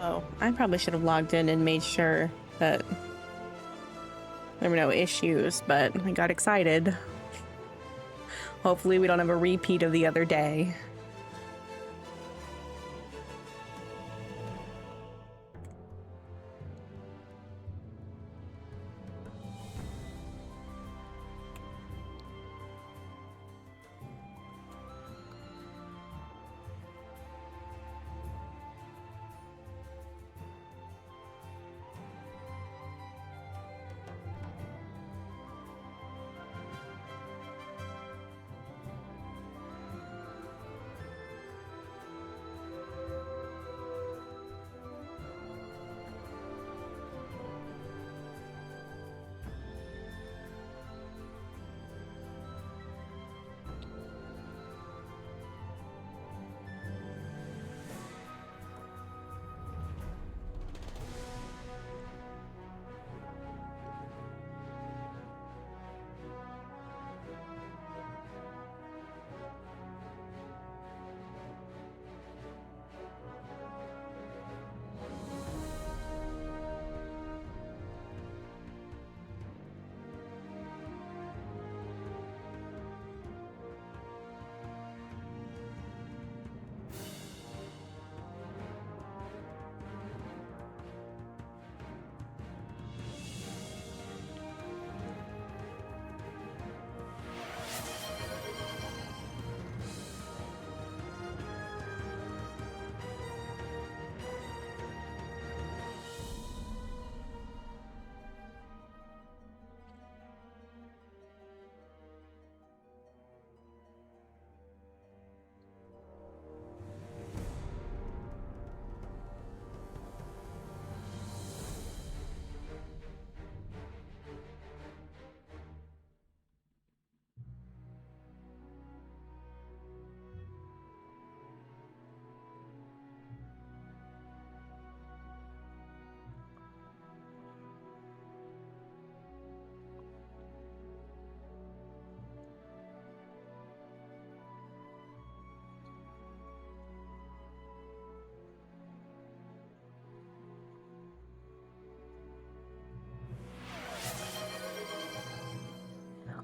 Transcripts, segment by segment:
Oh, I probably should have logged in and made sure that there were no issues, but I got excited. Hopefully we don't have a repeat of the other day.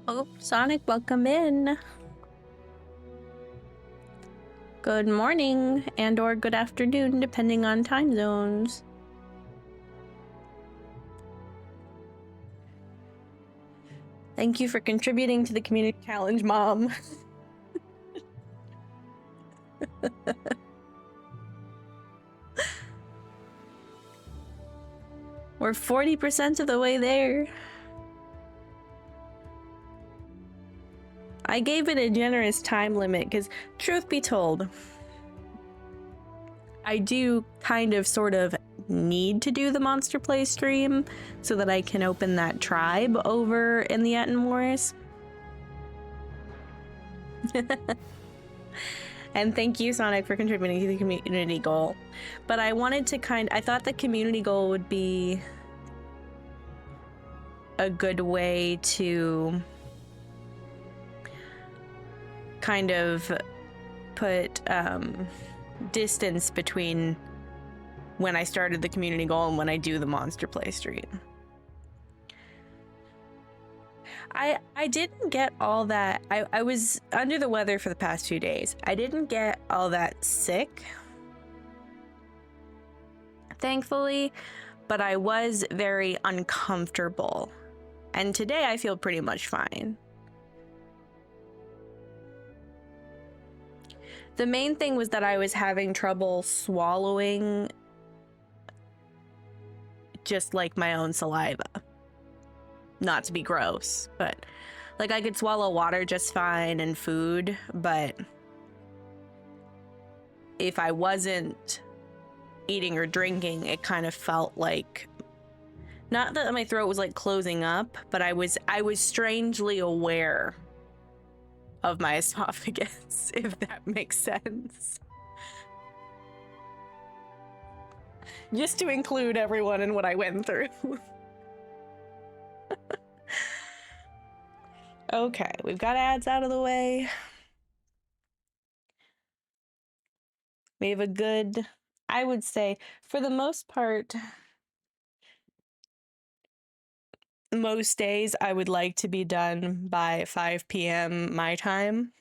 Oh, Sonic, welcome in. Good morning and or good afternoon, depending on time zones. Thank you for contributing to the community challenge, Mom. We're 40% of the way there. I gave it a generous time limit because, truth be told, I do kind of sort of need to do the Monster Play stream so that I can open that tribe over in the Ettenmoors. And thank you, Sonic, for contributing to the community goal. But I wanted to I thought the community goal would be a good way to kind of put distance between when I started the community goal and when I do the Monster Play stream. I didn't get all that. I was under the weather for the past few days. I didn't get all that sick, thankfully, but I was very uncomfortable. And today I feel pretty much fine. The main thing was that I was having trouble swallowing just like my own saliva. Not to be gross, but like I could swallow water just fine and food, but if I wasn't eating or drinking, it kind of felt like, not that my throat was like closing up, but I was strangely aware of my esophagus, if that makes sense. Just to include everyone in what I went through. Okay, we've got ads out of the way. We have a good... I would say for the most part, most days I would like to be done by 5 p.m. my time.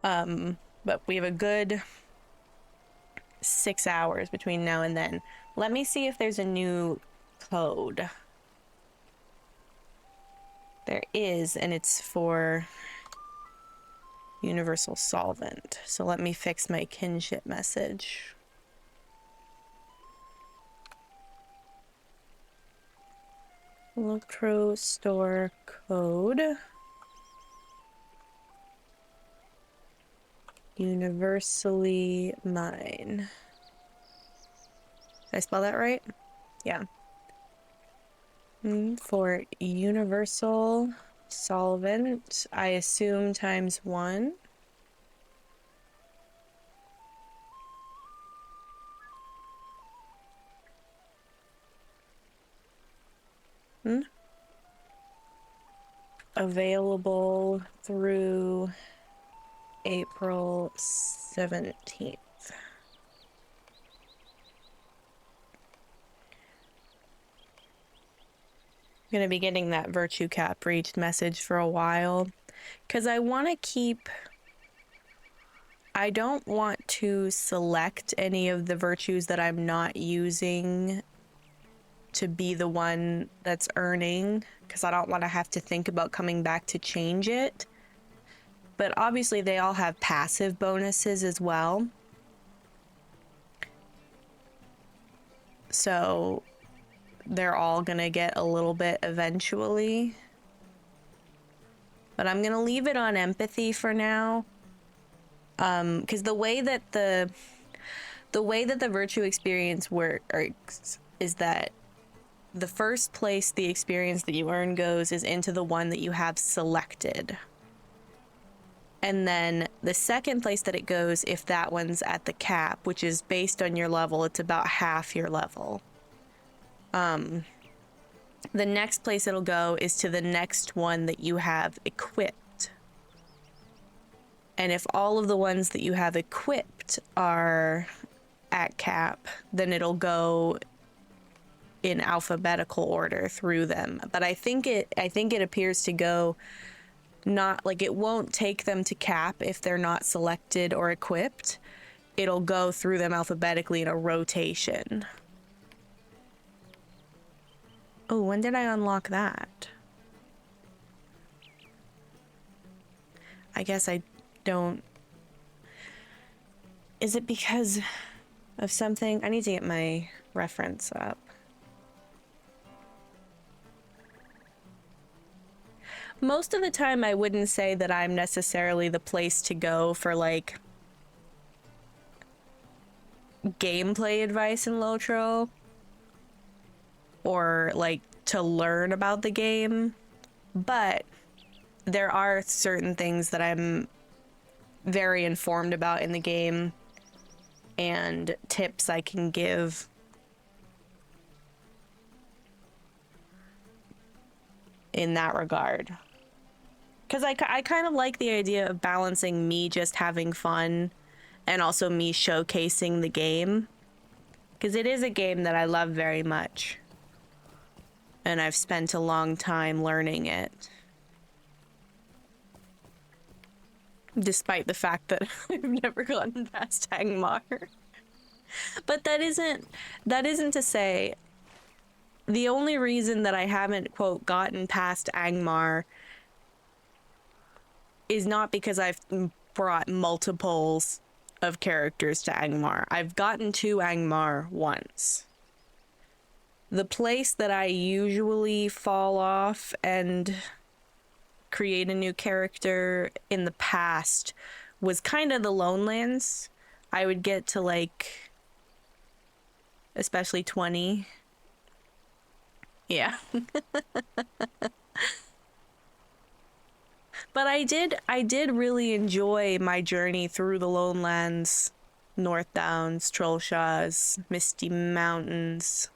But we have a good 6 hours between now and then. Let me see if there's a new code. There is, and it's for universal solvent. So let me fix my kinship message. Electro store code. Universally mine. Did I spell that right? Yeah. For universal solvent, I assume times 1. Available through April 17th. I'm gonna be getting that virtue cap reached message for a while because I want to keep. I don't want to select any of the virtues that I'm not using to be the one that's earning, because I don't want to have to think about coming back to change it. But obviously they all have passive bonuses as well. So they're all gonna get a little bit eventually. But I'm gonna leave it on empathy for now. Because the way that the virtue experience works is that the first place the experience that you earn goes is into the one that you have selected. And then the second place that it goes, if that one's at the cap, which is based on your level, it's about half your level. The next place it'll go is to the next one that you have equipped. And if all of the ones that you have equipped are at cap, then it'll go in alphabetical order through them. But I think it appears to go not like, it won't take them to cap if they're not selected or equipped. It'll go through them alphabetically in a rotation. Oh, when did I unlock that? I guess I don't. Is it because of something? I need to get my reference up. Most of the time, I wouldn't say that I'm necessarily the place to go for, like, gameplay advice in Lotro. Or, like, to learn about the game. But there are certain things that I'm very informed about in the game. And tips I can give. In that regard. Because I kind of like the idea of balancing me just having fun and also me showcasing the game. Because it is a game that I love very much. And I've spent a long time learning it. Despite the fact that I've never gotten past Angmar. But that isn't to say, the only reason that I haven't, quote, gotten past Angmar is not because I've brought multiples of characters to Angmar. I've gotten to Angmar once. The place that I usually fall off and create a new character in the past was kind of the Lonelands. I would get to, like, especially 20. Yeah. But I did really enjoy my journey through the Lonelands, North Downs, Trollshaws, Misty Mountains.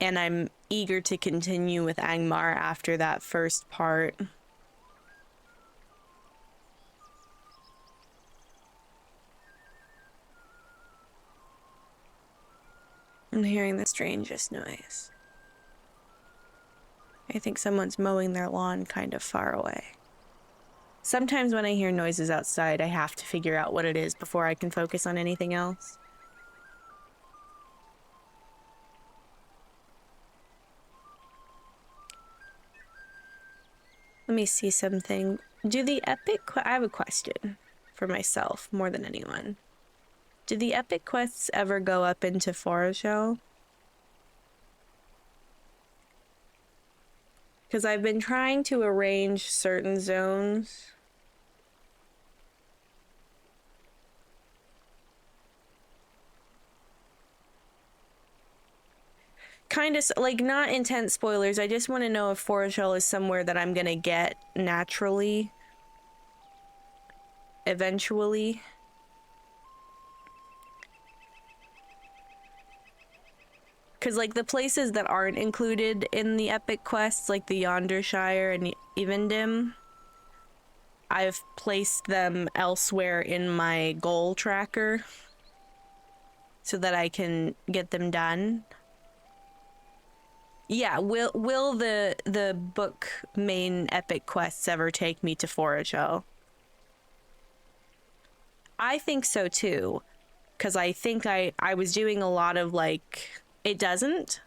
And I'm eager to continue with Angmar after that first part. I'm hearing the strangest noise. I think someone's mowing their lawn kind of far away. Sometimes when I hear noises outside, I have to figure out what it is before I can focus on anything else. Let me see something. I have a question for myself more than anyone. Do the epic quests ever go up into Foreshell? Because I've been trying to arrange certain zones. Kind of, like, not intense spoilers. I just want to know if Foreshell is somewhere that I'm gonna get naturally. Eventually. Because, like, the places that aren't included in the epic quests, like the Yondershire and Evendim, I've placed them elsewhere in my goal tracker so that I can get them done. Yeah, will the book main epic quests ever take me to Foreshell? I think so too, because I think I was doing a lot of, like, it doesn't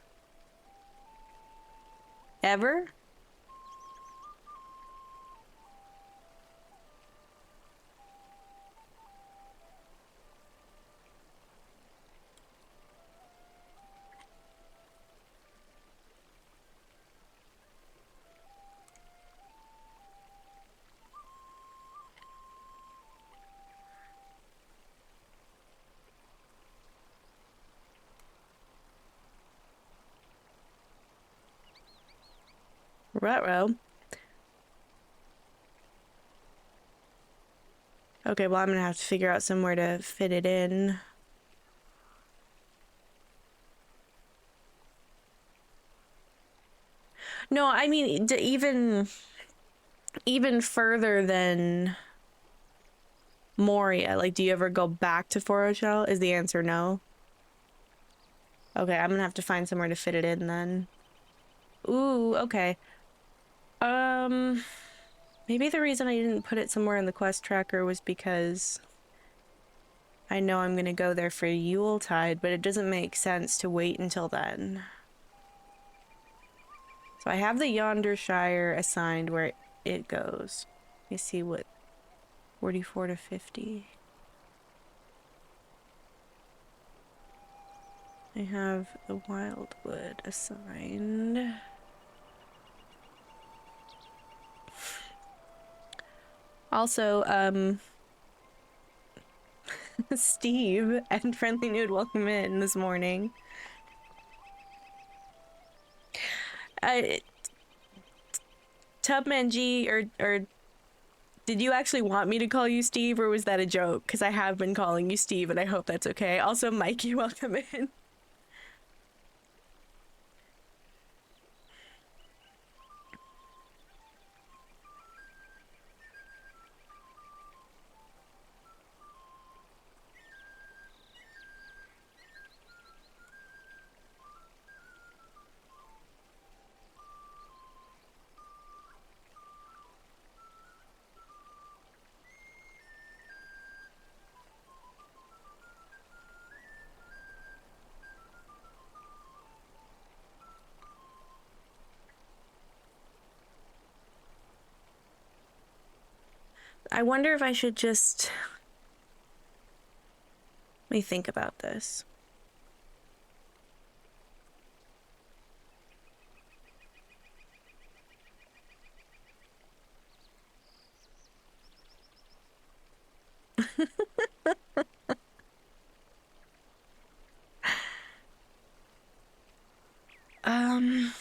ever. Ruh-roh. Okay, well, I'm gonna have to figure out somewhere to fit it in. No, I mean, even further than Moria. Like, do you ever go back to Foreshell? Is the answer no? Okay, I'm gonna have to find somewhere to fit it in then. Ooh, okay. Maybe the reason I didn't put it somewhere in the quest tracker was because I know I'm gonna go there for Yuletide, but it doesn't make sense to wait until then. So I have the Yondershire assigned where it goes. Let me see what 44 to 50. I have the Wildwood assigned. Also, Steve and Friendly Nude, welcome in this morning. Tubman G, or did you actually want me to call you Steve, or was that a joke? Because I have been calling you Steve, and I hope that's okay. Also, Mikey, welcome in. I wonder if I should just... Let me think about this. Um...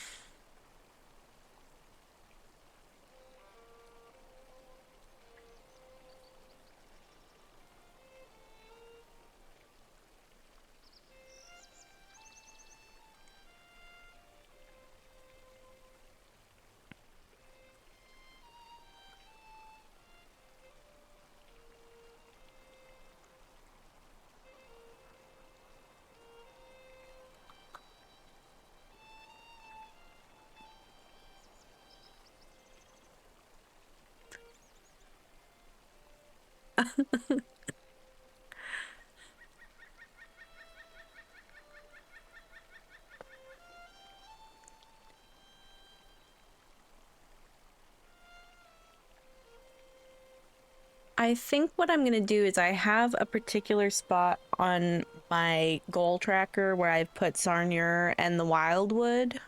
I think what I'm gonna do is I have a particular spot on my goal tracker where I've put Sarnier and the Wildwood.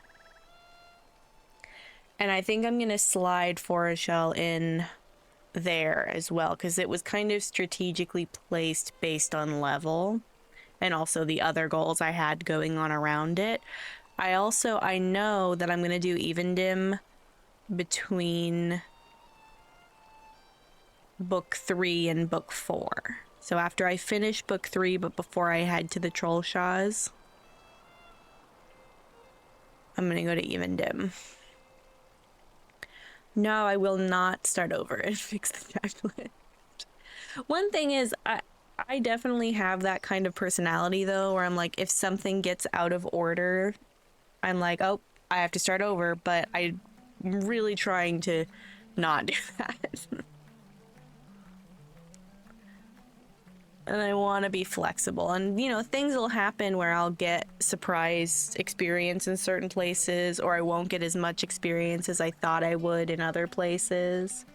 And I think I'm gonna slide Forest Shell in there as well, because it was kind of strategically placed based on level and also the other goals I had going on around it. I know that I'm gonna do even dim between book 3 and book 4. So after I finish book 3, but before I head to the Troll Shaws, I'm gonna go to even dim. No, I will not start over and fix the checklist. One thing is, I definitely have that kind of personality though, where I'm like, if something gets out of order, I'm like, oh, I have to start over, but I'm really trying to not do that. And I want to be flexible. And, you know, things will happen where I'll get surprise experience in certain places, or I won't get as much experience as I thought I would in other places.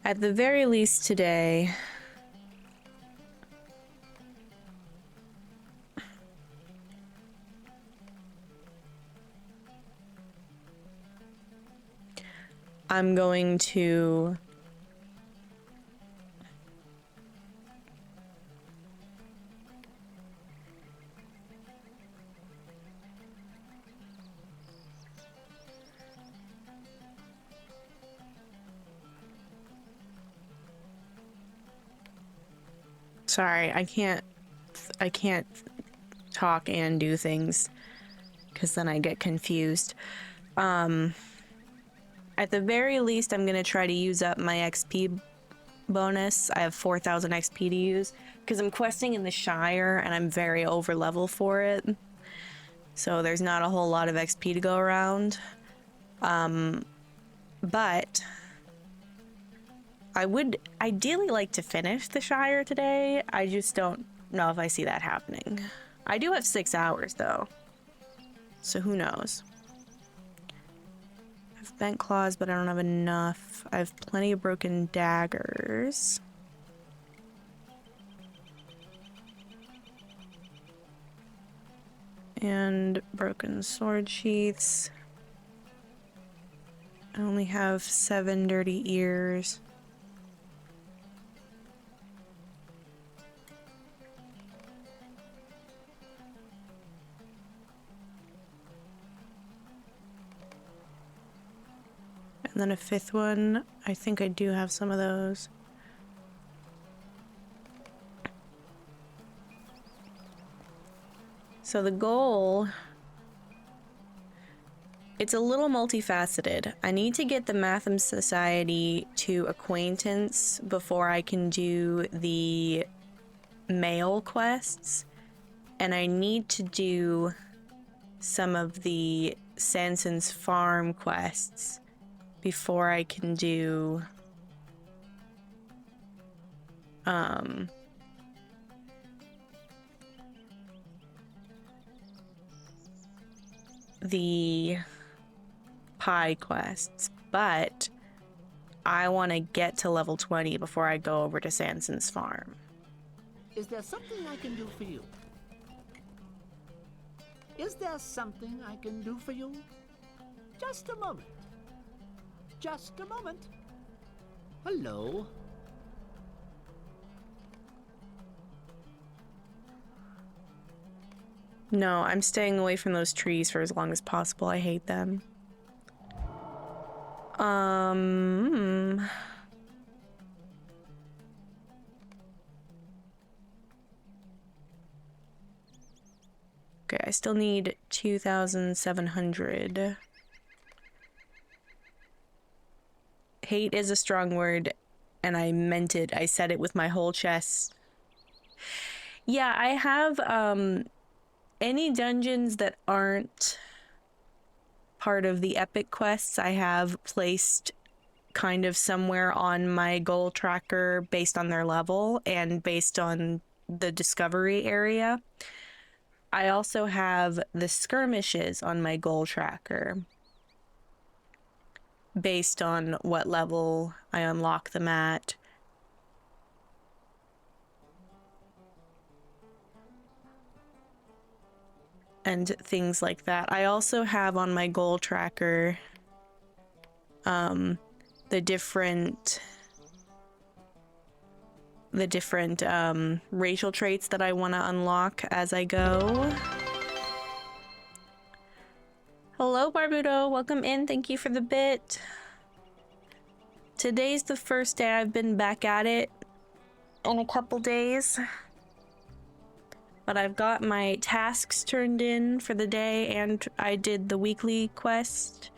At the very least today, I'm going to sorry, I can't talk and do things because then I get confused. At the very least, I'm gonna try to use up my XP bonus. I have 4,000 XP to use because I'm questing in the Shire and I'm very over level for it. So there's not a whole lot of XP to go around. But I would ideally like to finish the Shire today. I just don't know if I see that happening. I do have 6 hours though, so who knows. I have bent claws, but I don't have enough. I have plenty of broken daggers. And broken sword sheaths. I only have 7 dirty ears. And then a 5th one. I think I do have some of those. So the goal, it's a little multifaceted. I need to get the Matham Society to acquaintance before I can do the male quests. And I need to do some of the Sanson's farm quests before I can do the pie quests, but I want to get to level 20 before I go over to Sanson's farm. Is there something I can do for you? Is there something I can do for you? Just a moment. Just a moment. Hello? No, I'm staying away from those trees for as long as possible. I hate them. Okay, I still need 2,700. Hate is a strong word, and I meant it. I said it with my whole chest. Yeah, I have, any dungeons that aren't part of the epic quests, I have placed kind of somewhere on my goal tracker based on their level and based on the discovery area. I also have the skirmishes on my goal tracker based on what level I unlock them at. And things like that. I also have on my goal tracker the different racial traits that I want to unlock as I go. Hello, Barbudo. Welcome in. Thank you for the bit. Today's the first day I've been back at it in a couple days. But I've got my tasks turned in for the day, and I did the weekly quest.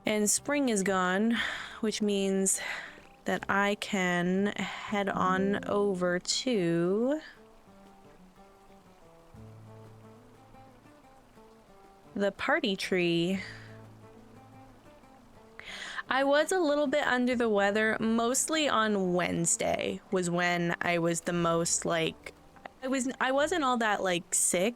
And spring is gone, which means that I can head on over to the party tree. I was a little bit under the weather, mostly on Wednesday was when I was the most like, I wasn't all that like sick.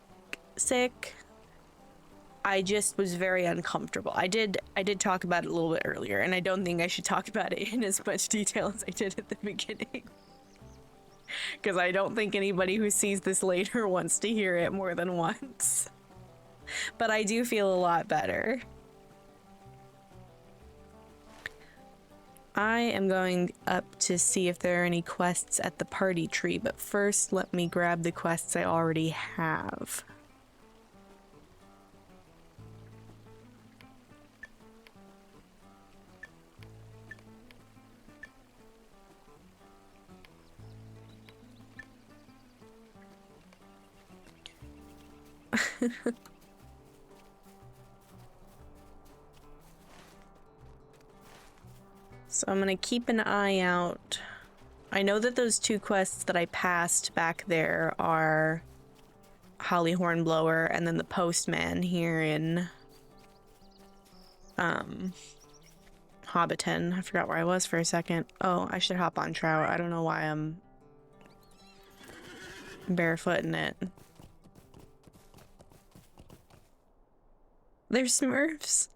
I just was very uncomfortable. I did talk about it a little bit earlier, and I don't think I should talk about it in as much detail as I did at the beginning. Because I don't think anybody who sees this later wants to hear it more than once. But I do feel a lot better. I am going up to see if there are any quests at the party tree, but first let me grab the quests I already have. So I'm gonna keep an eye out. I know that those two quests that I passed back there are Holly Hornblower and then the Postman here in Hobbiton. I forgot where I was for a second. Oh, I should hop on Trout. I don't know why I'm barefooting it. They're Smurfs.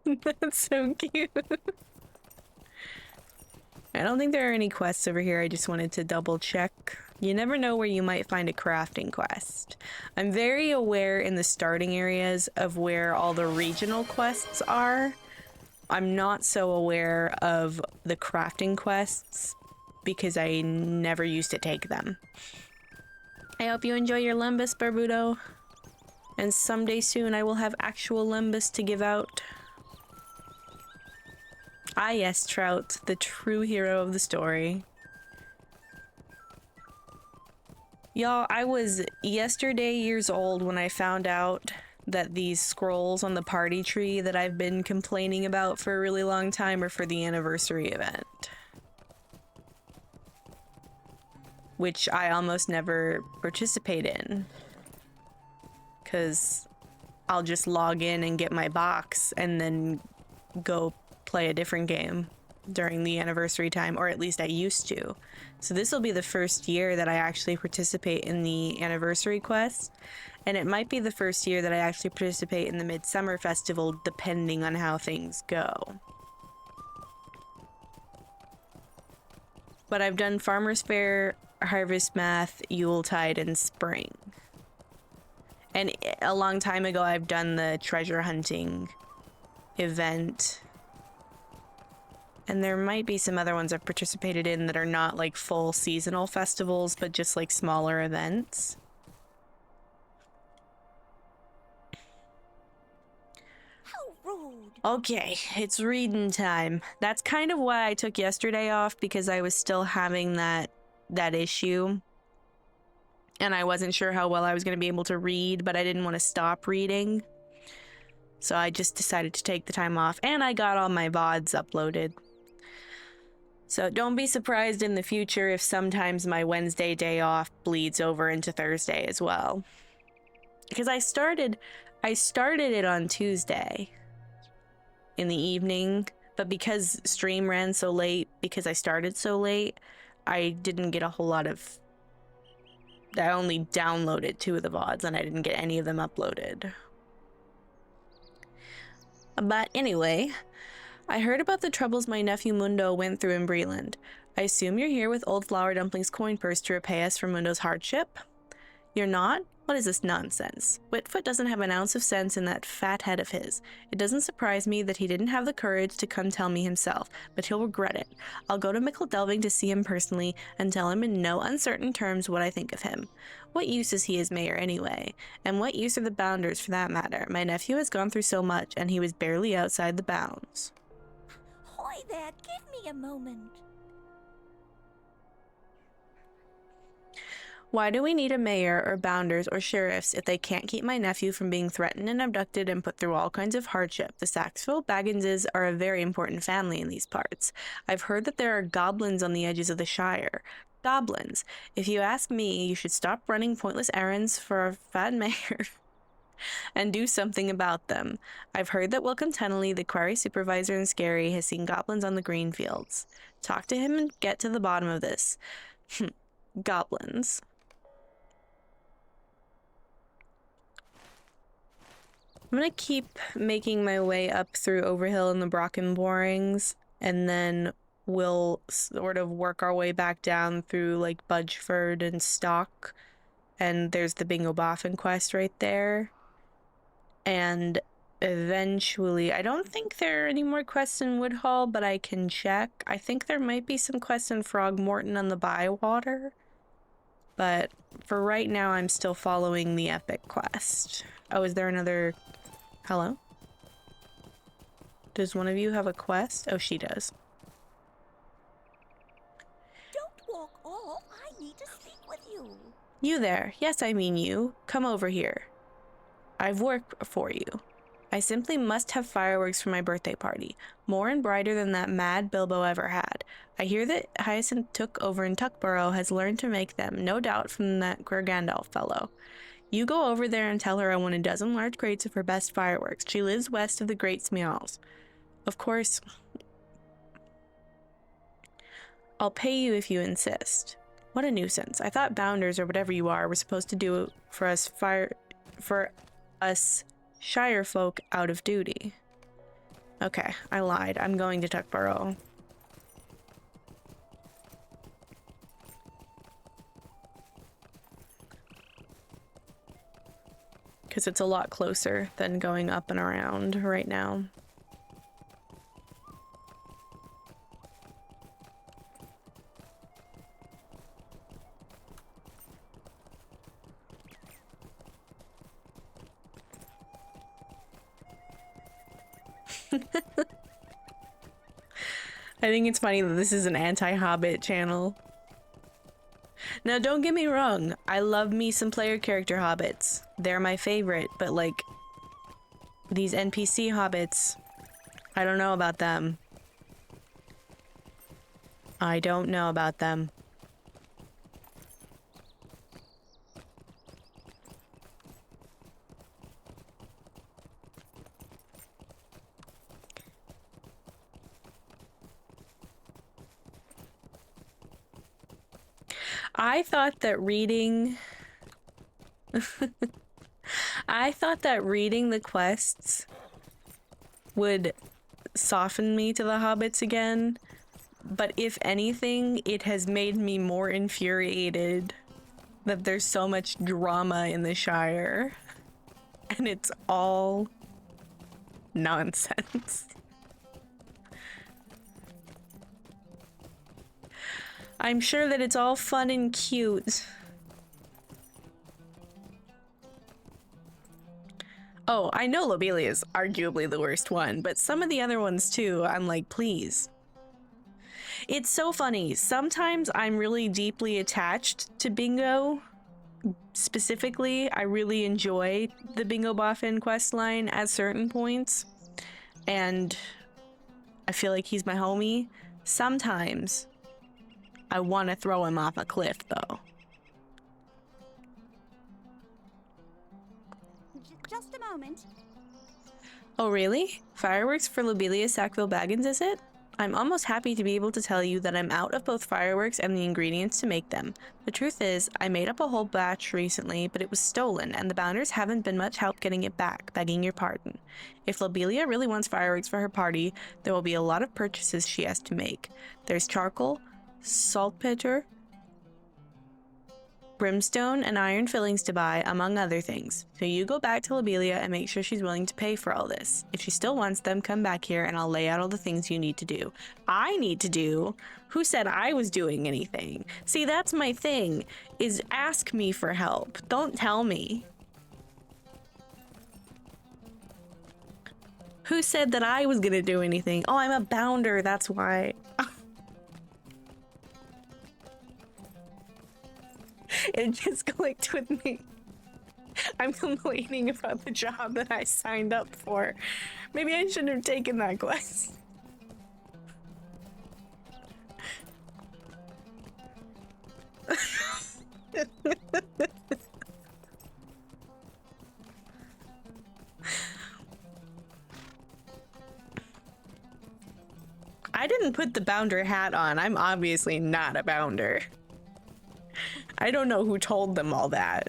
That's so cute. I don't think there are any quests over here. I just wanted to double check. You never know where you might find a crafting quest. I'm very aware in the starting areas of where all the regional quests are. I'm not so aware of the crafting quests because I never used to take them. I hope you enjoy your Lembus, Barbudo. And someday soon I will have actual Lembus to give out. Ah yes, Trout, the true hero of the story. Y'all, I was yesterday years old when I found out that these scrolls on the party tree that I've been complaining about for a really long time are for the anniversary event. Which I almost never participate in. Because I'll just log in and get my box and then go play a different game during the anniversary time, or at least I used to. So this will be the first year that I actually participate in the anniversary quest, and it might be the first year that I actually participate in the Midsummer Festival, depending on how things go. But I've done Farmer's Fair, Harvest Math, Yuletide, and Spring. And a long time ago, I've done the treasure hunting event. And there might be some other ones I've participated in that are not like full seasonal festivals, but just like smaller events. How rude. Okay, it's reading time. That's kind of why I took yesterday off, because I was still having that issue and I wasn't sure how well I was going to be able to read, but I didn't want to stop reading. So I just decided to take the time off, and I got all my VODs uploaded. So don't be surprised in the future if sometimes my Wednesday day off bleeds over into Thursday as well. Because I started it on Tuesday in the evening, but because stream ran so late, because I started so late, I didn't get a whole lot of... I only downloaded 2 of the VODs and I didn't get any of them uploaded. But anyway, I heard about the troubles my nephew Mundo went through in Breland. I assume you're here with Old Flower Dumpling's coin purse to repay us for Mundo's hardship? You're not? What is this nonsense? Whitfoot doesn't have an ounce of sense in that fat head of his. It doesn't surprise me that he didn't have the courage to come tell me himself, but he'll regret it. I'll go to Mickle Delving to see him personally and tell him in no uncertain terms what I think of him. What use is he as mayor anyway? And what use are the bounders for that matter? My nephew has gone through so much, and he was barely outside the bounds. Hoy there, give me a moment. Why do we need a mayor or bounders or sheriffs if they can't keep my nephew from being threatened and abducted and put through all kinds of hardship? The Saxville Bagginses are a very important family in these parts. I've heard that there are goblins on the edges of the Shire. Goblins. If you ask me, you should stop running pointless errands for a fat mayor and do something about them. I've heard that Welcome Tunnelly, the quarry supervisor in Scary, has seen goblins on the green fields. Talk to him and get to the bottom of this. Goblins. I'm gonna keep making my way up through Overhill and the Brocken Borings, and then we'll sort of work our way back down through like Budgeford and Stock, and there's the Bingo Boffin quest right there. And eventually, I don't think there are any more quests in Woodhall, but I can check. I think there might be some quests in Frogmorton on the Bywater, but for right now, I'm still following the Epic quest. Oh, is there another... Hello? Does one of you have a quest? Oh, she does. Don't walk off. I need to speak with you. You there. Yes, I mean you. Come over here. I've work for you. I simply must have fireworks for my birthday party. More and brighter than that mad Bilbo ever had. I hear that Hyacinth took over in Tuckborough has learned to make them, no doubt from that Queer Gandalf fellow. You go over there and tell her I want a dozen large crates of her best fireworks. She lives west of the Great Smeals. Of course, I'll pay you if you insist. What a nuisance. I thought bounders, or whatever you are, were supposed to do for us Shire folk out of duty. Okay, I lied. I'm going to Tuckborough. Because it's a lot closer than going up and around right now. I think it's funny that this is an anti-Hobbit channel. Now, don't get me wrong. I love me some player character hobbits. They're my favorite, but like, these NPC hobbits, I don't know about them. I don't know about them. I thought that reading the quests would soften me to the hobbits again, but if anything, it has made me more infuriated that there's so much drama in the Shire, and it's all nonsense. I'm sure that it's all fun and cute. Oh, I know Lobelia is arguably the worst one, but some of the other ones too, I'm like, please. It's so funny. Sometimes I'm really deeply attached to Bingo, specifically, I really enjoy the Bingo Boffin quest line at certain points, and I feel like he's my homie. Sometimes I want to throw him off a cliff, though. Just a moment. Oh, really? Fireworks for Lobelia Sackville Baggins, is it? I'm almost happy to be able to tell you that I'm out of both fireworks and the ingredients to make them. The truth is, I made up a whole batch recently, but it was stolen, and the bounders haven't been much help getting it back, begging your pardon. If Lobelia really wants fireworks for her party, there will be a lot of purchases she has to make. There's charcoal, saltpeter, brimstone, and iron fillings to buy, among other things. So you go back to Lobelia and make sure she's willing to pay for all this. If she still wants them, come back here and I'll lay out all the things you need to do. I need to do? Who said I was doing anything? See, that's my thing, is ask me for help. Don't tell me. Who said that I was gonna do anything? Oh, I'm a bounder, that's why. It just clicked with me. I'm complaining about the job that I signed up for. Maybe I shouldn't have taken that quest. I didn't put the bounder hat on. I'm obviously not a bounder. I don't know who told them all that.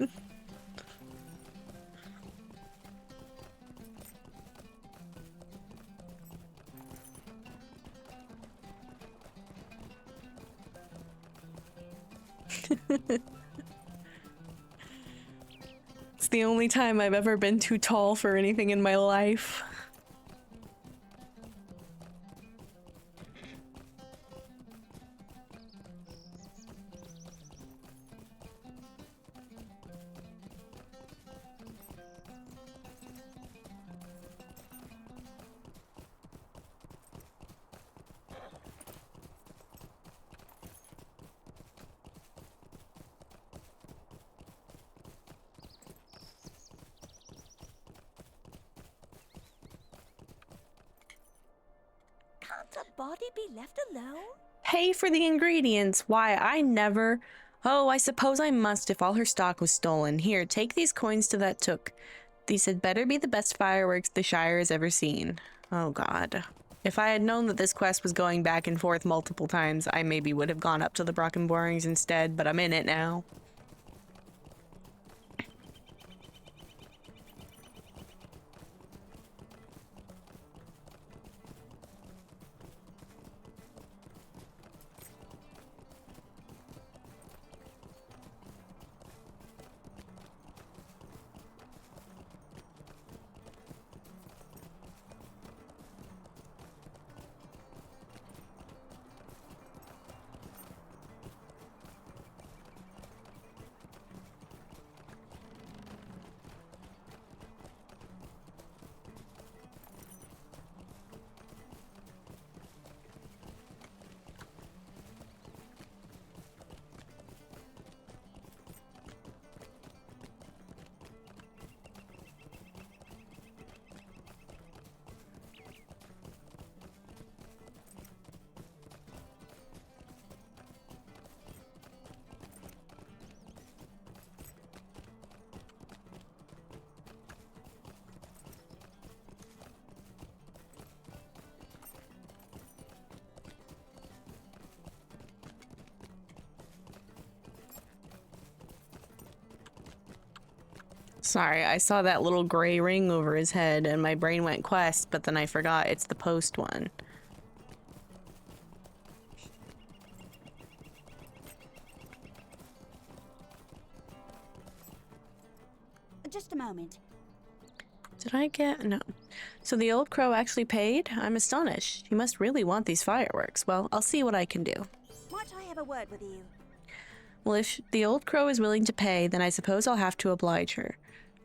It's the only time I've ever been too tall for anything in my life. Can't a body be left alone? Pay for the ingredients. Why, I never... Oh, I suppose I must if all her stock was stolen. Here, take these coins to that took. These had better be the best fireworks the Shire has ever seen. Oh, God. If I had known that this quest was going back and forth multiple times, I maybe would have gone up to the Brockenborings instead, but I'm in it now. Sorry, I saw that little gray ring over his head and my brain went quest, but then I forgot it's the post one. Just a moment. Did I get... No. So the old crow actually paid? I'm astonished. You must really want these fireworks. Well, I'll see what I can do. Might I have a word with you? Well, if the old crow is willing to pay, then I suppose I'll have to oblige her.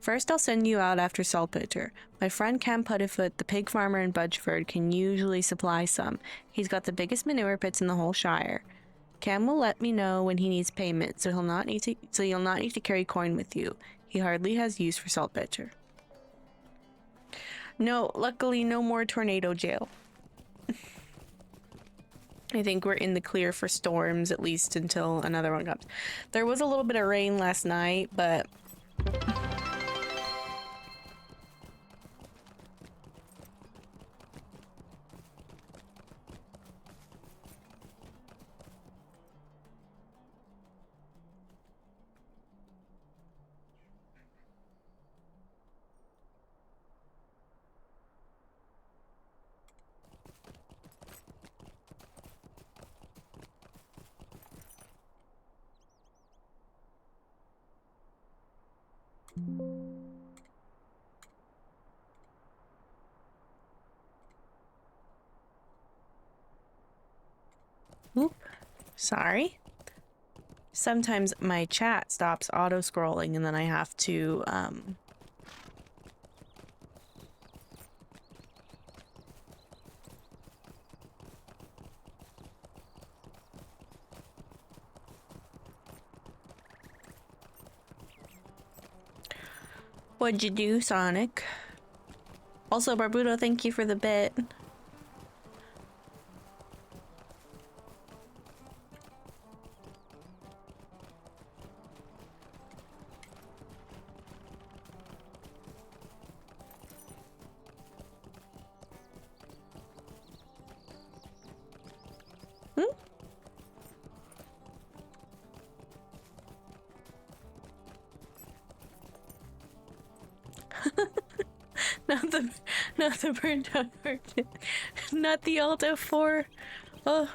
First, I'll send you out after saltpeter. My friend Cam Puttifoot, the pig farmer in Budgeford, can usually supply some. He's got the biggest manure pits in the whole Shire. Cam will let me know when he needs payment, so you'll not need to carry coin with you. He hardly has use for salt pitcher. No, luckily no more tornado jail. I think we're in the clear for storms, at least until another one comes. There was a little bit of rain last night, but... Oop, sorry. Sometimes my chat stops auto-scrolling and then I have to, What'd you do, Sonic? Also, Barbudo, thank you for the bit. Not the burnt out version. Not the Alt F4. Oh.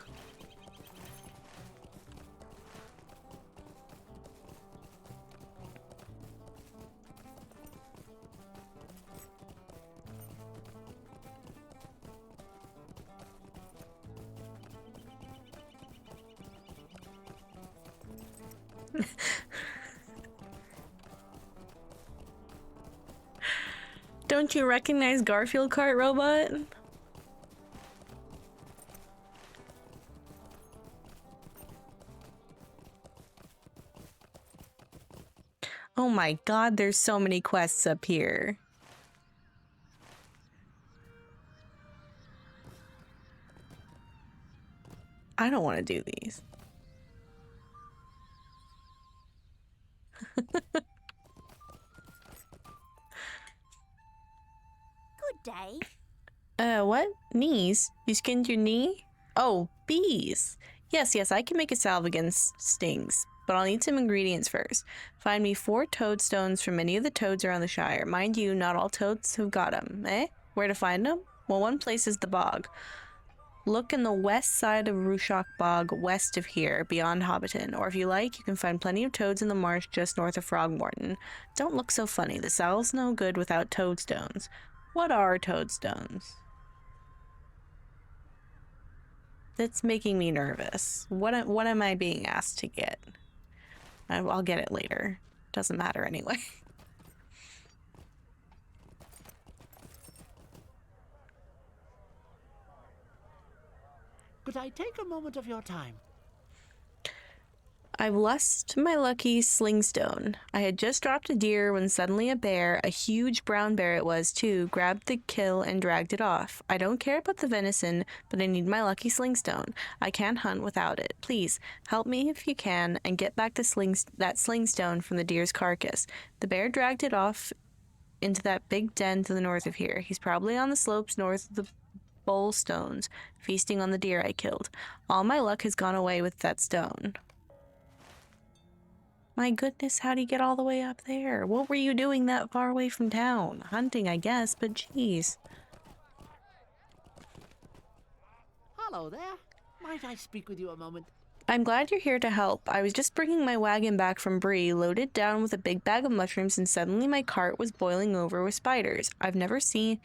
Don't you recognize Garfield Cart Robot? Oh my god, there's so many quests up here. I don't want to do these. Day. What? Knees? You skinned your knee? Oh, bees. Yes, I can make a salve against stings, but I'll need some ingredients first. Find me 4 toadstones from any of the toads around the Shire. Mind you, not all toads have got them, eh? Where to find them? Well, one place is the bog. Look in the west side of Rushock Bog, west of here, beyond Hobbiton. Or if you like, you can find plenty of toads in the marsh just north of Frogmorton. Don't look so funny. The salve's no good without toadstones. What are toadstones? That's making me nervous. What am I being asked to get? I'll get it later. Doesn't matter anyway. Could I take a moment of your time? I've lost my lucky slingstone. I had just dropped a deer when suddenly a bear, a huge brown bear it was too, grabbed the kill and dragged it off. I don't care about the venison, but I need my lucky slingstone. I can't hunt without it. Please, help me if you can and get back that slingstone from the deer's carcass. The bear dragged it off into that big den to the north of here. He's probably on the slopes north of the bowl stones, feasting on the deer I killed. All my luck has gone away with that stone. My goodness, how'd he get all the way up there? What were you doing that far away from town? Hunting, I guess, but geez. Hello there. Might I speak with you a moment? I'm glad you're here to help. I was just bringing my wagon back from Bree, loaded down with a big bag of mushrooms, and suddenly my cart was boiling over with spiders. I've never seen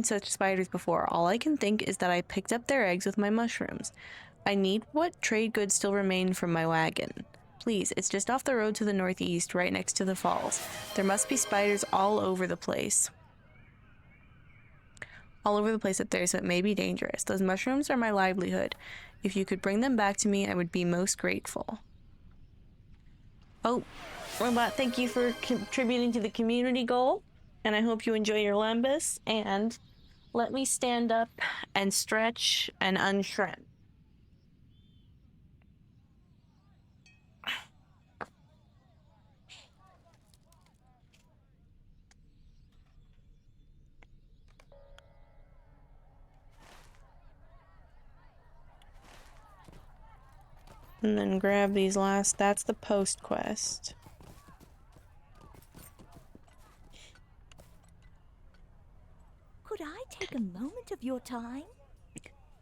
such spiders before. All I can think is that I picked up their eggs with my mushrooms. I need what trade goods still remain from my wagon. Please, it's just off the road to the northeast, right next to the falls. There must be spiders all over the place. All over the place up there, so it may be dangerous. Those mushrooms are my livelihood. If you could bring them back to me, I would be most grateful. Oh, Robot, thank you for contributing to the community goal, and I hope you enjoy your lembas, and let me stand up and stretch and unshrimp. And then grab these last, that's the post quest. Could I take a moment of your time?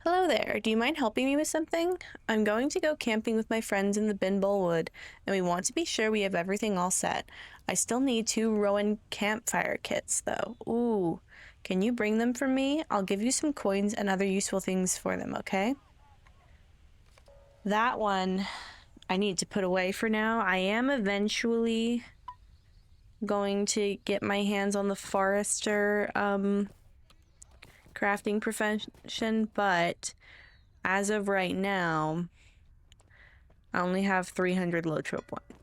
Hello there, do you mind helping me with something? I'm going to go camping with my friends in the Binbul Wood, and we want to be sure we have everything all set. I still need 2 Rowan campfire kits, though. Ooh, can you bring them for me? I'll give you some coins and other useful things for them, okay? That one I need to put away for now. I am eventually going to get my hands on the Forester crafting profession, but as of right now, I only have 300 Lotro points.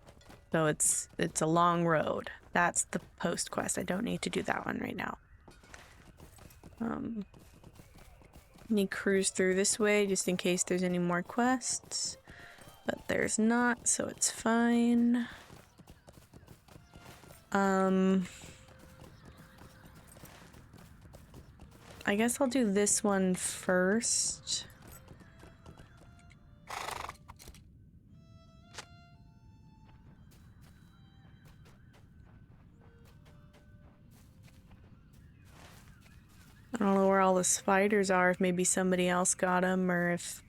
So it's a long road. That's the post quest. I don't need to do that one right now. Let me cruise through this way just in case there's any more quests. But there's not, so it's fine. I guess I'll do this one first. I don't know where all the spiders are, if maybe somebody else got them, or if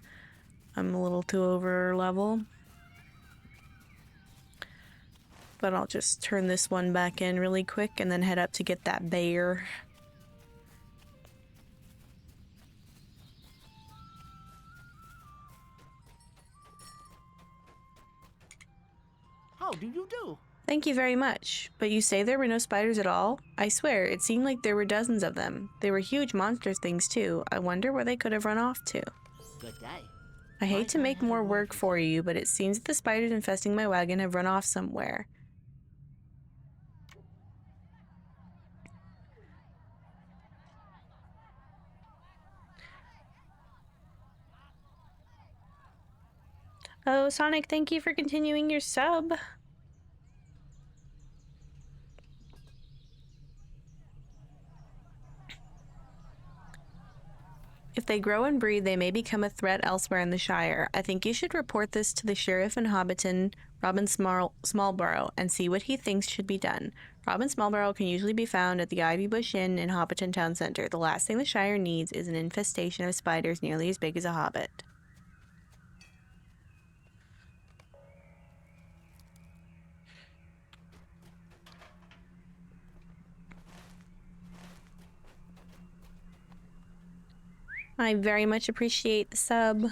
I'm a little too over level. But I'll just turn this one back in really quick and then head up to get that bear. How do you do? Thank you very much. But you say there were no spiders at all? I swear, it seemed like there were dozens of them. They were huge monstrous things too. I wonder where they could have run off to. Good day. I hate to make more work for you, but it seems that the spiders infesting my wagon have run off somewhere. Oh, Sonic, thank you for continuing your sub. If they grow and breed, they may become a threat elsewhere in the Shire. I think you should report this to the Sheriff in Hobbiton, Robin Smallborough, and see what he thinks should be done. Robin Smallborough can usually be found at the Ivy Bush Inn in Hobbiton Town Center. The last thing the Shire needs is an infestation of spiders nearly as big as a hobbit. I very much appreciate the sub.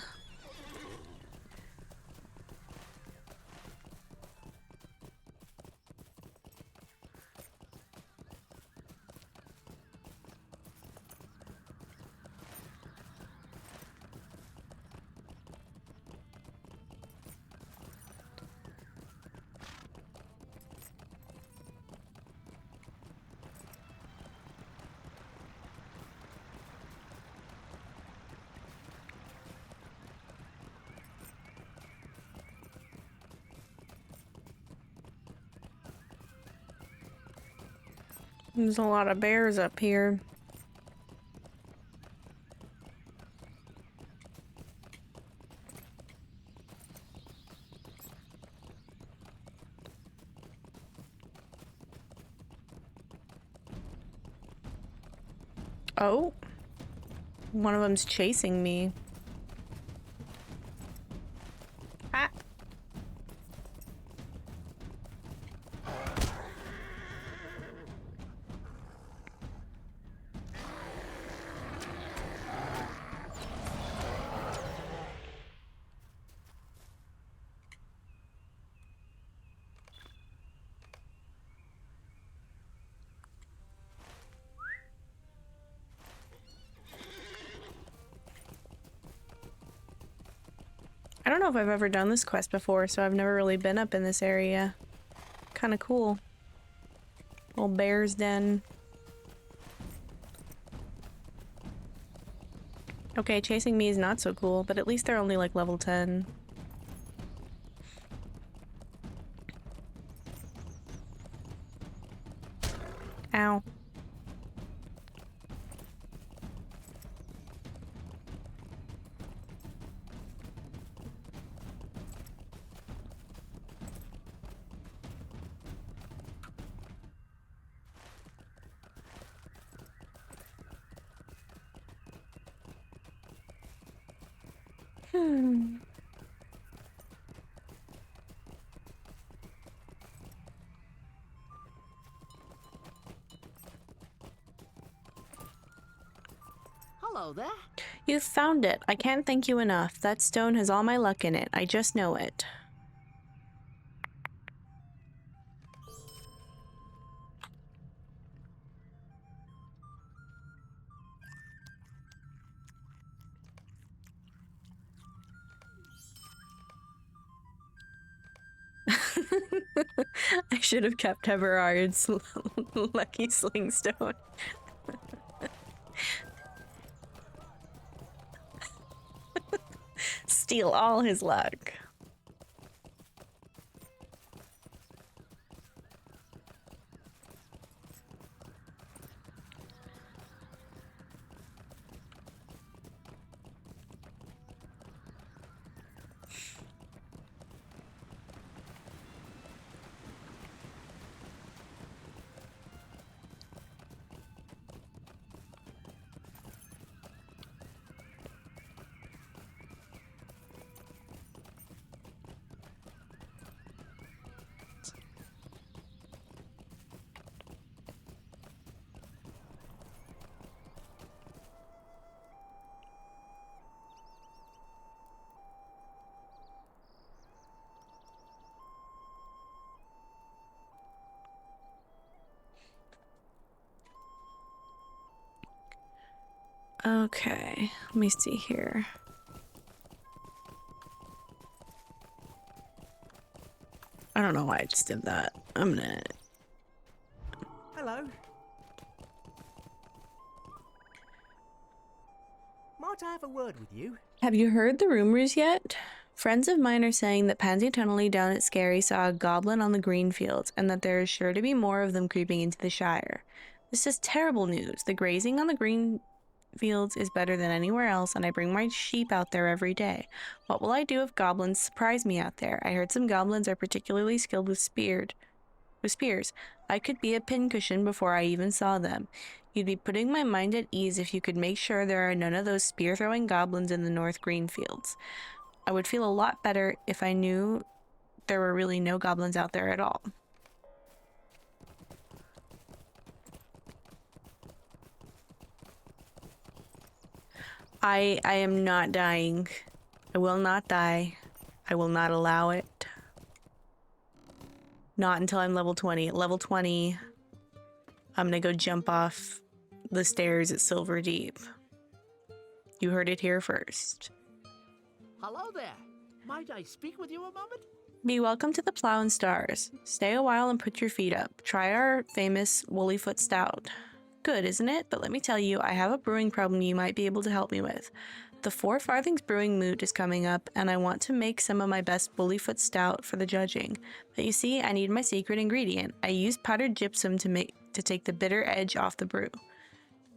There's a lot of bears up here. Oh, one of them's chasing me. Ah. I don't know if I've ever done this quest before, so I've never really been up in this area. Kind of cool. Little bear's den. Okay, chasing me is not so cool, but at least they're only like level 10. Ow. Hello there. You've found it. I can't thank you enough. That stone has all my luck in it. I just know it. I should have kept Everard's lucky slingstone. Steal all his luck. Okay, let me see here. I don't know why I just did that. I'm gonna... Hello. Might I have a word with you? Have you heard the rumors yet? Friends of mine are saying that Pansy Tunnelly down at Scary saw a goblin on the green fields, and that there is sure to be more of them creeping into the Shire. This is terrible news. The grazing on the green fields is better than anywhere else, and I bring my sheep out there every day. What will I do if goblins surprise me out there? I heard some goblins are particularly skilled with spears. I could be a pincushion before I even saw them. You'd be putting my mind at ease if you could make sure there are none of those spear-throwing goblins in the North Greenfields. I would feel a lot better if I knew there were really no goblins out there at all. I am not dying. I will not die. I will not allow it. Not until I'm level 20. At level 20, I'm gonna go jump off the stairs at Silver Deep. You heard it here first. Hello there. Might I speak with you a moment? Be welcome to the Plow and Stars. Stay a while and put your feet up. Try our famous Woollyfoot Stout. Good, isn't it? But let me tell you, I have a brewing problem you might be able to help me with. The 4 Farthings Brewing Moot is coming up, and I want to make some of my best Woollyfoot Stout for the judging. But you see, I need my secret ingredient. I use powdered gypsum to take the bitter edge off the brew.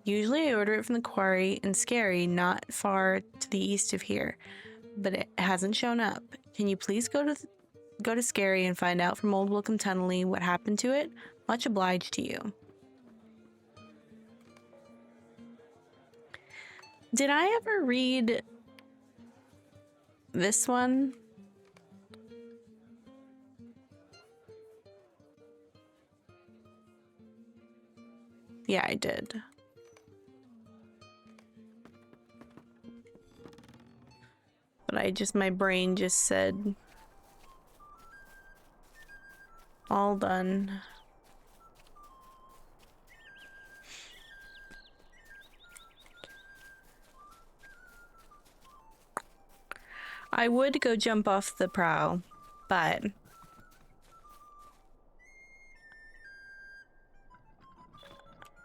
Usually I order it from the quarry in Scary, not far to the east of here, but it hasn't shown up. Can you please go to Scary and find out from Old Wilcom Tunnelly what happened to it? Much obliged to you. Did I ever read this one? Yeah, I did. But my brain just said, all done. I would go jump off the prow, but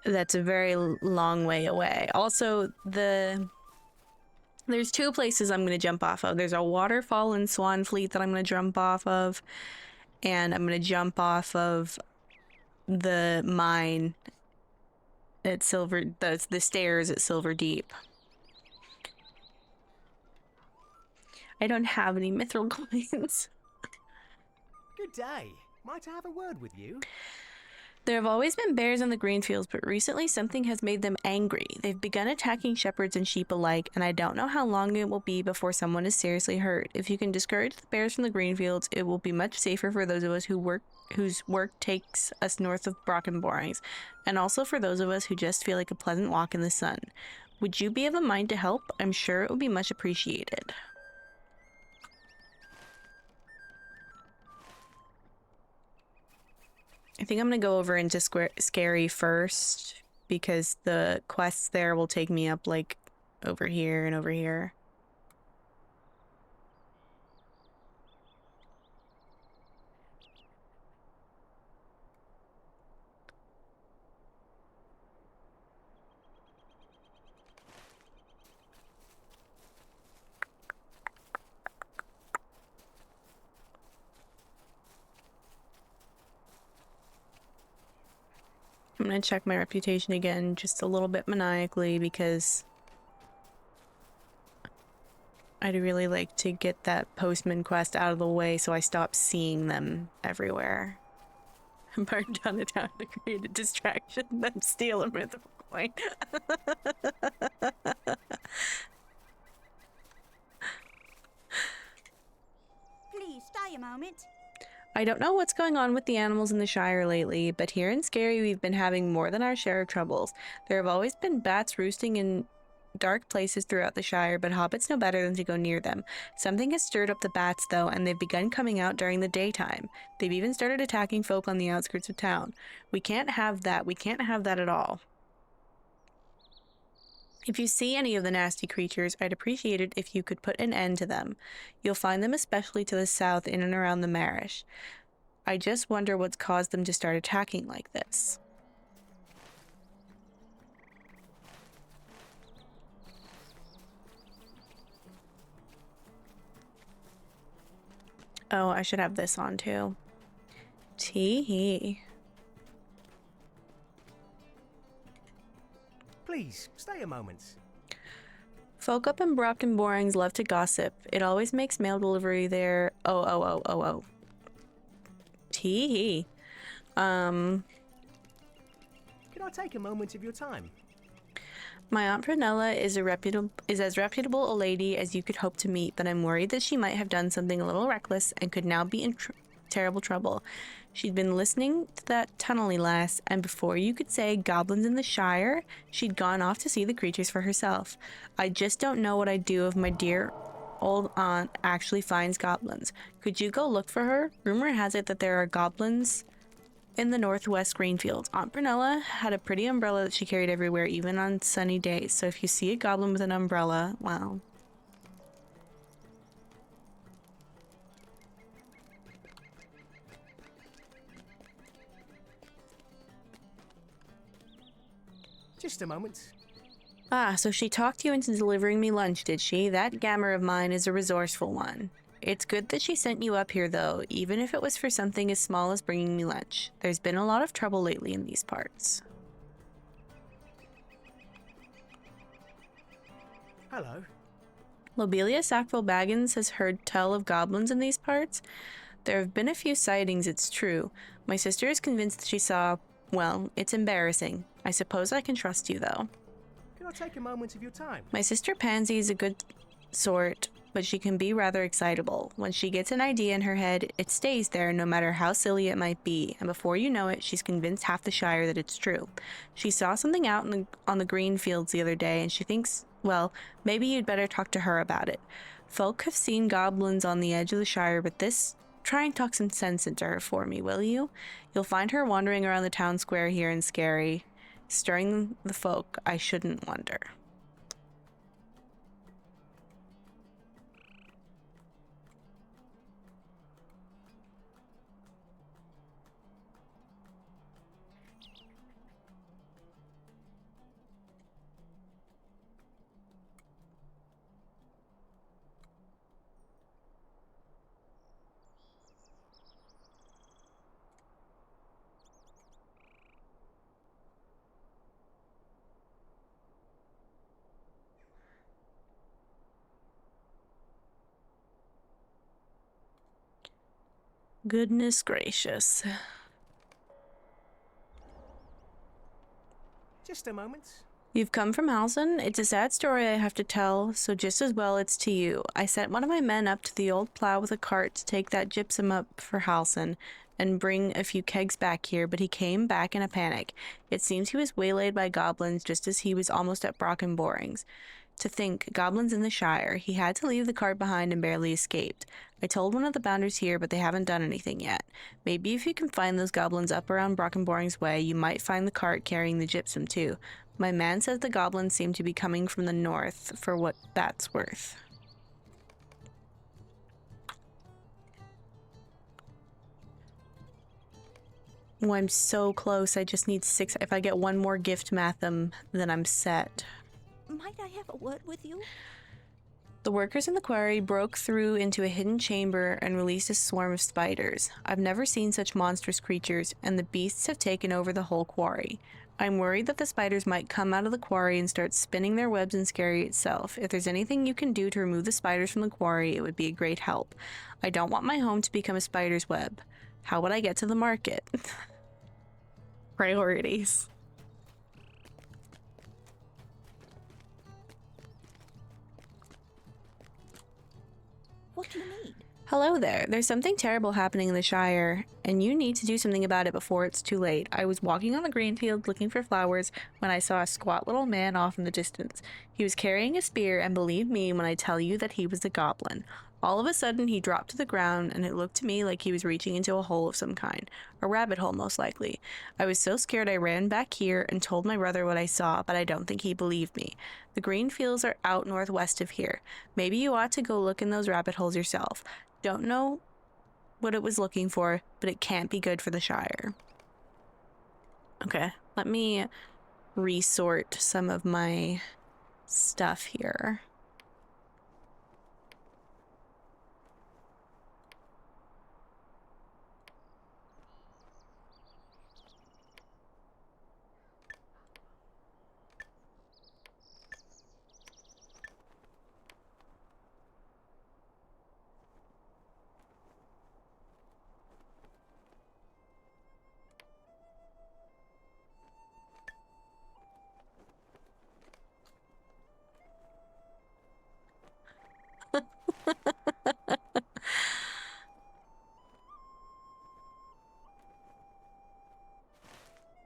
that's a very long way away. Also, there's two places I'm going to jump off of. There's a waterfall in Swanfleet that I'm going to jump off of, and I'm going to jump off of the mine at the stairs at Silver Deep. I don't have any mithril coins. Good day. Might I have a word with you? There have always been bears in the Greenfields, but recently something has made them angry. They've begun attacking shepherds and sheep alike, and I don't know how long it will be before someone is seriously hurt. If you can discourage the bears from the Greenfields, it will be much safer for those of us whose work takes us north of Brockenborings, and also for those of us who just feel like a pleasant walk in the sun. Would you be of a mind to help? I'm sure it would be much appreciated. I think I'm gonna go over into Scary first, because the quests there will take me up like over here and over here. I'm gonna check my reputation again just a little bit maniacally, because I'd really like to get that postman quest out of the way so I stop seeing them everywhere. Burn down a town to create a distraction, then steal a mythical coin. Please stay a moment. I don't know what's going on with the animals in the Shire lately, but here in Scary we've been having more than our share of troubles. There have always been bats roosting in dark places throughout the Shire, but hobbits know better than to go near them. Something has stirred up the bats, though, and they've begun coming out during the daytime. They've even started attacking folk on the outskirts of town. We can't have that. We can't have that at all. If you see any of the nasty creatures, I'd appreciate it if you could put an end to them. You'll find them especially to the south in and around the Marish. I just wonder what's caused them to start attacking like this. Oh, I should have this on too. Tee-hee. Please, stay a moment. Folk up in Brockenborings love to gossip. It always makes mail delivery there. Oh. Tee-hee. Could I take a moment of your time? My Aunt Prunella is as reputable a lady as you could hope to meet, but I'm worried that she might have done something a little reckless and could now be in terrible trouble. She'd been listening to that tunnely lass, and before you could say goblins in the Shire, she'd gone off to see the creatures for herself. I just don't know what I'd do if my dear old aunt actually finds goblins. Could you go look for her? Rumor has it that there are goblins in the northwest Greenfields. Aunt Brunella had a pretty umbrella that she carried everywhere, even on sunny days. So if you see a goblin with an umbrella, well... Just a moment. Ah, so she talked you into delivering me lunch, did she? That Gammer of mine is a resourceful one. It's good that she sent you up here, though, even if it was for something as small as bringing me lunch. There's been a lot of trouble lately in these parts. Hello. Lobelia Sackville Baggins has heard tell of goblins in these parts. There have been a few sightings, it's true. My sister is convinced she saw... Well, it's embarrassing. I suppose I can trust you, though. Could I take a moment of your time? My sister Pansy is a good sort, but she can be rather excitable. When she gets an idea in her head, it stays there no matter how silly it might be, and before you know it, she's convinced half the Shire that it's true. She saw something out on the green fields the other day, and she thinks, well, maybe you'd better talk to her about it. Folk have seen goblins on the edge of the Shire, but try and talk some sense into her for me, will you? You'll find her wandering around the town square here in Scary, stirring the folk, I shouldn't wonder. Goodness gracious. Just a moment. You've come from Halson. It's a sad story I have to tell, so just as well it's to you. I sent one of my men up to the old plow with a cart to take that gypsum up for Halson and bring a few kegs back here, but he came back in a panic. It seems he was waylaid by goblins just as he was almost at Brocken Borings. To think, goblins in the Shire. He had to leave the cart behind and barely escaped. I told one of the bounders here, but they haven't done anything yet. Maybe if you can find those goblins up around Brocken Borings way, you might find the cart carrying the gypsum too. My man says the goblins seem to be coming from the north, for what that's worth. Oh, I'm so close. I just need 6. If I get one more gift matham, then I'm set. Might I have a word with you? The workers in the quarry broke through into a hidden chamber and released a swarm of spiders. I've never seen such monstrous creatures, and the beasts have taken over the whole quarry. I'm worried that the spiders might come out of the quarry and start spinning their webs in Scary itself. If there's anything you can do to remove the spiders from the quarry, it would be a great help. I don't want my home to become a spider's web. How would I get to the market? Priorities. What do you need? Hello there. There's something terrible happening in the Shire, and you need to do something about it before it's too late. I was walking on the green field looking for flowers when I saw a squat little man off in the distance. He was carrying a spear, and believe me when I tell you that he was a goblin. All of a sudden, he dropped to the ground, and it looked to me like he was reaching into a hole of some kind. A rabbit hole, most likely. I was so scared I ran back here and told my brother what I saw, but I don't think he believed me. The green fields are out northwest of here. Maybe you ought to go look in those rabbit holes yourself. Don't know what it was looking for, but it can't be good for the Shire. Okay, let me resort some of my stuff here.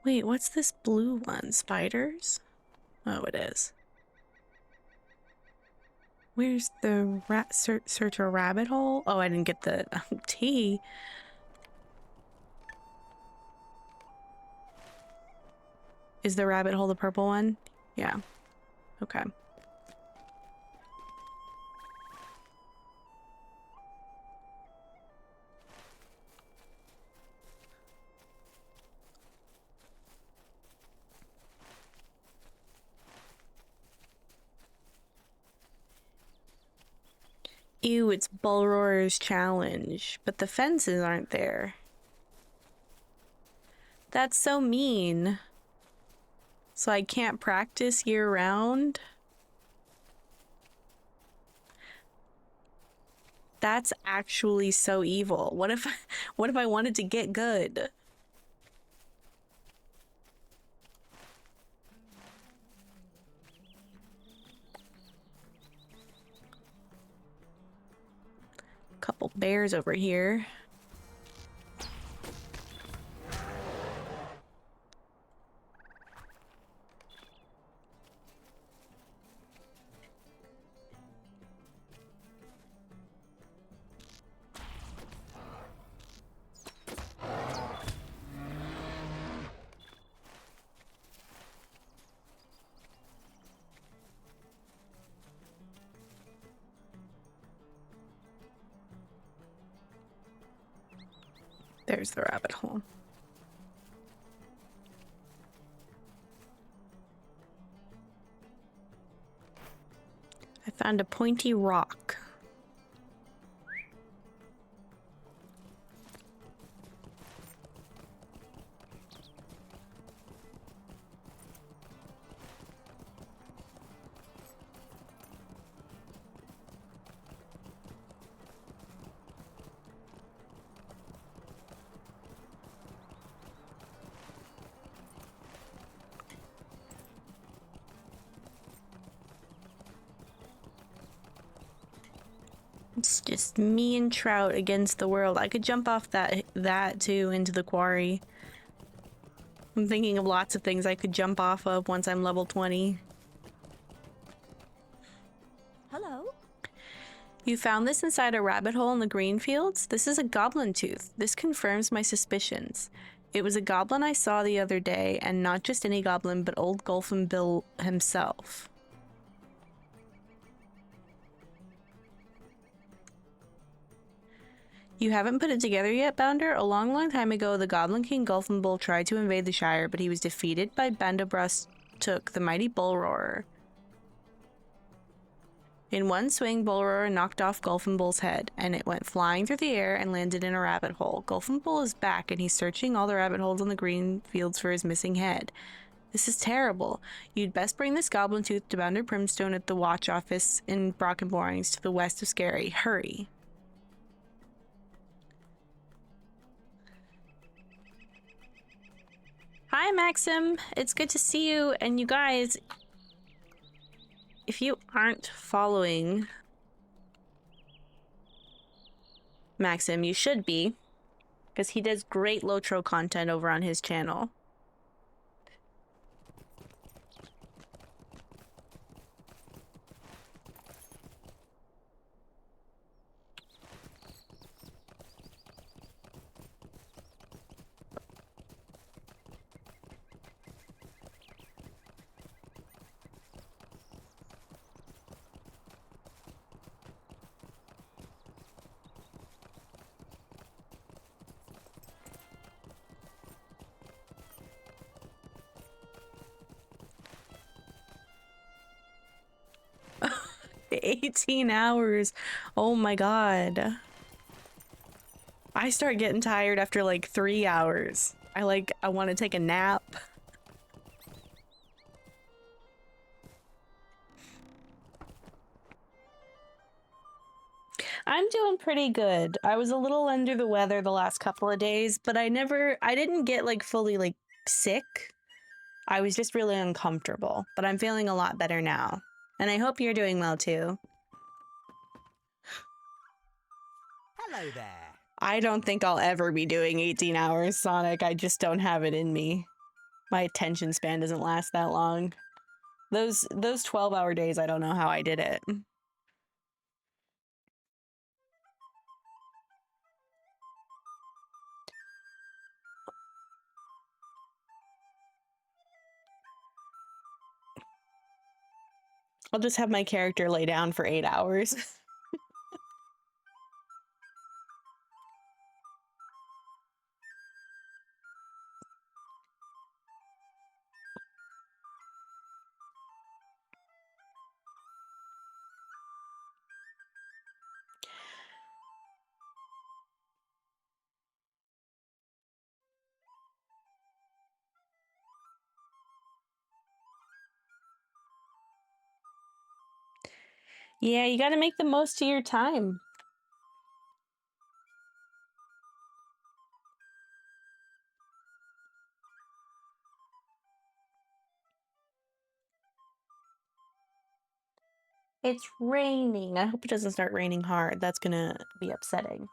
Wait, what's this blue one? Spiders? Oh, it is. Where's the search a rabbit hole? Oh, I didn't get the T. Is the rabbit hole the purple one? Yeah. Okay. Ew, it's Bullroar's challenge, but the fences aren't there. That's so mean. So I can't practice year-round? That's actually so evil. What if I wanted to get good? Couple bears over here. There's the rabbit hole. I found a pointy rock. It's just me and Trout against the world. I could jump off that too into the quarry. I'm thinking of lots of things I could jump off of once I'm level 20. Hello? You found this inside a rabbit hole in the green fields? This is a goblin tooth. This confirms my suspicions. It was a goblin I saw the other day, and not just any goblin, but old Golfin Bill himself. You haven't put it together yet, Bounder? A long time ago, the Goblin King Golfin Bull tried to invade the Shire, but he was defeated by Bandobras Took, the mighty Bull Roarer. In one swing, Bull Roarer knocked off Golfin Bull's head, and it went flying through the air and landed in a rabbit hole. Golfin Bull is back, and he's searching all the rabbit holes on the green fields for his missing head. This is terrible. You'd best bring this goblin tooth to Bounder Brimstone at the watch office in Brockenborings to the west of Scary. Hurry. Hi, Maxim. It's good to see you. And you guys, if you aren't following Maxim, you should be, because he does great Lotro content over on his channel. $18 hours. Oh my god. I start getting tired after like 3 hours. I want to take a nap. I'm doing pretty good. I was a little under the weather the last couple of days, but I didn't get like fully like sick. I was just really uncomfortable, but I'm feeling a lot better now. And I hope you're doing well too. Hello there. I don't think I'll ever be doing 18 hours, Sonic. I just don't have it in me. My attention span doesn't last that long. Those 12-hour days, I don't know how I did it. I'll just have my character lay down for 8 hours. Yeah, you gotta make the most of your time. It's raining. I hope it doesn't start raining hard. That's gonna be upsetting.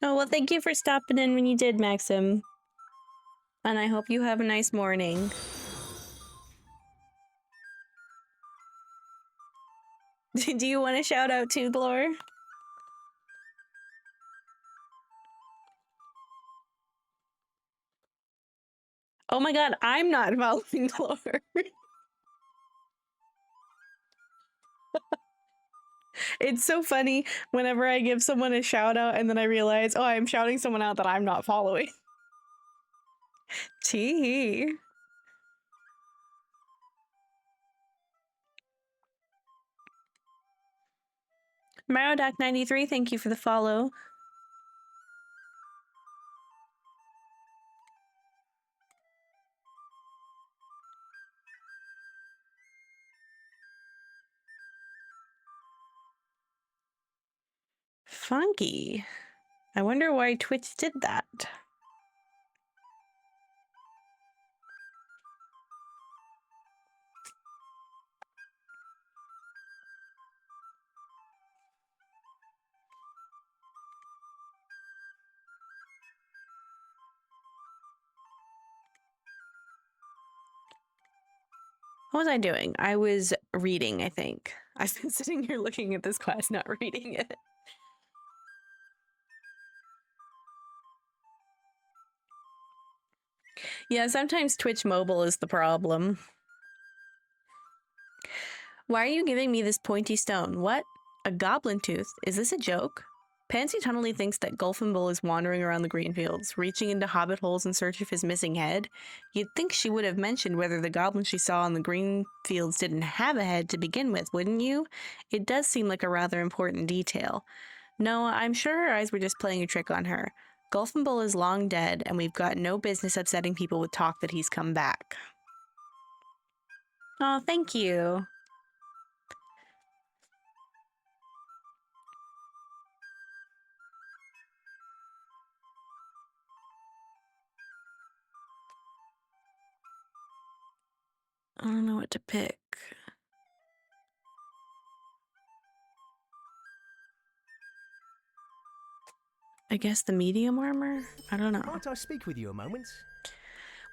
Oh, well, thank you for stopping in when you did, Maxim. And I hope you have a nice morning. Do you want to shout out too, Glor? Oh my god, I'm not following Lore. It's so funny whenever I give someone a shout out and then I realize, oh, I'm shouting someone out that I'm not following. Tee. Marodak93, thank you for the follow. Funky. I wonder why Twitch did that. What was I doing? I was reading, I think. I've been sitting here looking at this class, not reading it. Yeah, sometimes Twitch mobile is the problem. Why are you giving me this pointy stone? What? A goblin tooth? Is this a joke? Pansy Tunnelly thinks that Gulfinbull is wandering around the green fields, reaching into hobbit holes in search of his missing head. You'd think she would have mentioned whether the goblin she saw in the green fields didn't have a head to begin with, wouldn't you? It does seem like a rather important detail. No, I'm sure her eyes were just playing a trick on her. Gulfinbull is long dead, and we've got no business upsetting people with talk that he's come back. Oh, thank you. I don't know what to pick. I guess the medium armor? I don't know. Might I speak with you a moment?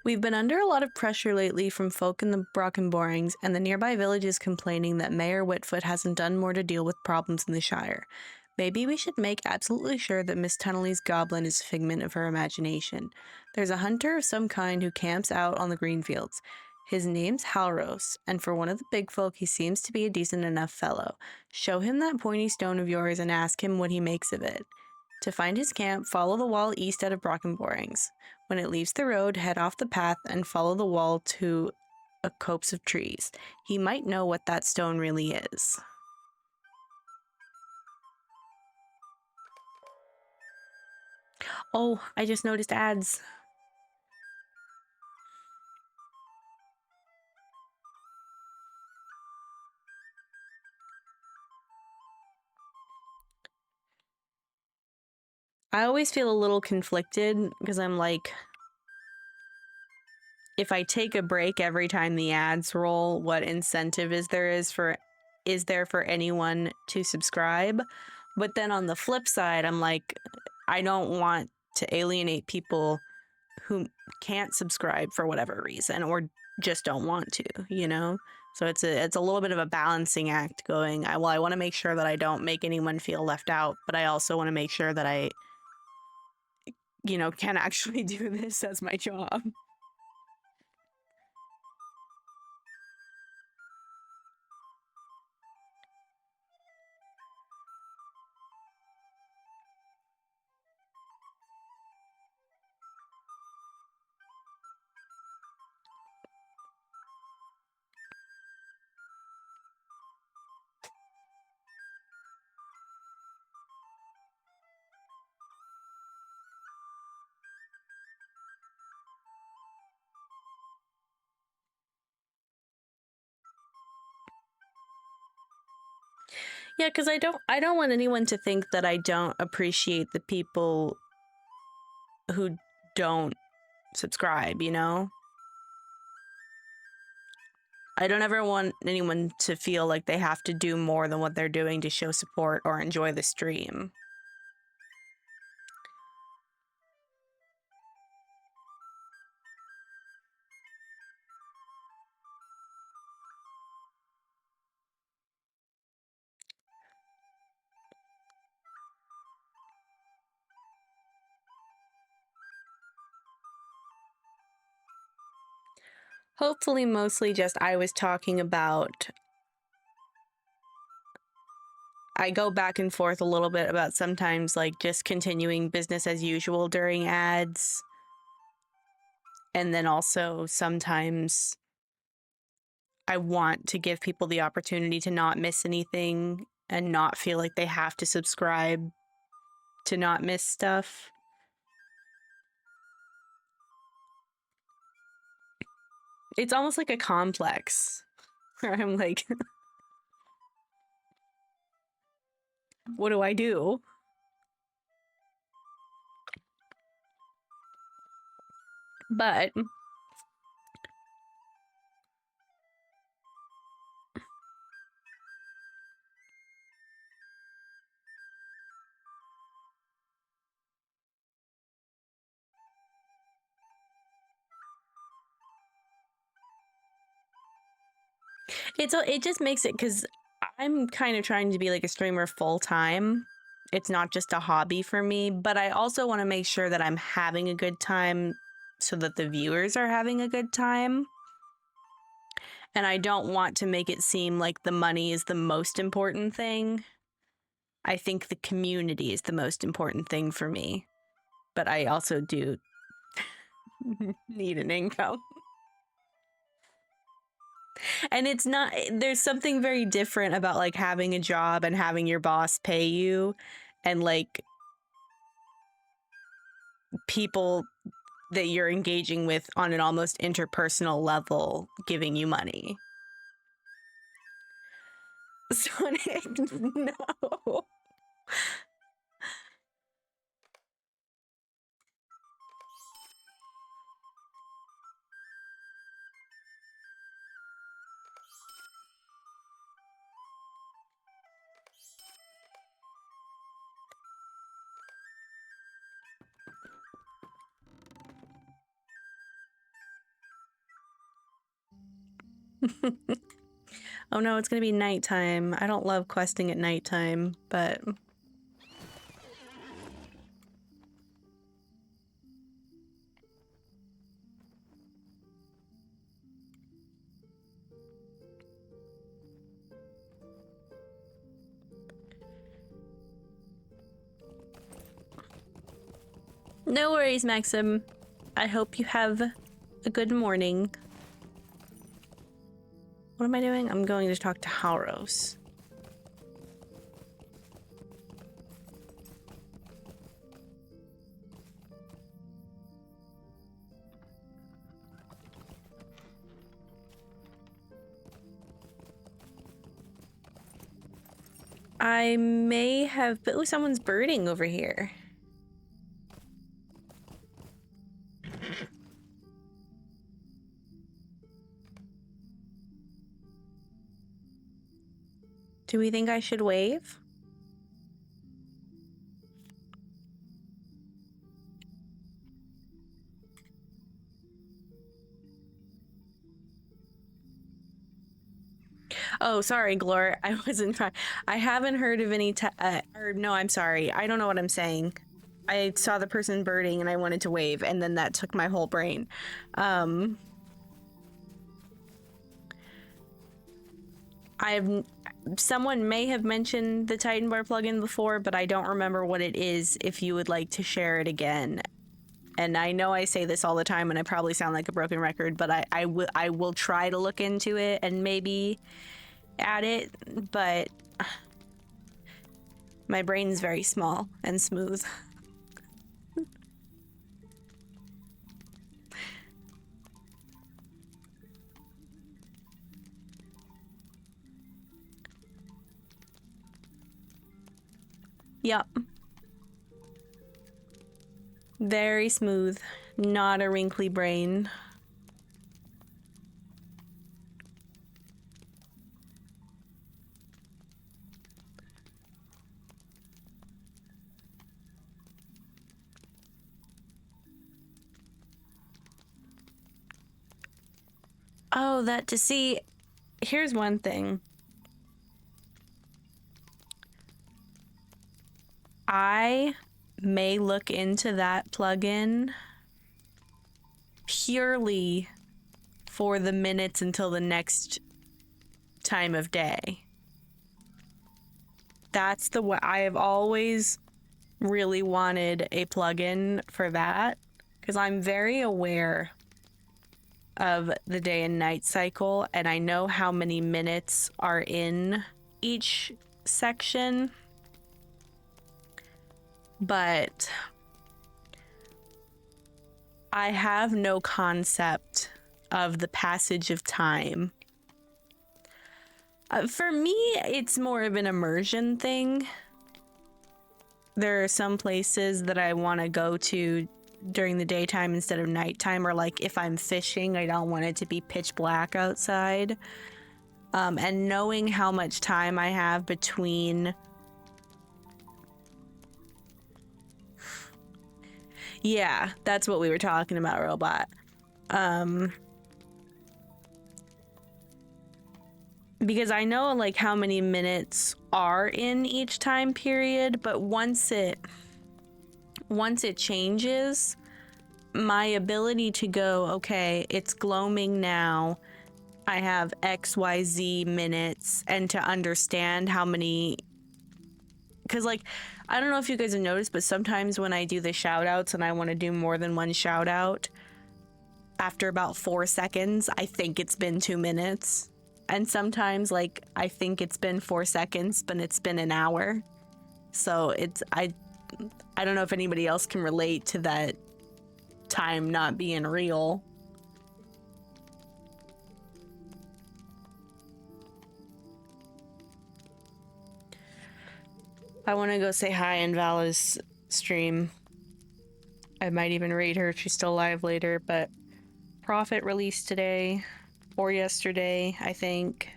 We've been under a lot of pressure lately from folk in the Brockenborings and the nearby villages complaining that Mayor Whitfoot hasn't done more to deal with problems in the Shire. Maybe we should make absolutely sure that Miss Tunnelly's goblin is a figment of her imagination. There's a hunter of some kind who camps out on the greenfields. His name's Halros, and for one of the big folk, he seems to be a decent enough fellow. Show him that pointy stone of yours and ask him what he makes of it. To find his camp, follow the wall east out of Brockenborings. When it leaves the road, head off the path and follow the wall to a copse of trees. He might know what that stone really is. Oh, I just noticed ads. I always feel a little conflicted because I'm like, if I take a break every time the ads roll, what incentive is there for anyone to subscribe? But then on the flip side, I'm like, I don't want to alienate people who can't subscribe for whatever reason or just don't want to, you know? So it's a little bit of a balancing act going, I want to make sure that I don't make anyone feel left out, but I also want to make sure that I, can actually do this as my job. Yeah, because I don't want anyone to think that I don't appreciate the people who don't subscribe, you know? I don't ever want anyone to feel like they have to do more than what they're doing to show support or enjoy the stream. Hopefully mostly just I was talking about, I go back and forth a little bit about sometimes like just continuing business as usual during ads. And then also sometimes I want to give people the opportunity to not miss anything and not feel like they have to subscribe to not miss stuff. It's almost like a complex where I'm like, what do I do? But it just makes it, because I'm kind of trying to be like a streamer full time. It's not just a hobby for me, but I also want to make sure that I'm having a good time so that the viewers are having a good time. And I don't want to make it seem like the money is the most important thing. I think the community is the most important thing for me. But I also do need an income. And it's not, there's something very different about like having a job and having your boss pay you and like people that you're engaging with on an almost interpersonal level giving you money. Sonic, no. Oh no, it's gonna be nighttime. I don't love questing at nighttime, but no worries, Maxim. I hope you have a good morning. What am I doing? I'm going to talk to Hauros. I may have... Oh, someone's birding over here. Do we think I should wave? Oh, sorry, Glor. I wasn't trying. I haven't heard of any or no, I'm sorry. I don't know what I'm saying. I saw the person birding and I wanted to wave, and then that took my whole brain. Someone may have mentioned the Titan Bar plugin before, but I don't remember what it is if you would like to share it again. And I know I say this all the time and I probably sound like a broken record, but I will try to look into it and maybe add it, but my brain's very small and smooth. Yup. Very smooth. Not a wrinkly brain. Oh, that to see. Here's one thing. I may look into that plugin purely for the minutes until the next time of day. That's the way I have always really wanted a plugin for that, because I'm very aware of the day and night cycle, and I know how many minutes are in each section, but I have no concept of the passage of time. For me, it's more of an immersion thing. There are some places that I want to go to during the daytime instead of nighttime, or like if I'm fishing, I don't want it to be pitch black outside. And knowing how much time I have between... Yeah, that's what we were talking about, Robot. Because I know like how many minutes are in each time period, but once it changes, my ability to go, okay, it's gloaming now, I have XYZ minutes, and to understand how many, because like, I don't know if you guys have noticed, but sometimes when I do the shout outs and I want to do more than one shout out, after about 4 seconds, I think it's been 2 minutes. And sometimes like I think it's been 4 seconds, but it's been an hour. So it's, I don't know if anybody else can relate to that time not being real. I want to go say hi in Vala's stream. I might even raid her if she's still alive later, but Prophet released today or yesterday, I think.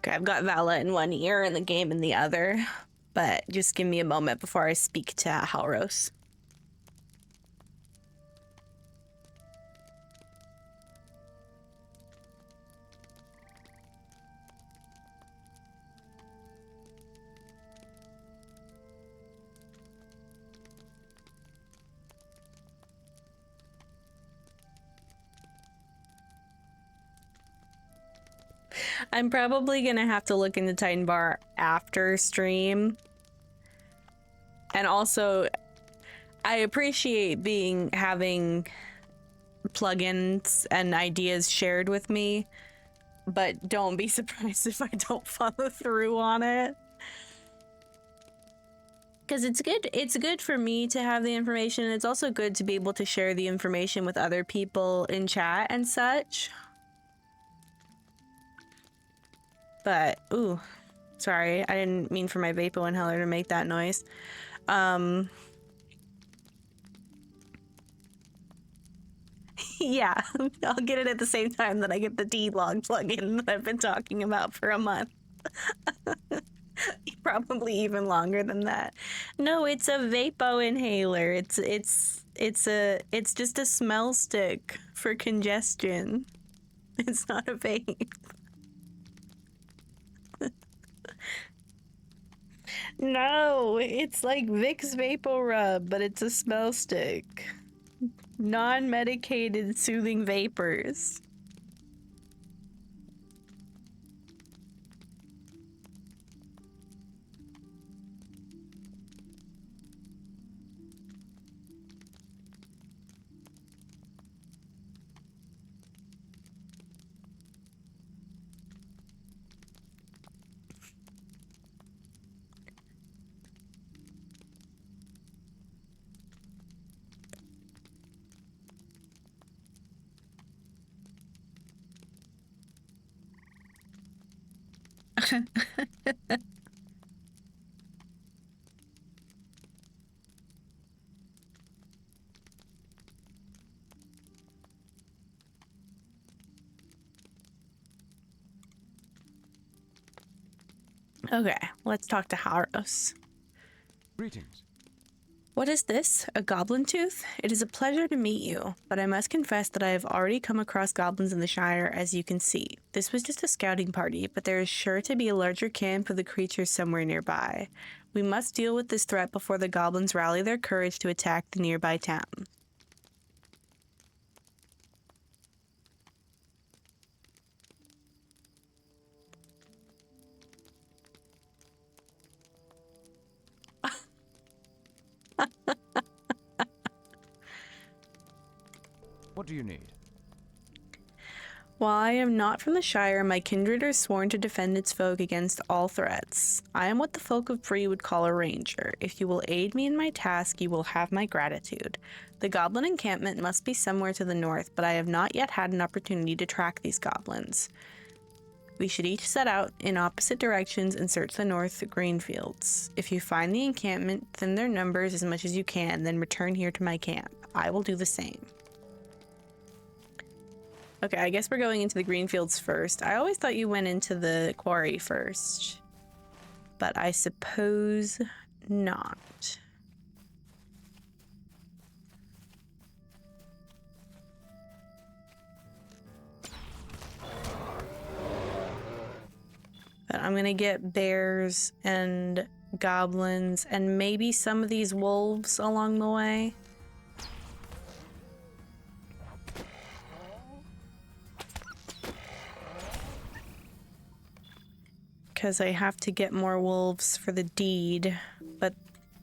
Okay, I've got Vala in one ear and the game in the other, but just give me a moment before I speak to Halros. I'm probably gonna have to look into Titan Bar after stream. And also, I appreciate having plugins and ideas shared with me, but don't be surprised if I don't follow through on it. Because it's good for me to have the information, and it's also good to be able to share the information with other people in chat and such. But, ooh, sorry, I didn't mean for my Vapo inhaler to make that noise. Yeah, I'll get it at the same time that I get the D-Log plugin that I've been talking about for a month. Probably even longer than that. No, it's a Vapo inhaler. It's just a smell stick for congestion. It's not a vape. No, it's like Vicks Vapor Rub, but it's a smell stick. Non-medicated soothing vapors. Okay, let's talk to Haros. Greetings. What is this? A goblin tooth? It is a pleasure to meet you, but I must confess that I have already come across goblins in the Shire, as you can see. This was just a scouting party, but there is sure to be a larger camp of the creatures somewhere nearby. We must deal with this threat before the goblins rally their courage to attack the nearby town. What do you need? While I am not from the Shire, my kindred are sworn to defend its folk against all threats. I am what the folk of Bree would call a ranger. If you will aid me in my task, you will have my gratitude. The goblin encampment must be somewhere to the north, but I have not yet had an opportunity to track these goblins. We should each set out in opposite directions and search the north green fields. If you find the encampment, thin their numbers as much as you can, then return here to my camp. I will do the same. Okay, I guess we're going into the green fields first. I always thought you went into the quarry first, but I suppose not. But I'm gonna get bears and goblins and maybe some of these wolves along the way. Because I have to get more wolves for the deed, but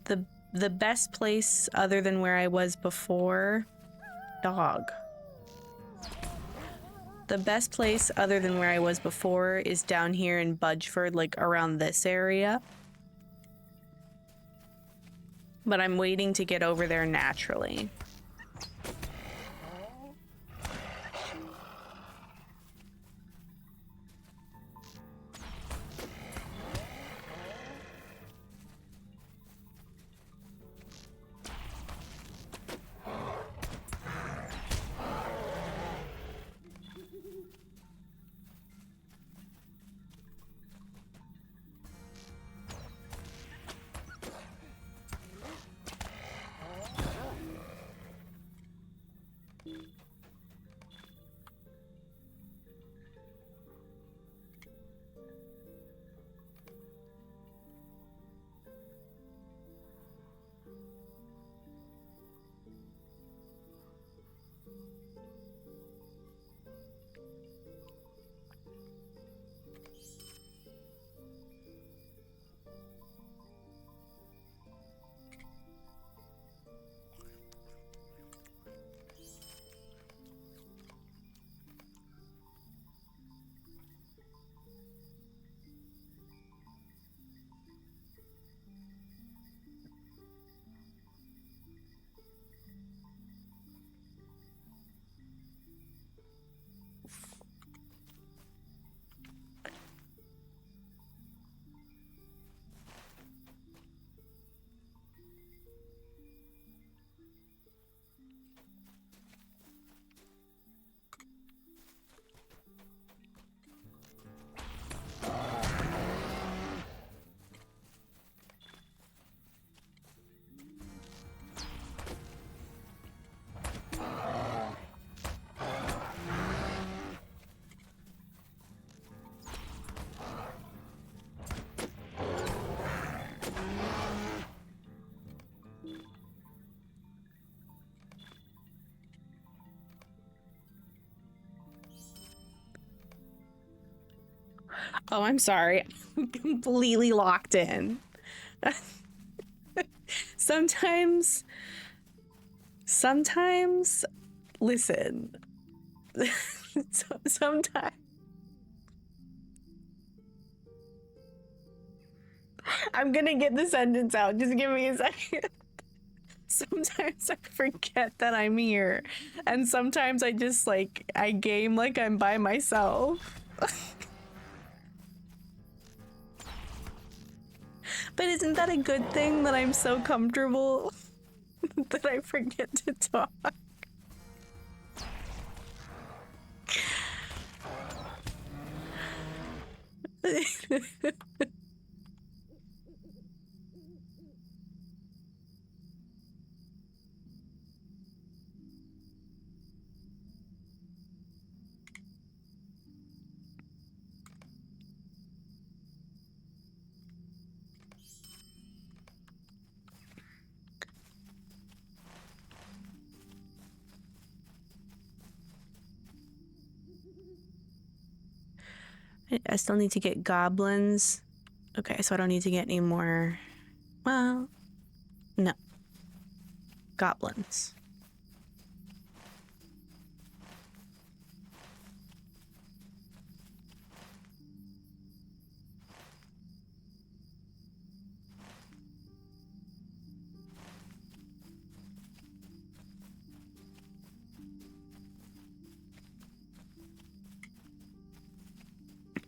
the best place other than where I was before, dog. The best place other than where I was before is down here in Budgeford, like around this area. But I'm waiting to get over there naturally. Oh, I'm sorry. I'm completely locked in. Sometimes, listen. Sometimes. I'm gonna get the sentence out. Just give me a second. Sometimes I forget that I'm here. And sometimes I just I game like I'm by myself. isn't that a good thing that I'm so comfortable that I forget to talk? I still need to get goblins. Okay, so I don't need to get any more. Well, no. Goblins.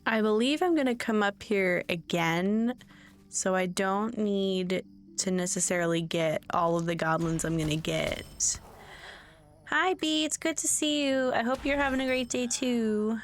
I believe I'm going to come up here again, so I don't need to necessarily get all of the goblins I'm going to get. Hi, Bee. It's good to see you. I hope you're having a great day, too.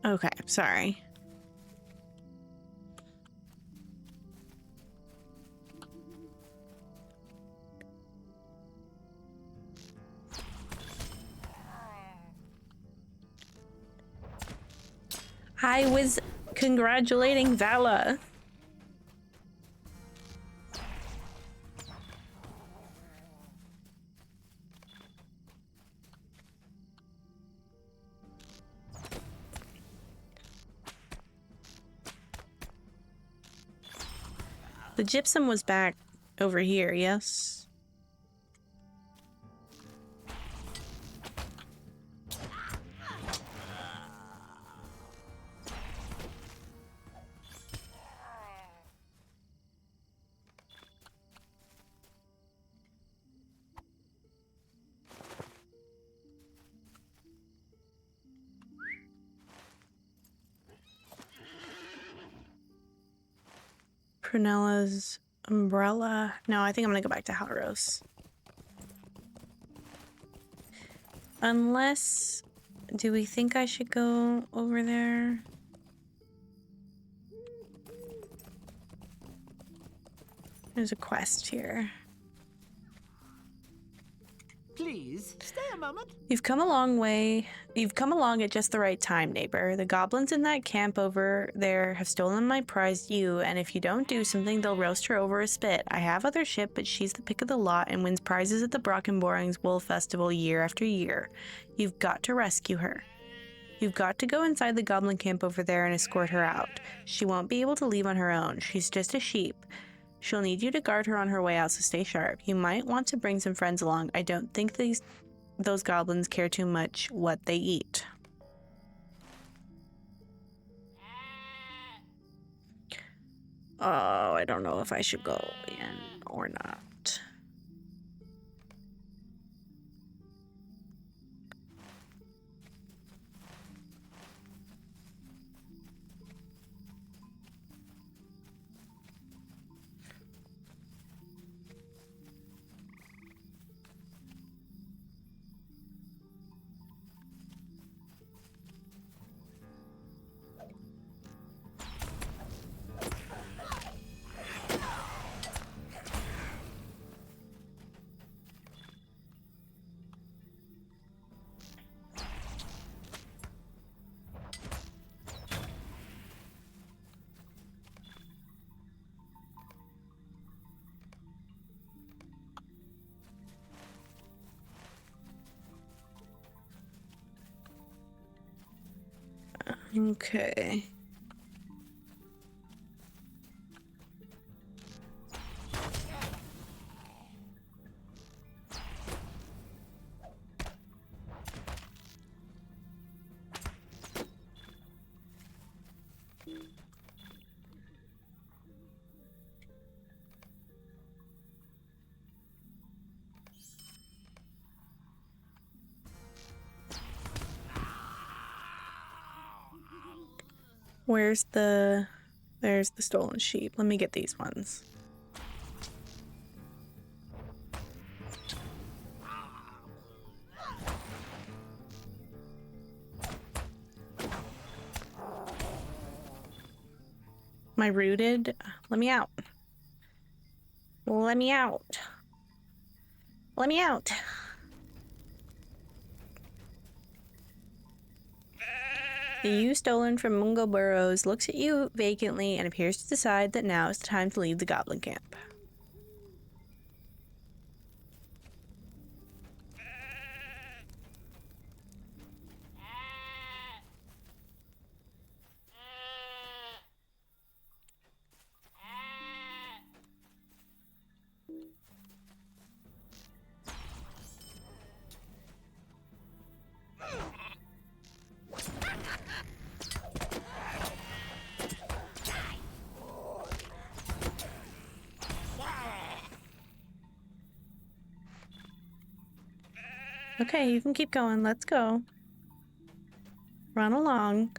Okay, sorry. I was congratulating Vala. The gypsum was back over here, yes? Prunella's umbrella. No, I think I'm gonna go back to Halros. Unless, do we think I should go over there? There's a quest here. Please, stay a moment. You've come a long way. You've come along at just the right time, neighbor. The goblins in that camp over there have stolen my prized ewe, and if you don't do something, they'll roast her over a spit. I have other ship, but she's the pick of the lot and wins prizes at the Brockenborings Wool Festival year after year. You've got to rescue her. You've got to go inside the goblin camp over there and escort her out. She won't be able to leave on her own. She's just a sheep. She'll need you to guard her on her way out, so stay sharp. You might want to bring some friends along. I don't think those goblins care too much what they eat. Oh, I don't know if I should go in or not. Okay. There's the stolen sheep. Let me get these ones. Am I rooted? Let me out. Let me out. Let me out. The ewe stolen from Mungo Burrows looks at you vacantly and appears to decide that now is the time to leave the goblin camp. Okay, you can keep going. Let's go. Run along.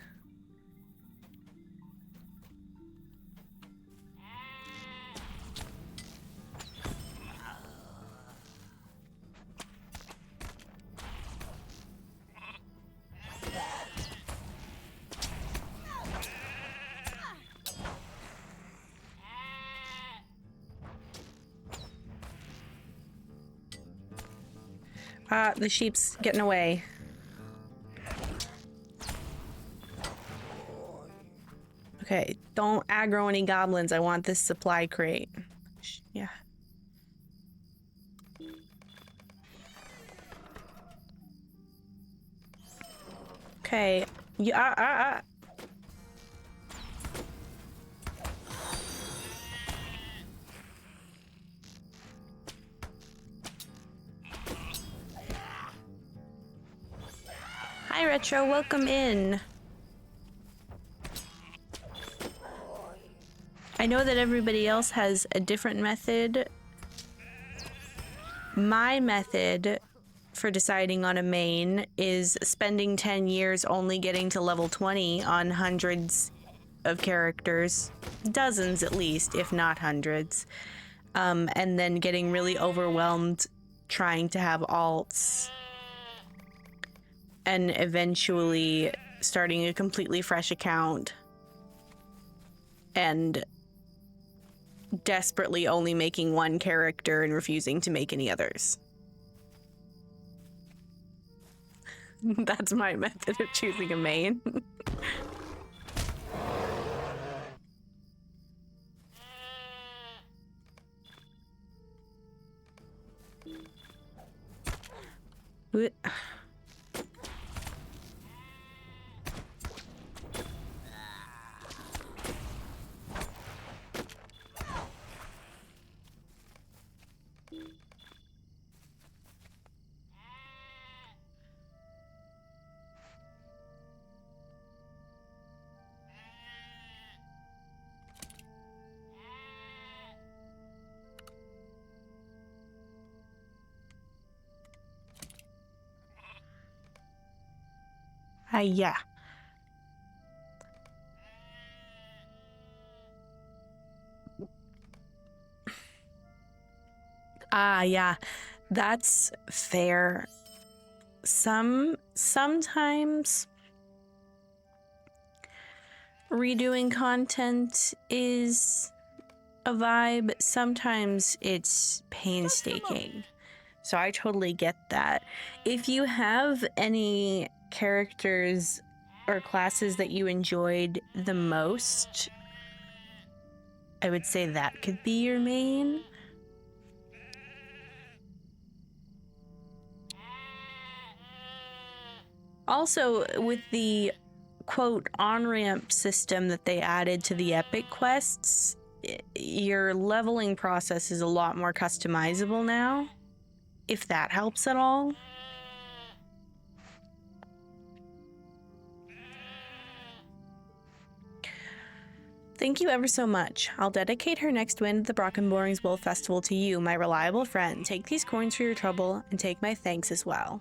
The sheep's getting away. Okay, don't aggro any goblins. I want this supply crate. Yeah. Okay. Yeah. Hi, Retro. Welcome in. I know that everybody else has a different method. My method for deciding on a main is spending 10 years only getting to level 20 on hundreds of characters. Dozens at least, if not hundreds. And then getting really overwhelmed trying to have alts. And eventually starting a completely fresh account. And desperately only making one character and refusing to make any others. That's my method of choosing a main. Yeah. Yeah. That's fair. Sometimes redoing content is a vibe. Sometimes it's painstaking. So I totally get that. If you have any characters or classes that you enjoyed the most, I would say that could be your main. Also, with the quote on-ramp system that they added to the epic quests, your leveling process is a lot more customizable now, if that helps at all. Thank you ever so much. I'll dedicate her next win at the Brockenborings Wool Festival to you, my reliable friend. Take these coins for your trouble, and take my thanks as well.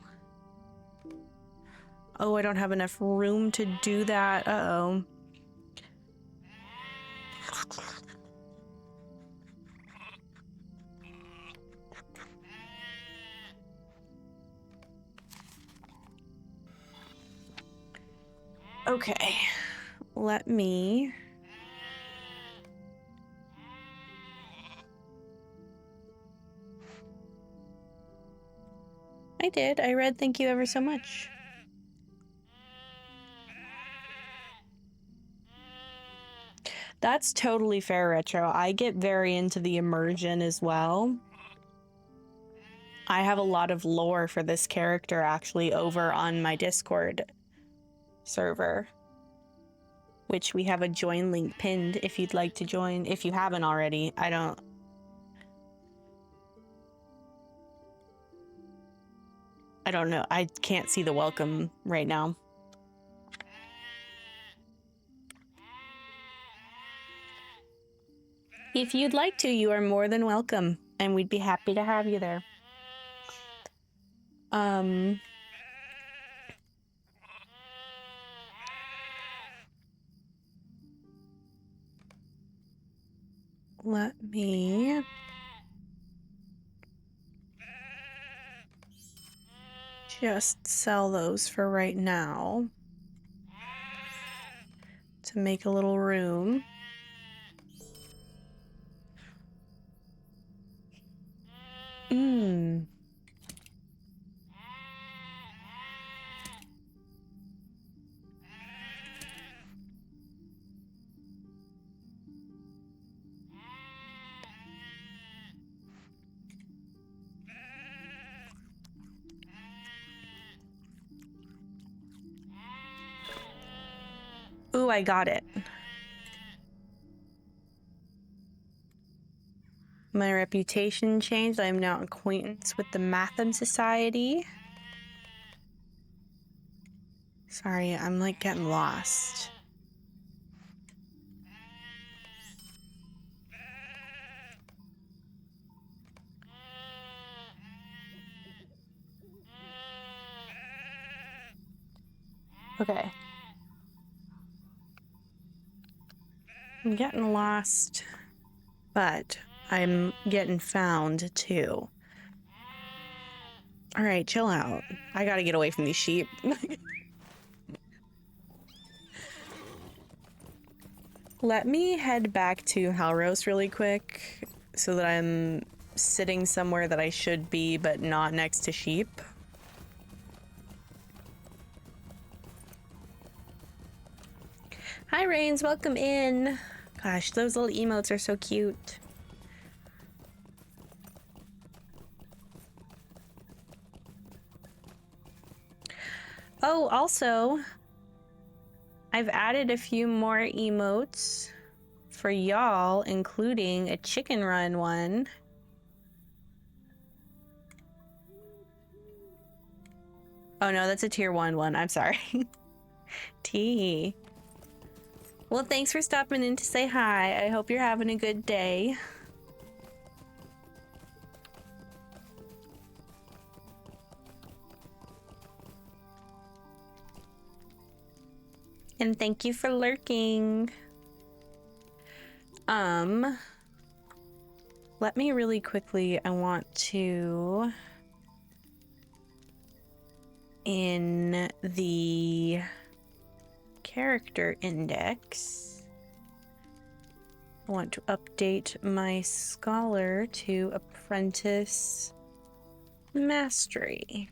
Oh, I don't have enough room to do that. Uh-oh. Okay. Let me... I did. I read thank you ever so much. That's totally fair, Retro. I get very into the immersion as well. I have a lot of lore for this character actually over on my Discord server, which we have a join link pinned if you'd like to join, if you haven't already. I don't know. I can't see the welcome right now. If you'd like to, you are more than welcome, and we'd be happy to have you there. Let me just sell those for right now to make a little room. Ooh, I got it. My reputation changed. I am now acquaintance with the Matham Society. Sorry, I'm like getting lost. Okay. I'm getting lost, but I'm getting found too. All right, chill out. I gotta get away from these sheep. Let me head back to Halros really quick so that I'm sitting somewhere that I should be, but not next to sheep. Hi, Rains. Welcome in. Gosh, those little emotes are so cute. Oh, also, I've added a few more emotes for y'all, including a chicken run one. Oh no, that's a tier 1 one. I'm sorry. T. Well, thanks for stopping in to say hi. I hope you're having a good day. And thank you for lurking. Let me really quickly, I want to, in the character index, I want to update my scholar to apprentice mastery.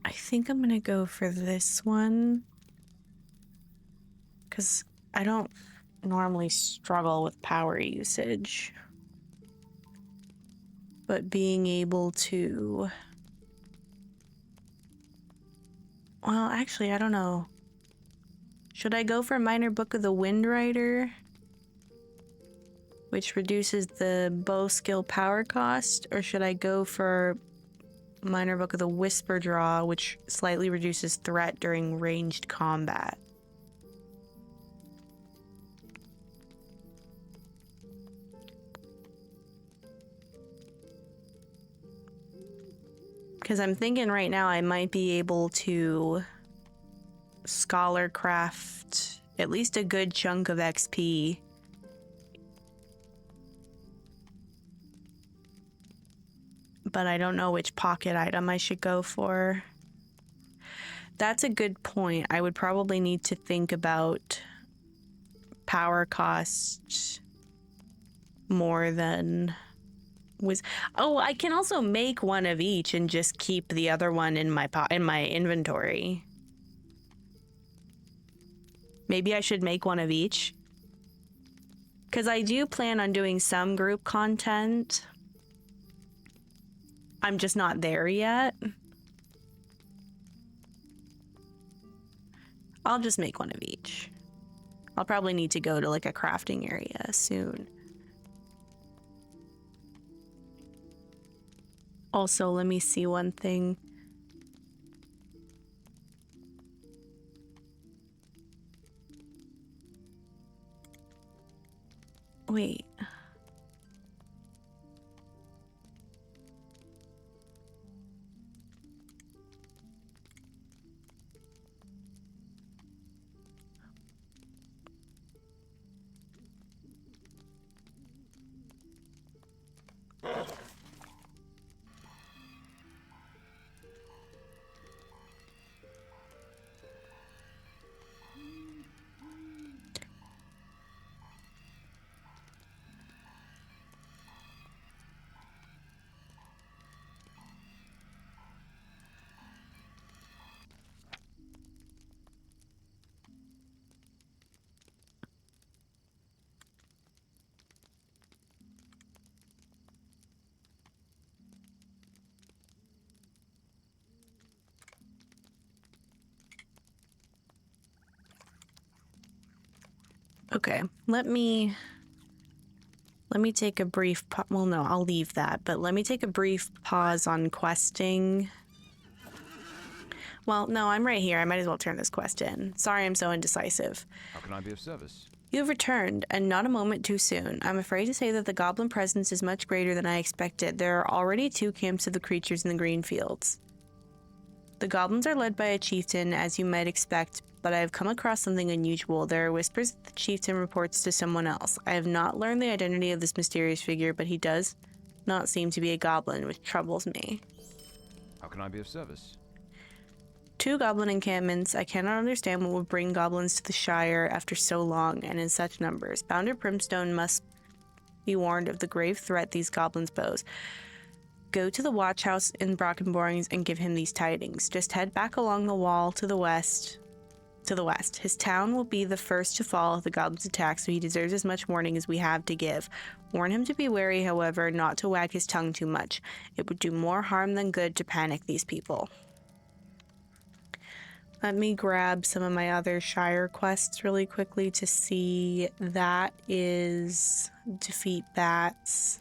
I think I'm gonna go for this one because I don't normally struggle with power usage, but being able to, well, actually, I don't know. Should I go for Minor Book of the Wind Rider, which reduces the bow skill power cost, or should I go for Minor Book of the Whisper Draw, which slightly reduces threat during ranged combat? Because I'm thinking right now I might be able to scholar craft at least a good chunk of XP. But I don't know which pocket item I should go for. That's a good point. I would probably need to think about power cost more than was. Oh, I can also make one of each and just keep the other one in my inventory. Maybe I should make one of each, because I do plan on doing some group content. I'm just not there yet. I'll just make one of each. I'll probably need to go to like a crafting area soon. Also, let me see one thing. Wait. Okay, let me take a brief well, no, I'll leave that, but let me take a brief pause on questing. Well, no, I'm right here. I might as well turn this quest in. Sorry I'm so indecisive. How can I be of service? You have returned, and not a moment too soon. I'm afraid to say that the goblin presence is much greater than I expected. There are already 2 camps of the creatures in the green fields. The goblins are led by a chieftain, as you might expect, but I have come across something unusual. There are whispers that the chieftain reports to someone else. I have not learned the identity of this mysterious figure, but he does not seem to be a goblin, which troubles me. How can I be of service? 2 goblin encampments. I cannot understand what would bring goblins to the Shire after so long and in such numbers. Bounder Primstone must be warned of the grave threat these goblins pose. Go to the watch house in Brockenborings and give him these tidings. Just head back along the wall to the west to the west. His town will be the first to fall if the goblins attack, so he deserves as much warning as we have to give. Warn him to be wary, however, not to wag his tongue too much. It would do more harm than good to panic these people. Let me grab some of my other Shire quests really quickly to see. That is defeat bats.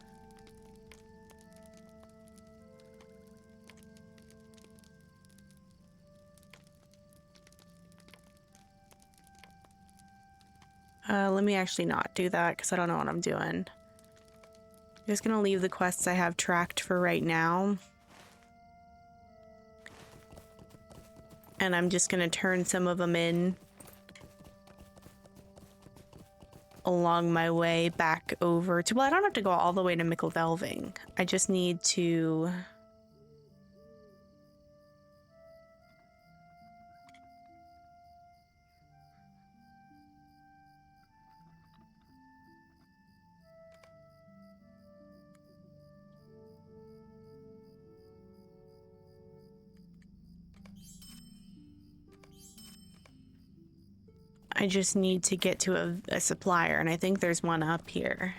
Let me actually not do that because I don't know what I'm doing. I'm just gonna leave the quests I have tracked for right now. And I'm just gonna turn some of them in along my way back over to, well, I don't have to go all the way to Mickle Delving. I just need to get to a supplier, and I think there's one up here.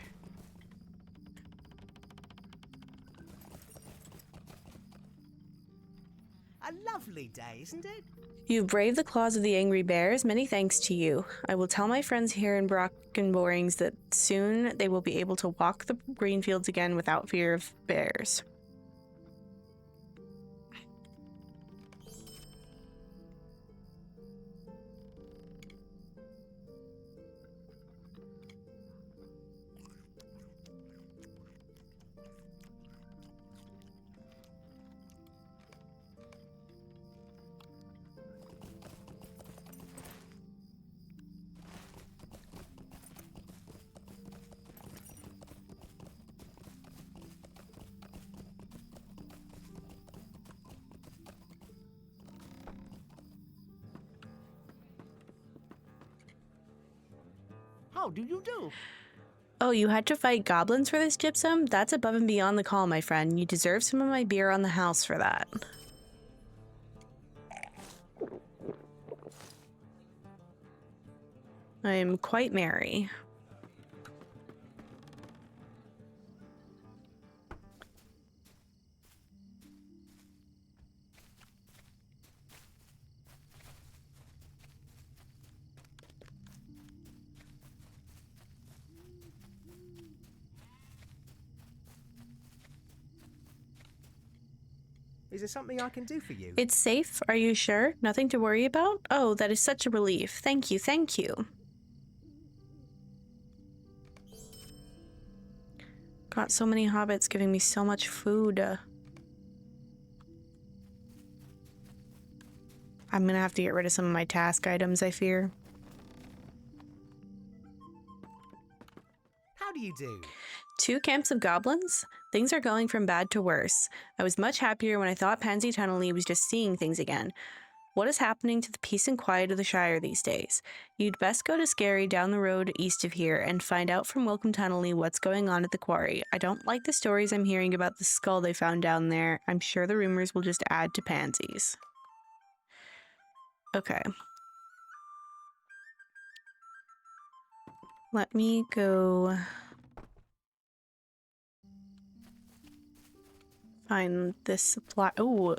A lovely day, isn't it? You braved the claws of the angry bears. Many thanks to you. I will tell my friends here in Brocken Borings that soon they will be able to walk the green fields again without fear of bears. How do you do? Oh, you had to fight goblins for this, Gypsum? That's above and beyond the call, my friend. You deserve some of my beer on the house for that. I am quite merry. Is there something I can do for you? It's safe, are you sure? Nothing to worry about? Oh, that is such a relief. Thank you, thank you. Got so many hobbits giving me so much food. I'm gonna have to get rid of some of my task items, I fear. How do you do? 2 camps of goblins? Things are going from bad to worse. I was much happier when I thought Pansy Tunnelly was just seeing things again. What is happening to the peace and quiet of the Shire these days? You'd best go to Scary down the road east of here and find out from Welcome Tunnelly what's going on at the quarry. I don't like the stories I'm hearing about the skull they found down there. I'm sure the rumors will just add to Pansy's. Okay. Let me go find this supply. Oh,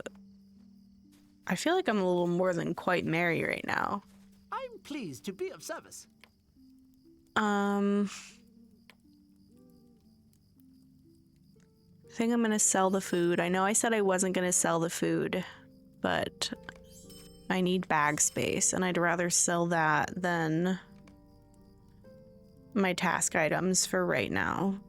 I feel like I'm a little more than quite merry right now. I'm pleased to be of service. I think I'm gonna sell the food. I know I said I wasn't gonna sell the food, but I need bag space, and I'd rather sell that than my task items for right now.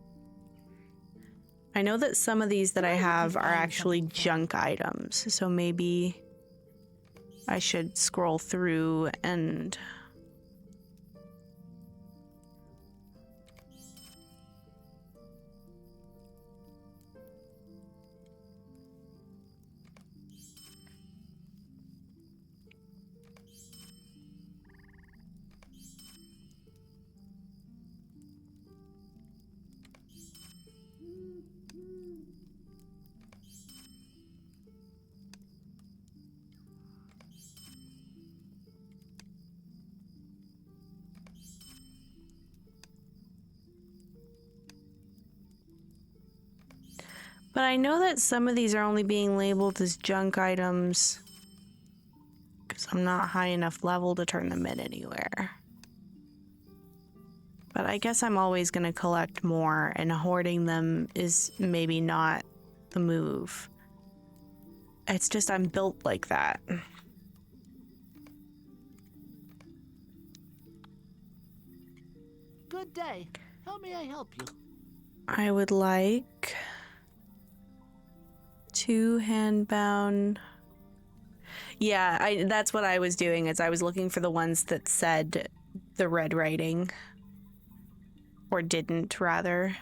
I know that some of these that I have are actually junk items, so maybe I should scroll through and But I know that some of these are only being labeled as junk items because I'm not high enough level to turn them in anywhere. But I guess I'm always going to collect more, and hoarding them is maybe not the move. It's just I'm built like that. Good day. How may I help you? I would like 2 handbound. Yeah, that's what I was doing, is I was looking for the ones that said the red writing. Or didn't, rather.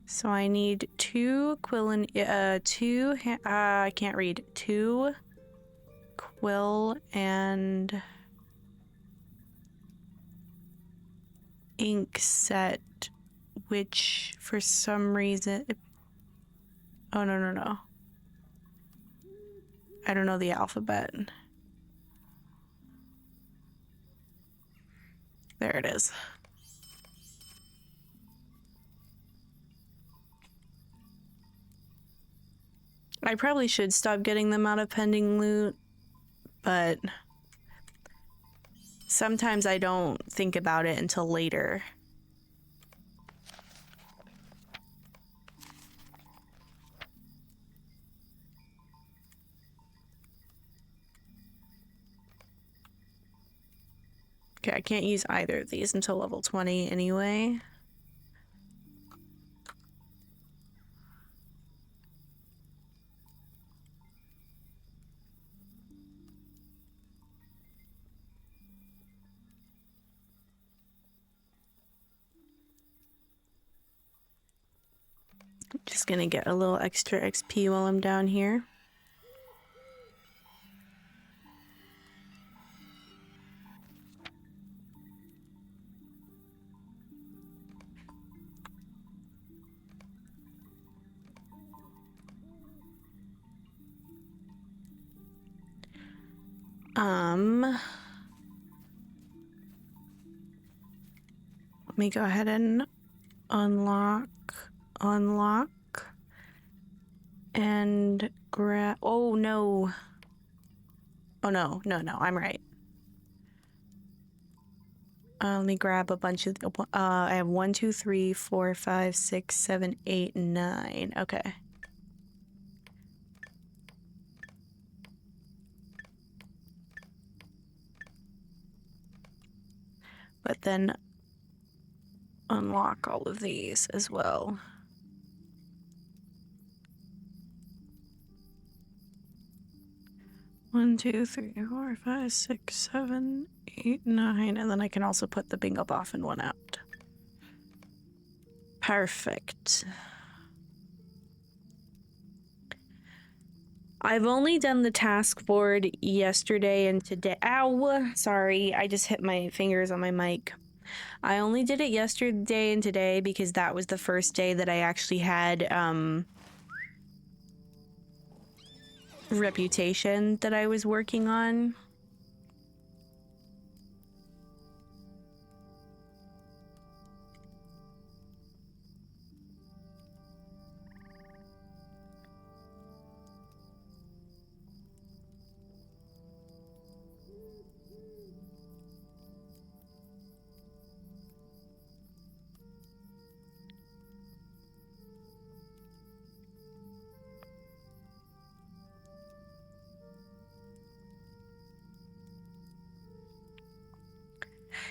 So I need 2 quill and I can't read. 2 quill and ink set, which for some reason, oh no. I don't know the alphabet. There it is. I probably should stop getting them out of pending loot, but sometimes I don't think about it until later. Okay, I can't use either of these until level 20 anyway. Just gonna get a little extra XP while I'm down here. Let me go ahead and unlock, and grab, oh no, I'm right. Let me grab a bunch of, I have 1, 2, 3, 4, 5, 6, 7, 8, 9, okay. But then unlock all of these as well. One, 2, 3, 4, 5, 6, 7, 8, 9, and then I can also put the bingo boffin one out. Perfect. I've only done the task board yesterday and today. Ow! Sorry, I just hit my fingers on my mic. I only did it yesterday and today because that was the first day that I actually had reputation that I was working on.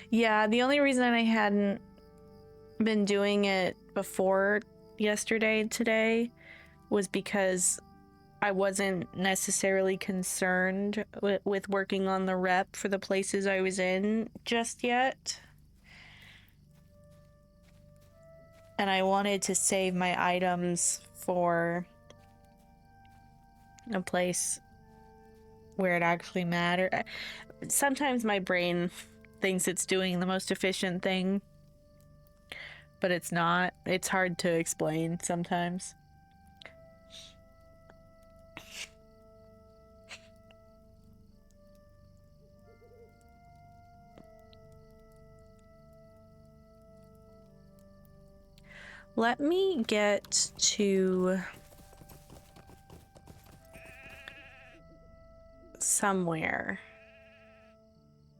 Yeah, the only reason I hadn't been doing it before yesterday and today was because I wasn't necessarily concerned with working on the rep for the places I was in just yet. And I wanted to save my items for a place where it actually mattered. Sometimes my brain thinks it's doing the most efficient thing, but it's not. It's hard to explain sometimes. Let me get to somewhere.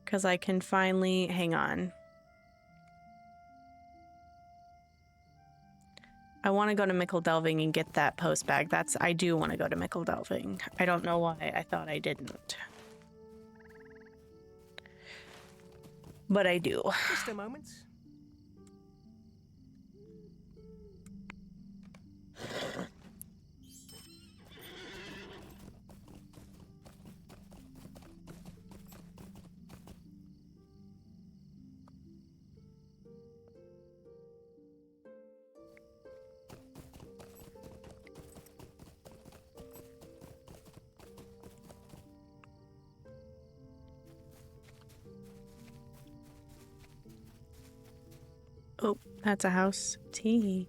Because I can finally... Hang on. I want to go to Mickle Delving and get that post bag. I do want to go to Mickle Delving. I don't know why I thought I didn't. But I do. Just a moment. Oh, that's a house tea.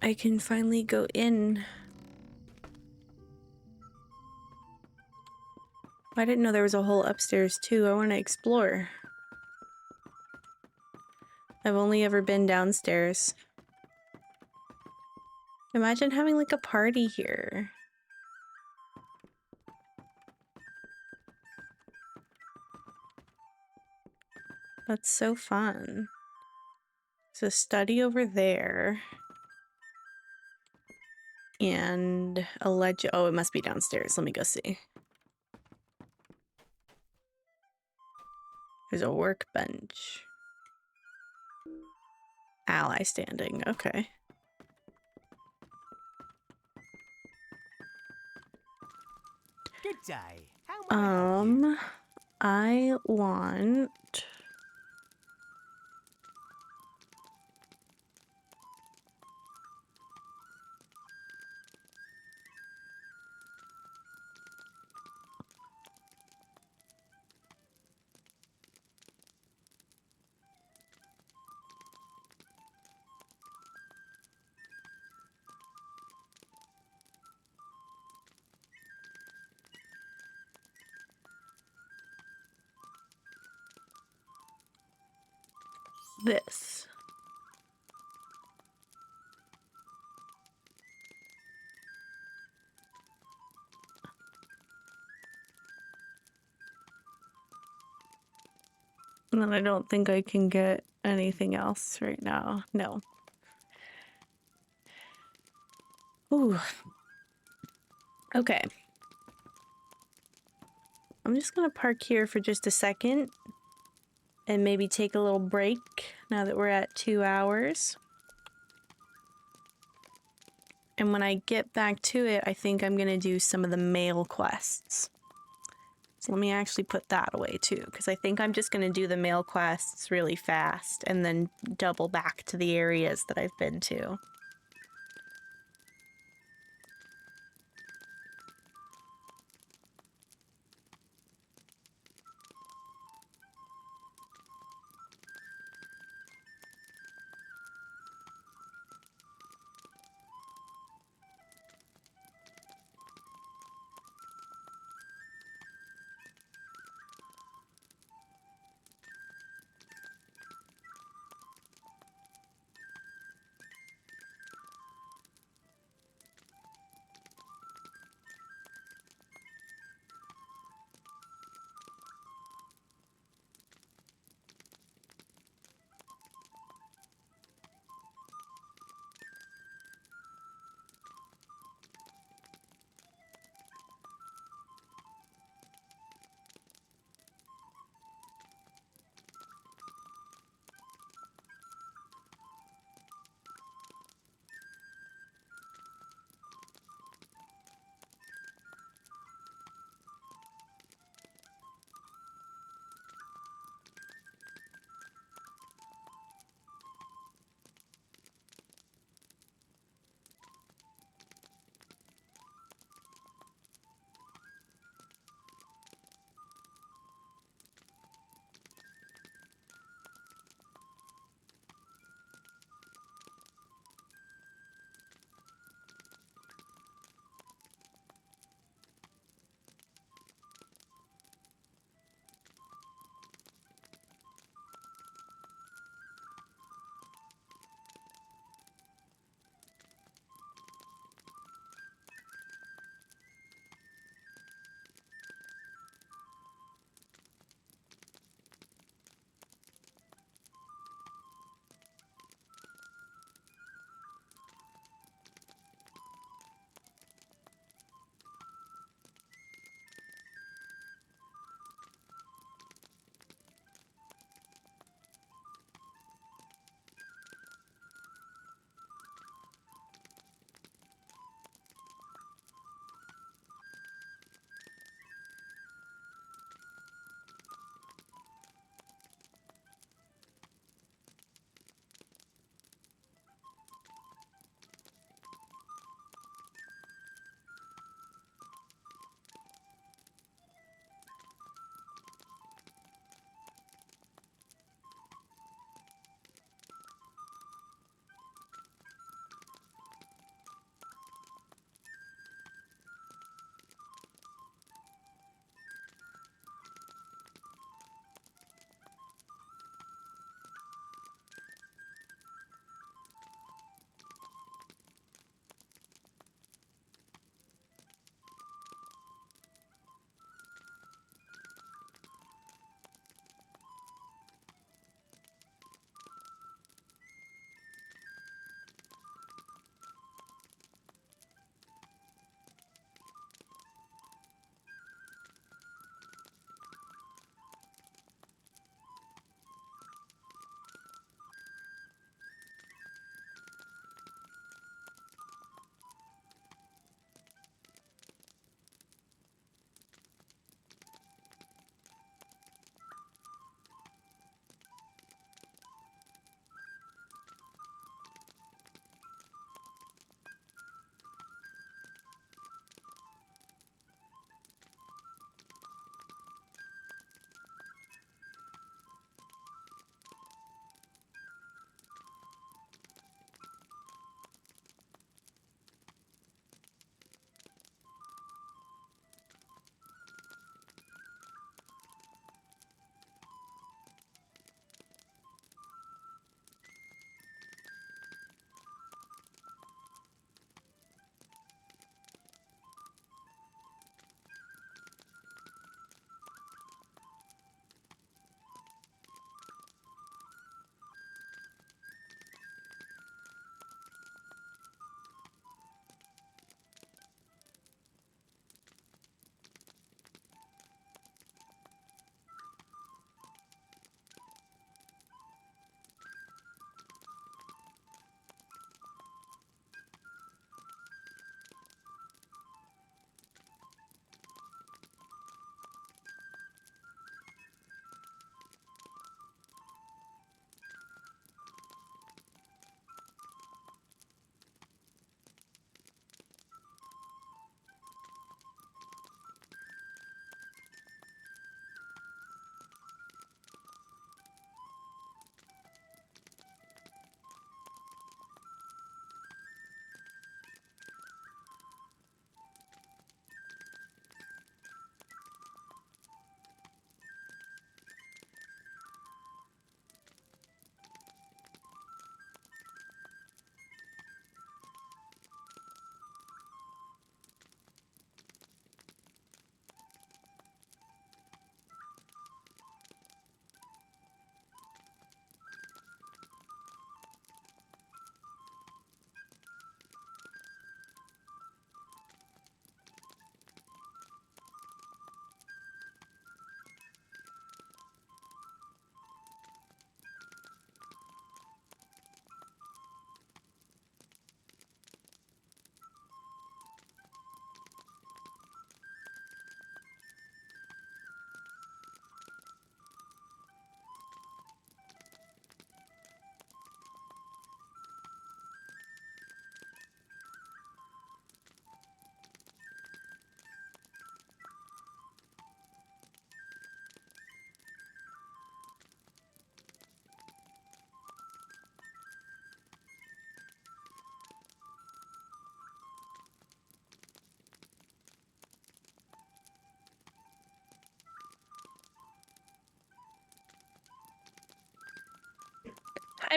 I can finally go in. I didn't know there was a whole upstairs too. I want to explore. I've only ever been downstairs. Imagine having like a party here. That's so fun. There's a study over there. And a ledge. Oh, it must be downstairs. Let me go see. There's a workbench. Ally standing. Okay. Good day. How may I help you? I want... this. And then I don't think I can get anything else right now. No. Ooh. Okay. I'm just gonna park here for just a second and maybe take a little break now that we're at 2 hours. And when I get back to it, I think I'm gonna do some of the mail quests. So let me actually put that away too, because I think I'm just gonna do the mail quests really fast and then double back to the areas that I've been to.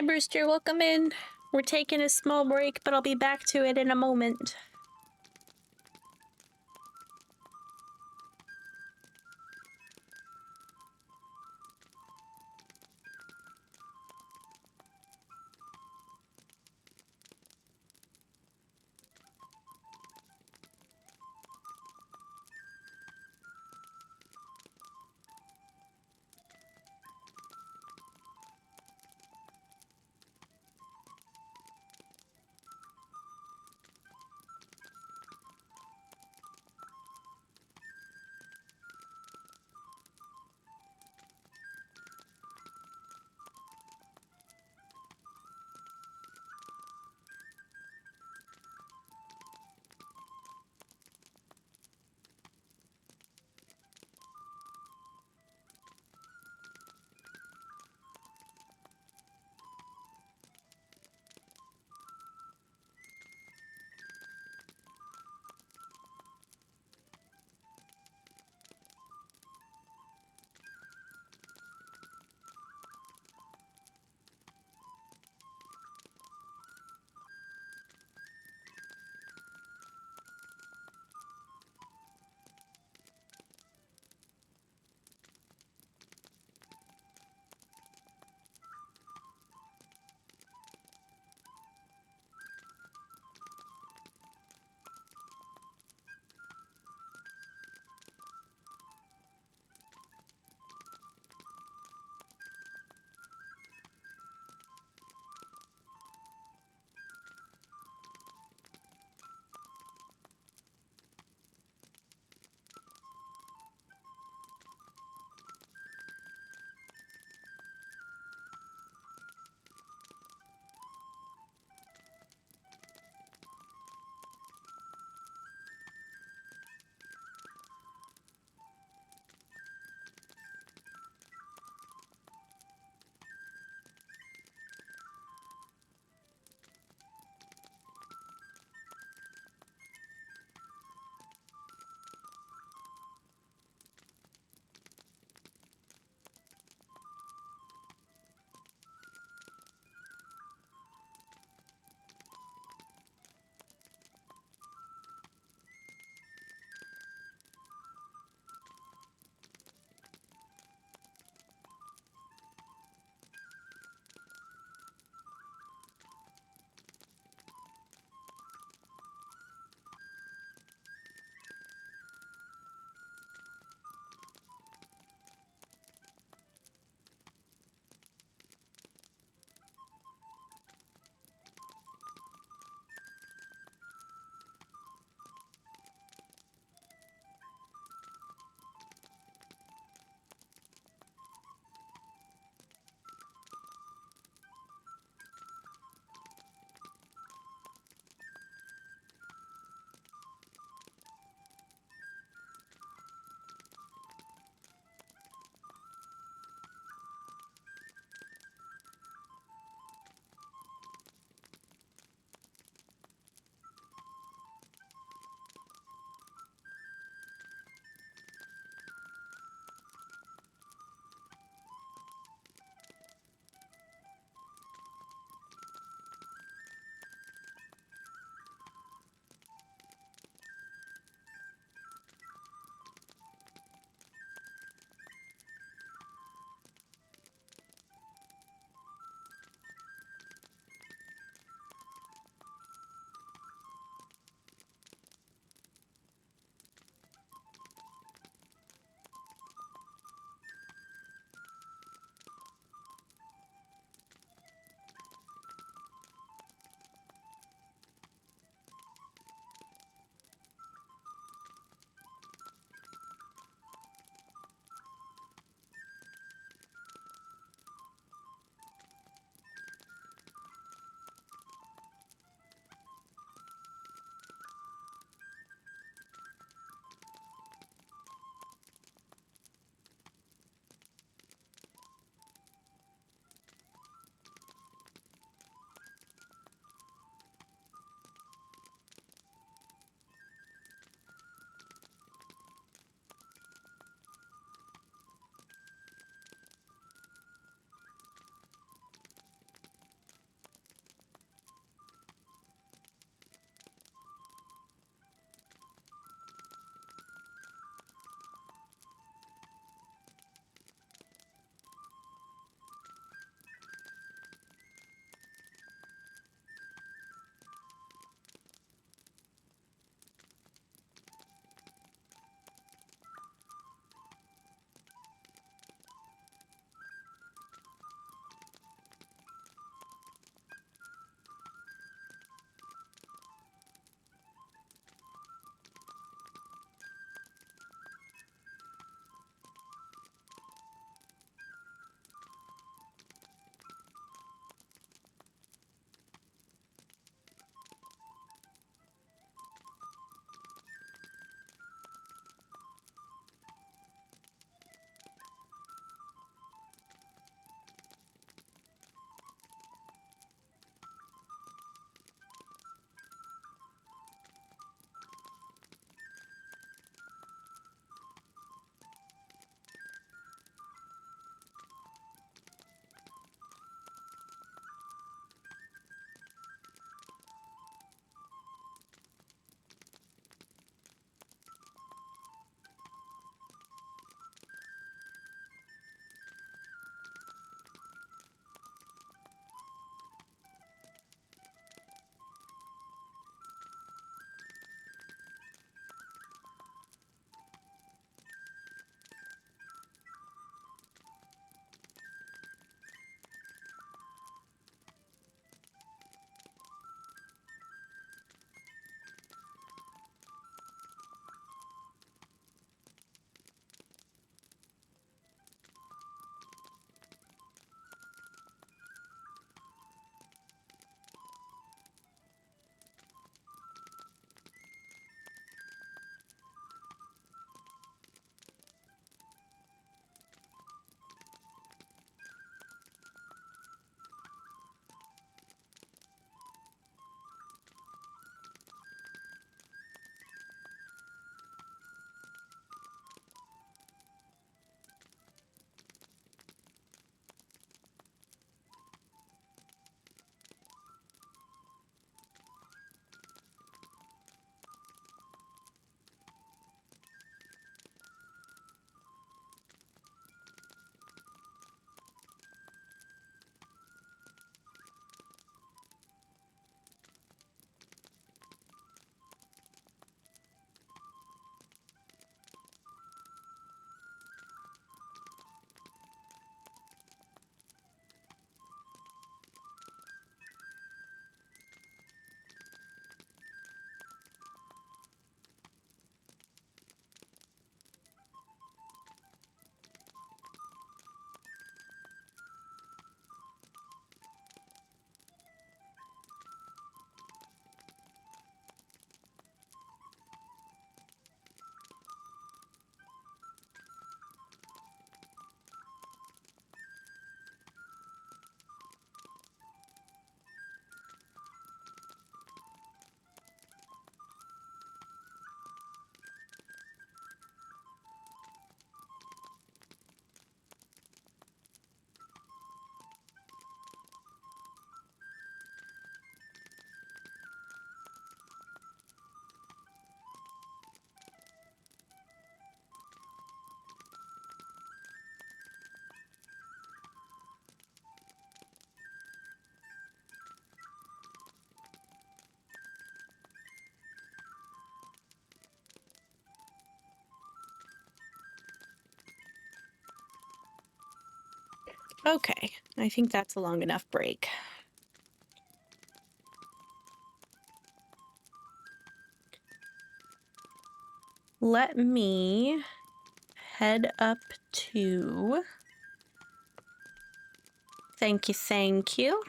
Brewster. Welcome in. We're taking a small break, but I'll be back to it in a moment. Okay, I think that's a long enough break. Let me head up to... Thank you, thank you.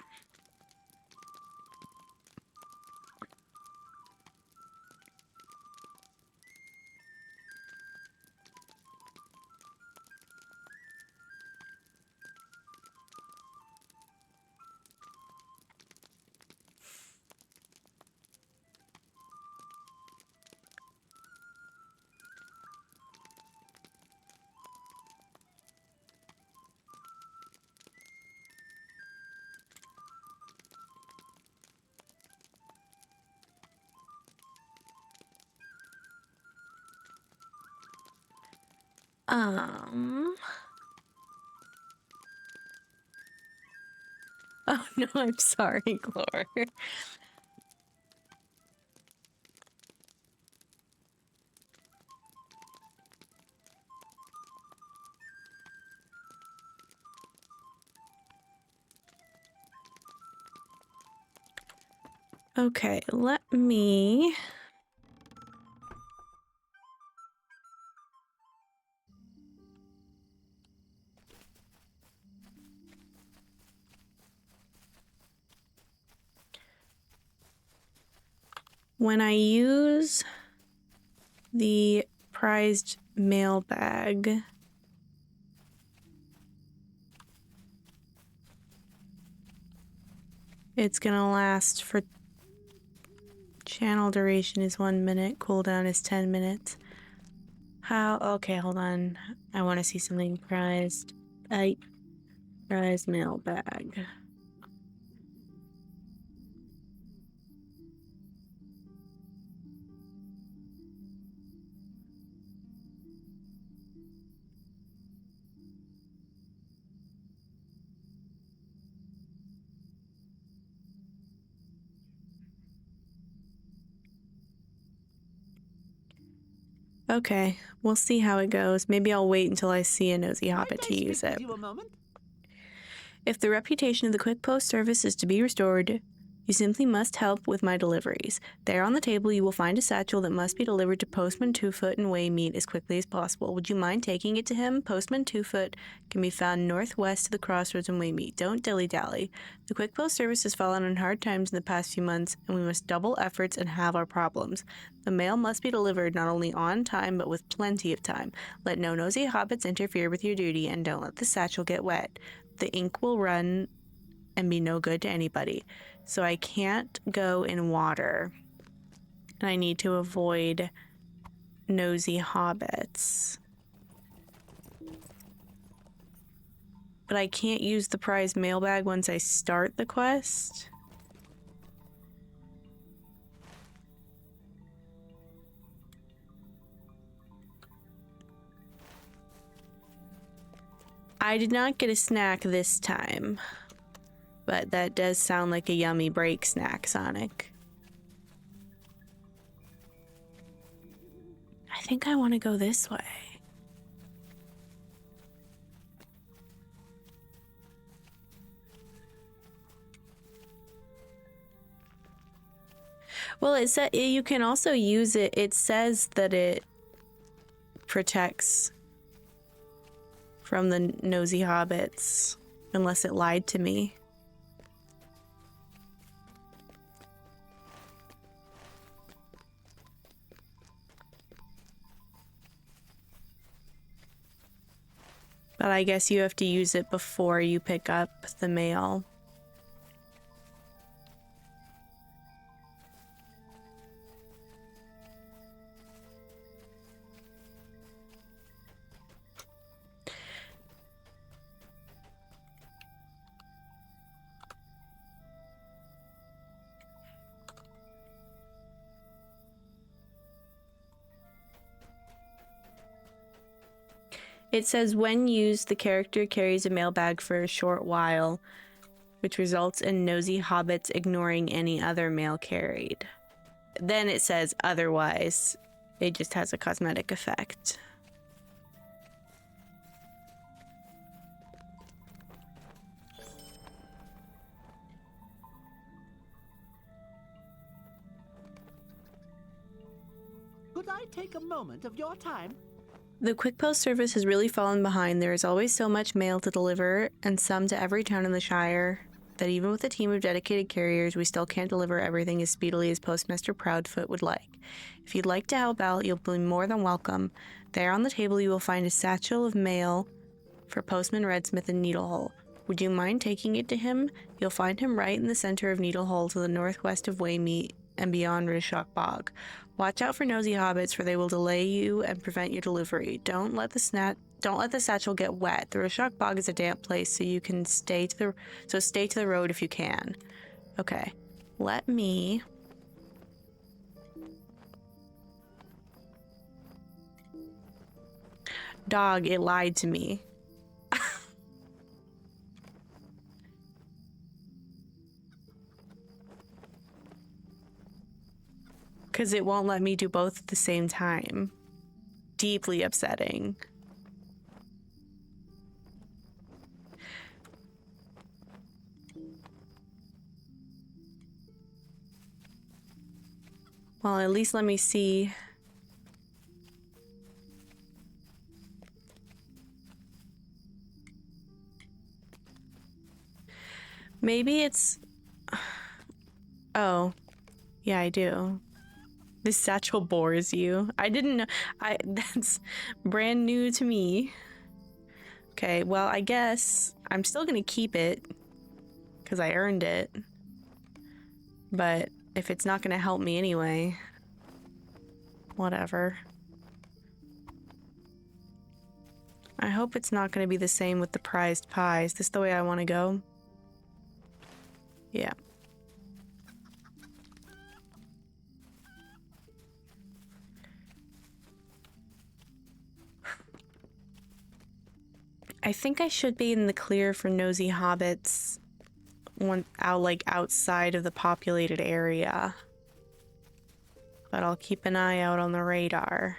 Oh no, I'm sorry, Glor. Okay, let me... When I use the prized mailbag, it's gonna last for... Channel duration is 1 minute, cooldown is 10 minutes. How? Okay, hold on. I want to see something prized. Prized mailbag. Okay, we'll see how it goes. Maybe I'll wait until I see a nosy hobbit to use Speak it. with you a moment. If the reputation of the quick post service is to be restored, you simply must help with my deliveries. There on the table you will find a satchel that must be delivered to Postman Twofoot in Waymeet as quickly as possible. Would you mind taking it to him? Postman Twofoot can be found northwest of the crossroads in Waymeet. Don't dilly-dally. The quick post service has fallen on hard times in the past few months, and we must double efforts and halve our problems. The mail must be delivered not only on time, but with plenty of time. Let no nosy hobbits interfere with your duty, and don't let the satchel get wet. The ink will run and be no good to anybody. So I can't go in water. And I need to avoid nosy hobbits. But I can't use the prize mailbag once I start the quest. I did not get a snack this time. But that does sound like a yummy break snack, Sonic. I think I want to go this way. Well, it said you can also use it. It says that it protects from the nosy hobbits, unless it lied to me. But I guess you have to use it before you pick up the mail. It says when used, the character carries a mailbag for a short while, which results in nosy hobbits ignoring any other mail carried. Then it says otherwise. It just has a cosmetic effect. take a moment of your time? The quick post service has really fallen behind. There is always so much mail to deliver, and some to every town in the Shire, that even with a team of dedicated carriers, we still can't deliver everything as speedily as Postmaster Proudfoot would like. If you'd like to help out, you'll be more than welcome. There on the table you will find a satchel of mail for Postman Redsmith in Needlehole. Would you mind taking it to him? You'll find him right in the center of Needlehole to the northwest of Waymeet and beyond Rishok Bog. Watch out for nosy hobbits, for they will delay you and prevent your delivery. Don't let the satchel get wet. The Rishok Bog is a damp place, so you can stay to the road if you can. Okay. Let me Dog, it lied to me. Because it won't let me do both at the same time. Deeply upsetting. Well, at least let me see. Maybe it's... Oh. Yeah, I do. This satchel bores you. I didn't know. That's brand new to me. Okay, well, I guess I'm still gonna keep it because I earned it. But if it's not gonna help me anyway, whatever. I hope it's not gonna be the same with the prized pie. Is this the way I want to go? Yeah. I think I should be in the clear for nosy hobbits outside of the populated area. But I'll keep an eye out on the radar.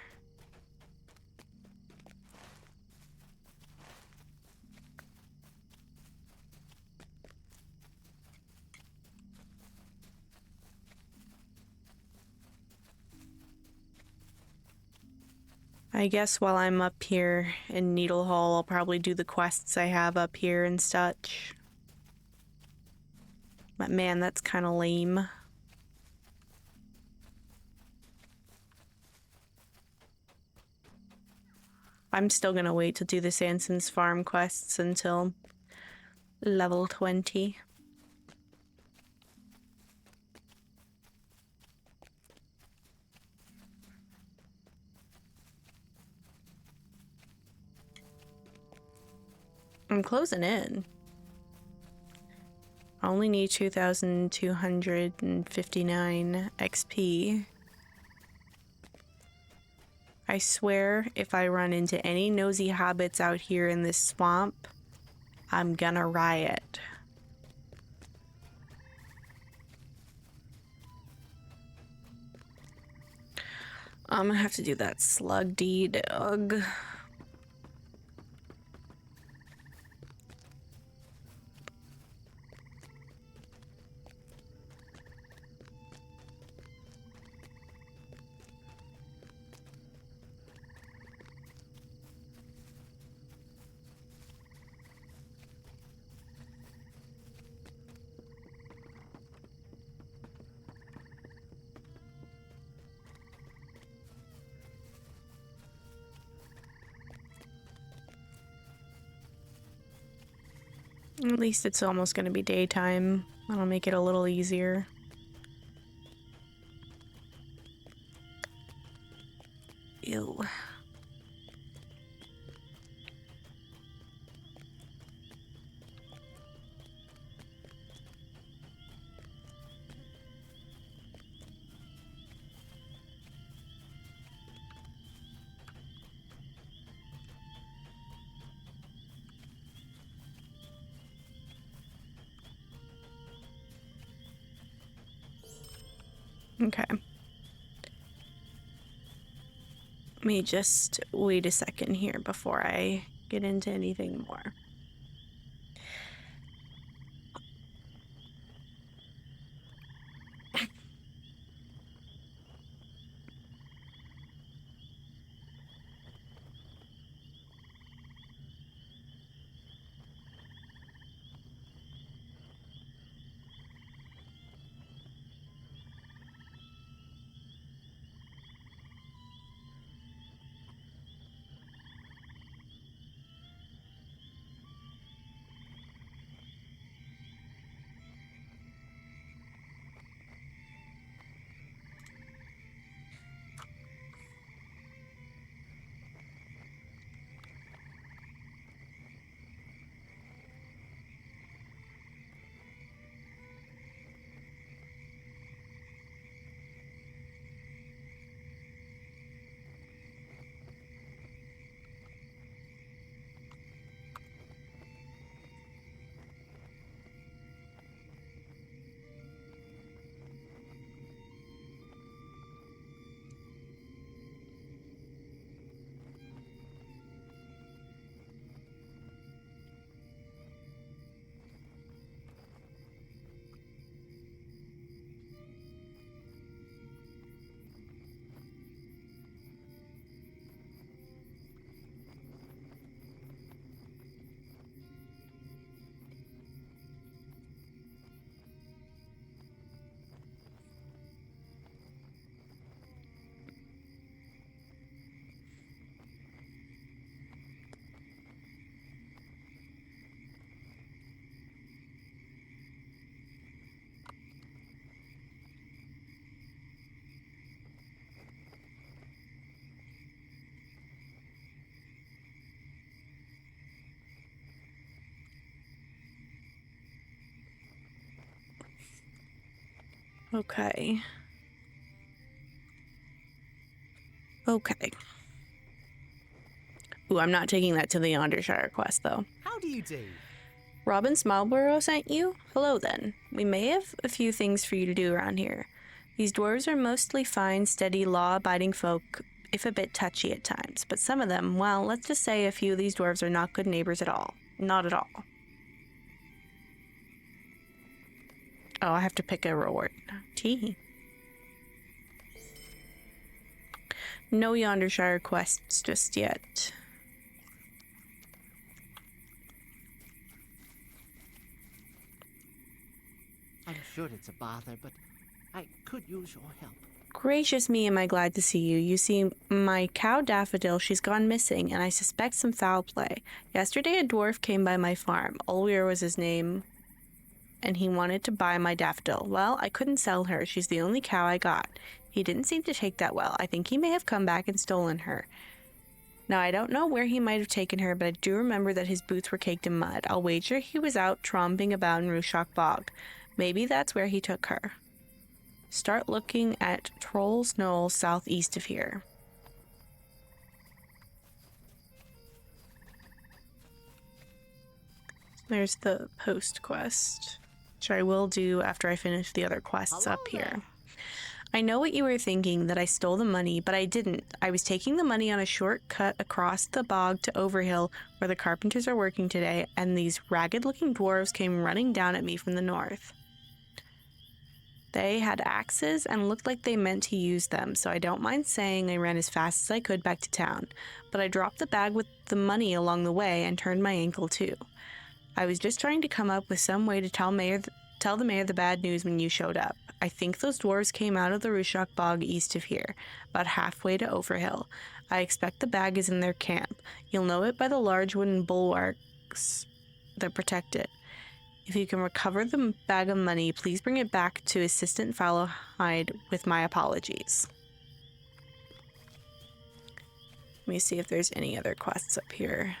I guess while I'm up here in Needlehall, I'll probably do the quests I have up here and such. But man, that's kind of lame. I'm still gonna wait to do the Sanson's farm quests until level 20. I'm closing in. I only need 2,259 XP. I swear, if I run into any nosy hobbits out here in this swamp, I'm gonna riot. I'm gonna have to do that slug deed. Ugh. At least it's almost gonna be daytime. That'll make it a little easier. Ew. Okay. Let me just wait a second here before I get into anything more. Okay. Okay. Ooh, I'm not taking that to the Yondershire quest, though. How do you do? Robin Smallborough sent you? Hello, then. We may have a few things for you to do around here. These dwarves are mostly fine, steady, law-abiding folk, if a bit touchy at times. But some of them, well, let's just say a few of these dwarves are not good neighbors at all. Not at all. Oh, I have to pick a reward. Tee. No Yondershire quests just yet. I'm sure it's a bother, but I could use your help. Gracious me, am I glad to see you. You see, my cow Daffodil, she's gone missing, and I suspect some foul play. Yesterday, a dwarf came by my farm. Ulweir was his name, and he wanted to buy my Daffodil. Well, I couldn't sell her. She's the only cow I got. He didn't seem to take that well. I think he may have come back and stolen her. Now, I don't know where he might have taken her, but I do remember that his boots were caked in mud. I'll wager he was out tromping about in Rushok Bog. Maybe that's where he took her. Start looking at Troll's Knoll southeast of here. There's the post quest, which I will do after I finish the other quests up here. I know what you were thinking, that I stole the money, but I didn't. I was taking the money on a shortcut across the bog to Overhill, where the carpenters are working today, and these ragged-looking dwarves came running down at me from the north. They had axes and looked like they meant to use them, so I don't mind saying I ran as fast as I could back to town. But I dropped the bag with the money along the way and turned my ankle too. I was just trying to come up with some way to tell the mayor the bad news when you showed up. I think those dwarves came out of the Rushok Bog east of here, about halfway to Overhill. I expect the bag is in their camp. You'll know it by the large wooden bulwarks that protect it. If you can recover the bag of money, please bring it back to Assistant Fallowhide with my apologies. Let me see if there's any other quests up here.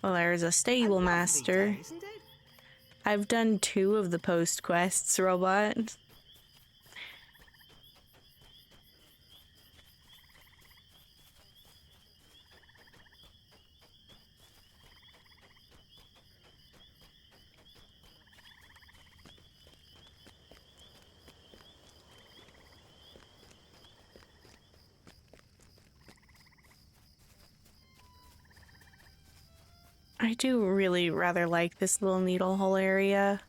Well, there's a stable master. Day, isn't it? I've done 2 of the post quests, Robot. I do really rather like this little needle hole area.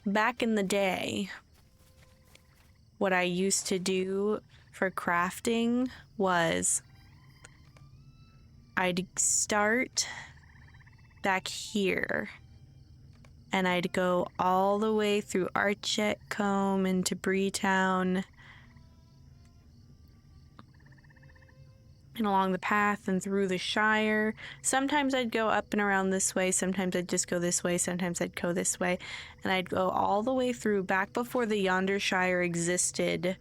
Back in the day, what I used to do for crafting was I'd start back here and I'd go all the way through Archetcombe into Breetown and along the path and through the Shire. Sometimes I'd go up and around this way, sometimes I'd just go this way, sometimes I'd go this way, and I'd go all the way through. Back before the Yonder Shire existed,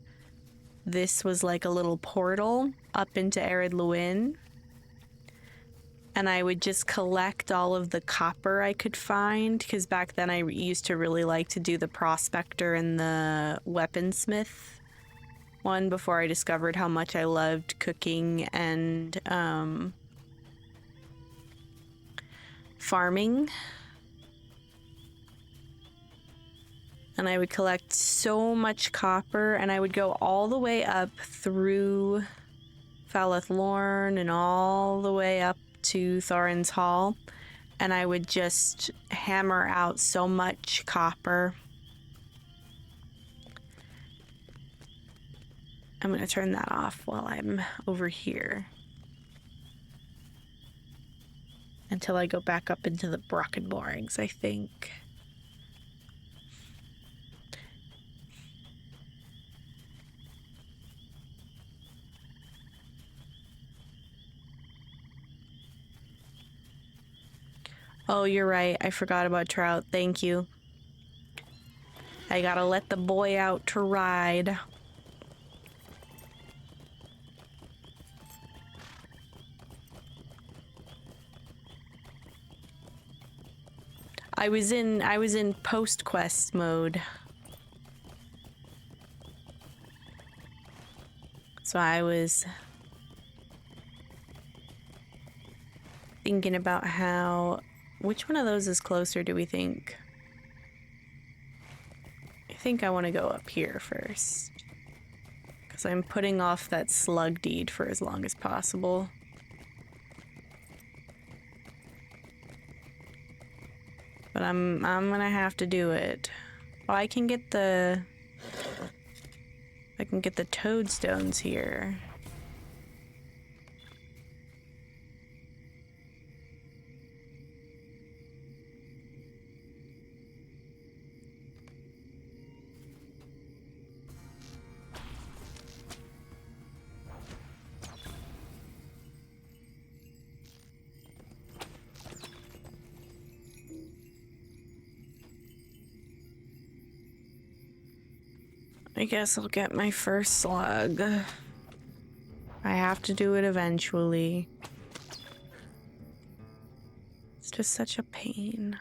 this was like a little portal up into Ered Luin, and I would just collect all of the copper I could find, because back then I used to really like to do the prospector and the weaponsmith one before I discovered how much I loved cooking and farming. And I would collect so much copper, and I would go all the way up through Faleth Lorn and all the way up to Thorin's Hall, and I would just hammer out so much copper. I'm going to turn that off while I'm over here until I go back up into the Brocken Moorings, I think. Oh, you're right. I forgot about Trout. Thank you. I gotta let the boy out to ride. I was in post quest mode. So I was thinking about which one of those is closer, do we think? I think I want to go up here first. Because I'm putting off that slug deed for as long as possible. But I'm gonna have to do it. Well, I can get the toadstones here. I guess I'll get my first slug. I have to do it eventually. It's just such a pain.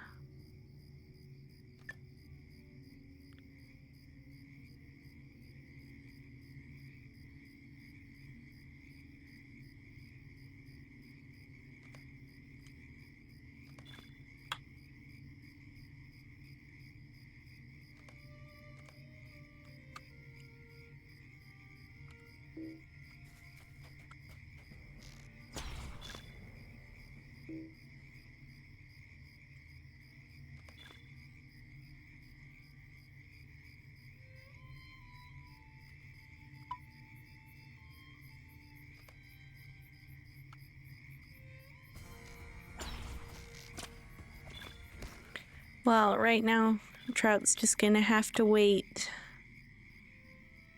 Well, right now, Trout's just gonna have to wait.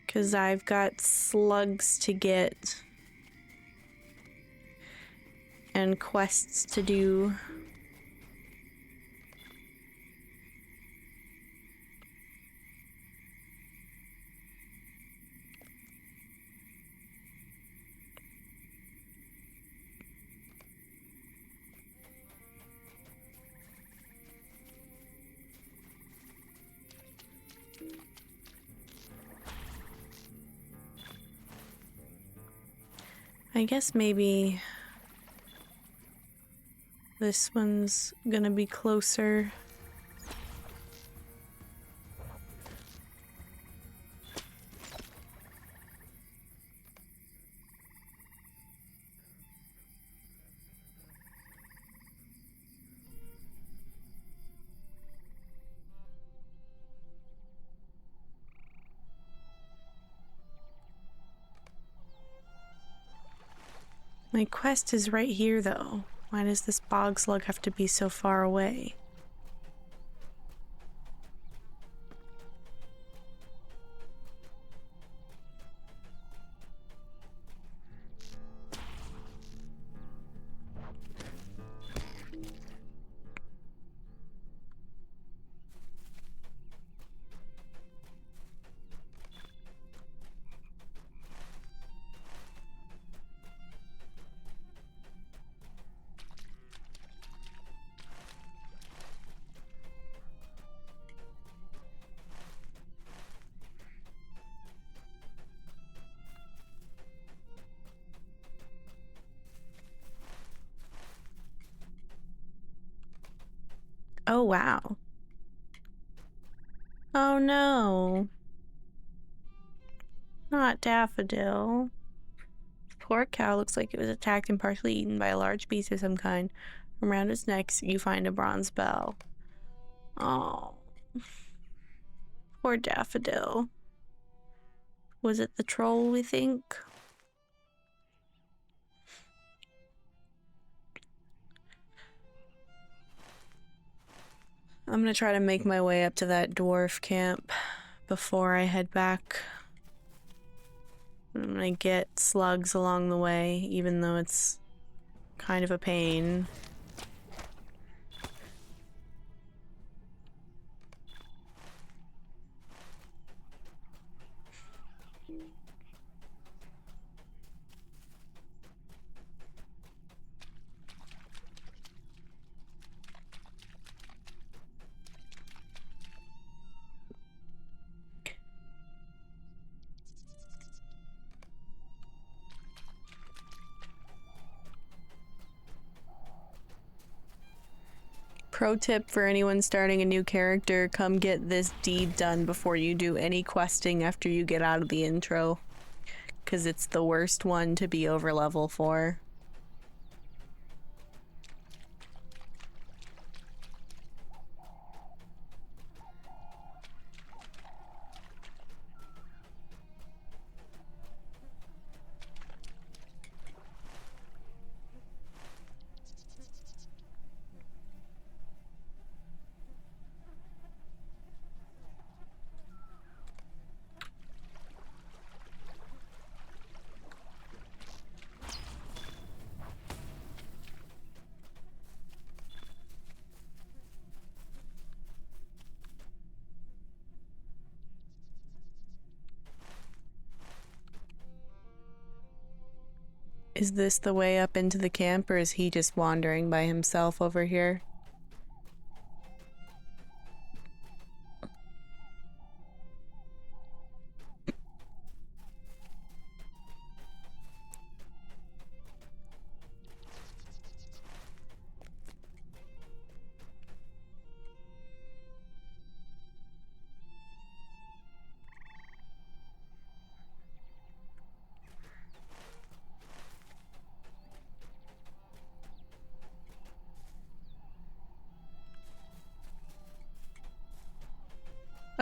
'Cause I've got slugs to get. And quests to do. I guess maybe this one's gonna be closer. My quest is right here, though. Why does this bog slug have to be so far away? Oh, wow. Oh, no. Not Daffodil. Poor cow looks like it was attacked and partially eaten by a large beast of some kind. Around its neck, you find a bronze bell. Oh. Poor Daffodil. Was it the troll, we think? I'm gonna try to make my way up to that dwarf camp before I head back. I'm gonna get slugs along the way, even though it's kind of a pain. Pro tip for anyone starting a new character, come get this deed done before you do any questing after you get out of the intro. Because it's the worst one to be over level for. Is this the way up into the camp, or is he just wandering by himself over here?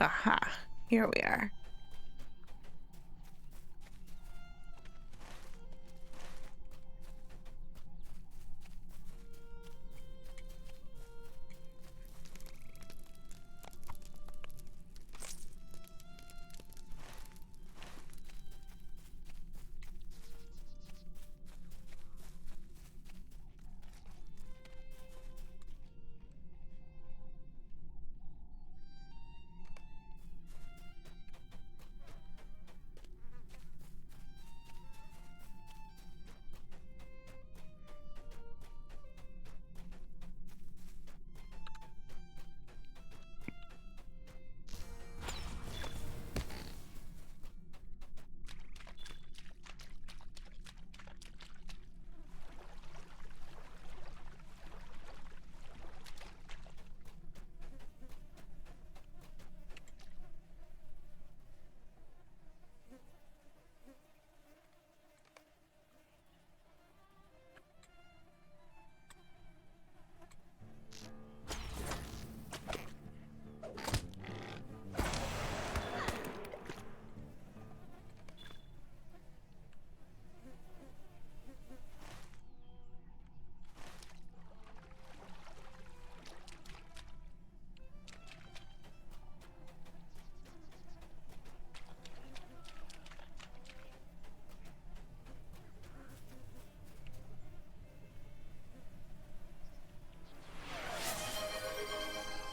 Aha, here we are.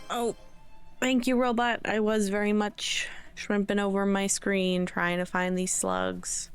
Oh, thank you, robot. I was very much shrimping over my screen trying to find these slugs.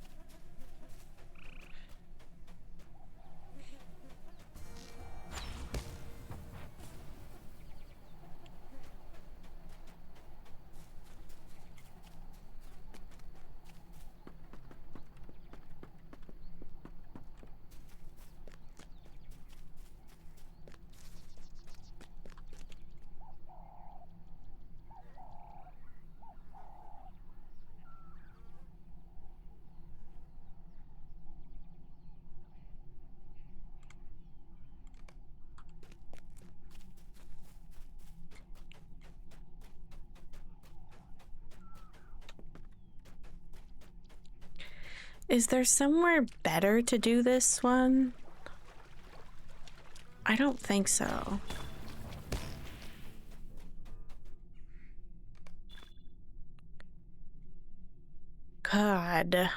Is there somewhere better to do this one? I don't think so. God.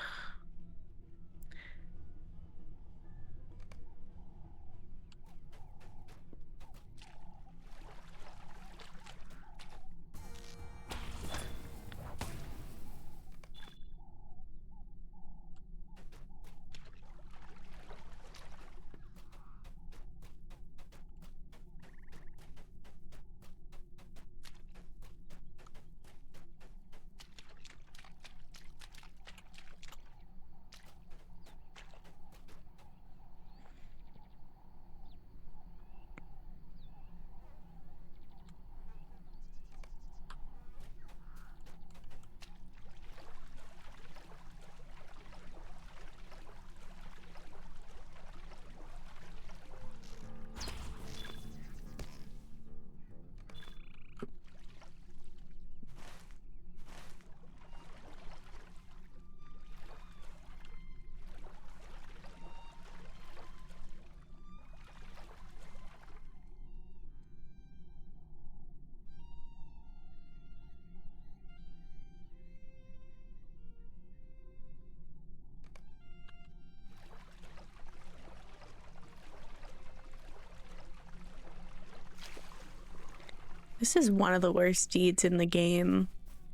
This is one of the worst deeds in the game.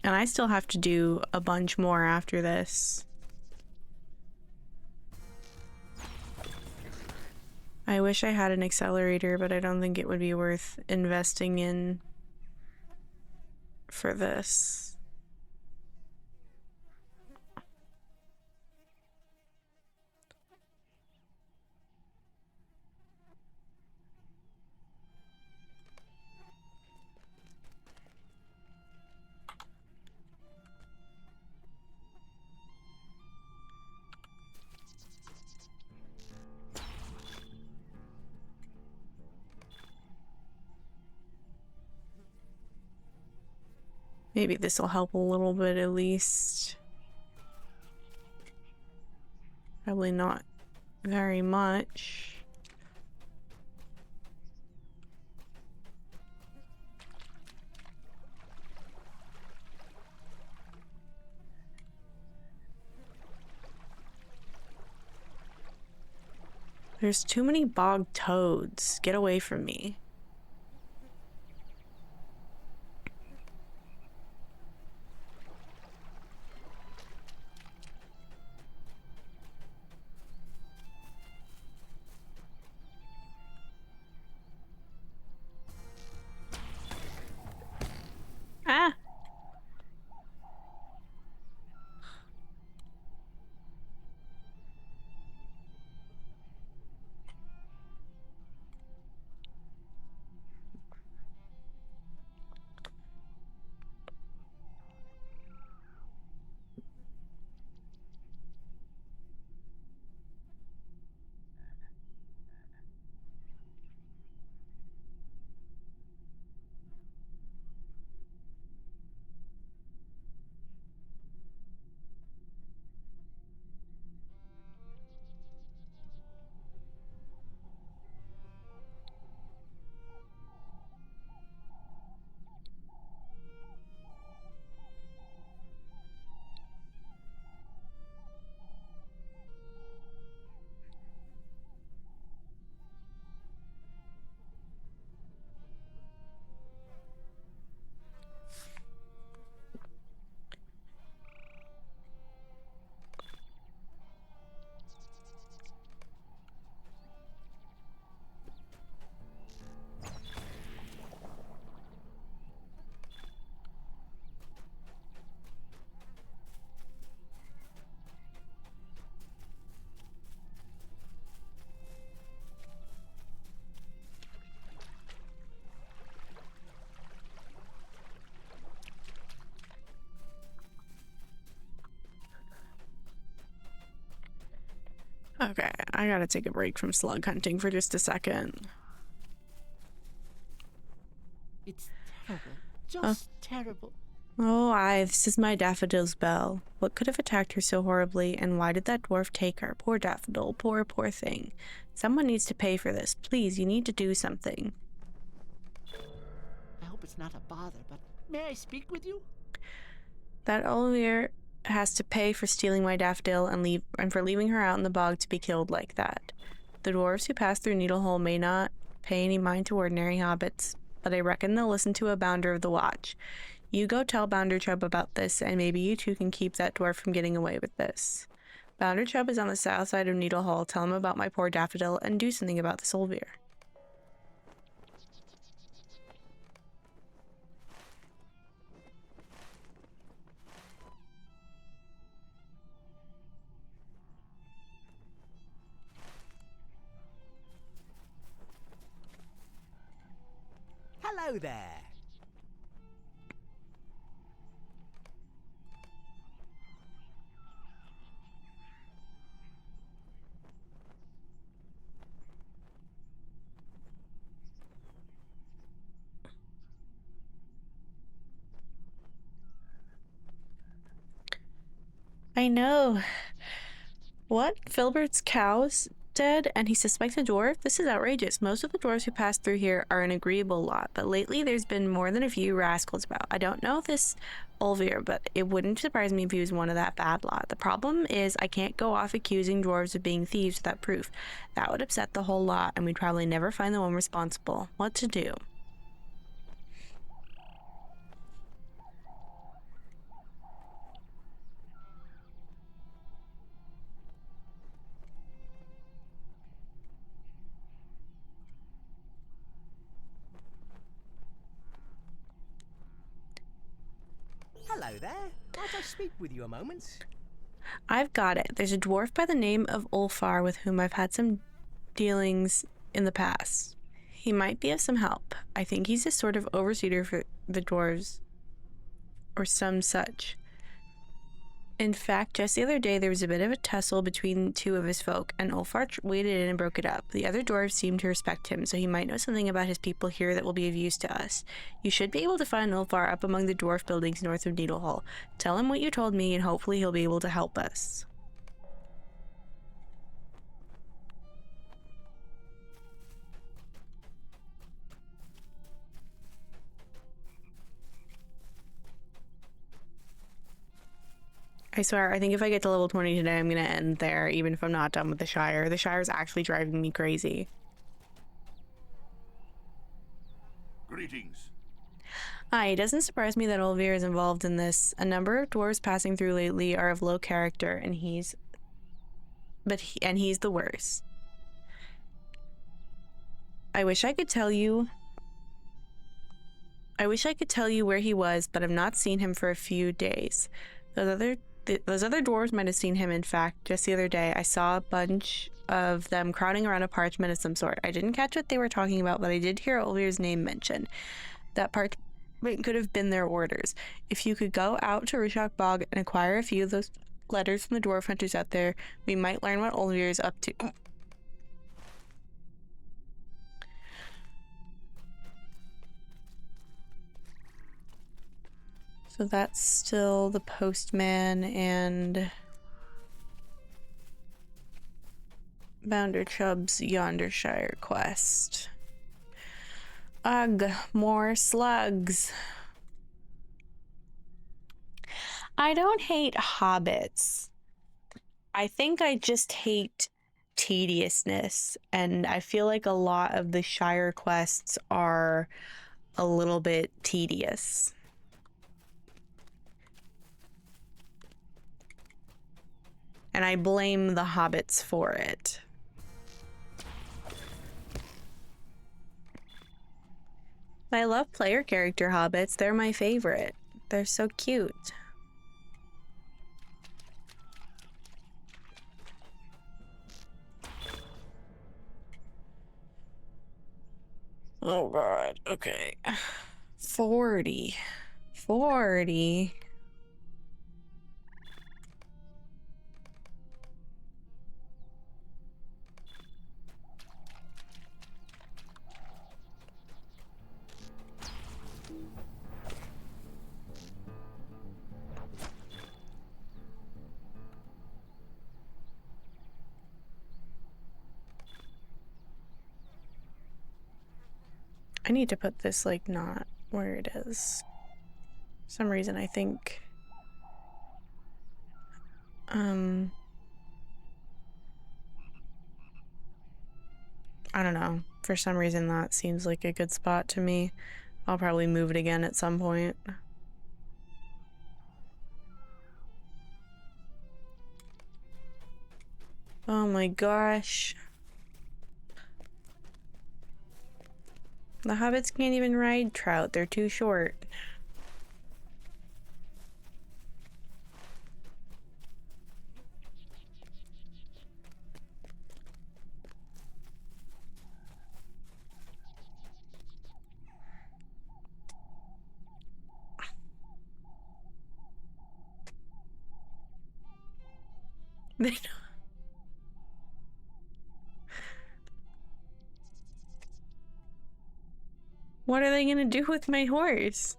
And I still have to do a bunch more after this. I wish I had an accelerator, but I don't think it would be worth investing in for this. Maybe this will help a little bit at least. Probably not very much. There's too many bog toads. Get away from me. Ah! Okay, I gotta take a break from slug hunting for just a second. It's terrible. Just terrible. Oh, this is my Daffodil's bell. What could have attacked her so horribly, and why did that dwarf take her? Poor Daffodil, poor thing. Someone needs to pay for this. Please, you need to do something. I hope it's not a bother, but may I speak with you? That Olivier has to pay for stealing my Daffodil and for leaving her out in the bog to be killed like that. The dwarves who pass through Needlehole may not pay any mind to ordinary hobbits, but I reckon they'll listen to a Bounder of the Watch. You go tell Bounder Chub about this, and maybe you two can keep that dwarf from getting away with this. Bounder Chub is on the south side of Needlehole. Tell him about my poor Daffodil and do something about this Olivier. Hello there. I know. What? Filbert's cow's dead and he suspects a dwarf? This is outrageous. Most of the dwarves who pass through here are an agreeable lot, but lately there's been more than a few rascals about. I don't know if this Olvier, but it wouldn't surprise me if he was one of that bad lot. The problem is I can't go off accusing dwarves of being thieves without proof. That would upset the whole lot, and we'd probably never find the one responsible. What to do? Hello there. Might I speak with you a moment? I've got it. There's a dwarf by the name of Ulfar with whom I've had some dealings in the past. He might be of some help. I think he's a sort of overseer for the dwarves, or some such. In fact, just the other day there was a bit of a tussle between two of his folk, and Ulfar waded in and broke it up. The other dwarves seemed to respect him, so he might know something about his people here that will be of use to us. You should be able to find Ulfar up among the dwarf buildings north of Needlehall. Tell him what you told me, and hopefully he'll be able to help us. I swear, I think if I get to level 20 today, I'm going to end there, even if I'm not done with the Shire. The Shire is actually driving me crazy. Greetings. Hi, it doesn't surprise me that Olvir is involved in this. A number of dwarves passing through lately are of low character, and he's the worst. I wish I could tell you where he was, but I've not seen him for a few days. Those other dwarves might have seen him. In fact, just the other day, I saw a bunch of them crowding around a parchment of some sort. I didn't catch what they were talking about, but I did hear Olvir's name mentioned. That parchment could have been their orders. If you could go out to Rishok Bog and acquire a few of those letters from the dwarf hunters out there, we might learn what Olvir is up to. So that's still the postman and Bounder Chubb's Yondershire quest. Ugh, more slugs. I don't hate hobbits. I think I just hate tediousness, and I feel like a lot of the Shire quests are a little bit tedious. And I blame the hobbits for it. I love player character hobbits. They're my favorite. They're so cute. Oh god, okay. 40. I need to put this, like, not where it is. For some reason, I think... I don't know. For some reason, that seems like a good spot to me. I'll probably move it again at some point. Oh my gosh. The hobbits can't even ride trout. They're too short. They don't. What are they gonna do with my horse?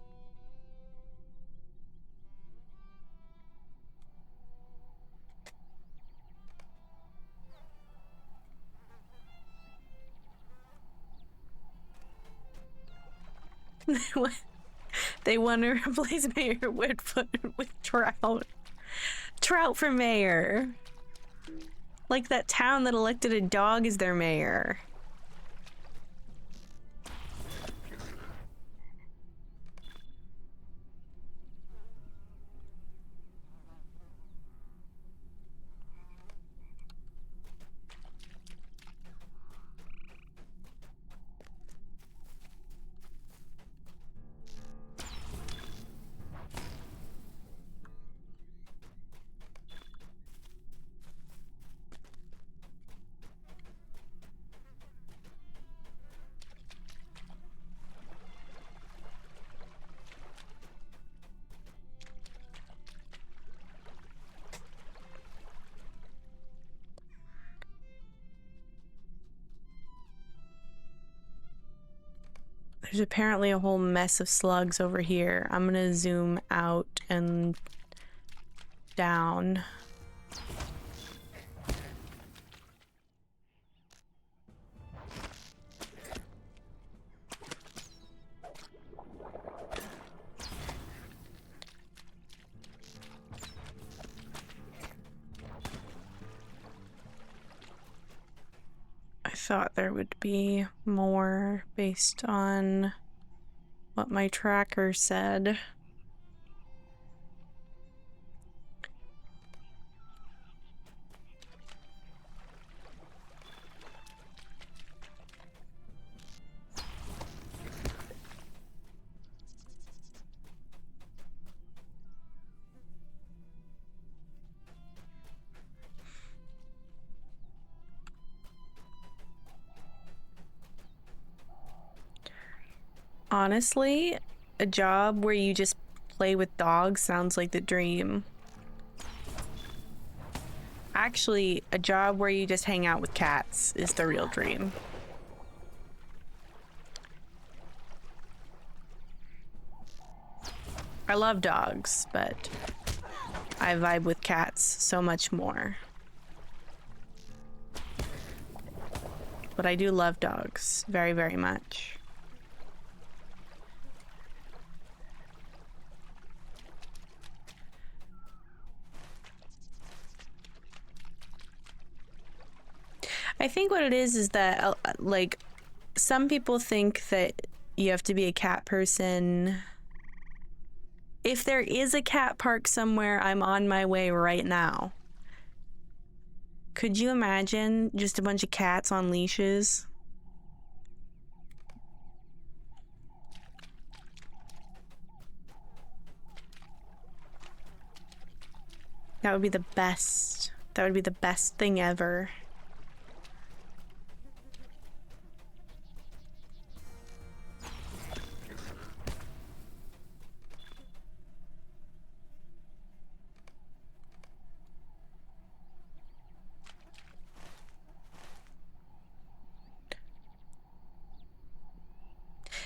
They want to replace Mayor Woodfoot with Trout. Trout for mayor. Like that town that elected a dog as their mayor. There's apparently a whole mess of slugs over here. I'm gonna zoom out and down. I thought there would be more based on what my tracker said. Honestly, a job where you just play with dogs sounds like the dream. Actually, a job where you just hang out with cats is the real dream. I love dogs, but I vibe with cats so much more. But I do love dogs very, very much. I think what it is that, like, some people think that you have to be a cat person. If there is a cat park somewhere, I'm on my way right now. Could you imagine just a bunch of cats on leashes? That would be the best. That would be the best thing ever.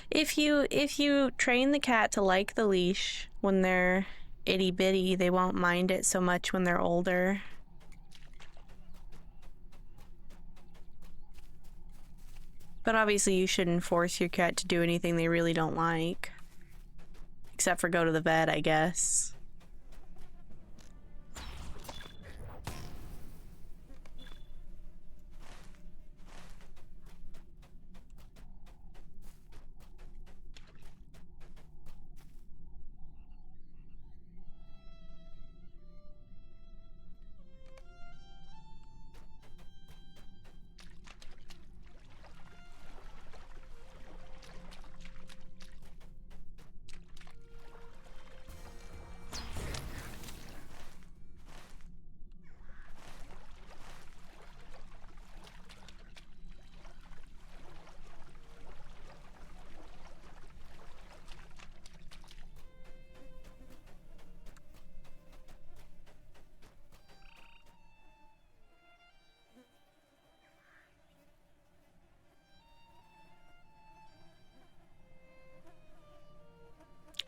If you train the cat to like the leash when they're itty bitty, they won't mind it so much when they're older. But obviously you shouldn't force your cat to do anything they really don't like. Except for go to the vet, I guess.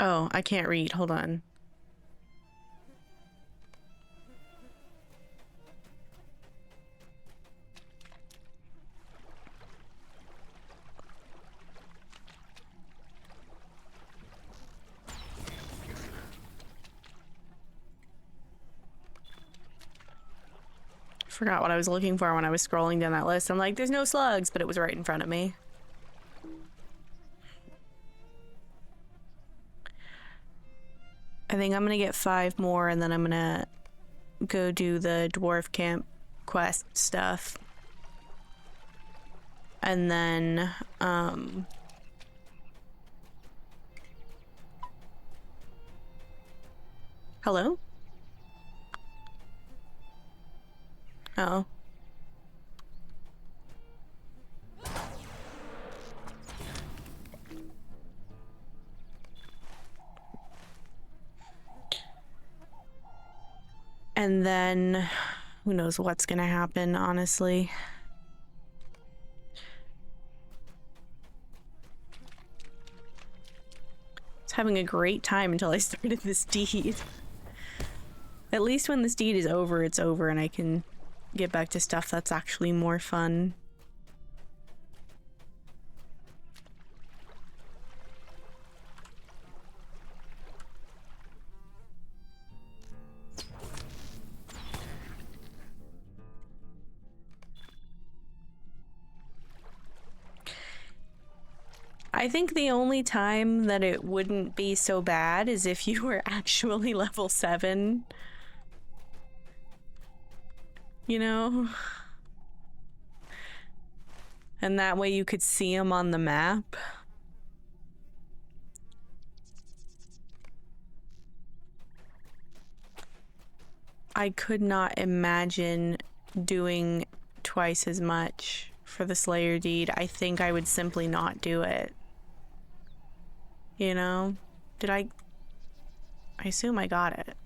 Oh, I can't read. Hold on. Forgot what I was looking for when I was scrolling down that list. I'm like, there's no slugs, but it was right in front of me. I think I'm gonna get 5 more and then I'm gonna go do the dwarf camp quest stuff. And then, hello? Oh. And then who knows what's gonna happen, honestly. having a great time until I started this deed. At least when this deed is over, it's over and I can get back to stuff that's actually more fun. I think the only time that it wouldn't be so bad is if you were actually level 7. You know? And that way you could see them on the map. I could not imagine doing twice as much for the Slayer deed. I think I would simply not do it. You know? Did I assume I got it.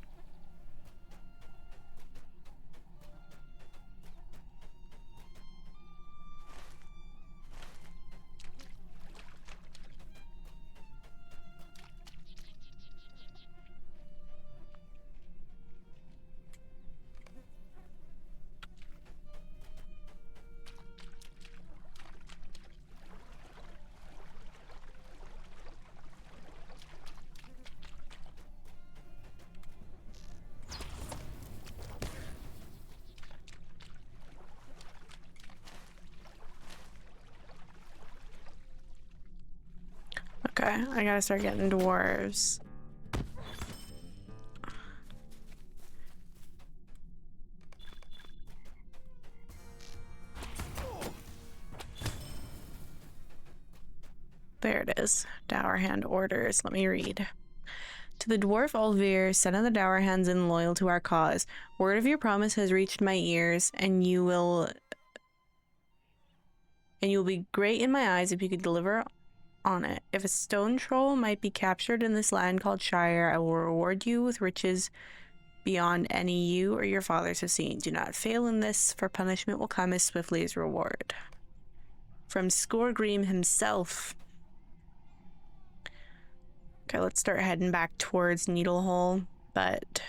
Okay, I gotta start getting dwarves. There it is. Dower Hand orders. Let me read. To the dwarf Ulvir, son of the Dower Hands and loyal to our cause, word of your promise has reached my ears, and you will be great in my eyes if you could deliver on it. If a stone troll might be captured in this land called Shire, I will reward you with riches beyond any you or your fathers have seen. Do not fail in this, for punishment will come as swiftly as reward. From Scoregream himself. Okay, let's start heading back towards Needlehole, but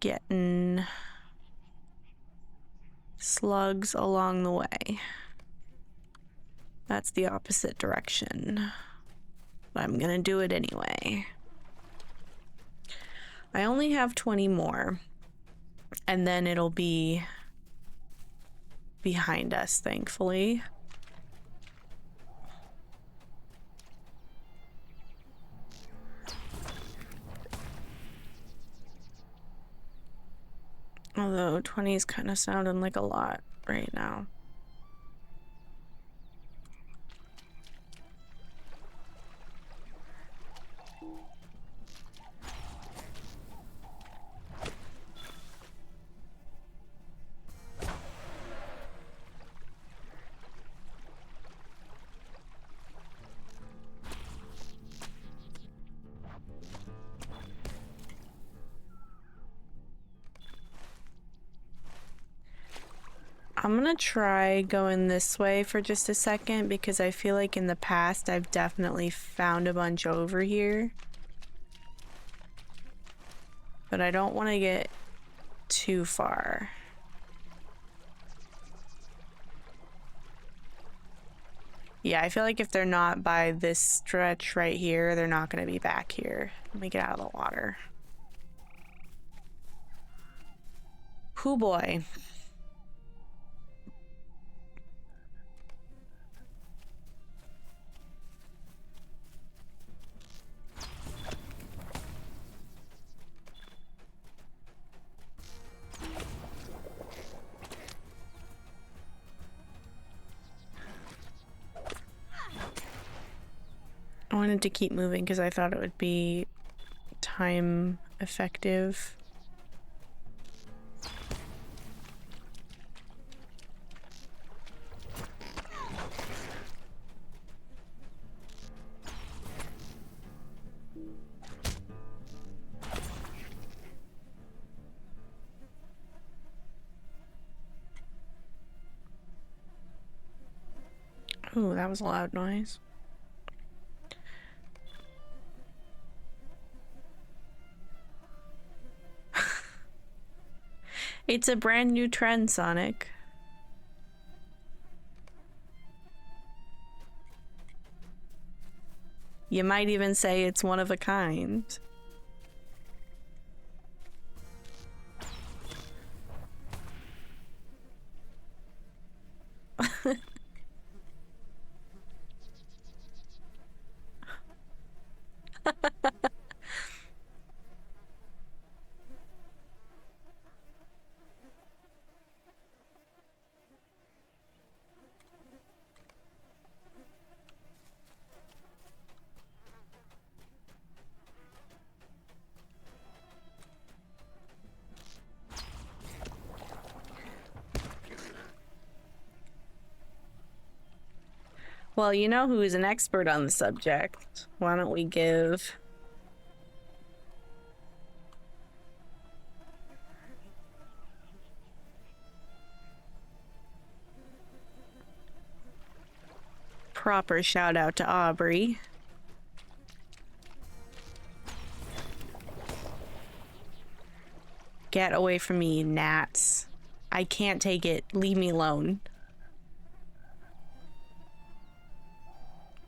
getting slugs along the way. That's the opposite direction. But I'm gonna do it anyway. I only have 20 more, and then it'll be behind us, thankfully. Although 20 is kind of sounding like a lot right now. I'm gonna try going this way for just a second because I feel like in the past I've definitely found a bunch over here. But I don't want to get too far. Yeah, I feel like if they're not by this stretch right here, they're not going to be back here. Let me get out of the water. Hoo boy. I wanted to keep moving because I thought it would be time effective. Ooh, that was a loud noise. It's a brand new trend, Sonic. You might even say it's one of a kind. Well, you know who is an expert on the subject. Why don't we give proper shout out to Aubrey. Get away from me, gnats. I can't take it. Leave me alone.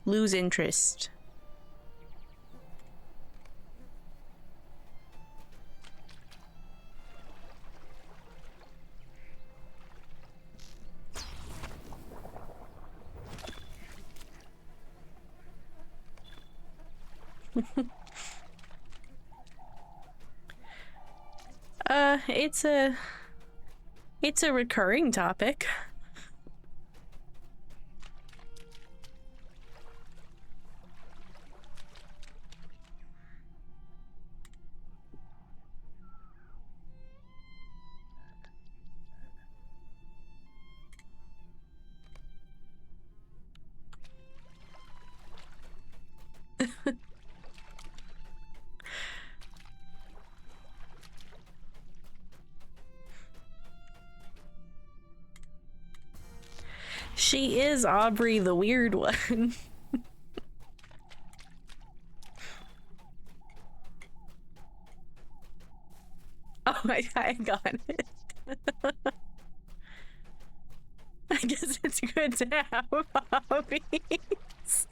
Lose interest. It's a recurring topic. She is Aubrey the weird one. Oh, I got it. I guess it's good to have hobbies.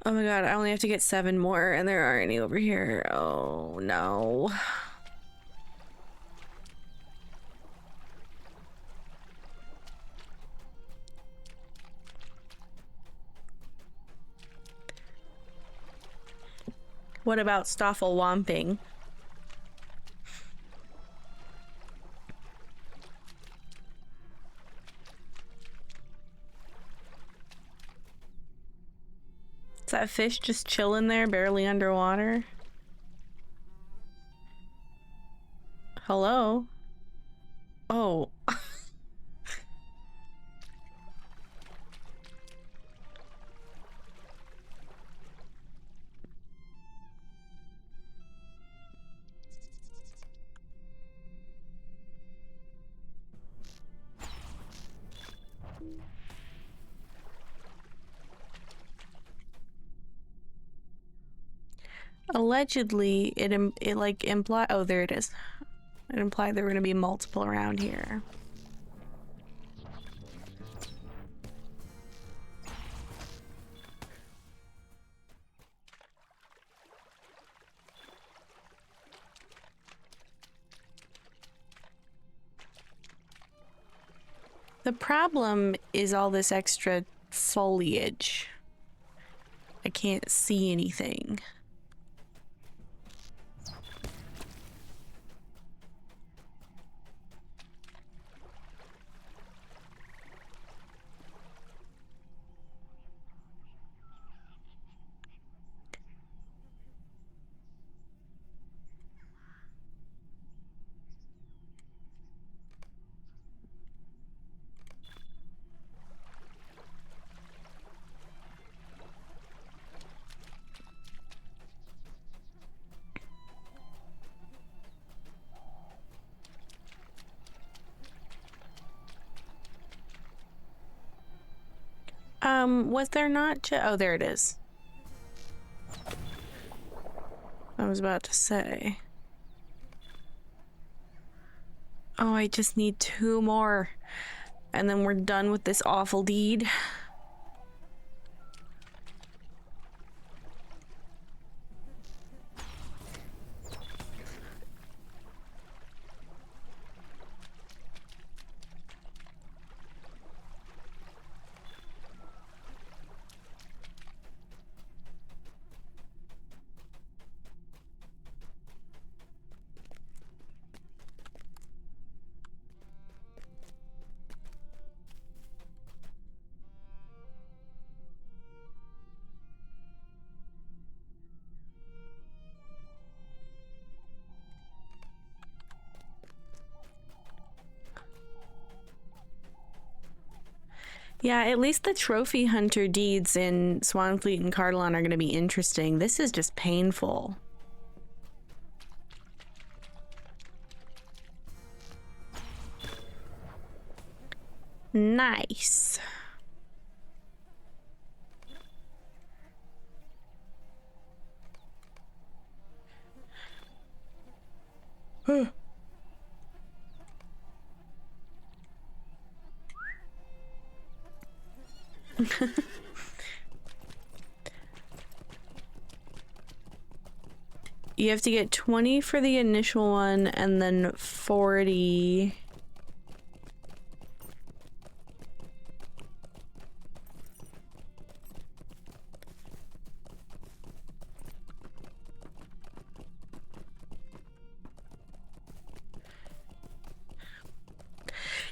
Oh my god, I only have to get 7 more and there aren't any over here. Oh no. What about Stoffel Womping? Is that fish just chilling there, barely underwater? Hello? Oh. Allegedly, it like implied. Oh, there it is. It implied there were gonna be multiple around here. The problem is all this extra foliage. I can't see anything. Was there not? Oh, there it is. I was about to say. Oh, I just need 2 more. And then we're done with this awful deed. Yeah, at least the trophy hunter deeds in Swanfleet and Cardalon are going to be interesting. This is just painful. Nice. You have to get 20 for the initial one and then 40.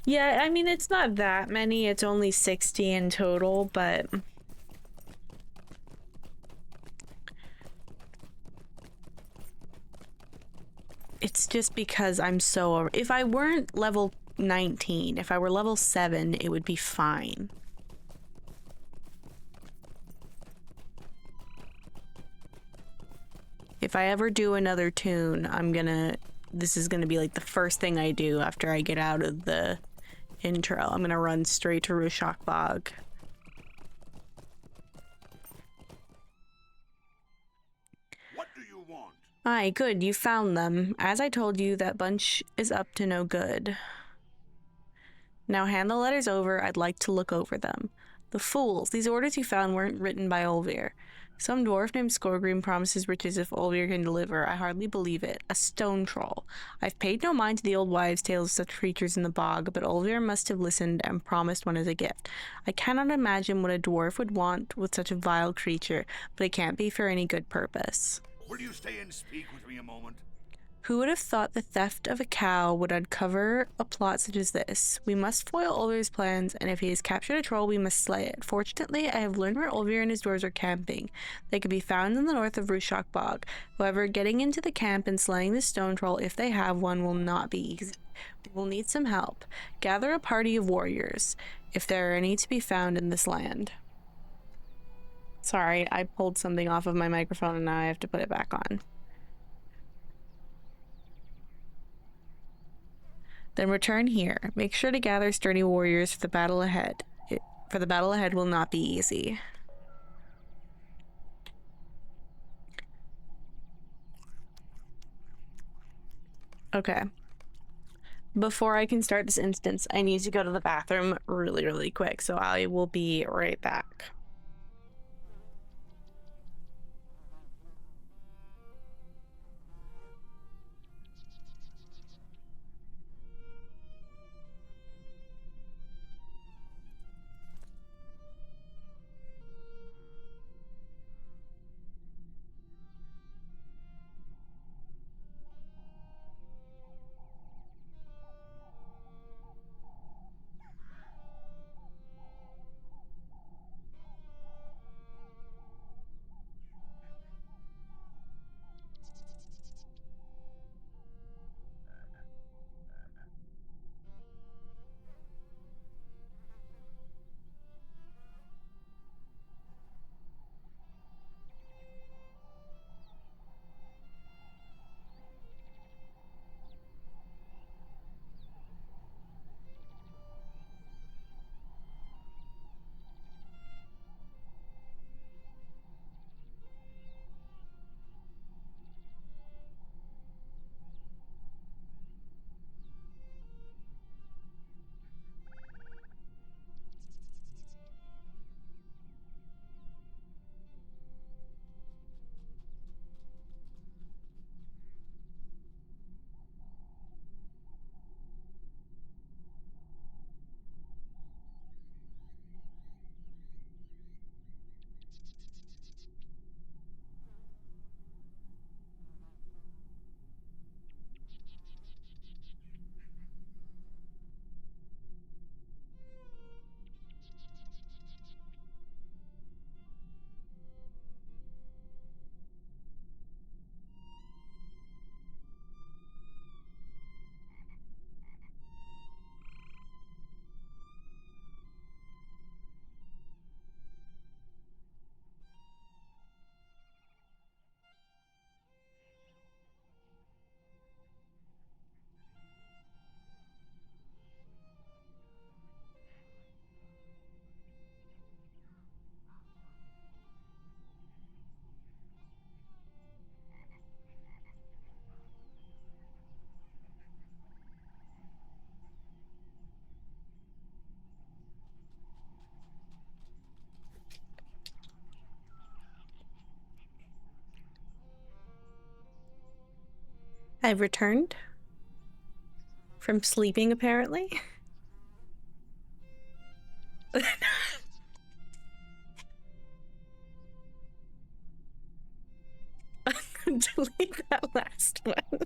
Yeah, I mean, it's not that many. It's only 60 in total, but it's just because I'm so... If I weren't level 19, if I were level 7, it would be fine. If I ever do another tune, this is gonna be like the first thing I do after I get out of the intro. I'm gonna run straight to Rushok Bog. What do you want? Aye, good, you found them. As I told you, that bunch is up to no good. Now hand the letters over, I'd like to look over them. The fools, these orders you found weren't written by Olvir. Some dwarf named Skorgrim promises riches if Olvir can deliver. I hardly believe it. A stone troll. I've paid no mind to the old wives' tales of such creatures in the bog, but Olvir must have listened and promised one as a gift. I cannot imagine what a dwarf would want with such a vile creature, but it can't be for any good purpose. Will you stay and speak with me a moment? Who would have thought the theft of a cow would uncover a plot such as this? We must foil Olvir's plans, and if he has captured a troll, we must slay it. Fortunately, I have learned where Olvir and his dwarves are camping. They can be found in the north of Rushok Bog. However, getting into the camp and slaying the stone troll, if they have one, will not be easy. We will need some help. Gather a party of warriors, if there are any to be found in this land. Sorry, I pulled something off of my microphone and now I have to put it back on. Then return here. Make sure to gather sturdy warriors for the battle ahead. For the battle ahead will not be easy. Okay. Before I can start this instance, I need to go to the bathroom really, really quick, so I will be right back. I've returned from sleeping, apparently. Delete that last one.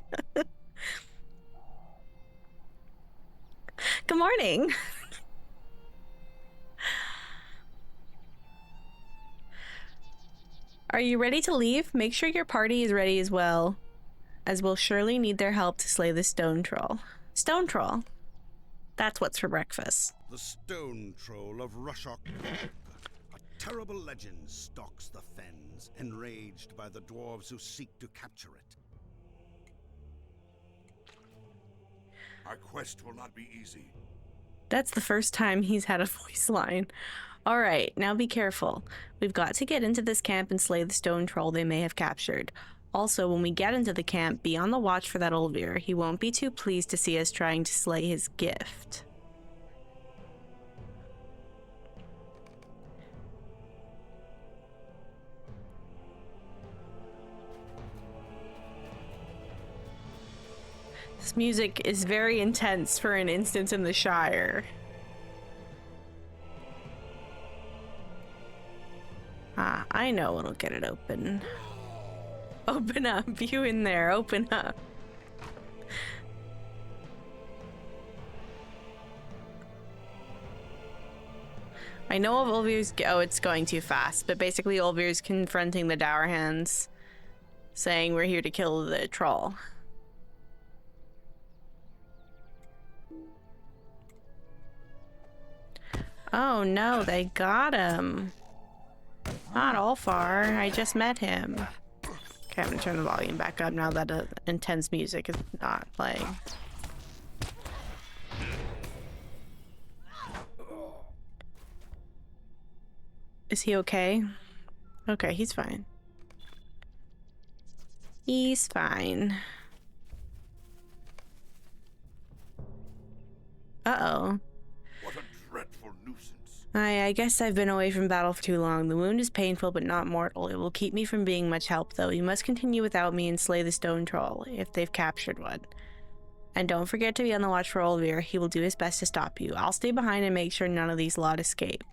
Good morning. Are you ready to leave? Make sure your party is ready as well, as we'll surely need their help to slay the stone troll. Stone troll? That's what's for breakfast. The stone troll of Rushok. A terrible legend stalks the fens, enraged by the dwarves who seek to capture it. Our quest will not be easy. That's the first time he's had a voice line. All right, now be careful. We've got to get into this camp and slay the stone troll they may have captured. Also, when we get into the camp, be on the watch for that Olvir. He won't be too pleased to see us trying to slay his gift. This music is very intense for an instance in the Shire. Ah, I know what'll get it open. Open up, you in there, open up. I know of Olvir's, oh, it's going too fast, but basically Olvir's confronting the Dour Hands, saying we're here to kill the troll. Oh no, they got him. Not all far, I just met him. Okay, I'm gonna turn the volume back up now that intense music is not playing. Is he okay? Okay, he's fine. He's fine. Uh-oh. What a dreadful nuisance. I guess I've been away from battle for too long. The wound is painful but not mortal. It will keep me from being much help, though. You must continue without me and slay the stone troll, if they've captured one. And don't forget to be on the watch for Olvir. He will do his best to stop you. I'll stay behind and make sure none of these lot escape.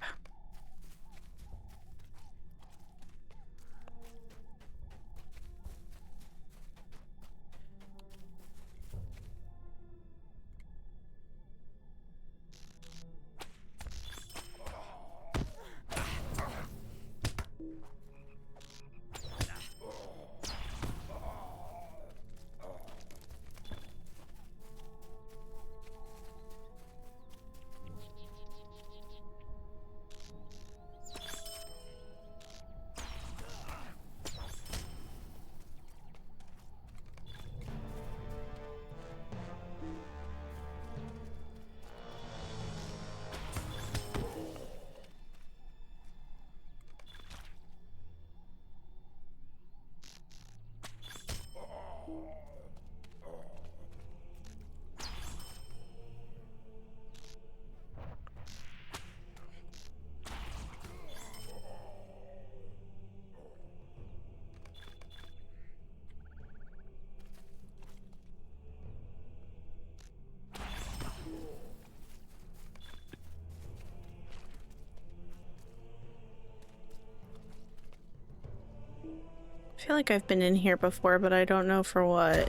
I feel like I've been in here before, but I don't know for what.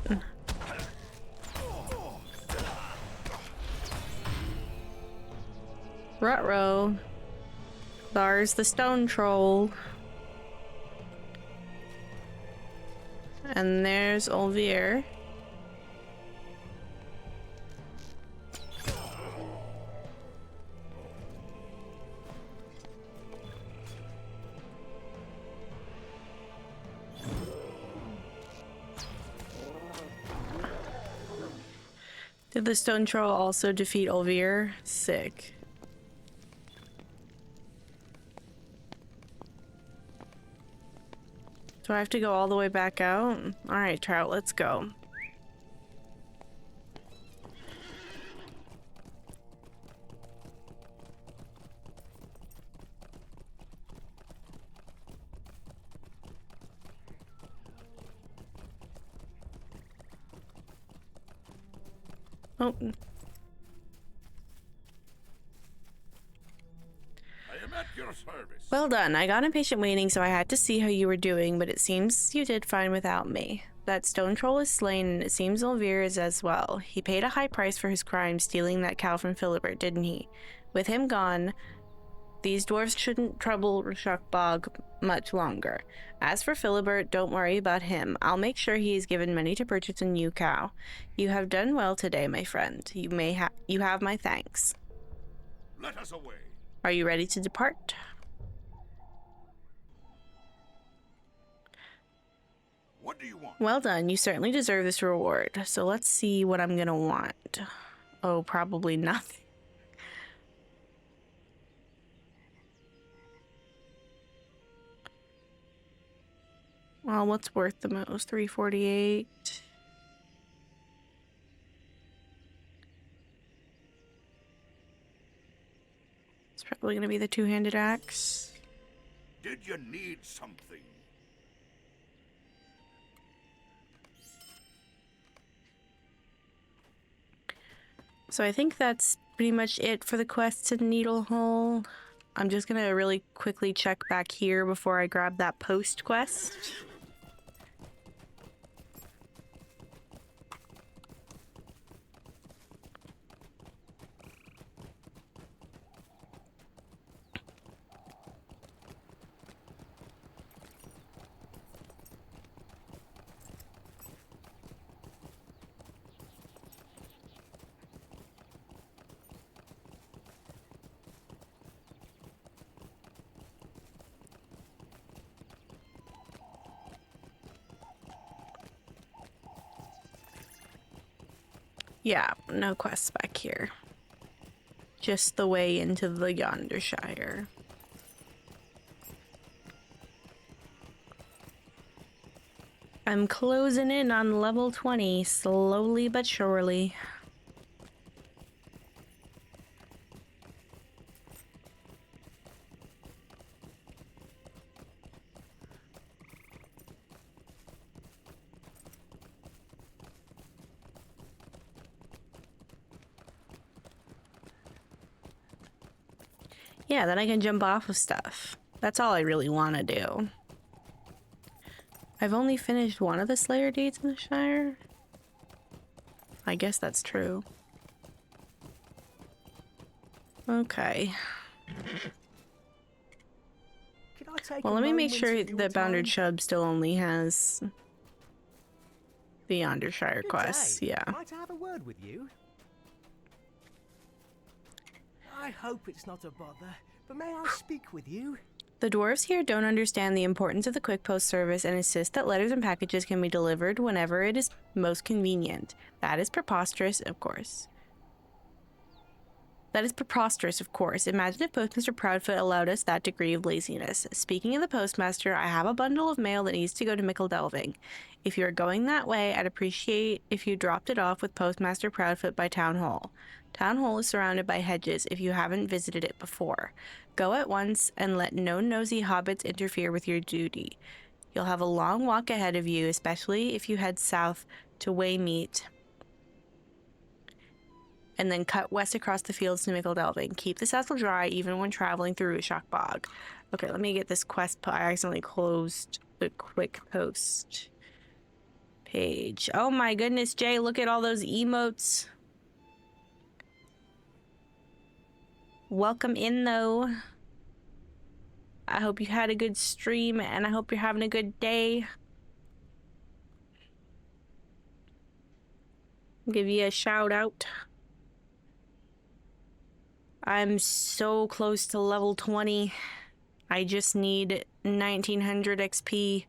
Ruh-roh. There's the stone troll. And there's Olvir. Did the stone troll also defeat Olvir? Sick. Do I have to go all the way back out? Alright, Trout, let's go. Oh, I am at your service. well done. I got impatient waiting, so I had to see how you were doing, but it seems you did fine without me. That stone troll is slain, and it seems Elvira is as well. He paid a high price for his crime, stealing that cow from Philibert, didn't he? With him gone, these dwarves shouldn't trouble Rashok Bog much longer. As for Philibert, don't worry about him. I'll make sure he is given money to purchase a new cow. You have done well today, my friend. You have my thanks. Let us away. Are you ready to depart? What do you want? Well done. You certainly deserve this reward. So let's see what I'm gonna want. Oh, probably nothing. Well, what's worth the most? 348. It's probably gonna be the two-handed axe. Did you need something? So I think that's pretty much it for the quest to Needlehole. I'm just gonna really quickly check back here before I grab that post quest. Yeah, no quests back here. Just the way into the Yondershire. I'm closing in on level 20, slowly but surely. Yeah, then I can jump off of stuff. That's all I really want to do. I've only finished one of the Slayer deeds in the Shire. I guess that's true. Okay. Could I take Well, a let me make moment sure of your that Bounded time? Chub still only has the Yondershire Good quests. day. Yeah. Might I have a word with you? I hope it's not a bother, but may I speak with you? The dwarves here don't understand the importance of the quick post service and insist that letters and packages can be delivered whenever it is most convenient. That is preposterous, of course. Imagine if Postmaster Proudfoot allowed us that degree of laziness. Speaking of the postmaster, I have a bundle of mail that needs to go to Mickle Delving. If you are going that way, I'd appreciate if you dropped it off with Postmaster Proudfoot by Town Hall. Town Hall is surrounded by hedges if you haven't visited it before. Go at once and let no nosy hobbits interfere with your duty. You'll have a long walk ahead of you, especially if you head south to Waymeet and then cut west across the fields to Mickle Delving. Keep the saddle dry even when traveling through Rashok Bog. Okay, let me get this quest. I accidentally closed the quick post page. Oh my goodness, Jay, look at all those emotes. Welcome in, though. I hope you had a good stream, and I hope you're having a good day. I'll give you a shout out. I'm so close to level 20. I just need 1900 XP.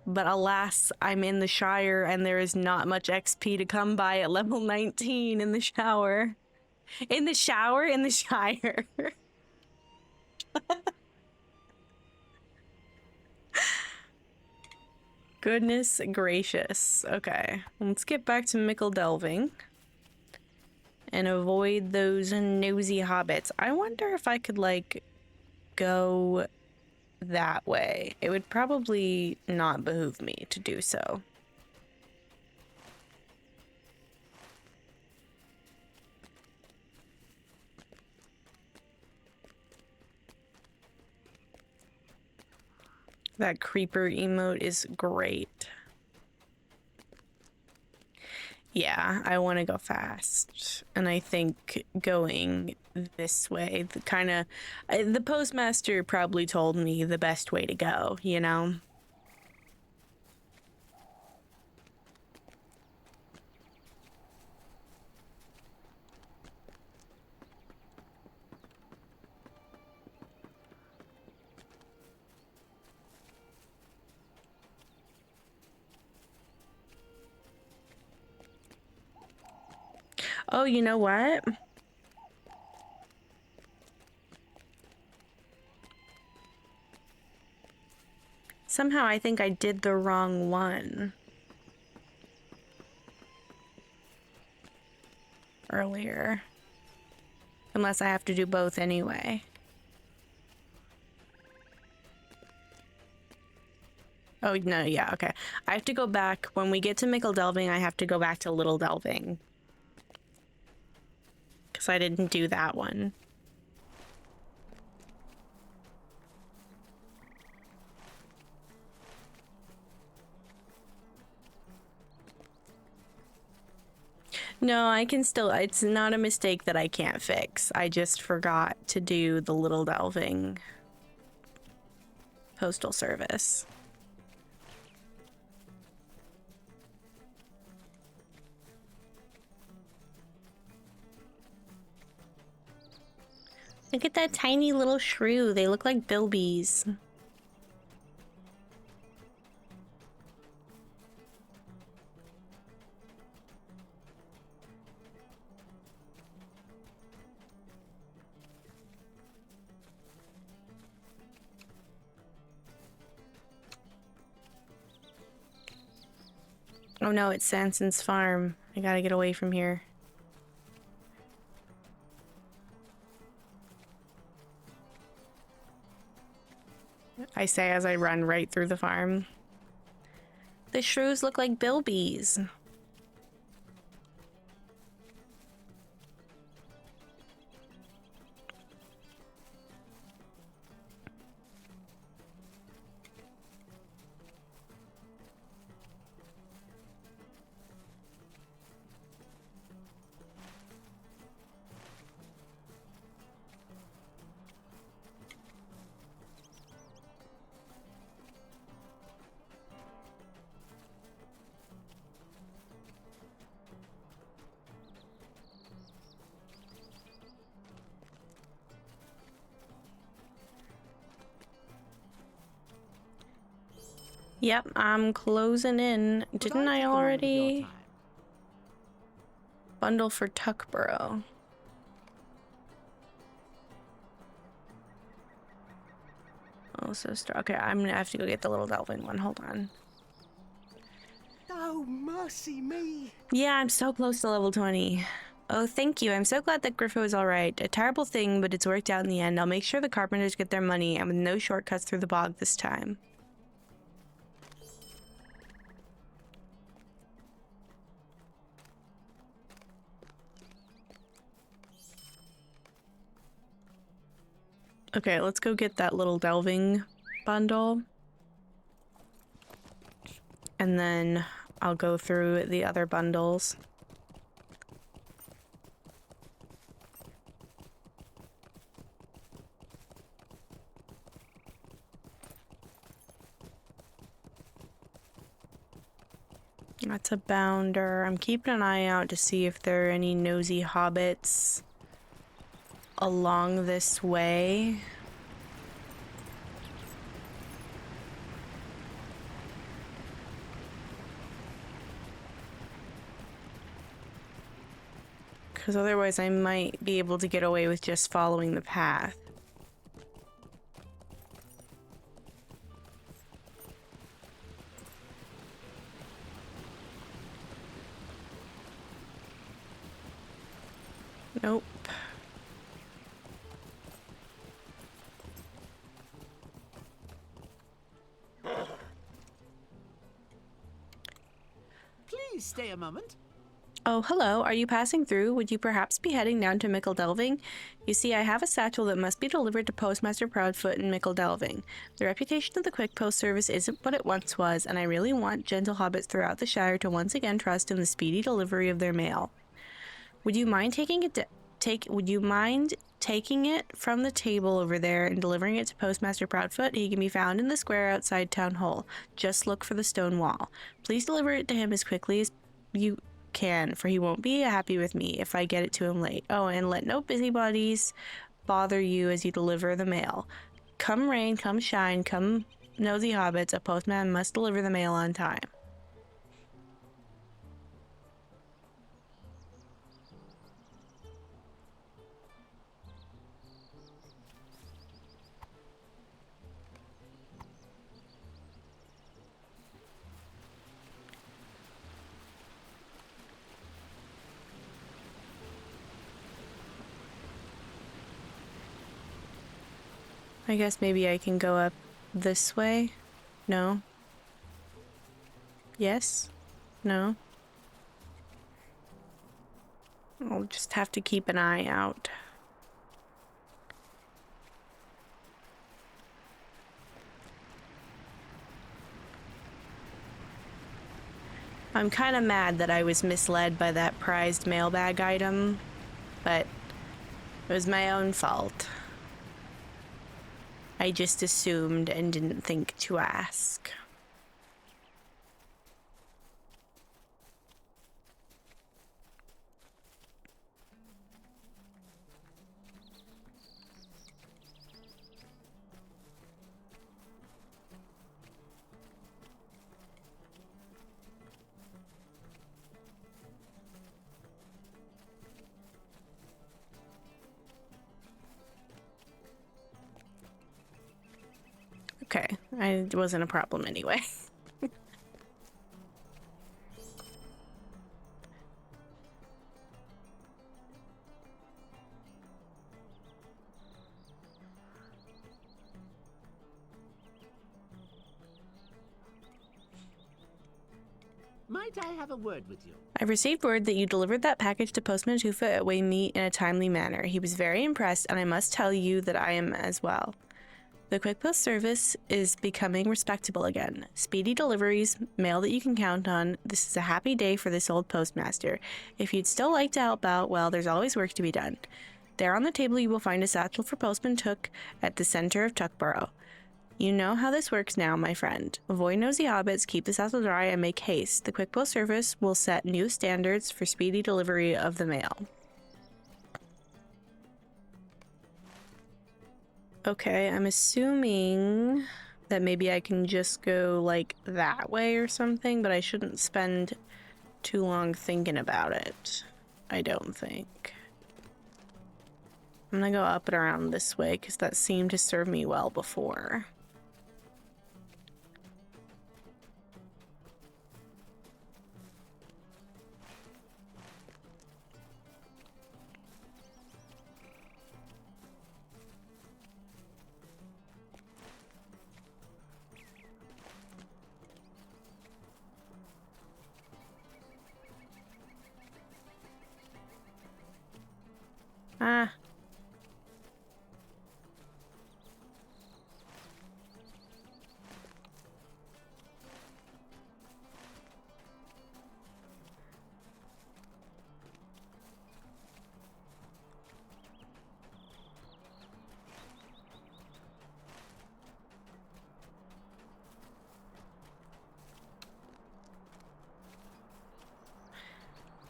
But alas, I'm in the Shire, and there is not much XP to come by at level 19 in the shower. In the shower? In the Shire. Goodness gracious. Okay, let's get back to Mickle Delving and avoid those nosy hobbits. I wonder if I could, like, go that way. It would probably not behoove me to do so. That creeper emote is great. Yeah, I want to go fast. And I think going this way, the postmaster probably told me the best way to go, you know? Oh, you know what? Somehow I think I did the wrong one earlier. Unless I have to do both anyway. Oh, no, yeah, okay. I have to go back. When we get to Mickle Delving, I have to go back to Little Delving. Because I didn't do that one. No, I can still, it's not a mistake that I can't fix. I just forgot to do the Little Delving postal service. Look at that tiny little shrew. They look like bilbies. Oh no, it's Sanson's farm. I gotta get away from here. I say as I run right through the farm. The shrews look like bilbies. Yep, I'm closing in. Didn't I already bundle for Tuckborough? Oh, so okay, I'm gonna have to go get the Little Delving one. Hold on. Oh, mercy me. Yeah, I'm so close to level 20. Oh, thank you. I'm so glad that Griffo is alright. A terrible thing, but it's worked out in the end. I'll make sure the carpenters get their money and with no shortcuts through the bog this time. Okay, let's go get that Little Delving bundle. And then I'll go through the other bundles. That's a bounder. I'm keeping an eye out to see if there are any nosy hobbits along this way. Because otherwise I might be able to get away with just following the path. Nope. Please stay a moment. Oh, hello. Are you passing through? Would you perhaps be heading down to Mickle Delving? You see, I have a satchel that must be delivered to Postmaster Proudfoot in Mickle Delving. The reputation of the Quick Post Service isn't what it once was, and I really want gentle hobbits throughout the Shire to once again trust in the speedy delivery of their mail. Would you mind taking it from the table over there and delivering it to Postmaster Proudfoot? He can be found in the square outside Town Hall. Just look for the stone wall. Please deliver it to him as quickly as you can, for he won't be happy with me if I get it to him late. Oh, and let no busybodies bother you as you deliver the mail. Come rain, come shine, come nosy hobbits, a postman must deliver the mail on time. I guess maybe I can go up this way? No? Yes? No? I'll just have to keep an eye out. I'm kind of mad that I was misled by that prized mailbag item, but it was my own fault. I just assumed and didn't think to ask. Okay, it wasn't a problem anyway. Might I have a word with you? I've received word that you delivered that package to Postman Tufa at Waymeet in a timely manner. He was very impressed, and I must tell you that I am as well. The Quick Post Service is becoming respectable again. Speedy deliveries, mail that you can count on. This is a happy day for this old postmaster. If you'd still like to help out, well, there's always work to be done. There on the table you will find a satchel for Postman Took at the center of Tuckborough. You know how this works now, my friend. Avoid nosy hobbits, keep the satchel dry, and make haste. The Quick Post Service will set new standards for speedy delivery of the mail. Okay, I'm assuming that maybe I can just go like that way or something, but I shouldn't spend too long thinking about it. I don't think. I'm gonna go up and around this way because that seemed to serve me well before. Ah.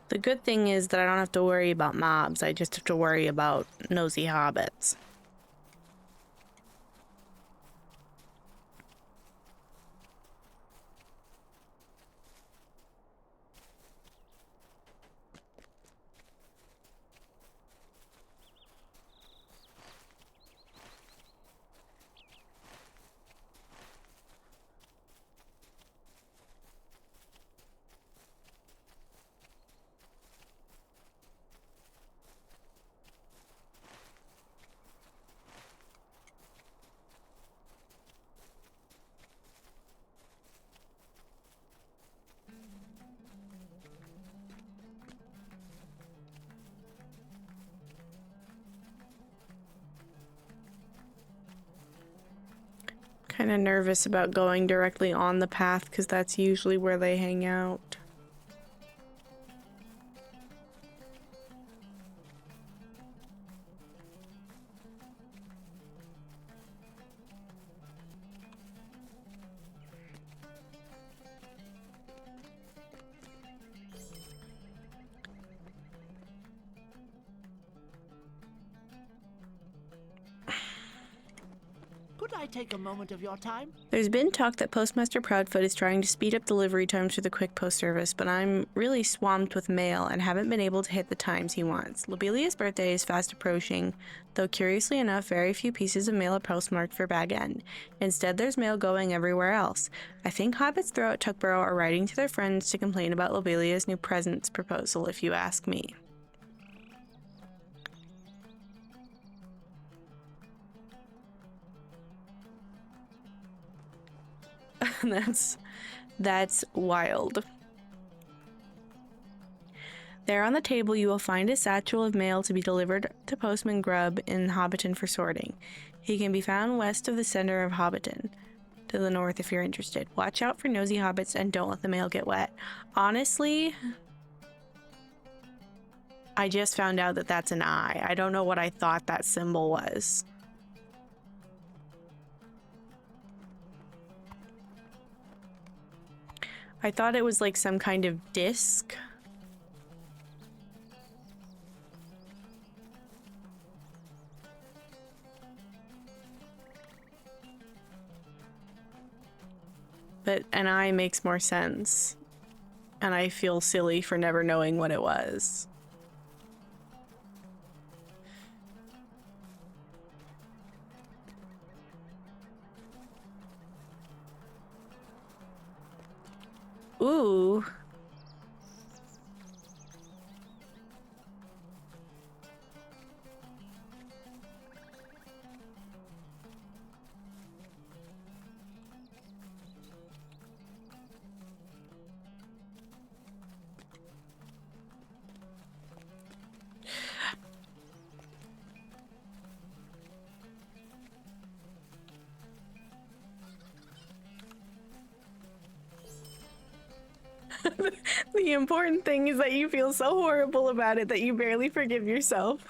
The good thing is that I don't have to worry about mobs. I just have to worry about nosy hobbits. Kind of nervous about going directly on the path because that's usually where they hang out. Could I take a moment of your time? There's been talk that Postmaster Proudfoot is trying to speed up delivery times for the quick post service, but I'm really swamped with mail and haven't been able to hit the times he wants. Lobelia's birthday is fast approaching, though curiously enough, very few pieces of mail are postmarked for Bag End. Instead, there's mail going everywhere else. I think hobbits throughout Tuckborough are writing to their friends to complain about Lobelia's new presents proposal, if you ask me. That's wild. There on the table you will find a satchel of mail to be delivered to Postman Grubb in Hobbiton for sorting. He can be found west of the center of Hobbiton, to the north if you're interested. Watch out for nosy hobbits and don't let the mail get wet. Honestly, I just found out that that's an eye. I don't know what I thought that symbol was. I thought it was like some kind of disc. But an eye makes more sense. And I feel silly for never knowing what it was. Ooh. The important thing is that you feel so horrible about it that you barely forgive yourself.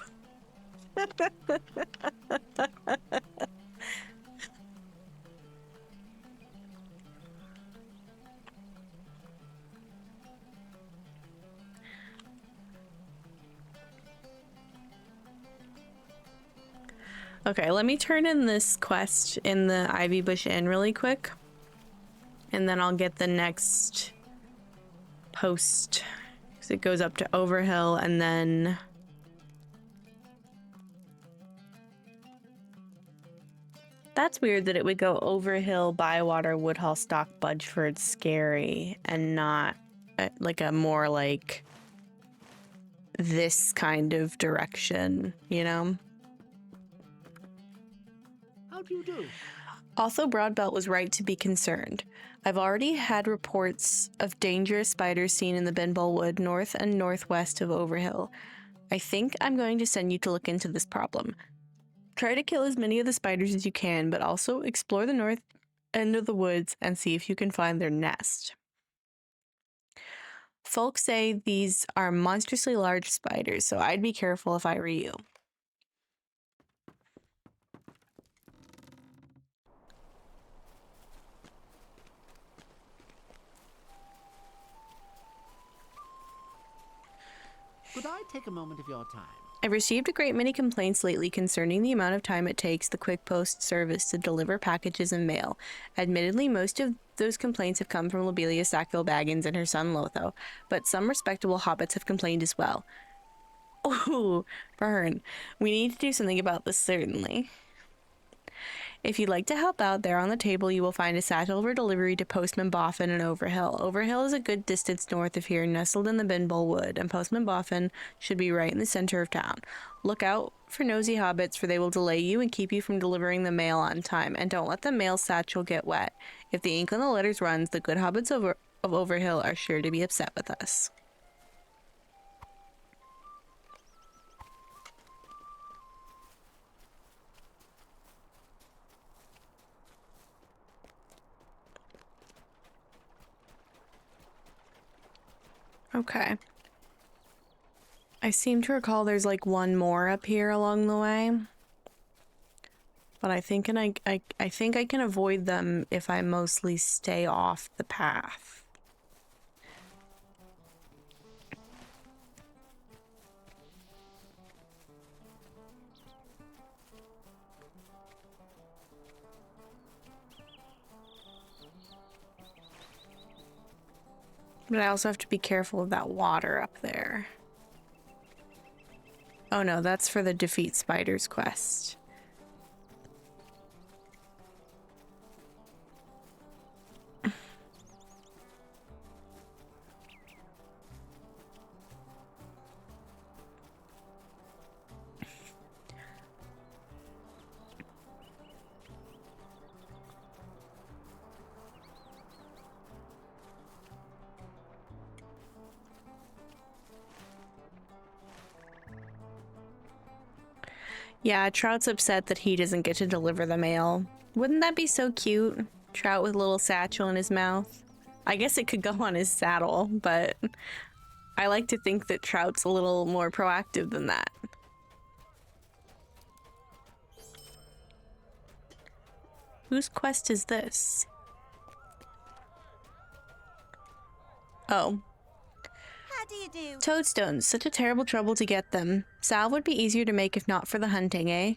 Okay, let me turn in this quest in the Ivy Bush Inn really quick. And then I'll get the next post. Because it goes up to Overhill and then... That's weird that it would go Overhill, Bywater, Woodhall, Stock, Budgeford, Scary, and not like a more like this kind of direction, you know? How do you do? Also, Broadbelt was right to be concerned. I've already had reports of dangerous spiders seen in the Binball Wood north and northwest of Overhill. I think I'm going to send you to look into this problem. Try to kill as many of the spiders as you can, but also explore the north end of the woods and see if you can find their nest. Folks say these are monstrously large spiders, so I'd be careful if I were you. Could I take a moment of your time? I've received a great many complaints lately concerning the amount of time it takes the quick post service to deliver packages and mail. Admittedly, most of those complaints have come from Lobelia Sackville Baggins and her son Lotho, but some respectable hobbits have complained as well. Ooh, burn. We need to do something about this, certainly. If you'd like to help out, there on the table you will find a satchel for delivery to Postman Boffin in Overhill. Overhill is a good distance north of here, nestled in the Binball Wood, and Postman Boffin should be right in the center of town. Look out for nosy hobbits, for they will delay you and keep you from delivering the mail on time, and don't let the mail satchel get wet. If the ink on the letters runs, the good hobbits of Overhill are sure to be upset with us. Okay. I seem to recall there's like one more up here along the way. But I think I think I can avoid them if I mostly stay off the path. But I also have to be careful of that water up there. Oh no, that's for the Defeat Spiders quest. Yeah, Trout's upset that he doesn't get to deliver the mail. Wouldn't that be so cute? Trout with a little satchel in his mouth. I guess it could go on his saddle, but I like to think that Trout's a little more proactive than that. Whose quest is this? Oh. How do you do? Toadstones. Such a terrible trouble to get them. Salve would be easier to make if not for the hunting, eh?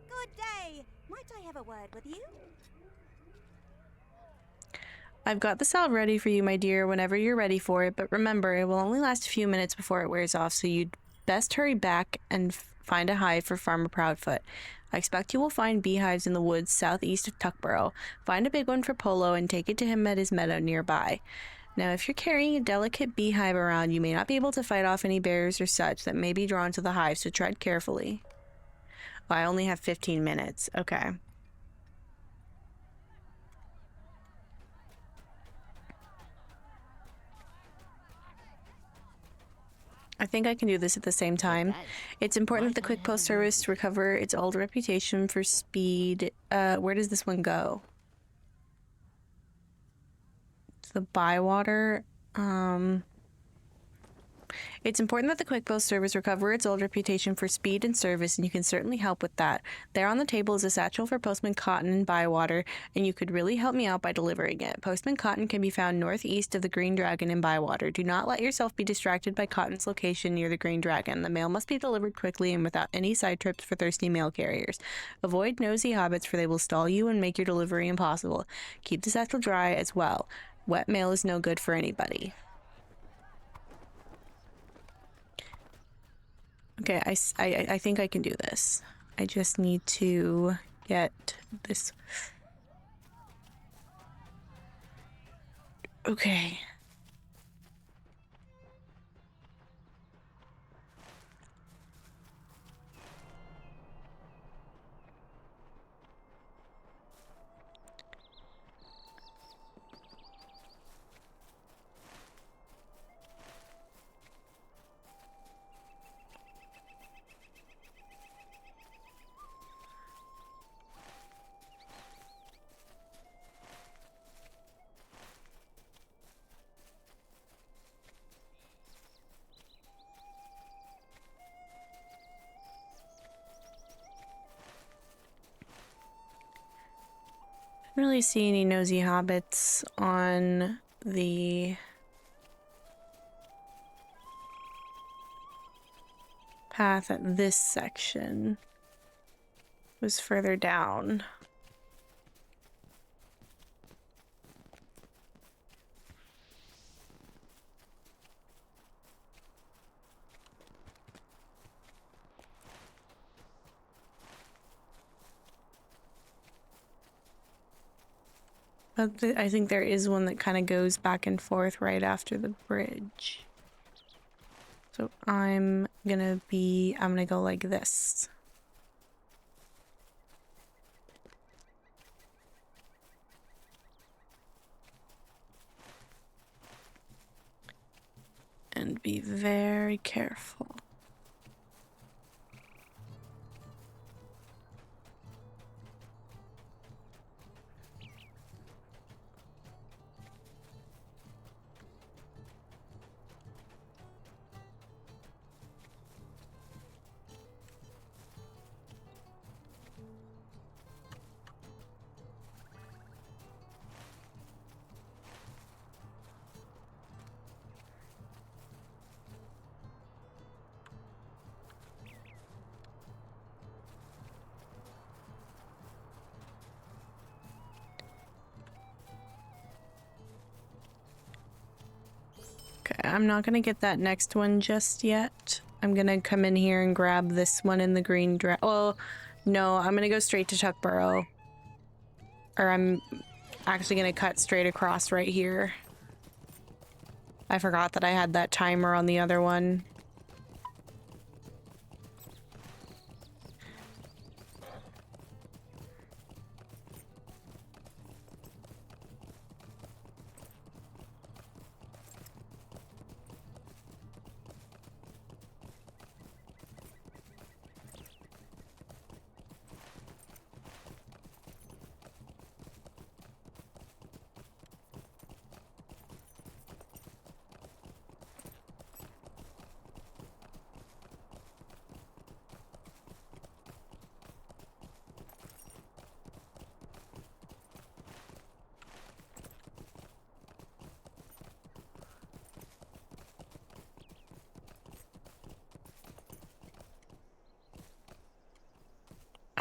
Good day. Might I have a word with you? I've got the salve ready for you, my dear, whenever you're ready for it, but remember, it will only last a few minutes before it wears off, so you'd best hurry back and find a hive for Farmer Proudfoot. I expect you will find beehives in the woods southeast of Tuckborough. Find a big one for Polo and take it to him at his meadow nearby. Now, if you're carrying a delicate beehive around, you may not be able to fight off any bears or such that may be drawn to the hive, so tread carefully. Oh, I only have 15 minutes. Okay. I think I can do this at the same time. It's important that the Quick Post Service recover its old reputation for speed. Where does this one go? It's the Bywater. It's important that the Quick Post Service recover its old reputation for speed and service, and you can certainly help with that. There on the table is a satchel for Postman Cotton in Bywater, and you could really help me out by delivering it. Postman Cotton can be found northeast of the Green Dragon in Bywater. Do not let yourself be distracted by Cotton's location near the Green Dragon. The mail must be delivered quickly and without any side trips for thirsty mail carriers. Avoid nosy hobbits, for they will stall you and make your delivery impossible. Keep the satchel dry as well. Wet mail is no good for anybody. Okay, I think I can do this. I just need to get this. Okay. I don't really see any nosy hobbits on the path at this section. It was further down. But I think there is one that kind of goes back and forth right after the bridge. So I'm gonna go like this. And be very careful. Okay, I'm not gonna get that next one just yet. I'm gonna come in here and grab this one in the green dress. Well, no, I'm gonna go straight to Tuckborough. Or I'm actually gonna cut straight across right here. I forgot that I had that timer on the other one.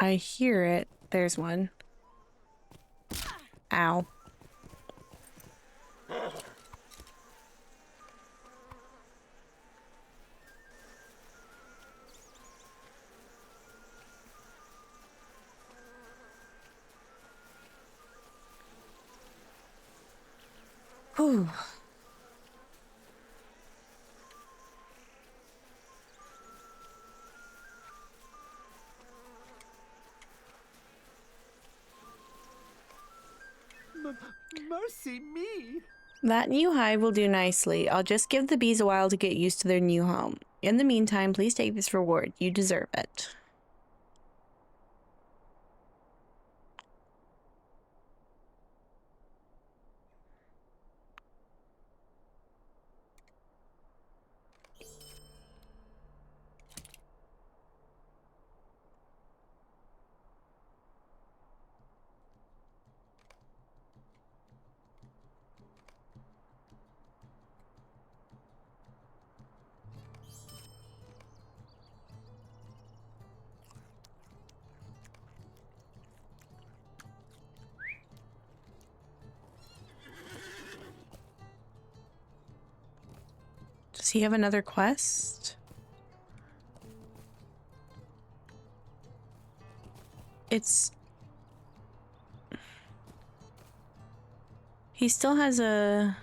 I hear it. There's one. Ow. Whew. Mercy me! That new hive will do nicely. I'll just give the bees a while to get used to their new home. In the meantime, please take this reward. You deserve it. Does he have another quest? It's... He still has a...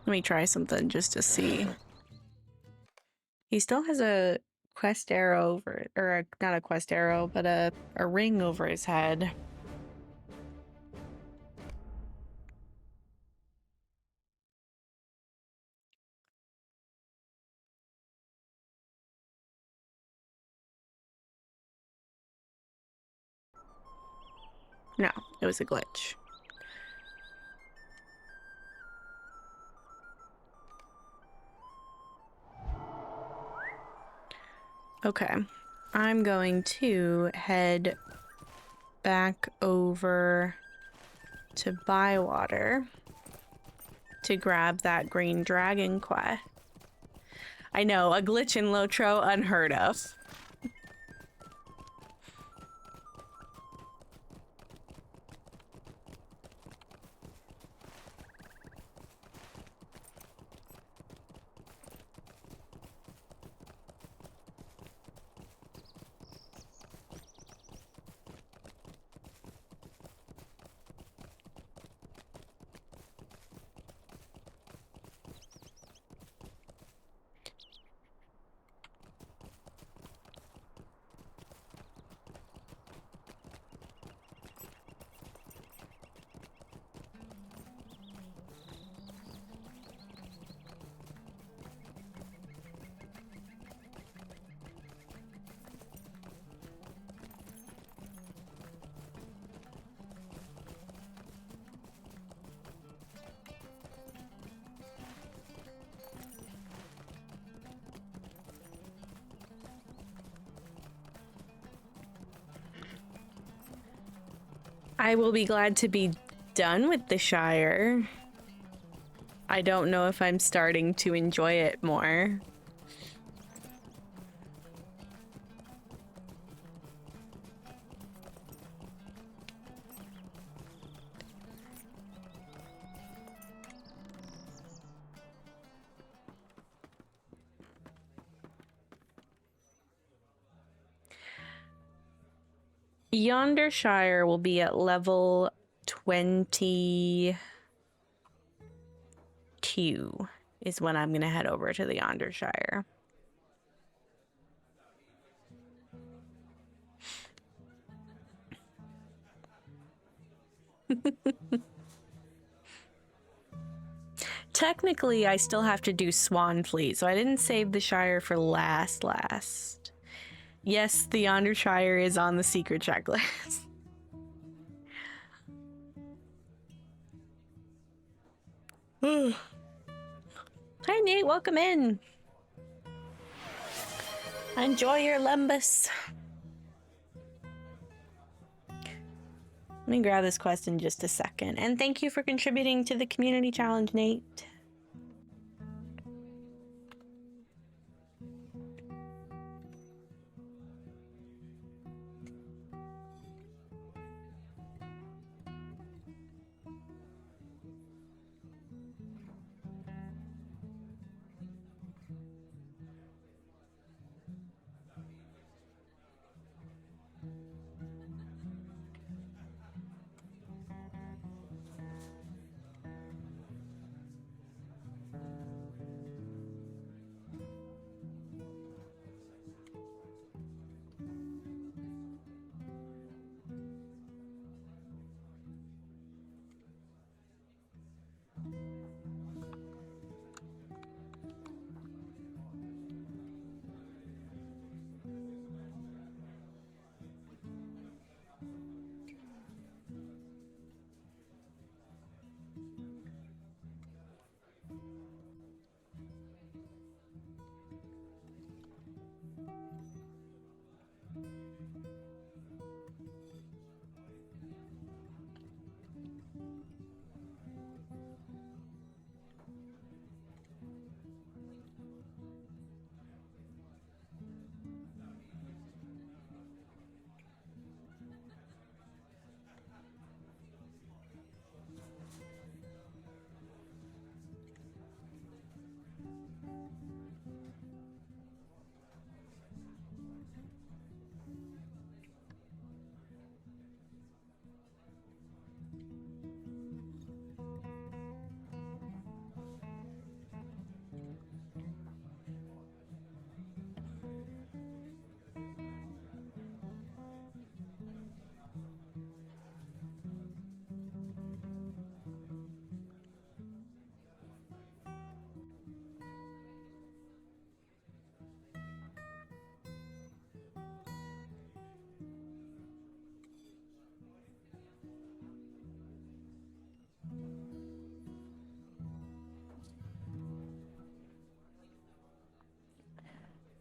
Let me try something just to see. He still has a quest arrow over... Or not a quest arrow, but a ring over his head. No, it was a glitch. Okay, I'm going to head back over to Bywater to grab that green dragon quest. I know, a glitch in Lotro, unheard of. I will be glad to be done with the Shire. I don't know if I'm starting to enjoy it more. Yonder Shire will be at level 22 is when I'm gonna head over to the Yonder Shire. Technically, I still have to do Swanfleet, so I didn't save the Shire for last. Yes, the Yonder Shire is on the secret checklist. Hi Nate, welcome in. Enjoy your Lembus. Let me grab this quest in just a second. And thank you for contributing to the community challenge, Nate.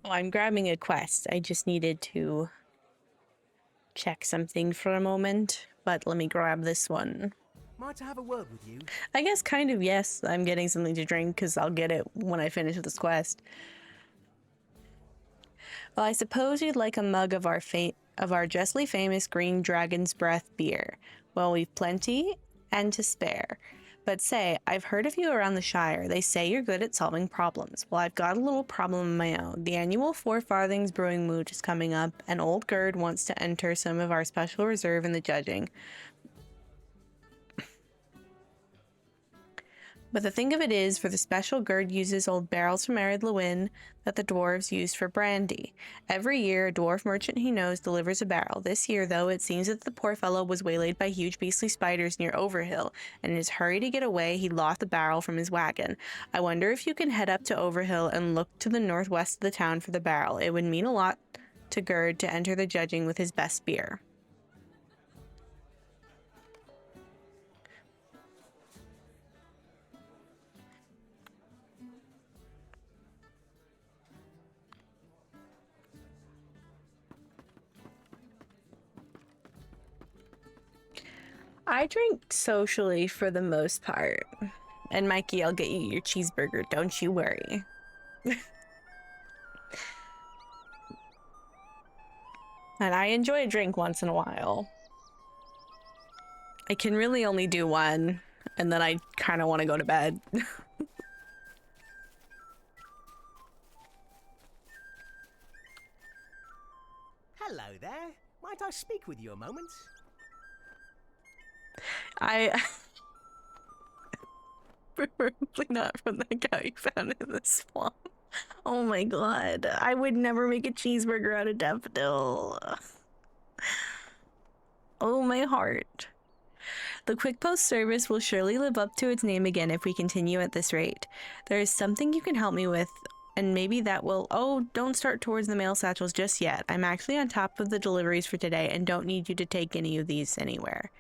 Oh, I'm grabbing a quest. I just needed to check something for a moment, but let me grab this one. Might I have a word with you? I guess kind of yes. I'm getting something to drink because I'll get it when I finish this quest. Well, I suppose you'd like a mug of our justly famous Green Dragon's Breath beer. Well, we've plenty and to spare. But say, I've heard of you around the Shire. They say you're good at solving problems. Well, I've got a little problem of my own. The annual Four Farthings Brewing Moot is coming up, and Old Gerd wants to enter some of our special reserve in the judging. But the thing of it is, for the special, Gerd uses old barrels from Ered Lewin that the dwarves used for brandy. Every year, a dwarf merchant he knows delivers a barrel. This year, though, it seems that the poor fellow was waylaid by huge beastly spiders near Overhill, and in his hurry to get away, he lost the barrel from his wagon. I wonder if you can head up to Overhill and look to the northwest of the town for the barrel. It would mean a lot to Gerd to enter the judging with his best beer. I drink socially for the most part. And Mikey, I'll get you your cheeseburger, don't you worry. And I enjoy a drink once in a while. I can really only do one, and then I kind of want to go to bed. Hello there. might I speak with you a moment? I preferably not from the cow you found in the swamp. Oh my god. I would never make a cheeseburger out of daffodil. Oh, my heart. The quick post service will surely live up to its name again if we continue at this rate. There is something you can help me with, and maybe that will... Oh, don't start towards the mail satchels just yet. I'm actually on top of the deliveries for today and don't need you to take any of these anywhere.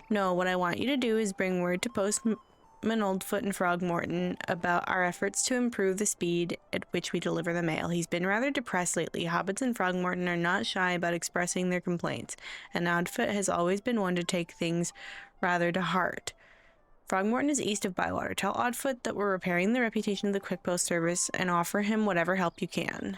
No, what I want you to do is bring word to Postman Oldfoot and Frogmorton about our efforts to improve the speed at which we deliver the mail. He's been rather depressed lately. Hobbits and Frogmorton are not shy about expressing their complaints, and Oddfoot has always been one to take things rather to heart. Frogmorton is east of Bywater. Tell Oddfoot that we're repairing the reputation of the Quick Post Service and offer him whatever help you can.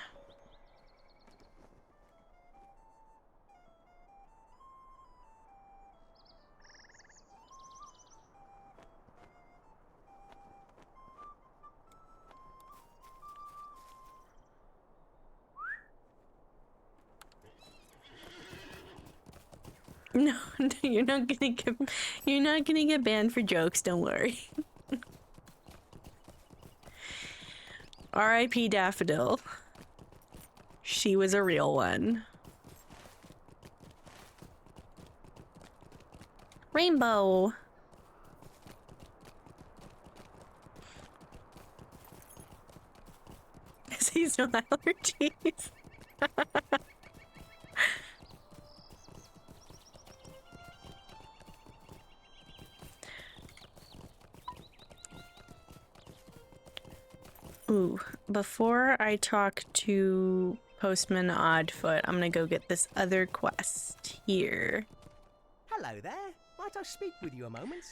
No, you're not gonna get banned for jokes, don't worry. R.I.P. Daffodil. She was a real one. Rainbow. Seasonal allergies. Ooh, before I talk to Postman Oddfoot, I'm gonna go get this other quest here. Hello there. Might I speak with you a moment?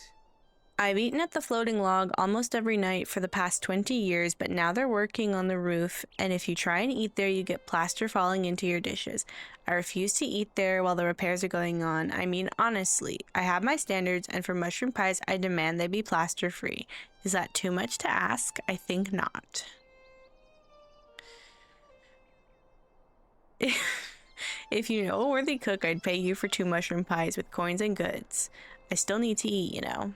I've eaten at the floating log almost every night for the past 20 years, but now they're working on the roof, and if you try and eat there, you get plaster falling into your dishes. I refuse to eat there while the repairs are going on. I mean, honestly, I have my standards, and for mushroom pies, I demand they be plaster-free. Is that too much to ask? I think not. If you know a worthy cook, I'd pay you for 2 mushroom pies with coins and goods. I still need to eat, you know.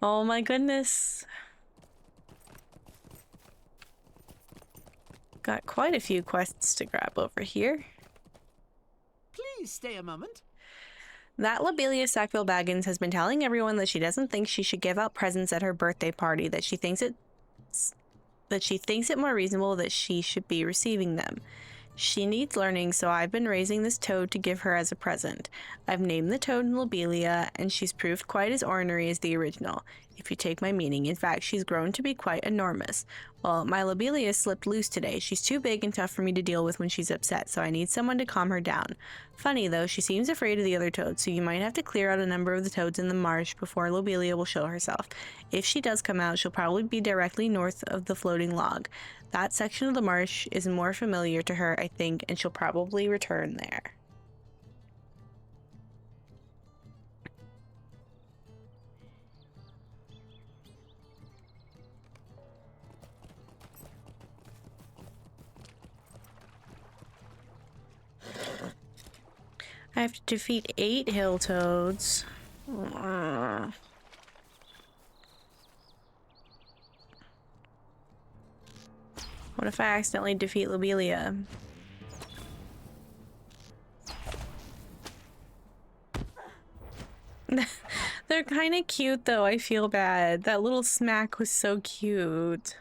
Oh my goodness. Got quite a few quests to grab over here. Please stay a moment. That Lobelia Sackville Baggins has been telling everyone that she doesn't think she should give out presents at her birthday party, that she thinks it more reasonable that she should be receiving them. She needs learning, so I've been raising this toad to give her as a present. I've named the toad Lobelia, and she's proved quite as ornery as the original, if you take my meaning. In fact, she's grown to be quite enormous. Well, my Lobelia slipped loose today. She's too big and tough for me to deal with when she's upset, so I need someone to calm her down. Funny, though, she seems afraid of the other toads, so you might have to clear out a number of the toads in the marsh before Lobelia will show herself. If she does come out, she'll probably be directly north of the floating log. That section of the marsh is more familiar to her, I think, and she'll probably return there. I have to defeat 8 hill toads. What if I accidentally defeat Lobelia? They're kind of cute though, I feel bad. That little smack was so cute.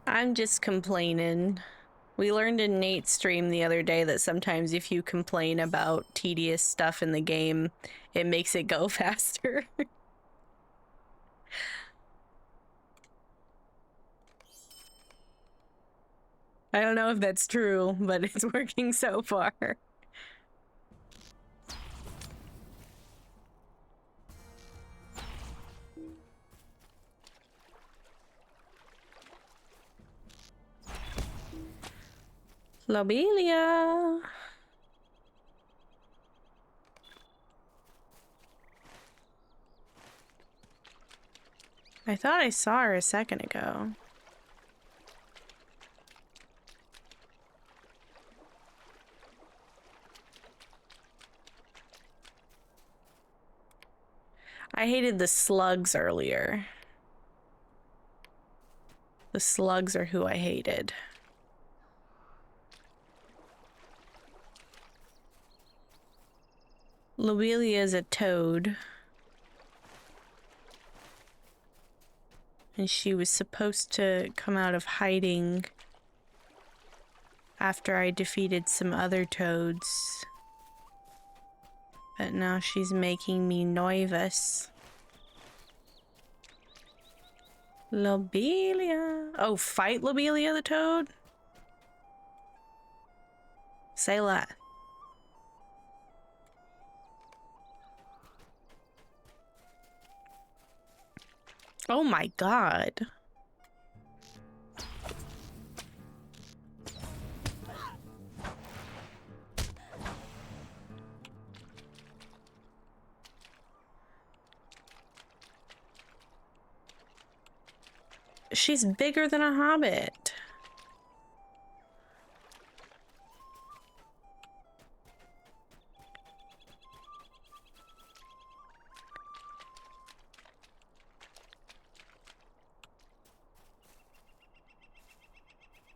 I'm just complaining. We learned in Nate's stream the other day that sometimes if you complain about tedious stuff in the game, it makes it go faster. I don't know if that's true, but it's working so far. Lobelia. I thought I saw her a second ago. I hated the slugs earlier. The slugs are who I hated. Lobelia is a toad. And she was supposed to come out of hiding after I defeated some other toads. But now she's making me nervous. Lobelia. Oh, fight Lobelia the toad? Say that. Oh my god. She's bigger than a hobbit.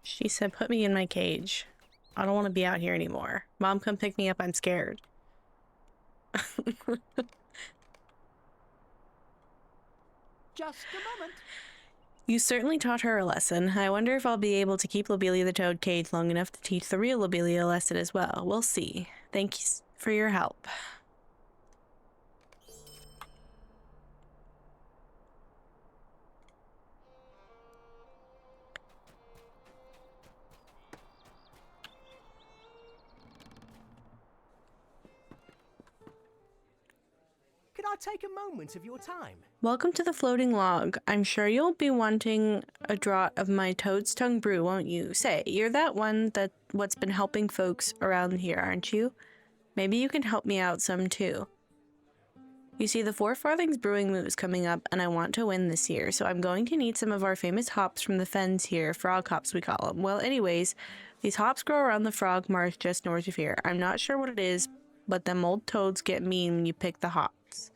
She said, put me in my cage. I don't want to be out here anymore. Mom, come pick me up. I'm scared. Just a moment. You certainly taught her a lesson. I wonder if I'll be able to keep Lobelia the toad caged long enough to teach the real Lobelia a lesson as well. We'll see. Thanks for your help. Could I take a moment of your time? Welcome to the floating log. I'm sure you'll be wanting a draught of my toad's tongue brew, won't you? Say, you're that one what's been helping folks around here, aren't you? Maybe you can help me out some too. You see, the Four Farthings Brewing Moot is coming up, and I want to win this year, so I'm going to need some of our famous hops from the fens here, frog hops we call them. Well, anyways, these hops grow around the frog marsh just north of here. I'm not sure what it is, but them old toads get mean when you pick the hops.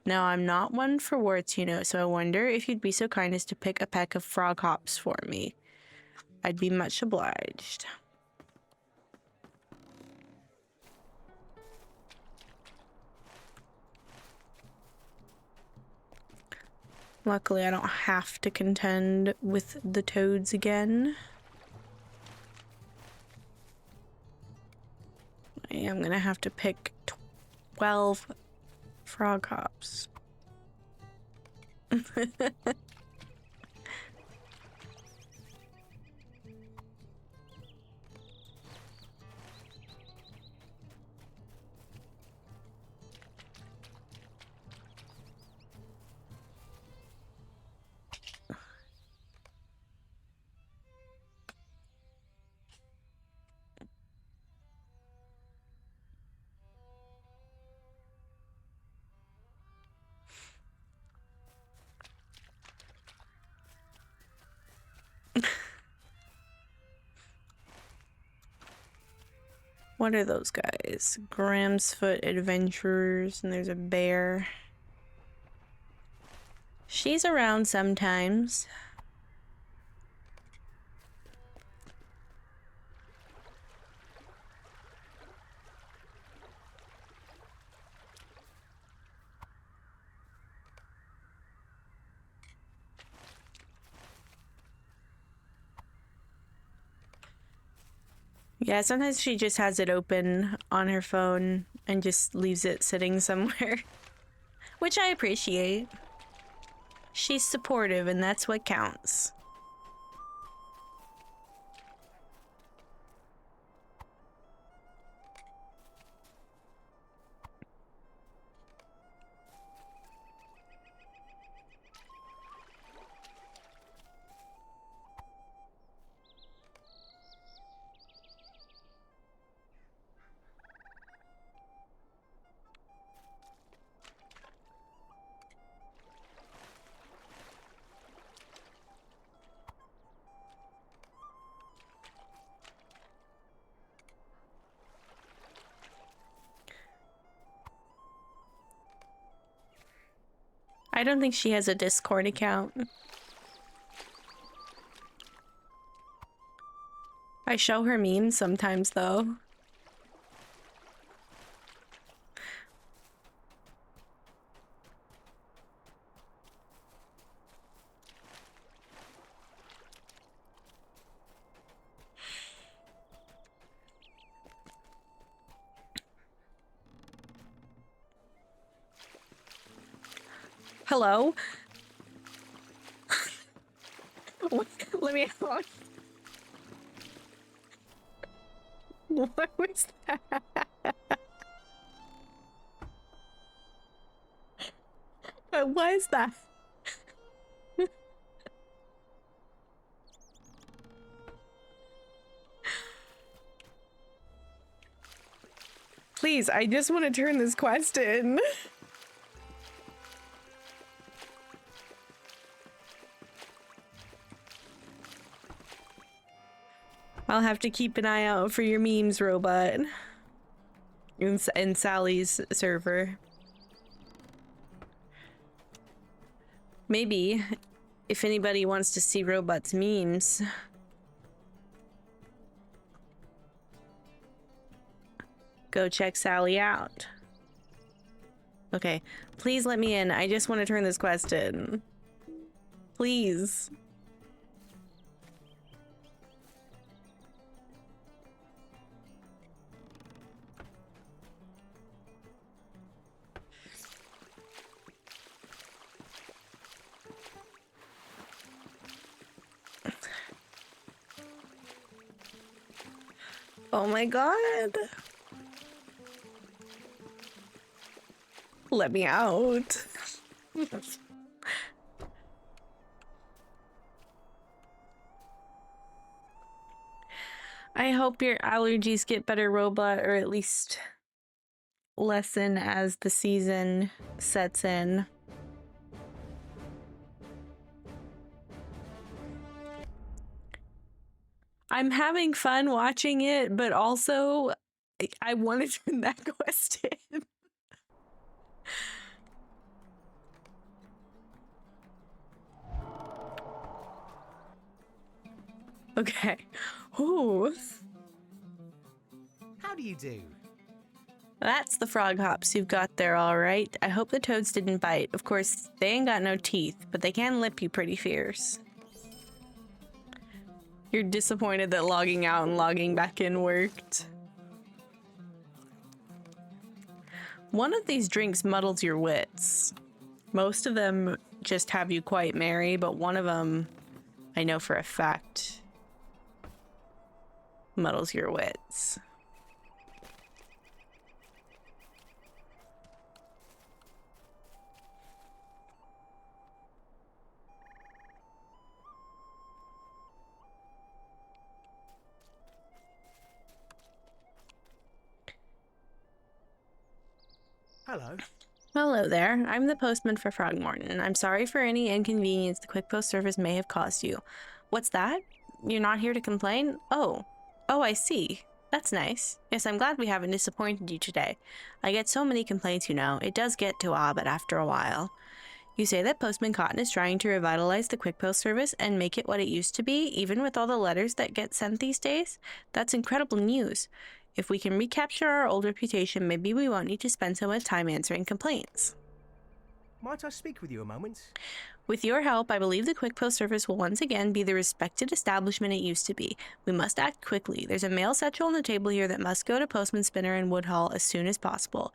Now, I'm not one for words, you know, so I wonder if you'd be so kind as to pick a peck of frog hops for me. I'd be much obliged. Luckily, I don't have to contend with the toads again. I am gonna have to pick 12 frog hops. What are those guys? Graham's Foot Adventurers, and there's a bear. She's around sometimes. Yeah, sometimes she just has it open on her phone and just leaves it sitting somewhere, which I appreciate. She's supportive, and that's what counts. I don't think she has a Discord account. I show her memes sometimes, though. Hello? Let me out. What was that? What was that? Please, I just want to turn this quest in. I'll have to keep an eye out for your memes, robot. In Sally's server. Maybe, if anybody wants to see robots' memes, go check Sally out. Okay, please let me in. I just want to turn this quest in. Please. Oh my god. Let me out. I hope your allergies get better, robot, or at least lessen as the season sets in. I'm having fun watching it, but also I want to turn that quest in. Okay. Ooh. How do you do? That's the frog hops you've got there, all right. I hope the toads didn't bite. Of course, they ain't got no teeth, but they can lip you pretty fierce. You're disappointed that logging out and logging back in worked. One of these drinks muddles your wits. Most of them just have you quite merry, but one of them, I know for a fact, muddles your wits. Hello. Hello there. I'm the postman for Frogmorton. I'm sorry for any inconvenience the quick post service may have caused you. What's that? You're not here to complain? Oh, I see. That's nice. Yes, I'm glad we haven't disappointed you today. I get so many complaints, you know. It does get to a habit after a while. You say that Postman Cotton is trying to revitalize the quick post service and make it what it used to be, even with all the letters that get sent these days? That's incredible news. If we can recapture our old reputation, maybe we won't need to spend so much time answering complaints. Might I speak with you a moment? With your help, I believe the quick post service will once again be the respected establishment it used to be. We must act quickly. There's a mail satchel on the table here that must go to Postman Spinner in Woodhall as soon as possible,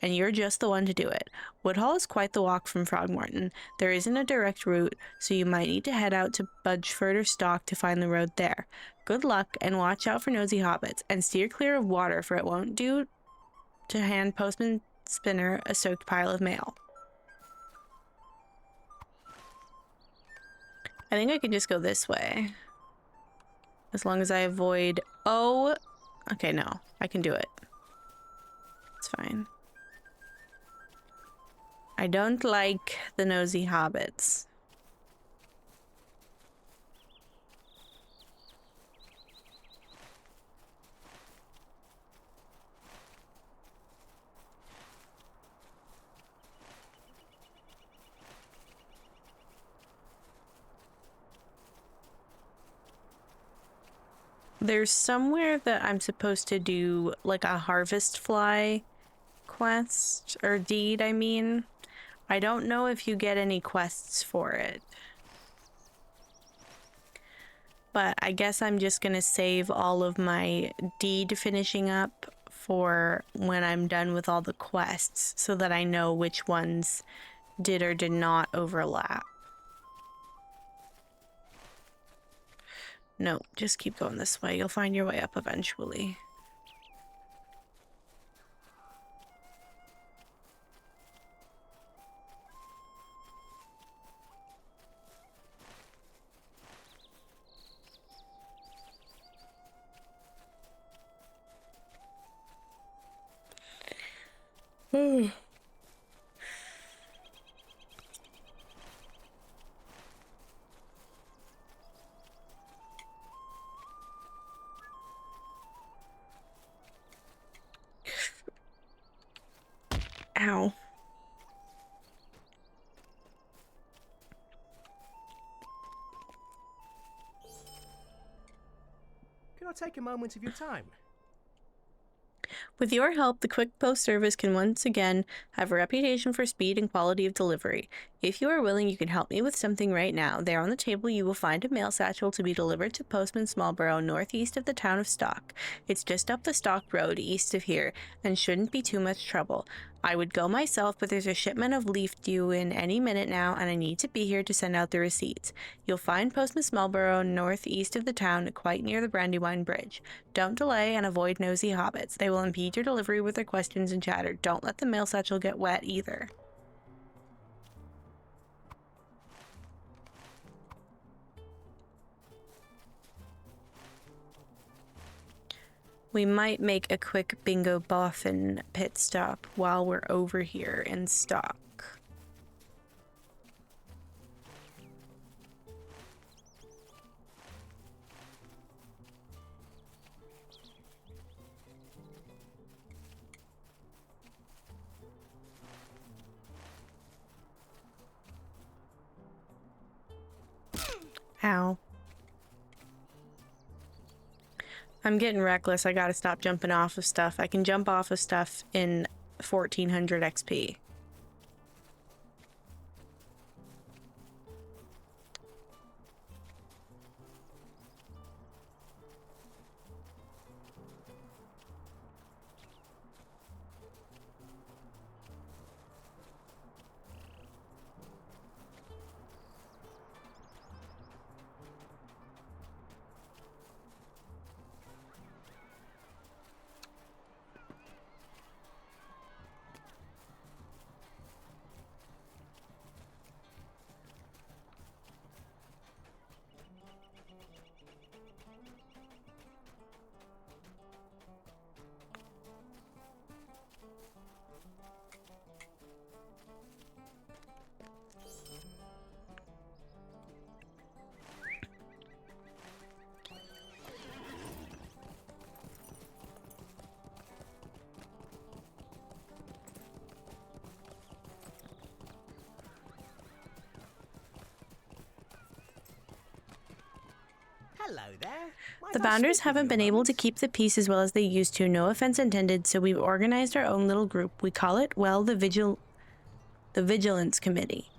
and you're just the one to do it. Woodhall is quite the walk from Frogmorton. There isn't a direct route, so you might need to head out to Budgeford or Stock to find the road there. Good luck, and watch out for nosy hobbits, and steer clear of water, for it won't do to hand Postman Spinner a soaked pile of mail. I think I can just go this way. As long as I avoid... Oh! Okay, no. I can do it. It's fine. I don't like the nosy hobbits. There's somewhere that I'm supposed to do like a harvest fly quest, or deed, I mean. I don't know if you get any quests for it. But I guess I'm just gonna save all of my deed finishing up for when I'm done with all the quests so that I know which ones did or did not overlap. No, just keep going this way. You'll find your way up eventually. Ow. Can I take a moment of your time? With your help, the Quick Post Service can once again have a reputation for speed and quality of delivery. If you are willing, you can help me with something right now. There on the table, you will find a mail satchel to be delivered to Postman Smallborough, northeast of the town of Stock. It's just up the Stock Road, east of here, and shouldn't be too much trouble. I would go myself, but there's a shipment of leaf due in any minute now, and I need to be here to send out the receipts. You'll find Postman Smallborough northeast of the town, quite near the Brandywine Bridge. Don't delay and avoid nosy hobbits. They will impede your delivery with their questions and chatter. Don't let the mail satchel get wet either. We might make a quick bingo boffin pit stop while we're over here in Stock. Ow. I'm getting reckless. I gotta stop jumping off of stuff. I can jump off of stuff in 1400 XP. Hello there. The Bounders haven't been able to keep the peace as well as they used to, no offense intended, so we've organized our own little group. We call it, well, the Vigilance Committee.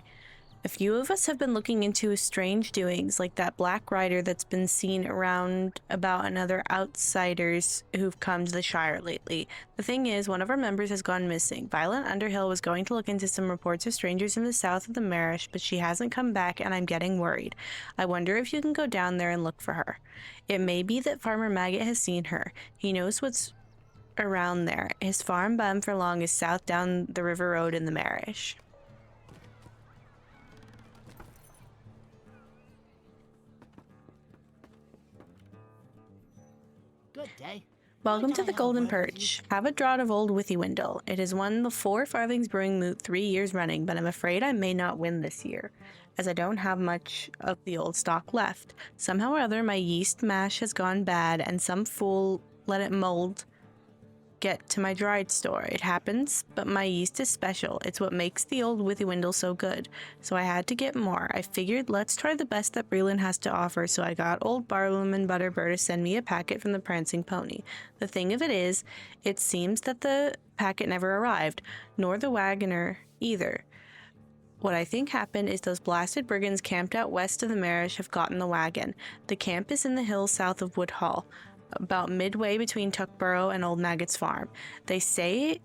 A few of us have been looking into strange doings, like that Black Rider that's been seen around about and other outsiders who've come to the Shire lately. The thing is, one of our members has gone missing. Violet Underhill was going to look into some reports of strangers in the south of the Marish, but she hasn't come back and I'm getting worried. I wonder if you can go down there and look for her. It may be that Farmer Maggot has seen her. He knows what's around there. His farm bum for long is south down the river road in the Marish. Good day. Welcome to the Golden Perch. Have a draught of old Withywindle. It has won the 4 Farthings Brewing Moot 3 years running, but I'm afraid I may not win this year, as I don't have much of the old stock left. Somehow or other, my yeast mash has gone bad, and some fool let it mold get to my dried store. It happens, but my yeast is special. It's what makes the old Withywindle so good. So I had to get more. I figured let's try the best that Breland has to offer, so I got old Barloom and Butterbur to send me a packet from the Prancing Pony. The thing of it is, it seems that the packet never arrived, nor the wagoner either. What I think happened is those blasted brigands camped out west of the Marish have gotten the wagon. The camp is in the hills south of Woodhall, about midway between Tuckborough and Old Maggot's farm. They say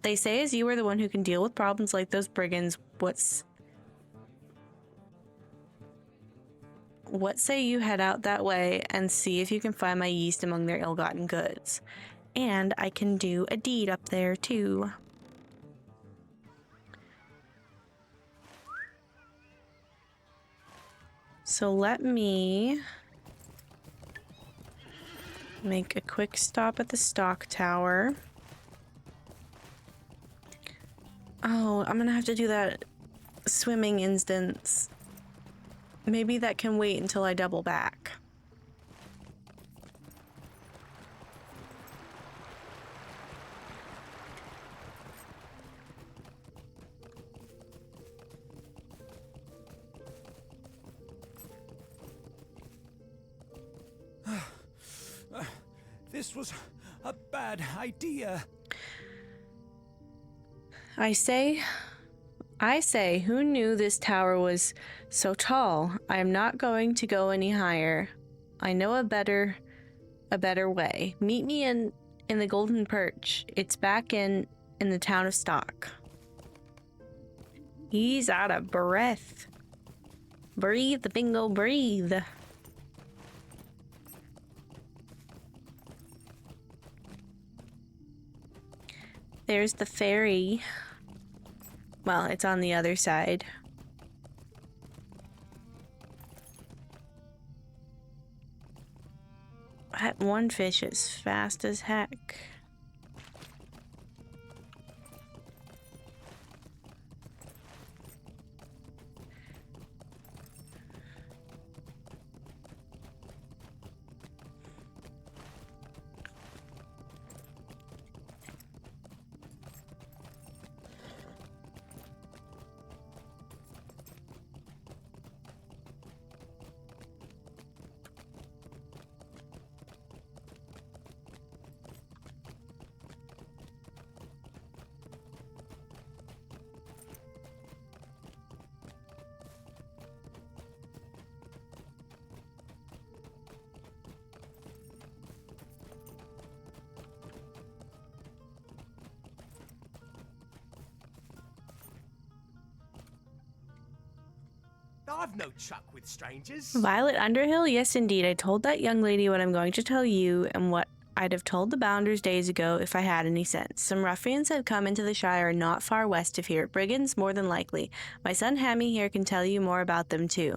as you are the one who can deal with problems like those brigands, what say you head out that way and see if you can find my yeast among their ill-gotten goods. And I can do a deed up there too. So let me make a quick stop at the stock tower. Oh, I'm gonna have to do that swimming instance. Maybe that can wait until I double back. This was a bad idea. I say, who knew this tower was so tall? I am not going to go any higher. I know a better way. Meet me in the Golden Perch. It's back in the town of Stock. He's out of breath. Breathe, bingo, breathe. There's the ferry. Well, it's on the other side. That one fish is fast as heck. I've no chuck with strangers. Violet Underhill? Yes, indeed. I told that young lady what I'm going to tell you and what I'd have told the Bounders days ago if I had any sense. Some ruffians had come into the Shire not far west of here. Brigands, more than likely. My son Hammy here can tell you more about them, too.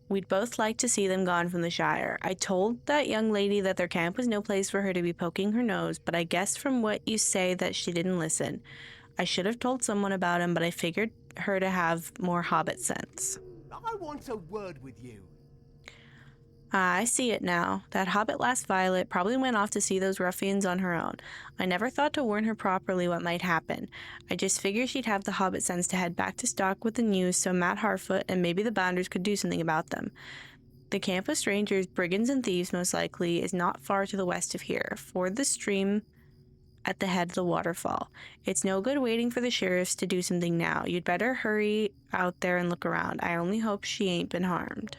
We'd both like to see them gone from the Shire. I told that young lady that their camp was no place for her to be poking her nose, but I guess from what you say that she didn't listen. I should have told someone about him, but I figured her to have more hobbit sense. I want a word with you. I see it now. That hobbit lass Violet probably went off to see those ruffians on her own. I never thought to warn her properly what might happen. I just figured she'd have the hobbit sense to head back to Stock with the news so Matt Harfoot and maybe the Bounders could do something about them. The camp of strangers, brigands and thieves most likely, is not far to the west of here. Ford the stream at the head of the waterfall. It's no good waiting for the sheriffs to do something now. You'd better hurry out there and look around. I only hope she ain't been harmed.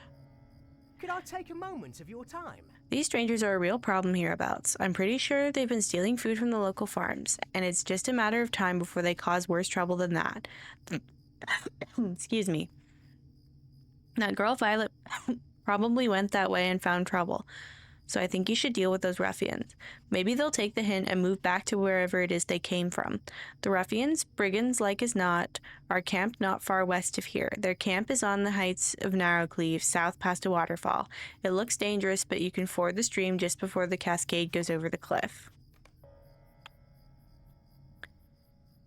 Could I take a moment of your time? These strangers are a real problem hereabouts. I'm pretty sure they've been stealing food from the local farms, and it's just a matter of time before they cause worse trouble than that. Excuse me. That girl Violet probably went that way and found trouble. So I think you should deal with those ruffians. Maybe they'll take the hint and move back to wherever it is they came from. The ruffians, brigands like as not, are camped not far west of here. Their camp is on the heights of Narrowcleave, south past a waterfall. It looks dangerous, but you can ford the stream just before the cascade goes over the cliff.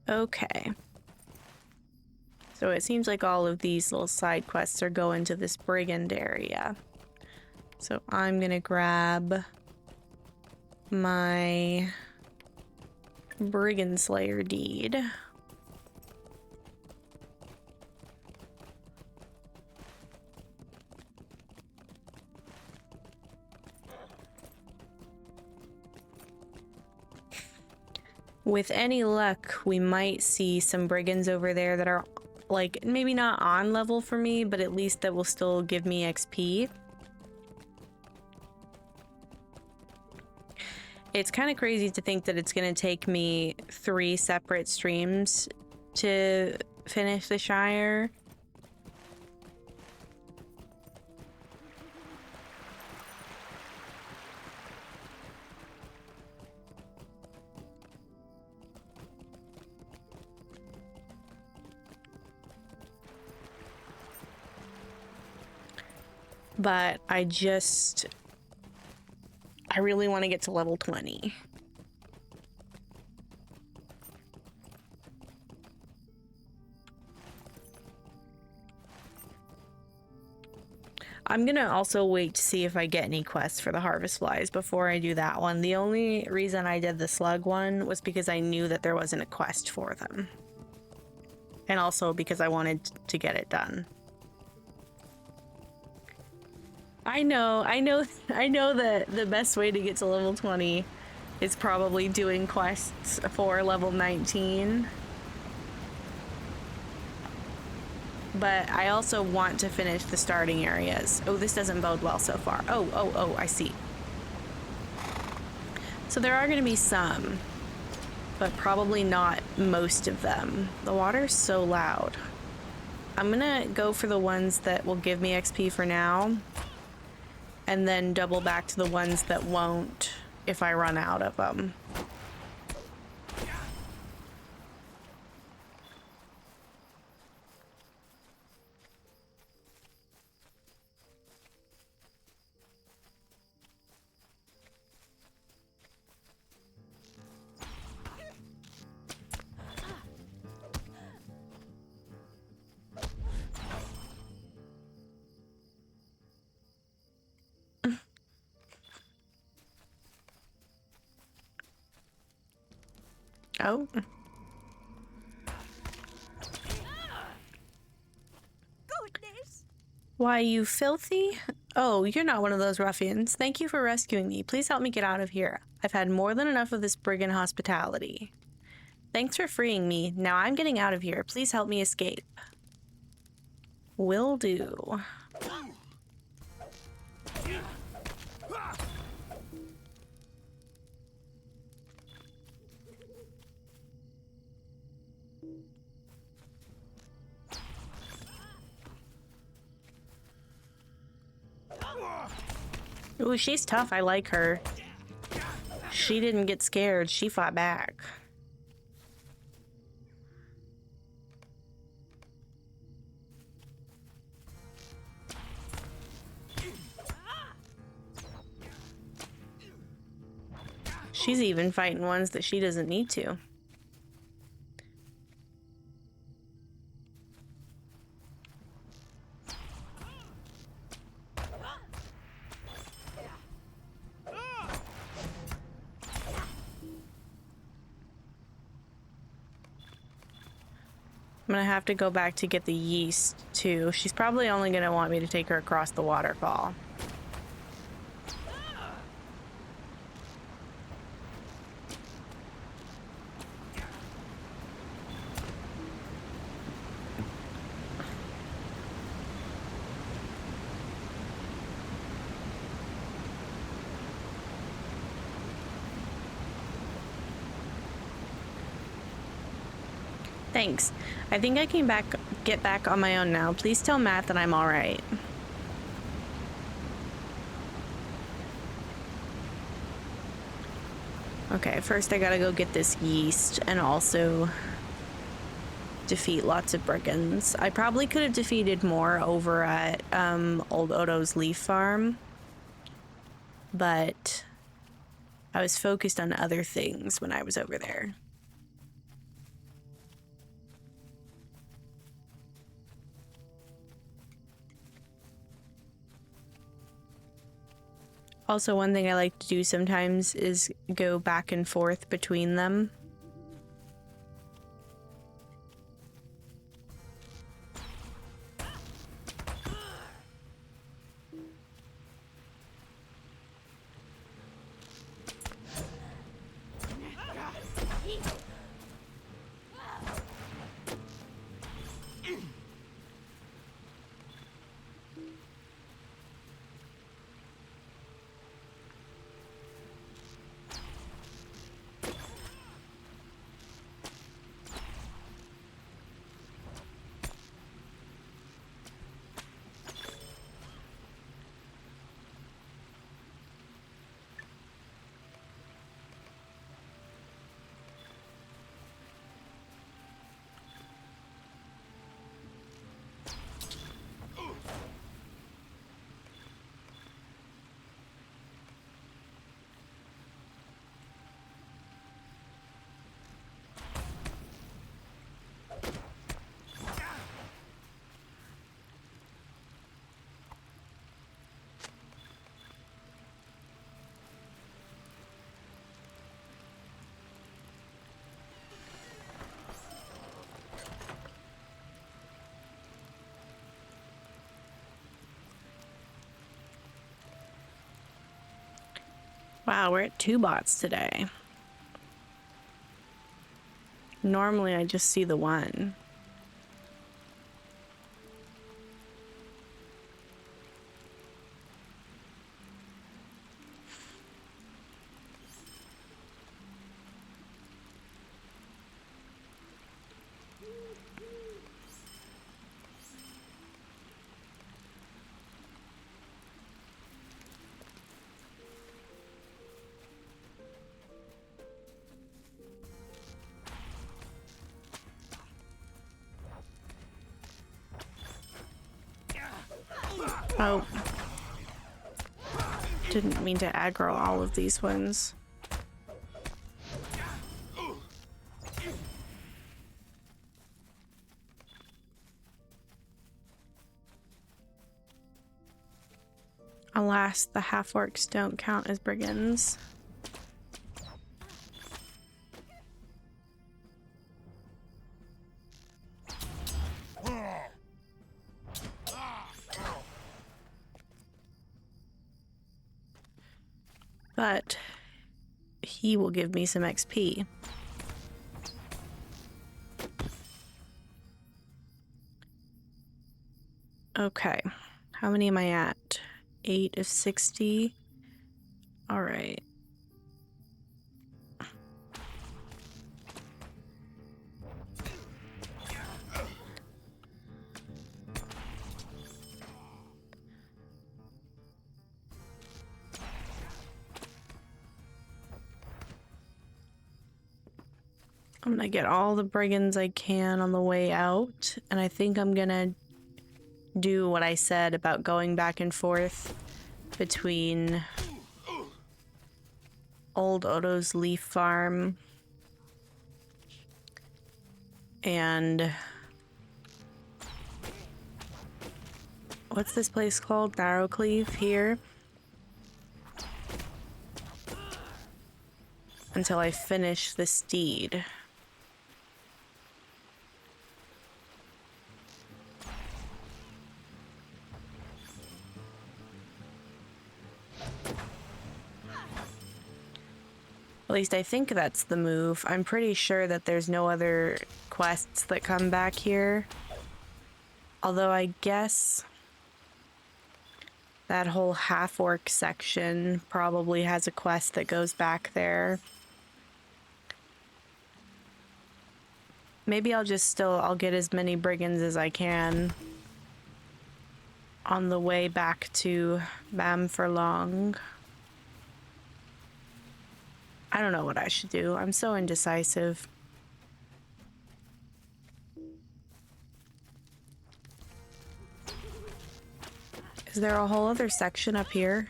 Okay. So it seems like all of these little side quests are going to this brigand area. So I'm gonna grab my Brigand Slayer deed. With any luck, we might see some brigands over there that are, like, maybe not on level for me, but at least that will still give me XP. It's kind of crazy to think that it's going to take me 3 separate streams to finish the Shire. But I really want to get to level 20. I'm gonna also wait to see if I get any quests for the harvest flies before I do that one. The only reason I did the slug one was because I knew that there wasn't a quest for them. And also because I wanted to get it done. I know that the best way to get to level 20 is probably doing quests for level 19. But I also want to finish the starting areas. Oh, this doesn't bode well so far. Oh, I see. So there are going to be some, but probably not most of them. The water's so loud. I'm going to go for the ones that will give me XP for now, and then double back to the ones that won't if I run out of them. Oh. Goodness! Why, you filthy? Oh, you're not one of those ruffians. Thank you for rescuing me. Please help me get out of here. I've had more than enough of this brigand hospitality. Thanks for freeing me. Now I'm getting out of here. Please help me escape. Will do. Ooh, she's tough. I like her. She didn't get scared. She fought back. She's even fighting ones that she doesn't need to. I'm gonna have to go back to get the yeast too. She's probably only gonna want me to take her across the waterfall. Thanks. I think I can get back on my own now. Please tell Matt that I'm alright. Okay, first I gotta go get this yeast and also defeat lots of brigands. I probably could have defeated more over at Old Odo's leaf farm, but I was focused on other things when I was over there. Also, one thing I like to do sometimes is go back and forth between them. Wow, we're at 2 bots today. Normally I just see the one. Oh. Didn't mean to aggro all of these ones. Alas, the half-orcs don't count as brigands. But he will give me some XP. Okay, how many am I at? 8 of 60. All right. I'm gonna get all the brigands I can on the way out, and I think I'm gonna do what I said about going back and forth between Old Odo's leaf farm and what's this place called? Narrowcleave here. Until I finish the steed. At least I think that's the move. I'm pretty sure that there's no other quests that come back here. Although I guess that whole half-orc section probably has a quest that goes back there. Maybe I'll get as many brigands as I can on the way back to Bamfurlong. I don't know what I should do. I'm so indecisive. Is there a whole other section up here?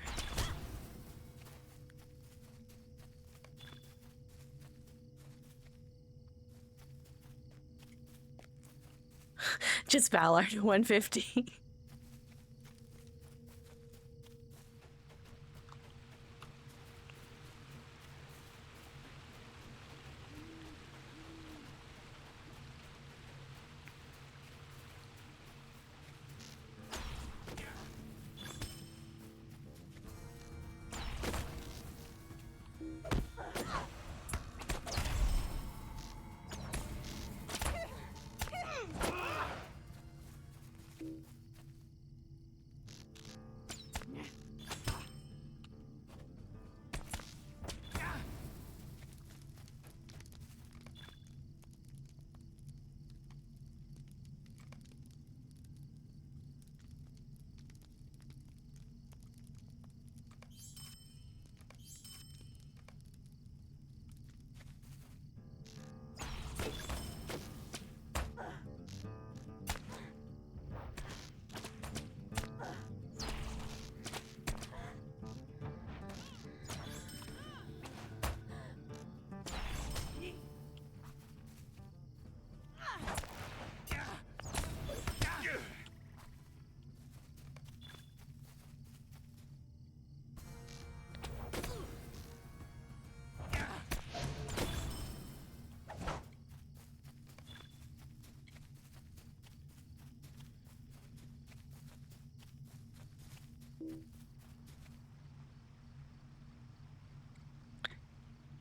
Just Valor 150.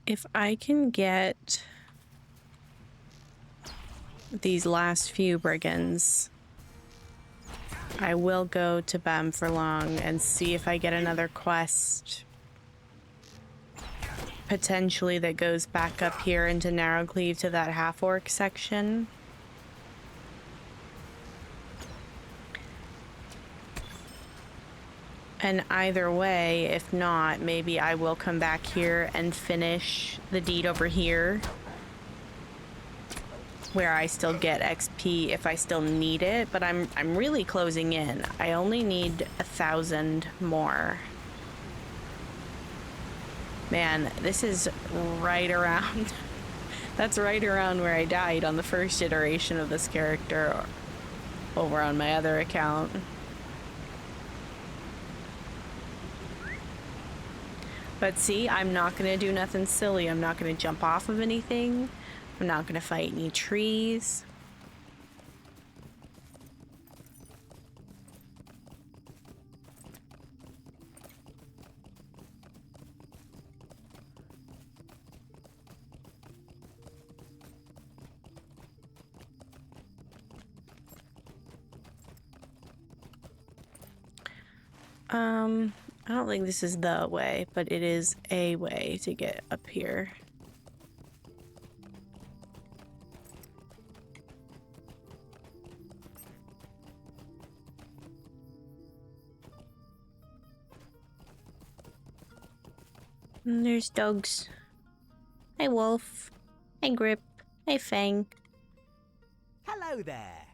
If I can get these last few brigands, I will go to Bamfurlong and see if I get another quest. Potentially that goes back up here into Narrowcleave to that half-orc section. And either way, if not, maybe I will come back here and finish the deed over here, where I still get XP if I still need it, but I'm really closing in. I only need 1,000 more. Man, this is right around... That's right around where I died on the first iteration of this character over on my other account. But see, I'm not gonna do nothing silly. I'm not gonna jump off of anything. I'm not gonna fight any trees. I don't think this is the way, but it is a way to get up here. And there's dogs. Hey, Wolf. Hey, Grip. Hey, Fang. Hello there.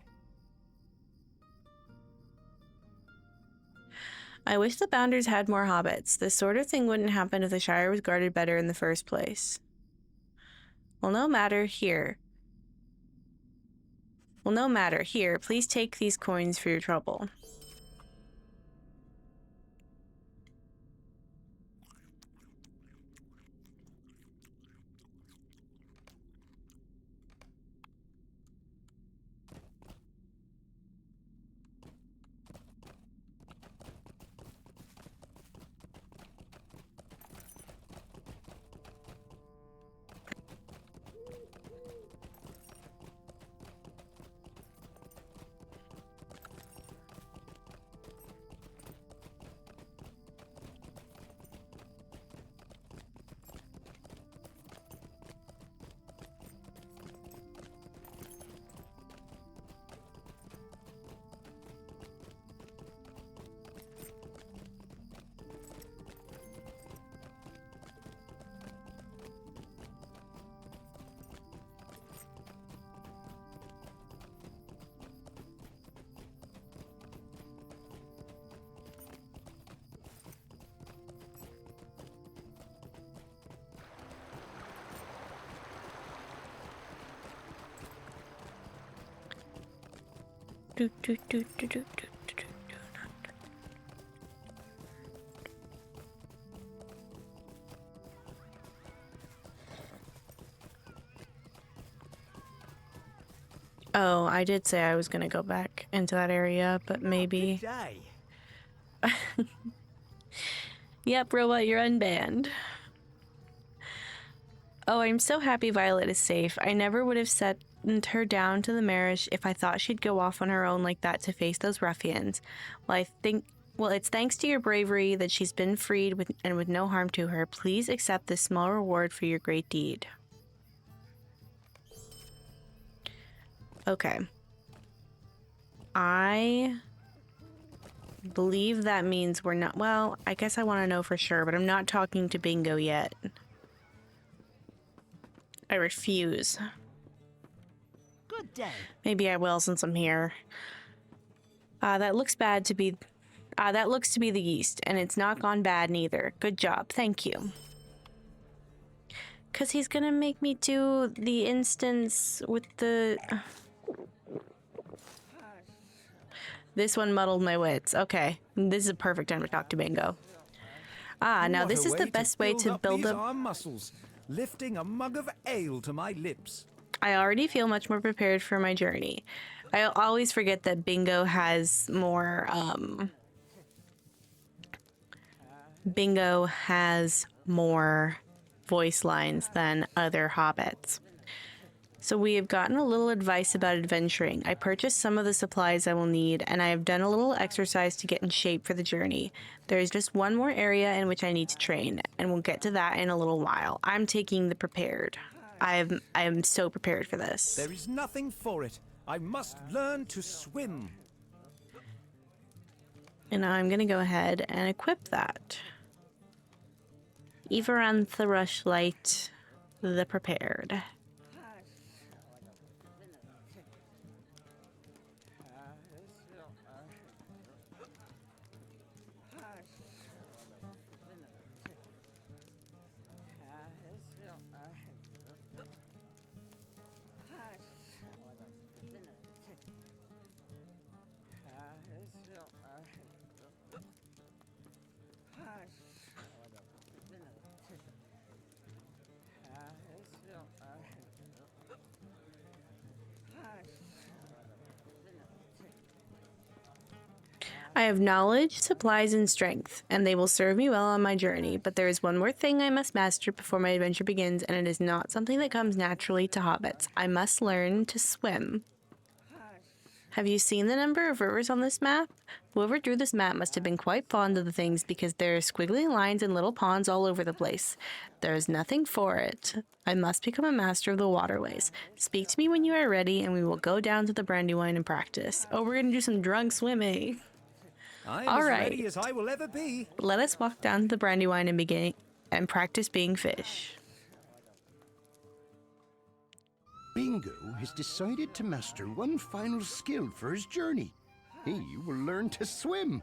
I wish the Bounders had more hobbits. This sort of thing wouldn't happen if the Shire was guarded better in the first place. Well, no matter. Here. Well, no matter. Here, please take these coins for your trouble. Do, do, do, do, do, do, do, do. Oh, I did say I was gonna go back into that area, but maybe... Good day. Yep, Robot, you're unbanned. Oh, I'm so happy Violet is safe. I never would have sent her down to the Marish if I thought she'd go off on her own like that to face those ruffians. Well, it's thanks to your bravery that she's been freed with no harm to her. Please accept this small reward for your great deed. Okay. I believe that means we're not... Well, I guess I want to know for sure, but I'm not talking to Bingo yet. I refuse. Good day. Maybe I will since I'm here. That looks bad to be... that looks to be the yeast, and it's not gone bad neither. Good job. Thank you. Because he's gonna make me do the instance with the... This one muddled my wits. Okay. This is a perfect time to talk to Bingo. Now this is the best way to build up... arm muscles, lifting a mug of ale to my lips. I already feel much more prepared for my journey. I always forget that Bingo has more, Bingo has more voice lines than other hobbits. So we have gotten a little advice about adventuring. I purchased some of the supplies I will need, and I have done a little exercise to get in shape for the journey. There is just one more area in which I need to train, and we'll get to that in a little while. I'm taking the prepared. I am so prepared for this. There is nothing for it. I must learn to swim. And I'm going to go ahead and equip that. Everantha Rushlight, the prepared. I have knowledge, supplies, and strength, and they will serve me well on my journey, but there is one more thing I must master before my adventure begins, and it is not something that comes naturally to hobbits. I must learn to swim. Have you seen the number of rivers on this map? Whoever drew this map must have been quite fond of the things because there are squiggly lines and little ponds all over the place. There is nothing for it. I must become a master of the waterways. Speak to me when you are ready, and we will go down to the Brandywine and practice. Oh, we're going to do some drunk swimming. I'm All as right. ready as I will ever be. Let us walk down to the Brandywine and begin and practice being fish. Bingo has decided to master one final skill for his journey. He will learn to swim.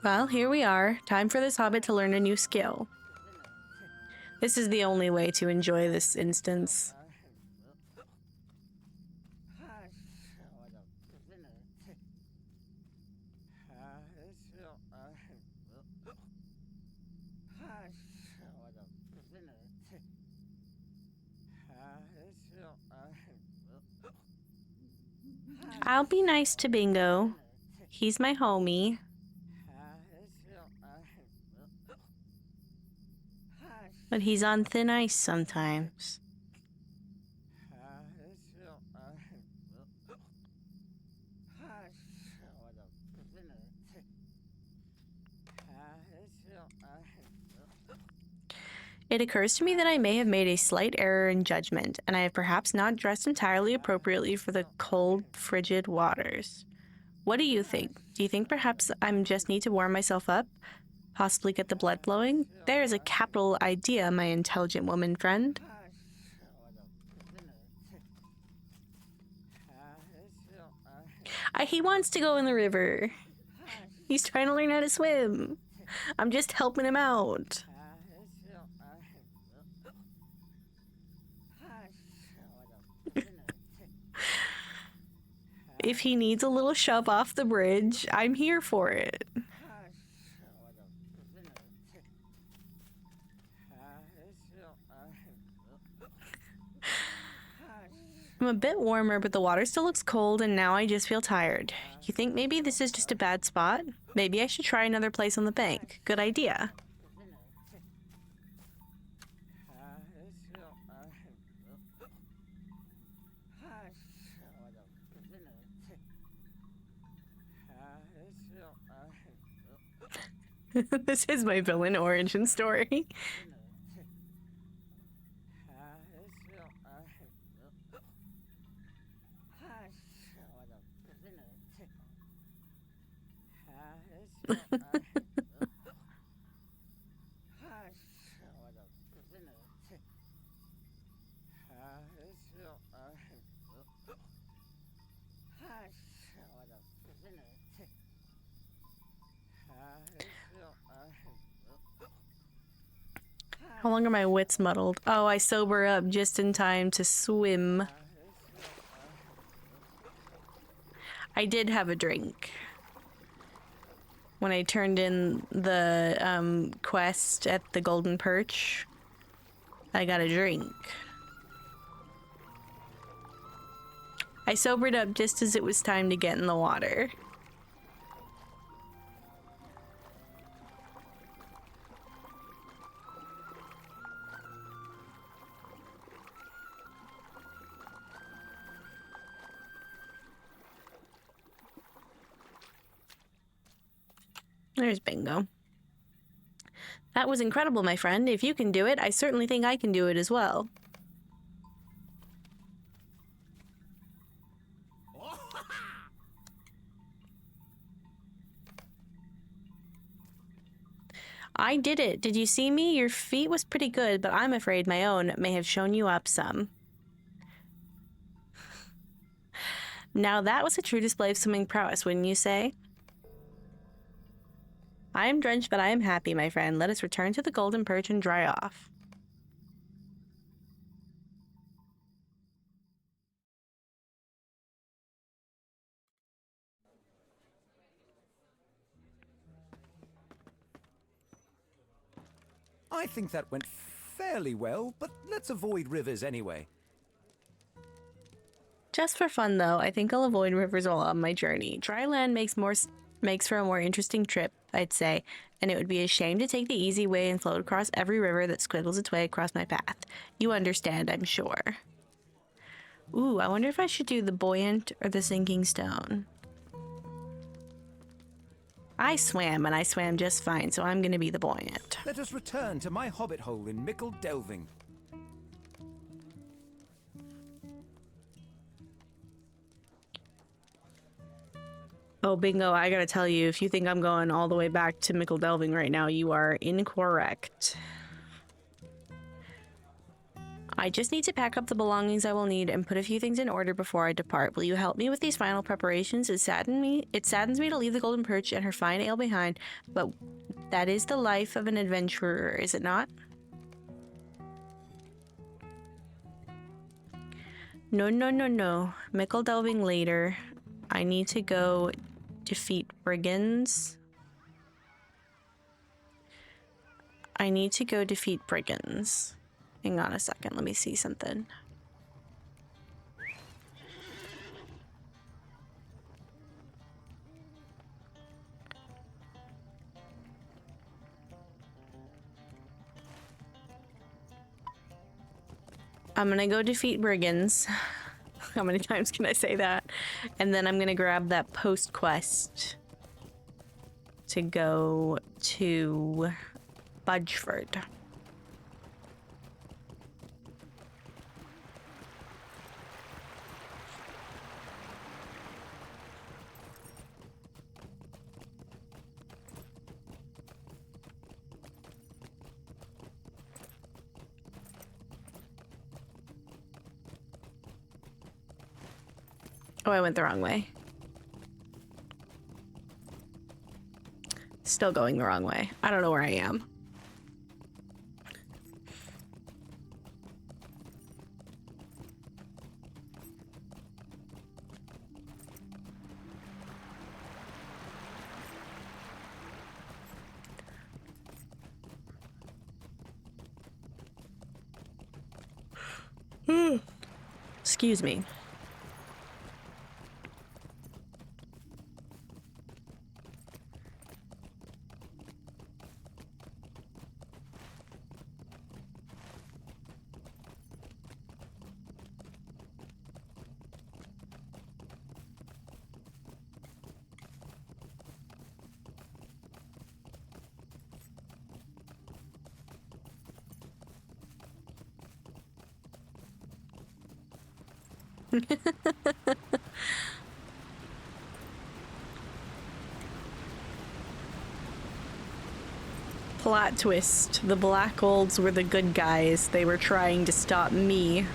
Well, here we are. Time for this hobbit to learn a new skill. This is the only way to enjoy this instance. I'll be nice to Bingo. He's my homie. But he's on thin ice sometimes. It occurs to me that I may have made a slight error in judgment, and I have perhaps not dressed entirely appropriately for the cold, frigid waters. What do you think? Do you think perhaps I just need to warm myself up? Possibly get the blood flowing? There is a capital idea, my intelligent woman friend. He wants to go in the river. He's trying to learn how to swim. I'm just helping him out. If he needs a little shove off the bridge, I'm here for it. I'm a bit warmer, but the water still looks cold, and now I just feel tired. You think maybe this is just a bad spot? Maybe I should try another place on the bank. Good idea. This is my villain origin story. How long are my wits muddled? Oh, I sober up just in time to swim. I did have a drink. When I turned in the quest at the Golden Perch, I got a drink. I sobered up just as it was time to get in the water. There's Bingo. That was incredible, my friend. If you can do it, I certainly think I can do it as well. I did it. Did you see me? Your feat was pretty good, but I'm afraid my own may have shown you up some. Now that was a true display of swimming prowess, wouldn't you say? I am drenched, but I am happy, my friend. Let us return to the golden perch and dry off. I think that went fairly well, but let's avoid rivers anyway. Just for fun, though, I think I'll avoid rivers while on my journey. Dry land makes for a more interesting trip, I'd say, and it would be a shame to take the easy way and float across every river that squiggles its way across my path. You understand, I'm sure. Ooh, I wonder if I should do the buoyant or the sinking stone. I swam, and I swam just fine, so I'm gonna be the buoyant. Let us return to my hobbit hole in Mickle Delving. Oh, Bingo, I gotta tell you, if you think I'm going all the way back to Mickle Delving right now, you are incorrect. I just need to pack up the belongings I will need and put a few things in order before I depart. Will you help me with these final preparations? It saddens me to leave the Golden Perch and her fine ale behind, but that is the life of an adventurer, is it not? No, no, no, no. Mickle Delving later. I need to go defeat brigands. I need to go defeat brigands. Hang on a second, let me see something. I'm gonna go defeat brigands. How many times can I say that? And then I'm gonna grab that post quest to go to Budgeford. Oh, I went the wrong way. Still going the wrong way. I don't know where I am. Excuse me. Plot twist. The Black Olds were the good guys. They were trying to stop me.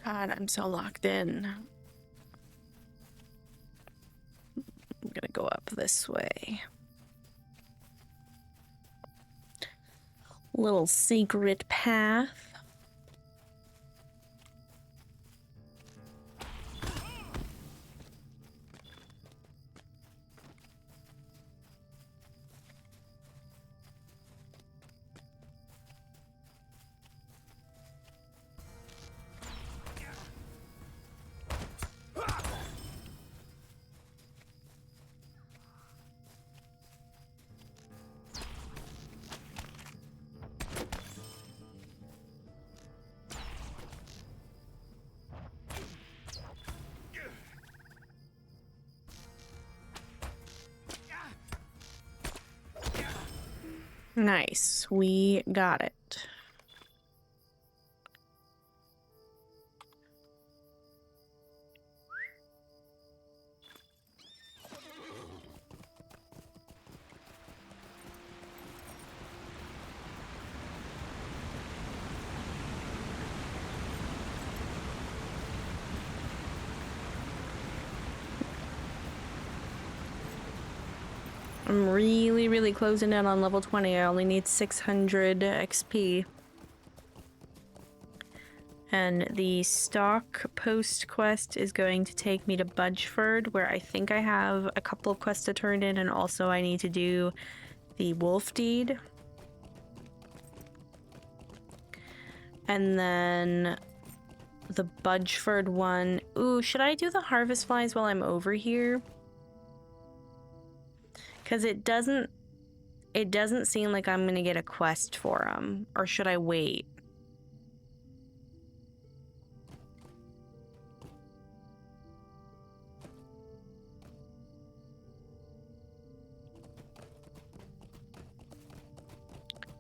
God, I'm so locked in. I'm gonna go up this way. Little secret path. Nice, we got it. I'm really closing in on level 20. I only need 600 XP. And the stock post quest is going to take me to Budgeford, where I think I have a couple of quests to turn in, and also I need to do the wolf deed. And then the Budgeford one. Ooh, should I do the harvest flies while I'm over here? Because it doesn't seem like I'm gonna get a quest for them. Or should I wait?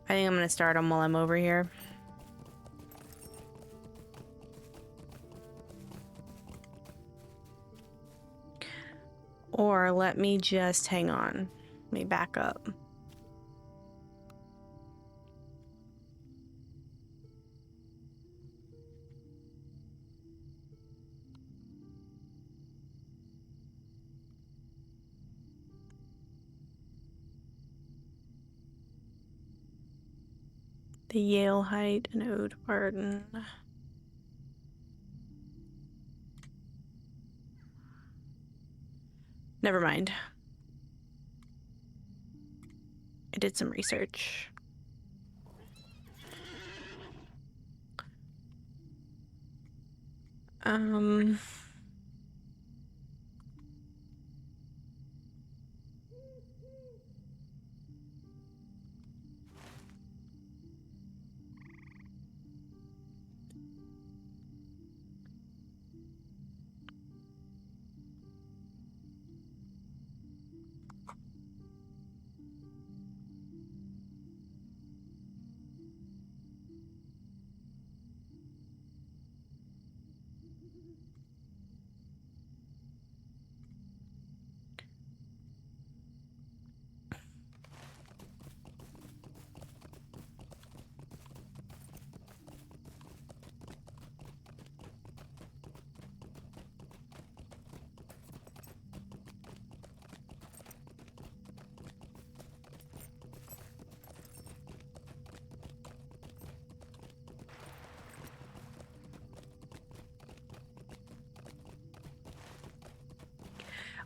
I think I'm gonna start them while I'm over here. Or let me just hang on. Let me back up. The Yale Height and Ode Barton. Never mind. I did some research.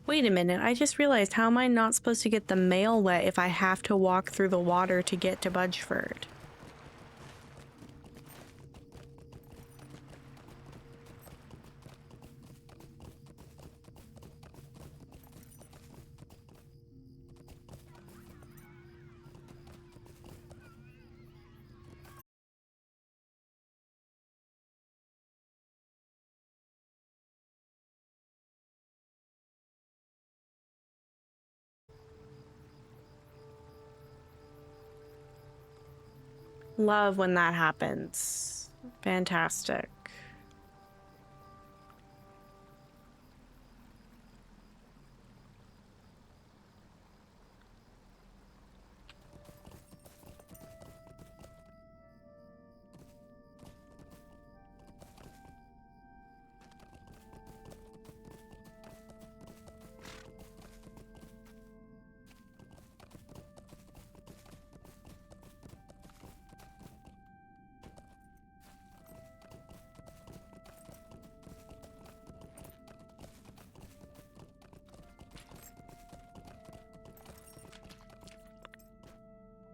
Wait a minute, I just realized, how am I not supposed to get the mail wet if I have to walk through the water to get to Budgeford? Love when that happens. Fantastic.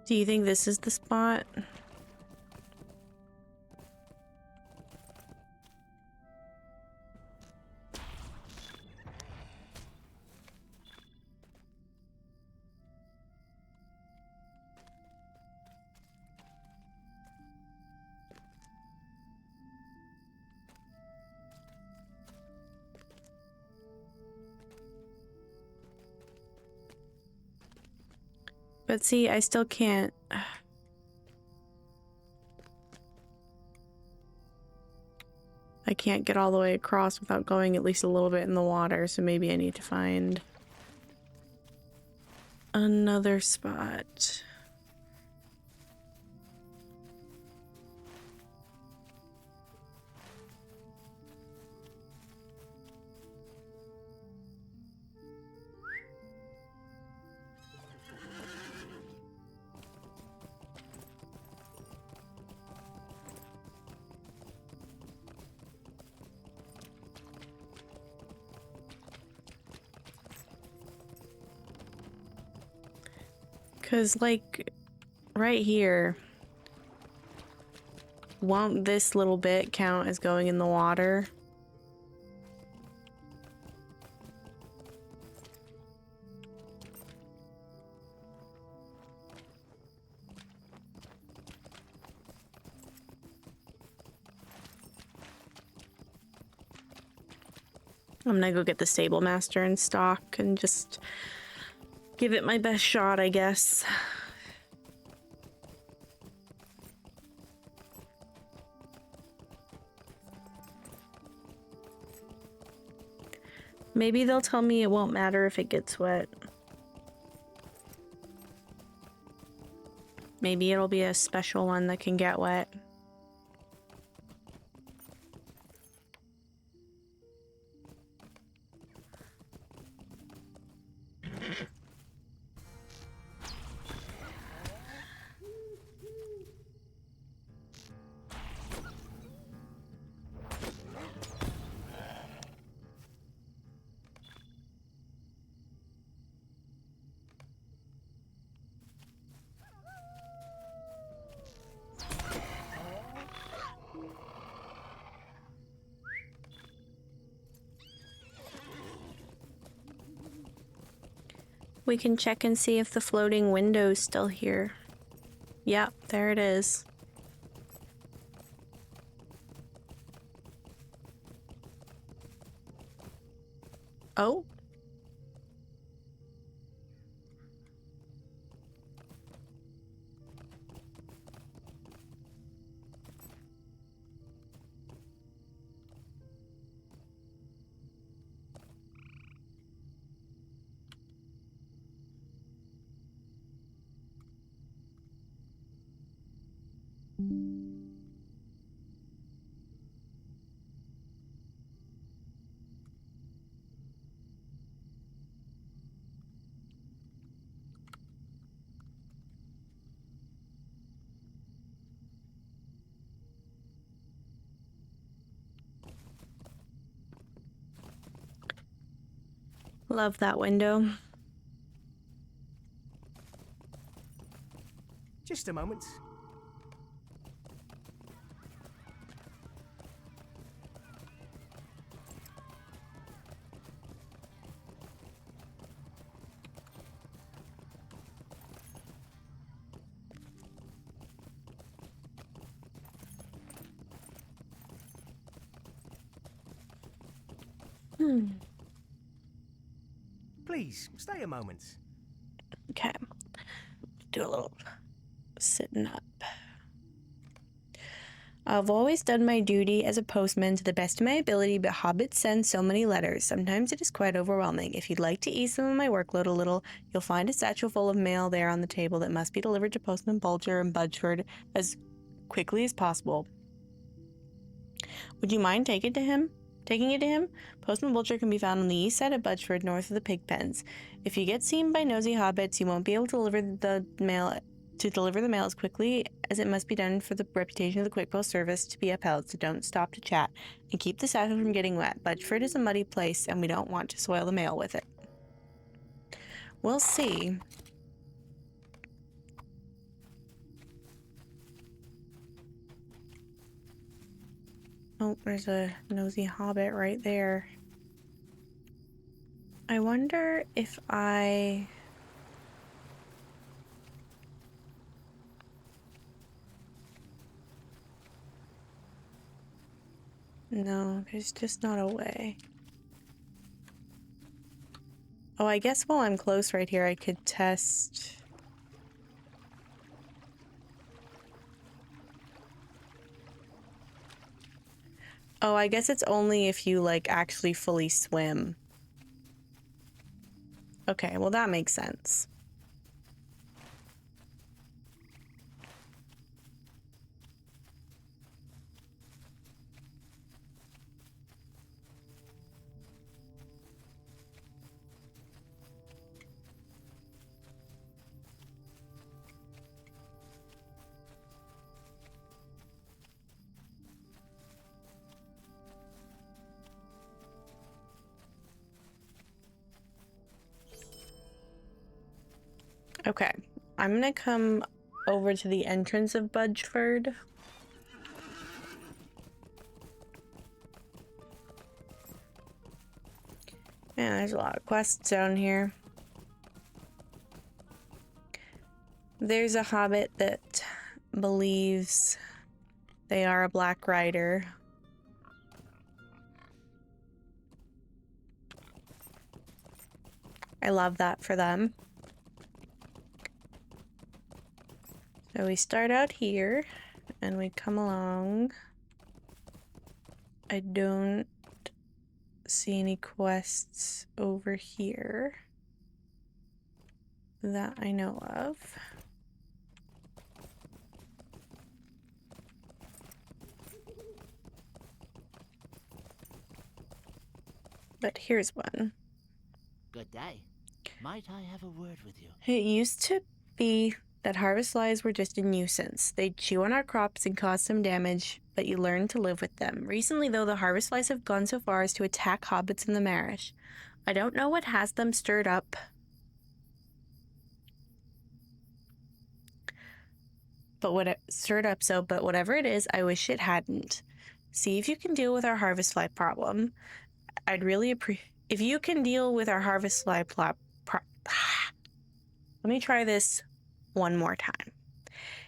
Do you think this is the spot? But see, I still can't. I can't get all the way across without going at least a little bit in the water, so maybe I need to find another spot. Because, like, right here, won't this little bit count as going in the water? I'm gonna go get the stable master in stock and just give it my best shot, I guess. Maybe they'll tell me it won't matter if it gets wet. Maybe it'll be a special one that can get wet. We can check and see if the floating window's still here. Yep, there it is. Oh. Love that window. Just a moment. Please, stay a moment. Okay. Do a little sitting up. I've always done my duty as a postman to the best of my ability, but hobbits send so many letters. Sometimes it is quite overwhelming. If you'd like to ease some of my workload a little, you'll find a satchel full of mail there on the table that must be delivered to Postman Bulger in Budgeford as quickly as possible. Would you mind taking it to him? Postman Bulger can be found on the east side of Budgeford, north of the pig pens. If you get seen by nosy hobbits, you won't be able to deliver the mail as quickly as it must be done for the reputation of the quick post service to be upheld, so don't stop to chat and keep the satchel from getting wet. Budgeford is a muddy place and we don't want to soil the mail with it. We'll see. Oh, there's a nosy hobbit right there. I wonder if I... No, there's just not a way. Oh, I guess while I'm close right here, I could test... Oh, I guess it's only if you, like, actually fully swim. Okay, well that makes sense. Okay, I'm gonna come over to the entrance of Budgeford. Yeah, there's a lot of quests down here. There's a hobbit that believes they are a black rider. I love that for them. So we start out here and we come along. I don't see any quests over here that I know of. But here's one. Good day. Might I have a word with you? It used to be that harvest flies were just a nuisance. They'd chew on our crops and cause some damage, but you learn to live with them. Recently, though, the harvest flies have gone so far as to attack hobbits in the Marish. I don't know what has them stirred up, but whatever it is, I wish it hadn't. See if you can deal with our harvest fly problem. I'd really appreciate if you can deal with our harvest fly Let me try this one more time.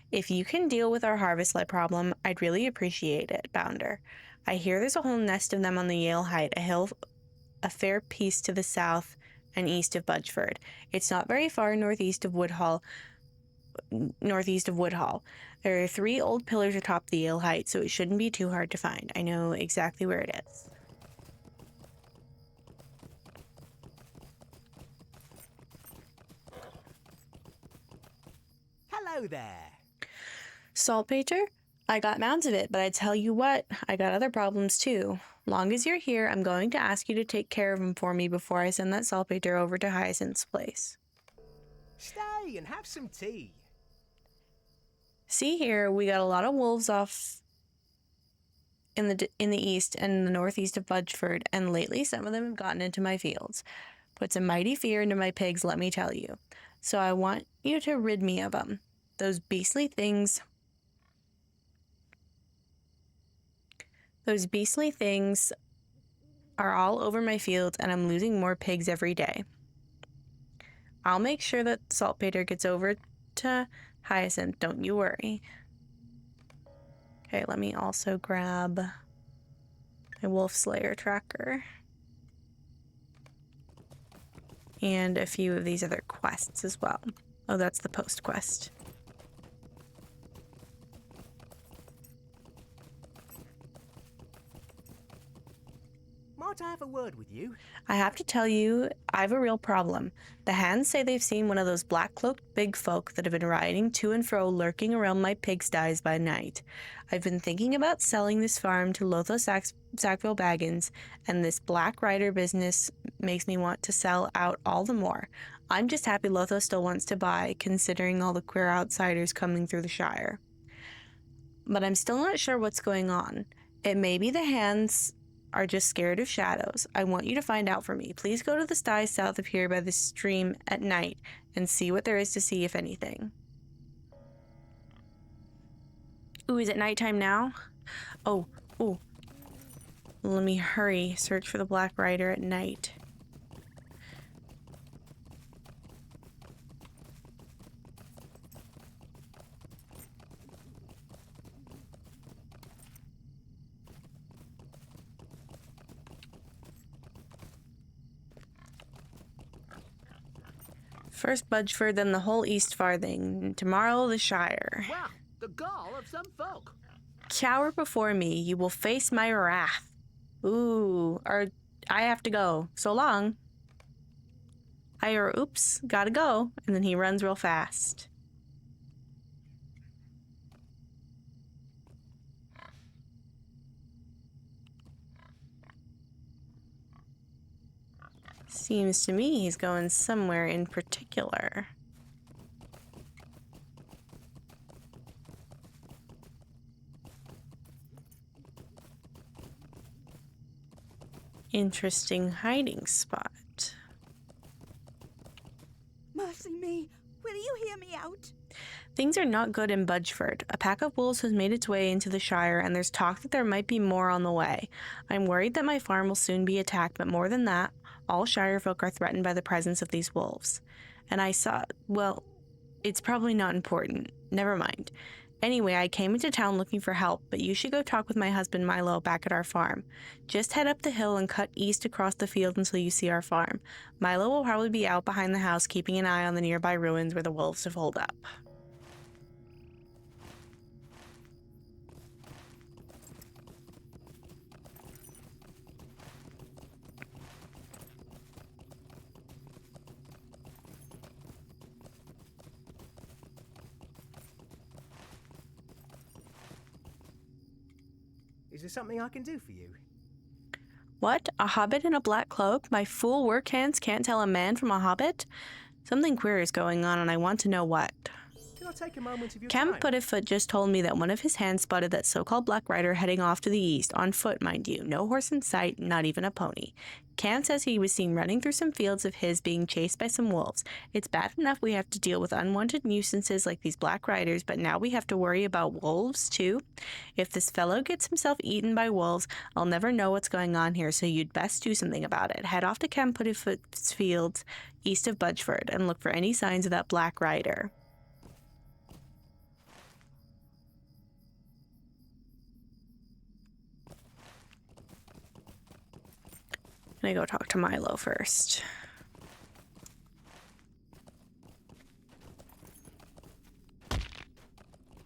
If you can deal with our harvest fly problem, I'd really appreciate it, Bounder. I hear there's a whole nest of them on the Yale Height, a fair piece to the south and east of Budgeford. It's not very far northeast of Woodhall. There are 3 old pillars atop the Yale Height, so it shouldn't be too hard to find. I know exactly where it is. Hello there. Saltpeter? I got mounds of it, but I tell you what, I got other problems too. Long as you're here, I'm going to ask you to take care of them for me before I send that saltpeter over to Hyacinth's place. Stay and have some tea. See here, we got a lot of wolves off in the east and the northeast of Budgeford, and lately some of them have gotten into my fields. Puts a mighty fear into my pigs, let me tell you. So I want you to rid me of them. Those beastly things are all over my fields, and I'm losing more pigs every day. I'll make sure that Saltpeter gets over to Hyacinth, don't you worry. Okay, let me also grab my Wolf Slayer tracker. And a few of these other quests as well. Oh, that's the post quest. Might I have a word with you? I have to tell you, I have a real problem. The hands say they've seen one of those black-cloaked big folk that have been riding to and fro, lurking around my pigsties by night. I've been thinking about selling this farm to Lotho Sackville Baggins, and this Black Rider business makes me want to sell out all the more. I'm just happy Lotho still wants to buy, considering all the queer outsiders coming through the Shire. But I'm still not sure what's going on. It may be the hands are just scared of shadows. I want you to find out for me. Please go to the sties south of here by the stream at night and see what there is to see, if anything. Ooh, is it nighttime now? Oh. Let me hurry. Search for the Black Rider at night. First Budgeford, then the whole East Farthing, and tomorrow the Shire. Well, the gall of some folk. Cower before me, you will face my wrath. Ooh, or I have to go. So long. Oops, gotta go. And then he runs real fast. Seems to me he's going somewhere in particular. Interesting hiding spot. Mercy me. Will you hear me out? Things are not good in Budgeford. A pack of wolves has made its way into the Shire, and there's talk that there might be more on the way. I'm worried that my farm will soon be attacked, but more than that, all Shire folk are threatened by the presence of these wolves. And I saw, well, it's probably not important. Never mind. Anyway, I came into town looking for help, but you should go talk with my husband Milo back at our farm. Just head up the hill and cut east across the field until you see our farm. Milo will probably be out behind the house keeping an eye on the nearby ruins where the wolves have holed up. Is there something I can do for you? What? A hobbit in a black cloak? My fool work hands can't tell a man from a hobbit? Something queer is going on, and I want to know what. Can I take a moment of your time? Camp Puttifoot just told me that one of his hands spotted that so-called Black Rider heading off to the east, on foot, mind you. No horse in sight, not even a pony. Cam says he was seen running through some fields of his being chased by some wolves. It's bad enough we have to deal with unwanted nuisances like these Black Riders, but now we have to worry about wolves, too? If this fellow gets himself eaten by wolves, I'll never know what's going on here, so you'd best do something about it. Head off to Camp Puttifoot's fields east of Budgeford and look for any signs of that Black Rider. I'm gonna go talk to Milo first.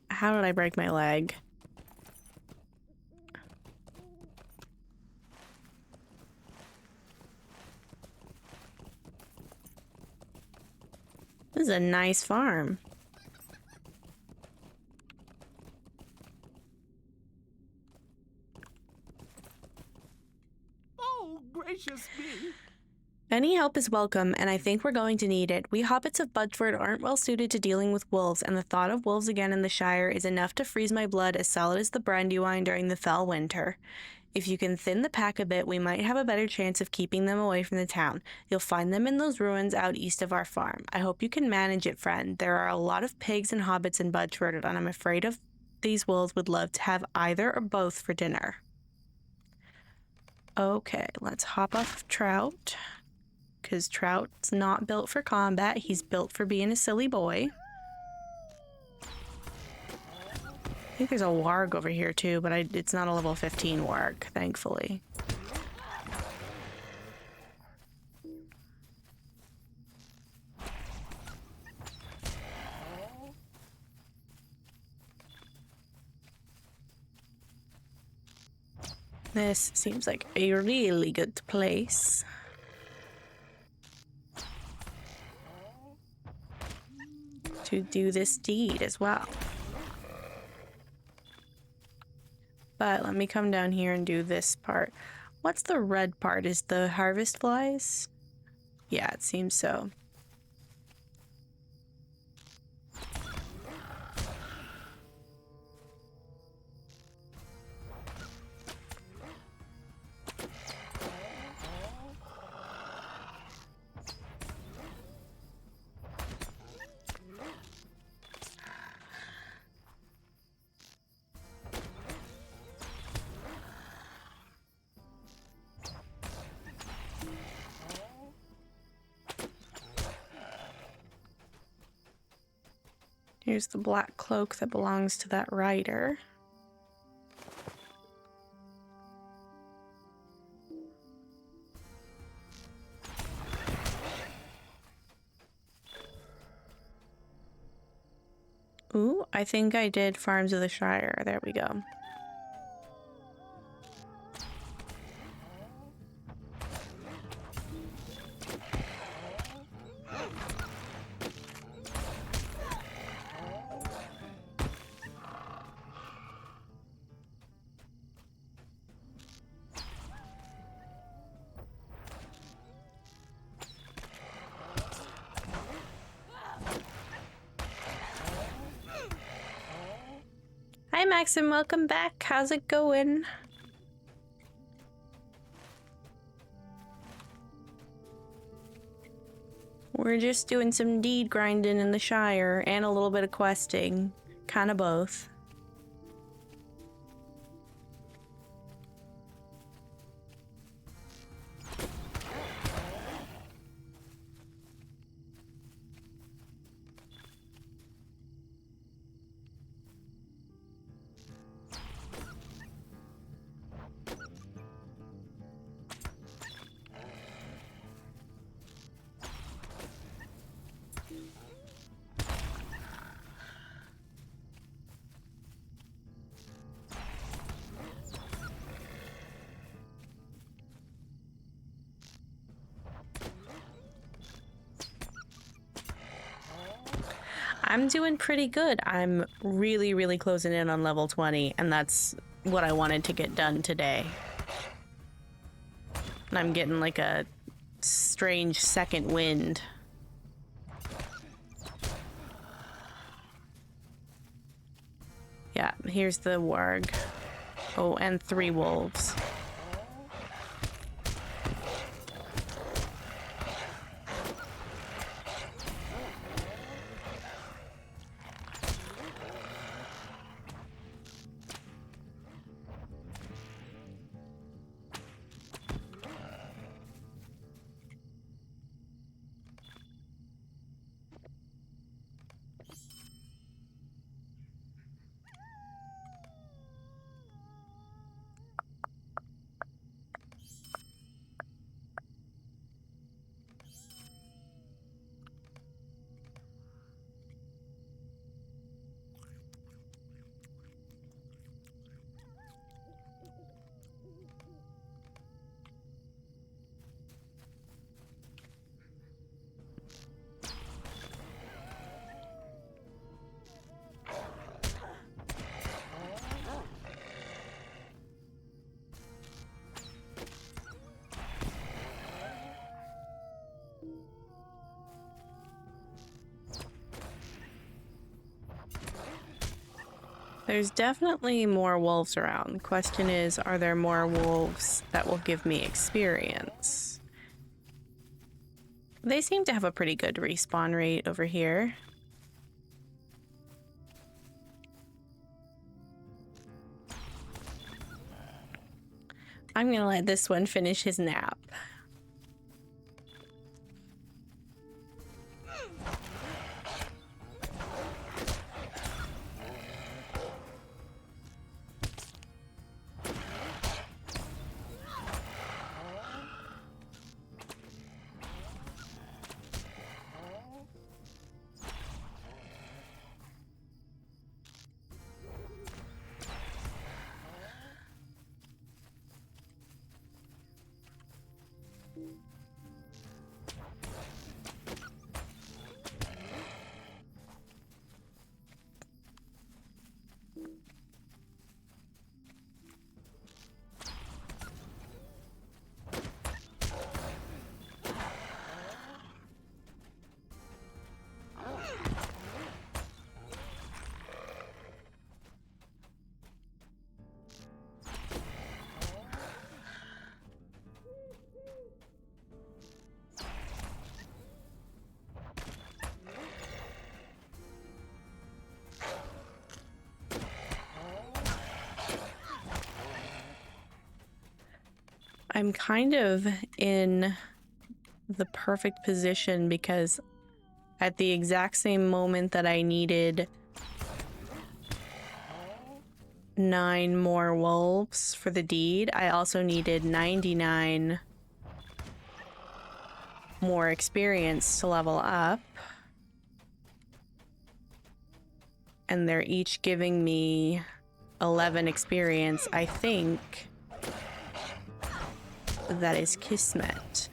How did I break my leg? This is a nice farm. Gracious me. Any help is welcome, and I think we're going to need it. We hobbits of Budgeford aren't well suited to dealing with wolves, and the thought of wolves again in the Shire is enough to freeze my blood as solid as the brandywine during the fell winter. If you can thin the pack a bit, we might have a better chance of keeping them away from the town. You'll find them in those ruins out east of our farm. I hope you can manage it, friend. There are a lot of pigs and hobbits in Budgeroad, and I'm afraid of these wolves would love to have either or both for dinner. Okay, let's hop off Trout, because Trout's not built for combat. He's built for being a silly boy. I think there's a warg over here too, but it's not a level 15 warg, thankfully. This seems like a really good place. To do this deed as well. But let me come down here and do this part. What's the red part? Is the harvest flies? Yeah, it seems so. Here's the black cloak that belongs to that rider. Ooh, I think I did Farms of the Shire. There we go. Hi Maxim, welcome back. How's it going? We're just doing some deed grinding in the Shire and a little bit of questing. Kinda both. I'm doing pretty good. I'm really closing in on level 20, and that's what I wanted to get done today. And I'm getting like a strange second wind. Yeah, here's the warg. Oh, and 3 wolves. There's definitely more wolves around. Question is, are there more wolves that will give me experience? They seem to have a pretty good respawn rate over here. I'm gonna let this one finish his nap. I'm kind of in the perfect position because at the exact same moment that I needed 9 more wolves for the deed, I also needed 99 more experience to level up. And they're each giving me 11 experience. I think that is Kismet.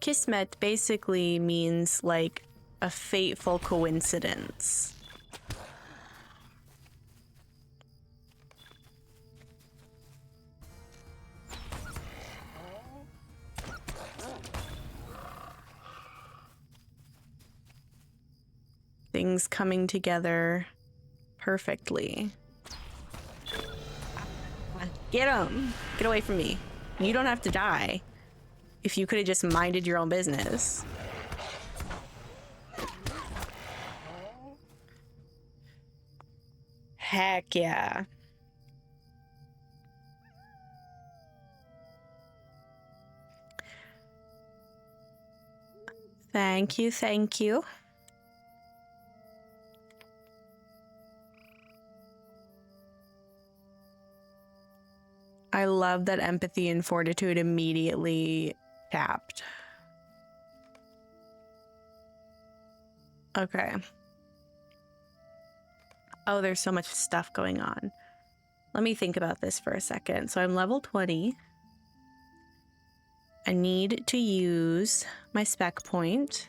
Kismet basically means like a fateful coincidence. Things coming together perfectly. Get him! Get away from me. You don't have to die. If you could have just minded your own business. Heck yeah. Thank you, thank you. I love that empathy and fortitude immediately tapped. Okay. Oh, there's so much stuff going on. Let me think about this for a second. So I'm level 20. I need to use my spec point.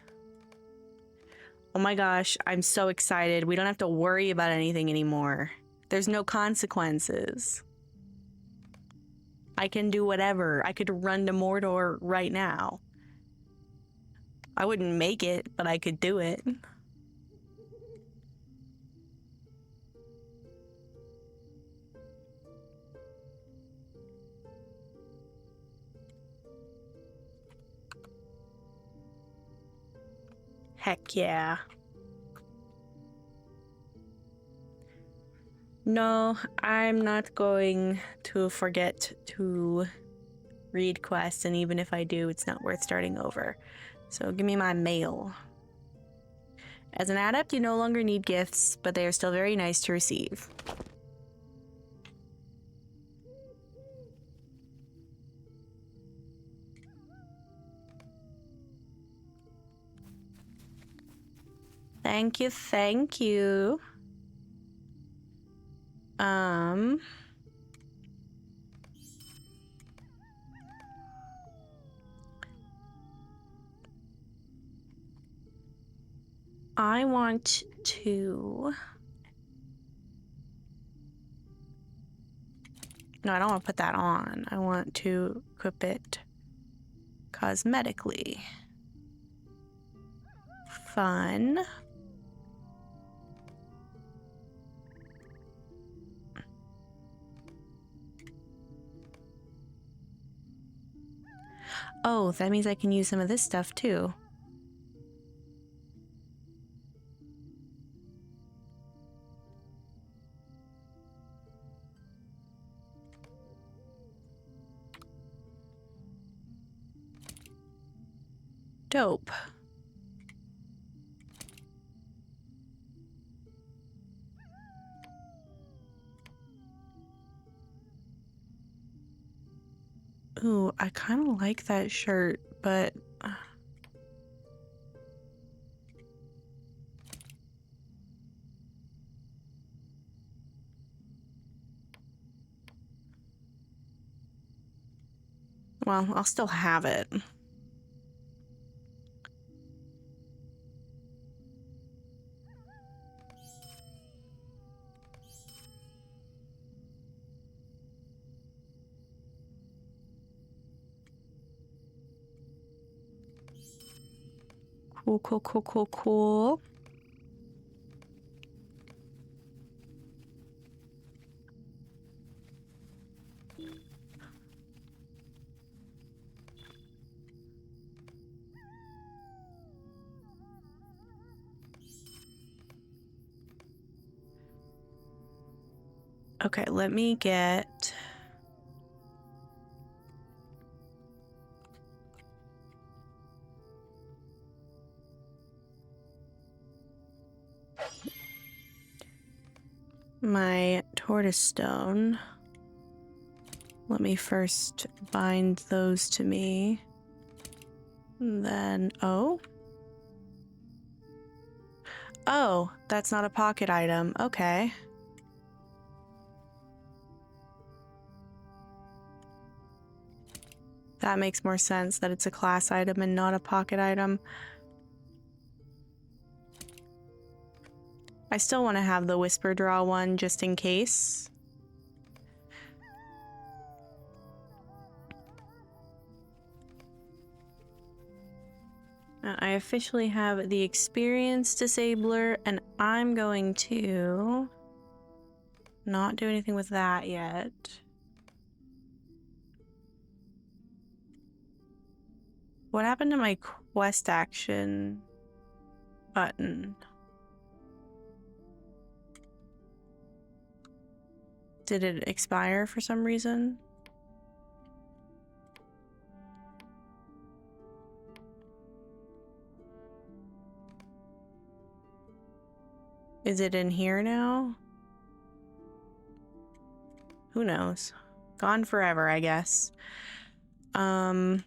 Oh my gosh, I'm so excited. We don't have to worry about anything anymore. There's no consequences. I can do whatever. I could run to Mordor right now. I wouldn't make it, but I could do it. Heck yeah. No, I'm not going to forget to read quests, and even if I do, it's not worth starting over. So give me my mail. As an adept, you no longer need gifts, but they are still very nice to receive. Thank you, thank you. I want to No, I don't want to put that on. I want to equip it cosmetically. Fun. Oh, that means I can use some of this stuff too. Dope. Ooh, I kind of like that shirt, but well, I'll still have it. Cool, cool, cool, cool, cool. Okay, let me get... my tortoise stone. Let me first bind those to me. And then, oh. Oh, that's not a pocket item. Okay. That makes more sense that it's a class item and not a pocket item. I still want to have the whisper draw one just in case. I officially have the experience disabler, and I'm going to not do anything with that yet. What happened to my quest action button? Did it expire for some reason? Is it in here now? Who knows? Gone forever, I guess. Let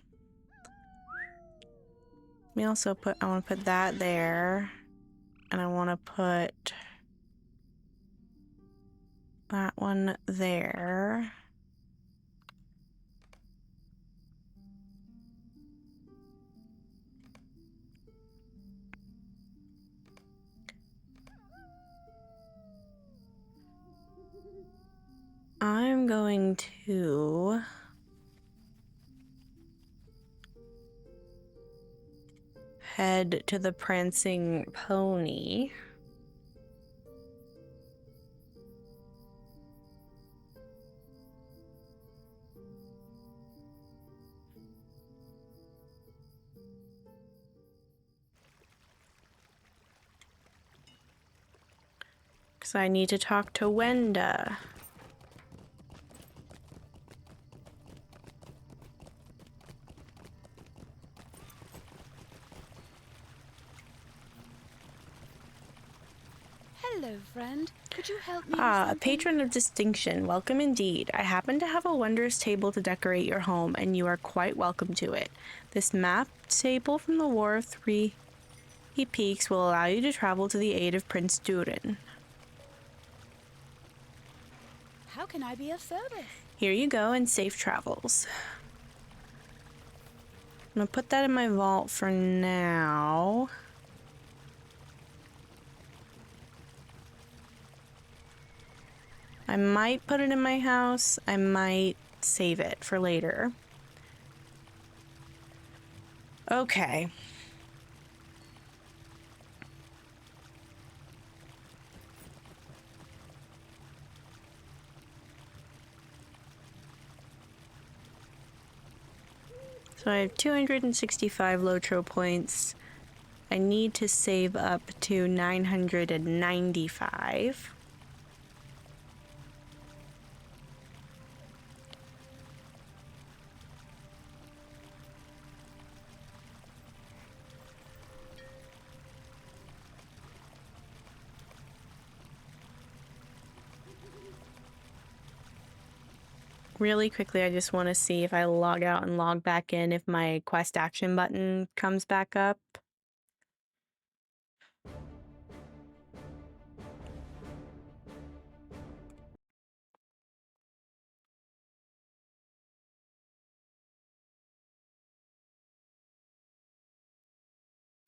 me also put, I want to put that there. And I want to put that one there. I'm going to head to the prancing pony. Because I need to talk to Wenda. Hello, friend. Could you help me with Ah, a something? patron of distinction. Welcome indeed. I happen to have a wondrous table to decorate your home, and you are quite welcome to it. This map table from the War of Three Peaks will allow you to travel to the aid of Prince Durin. How can I be of service? Here you go, and safe travels. I'm gonna put that in my vault for now. I might put it in my house. I might save it for later. Okay. So I have 265 Lotro points. I need to save up to 995. Really quickly, I just want to see if I log out and log back in, if my quest action button comes back up.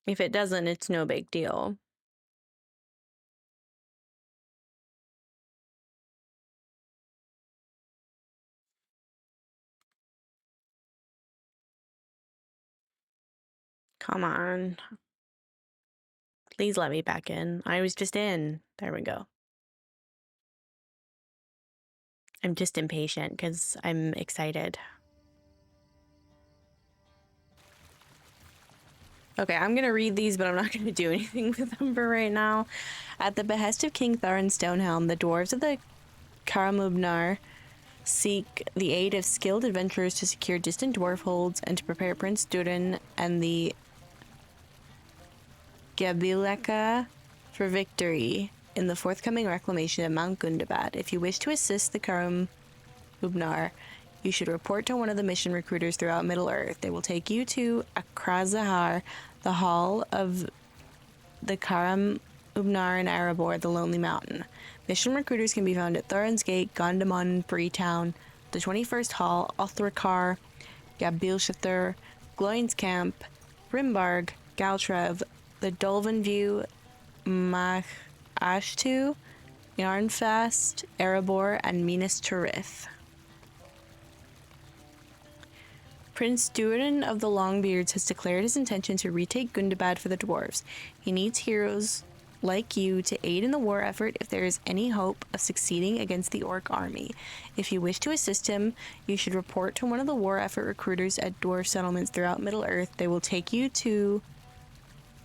If it doesn't, it's no big deal. Come on. Please let me back in. I was just in. There we go. I'm just impatient because I'm excited. Okay, I'm going to read these, but I'm not going to do anything with them for right now. At the behest of King Tharin Stonehelm, the dwarves of the Karamubnar seek the aid of skilled adventurers to secure distant dwarf holds and to prepare Prince Durin and the Gabileka for victory in the forthcoming reclamation of Mount Gundabad. If you wish to assist the Karamubnar, you should report to one of the mission recruiters throughout Middle-earth. They will take you to Akrazahar, the hall of the Karamubnar in Erebor, the Lonely Mountain. Mission recruiters can be found at Thorin's Gate, Gondamon, Breetown, the 21st Hall, Othrakar, Gabilshathur, Gloin's Camp, Rimbarg, Galtrev, the Dolven View, Ashtu, Yarnfast, Erebor, and Minas Tirith. Prince Durin of the Longbeards has declared his intention to retake Gundabad for the dwarves. He needs heroes like you to aid in the war effort if there is any hope of succeeding against the orc army. If you wish to assist him, you should report to one of the war effort recruiters at dwarf settlements throughout Middle-earth. They will take you to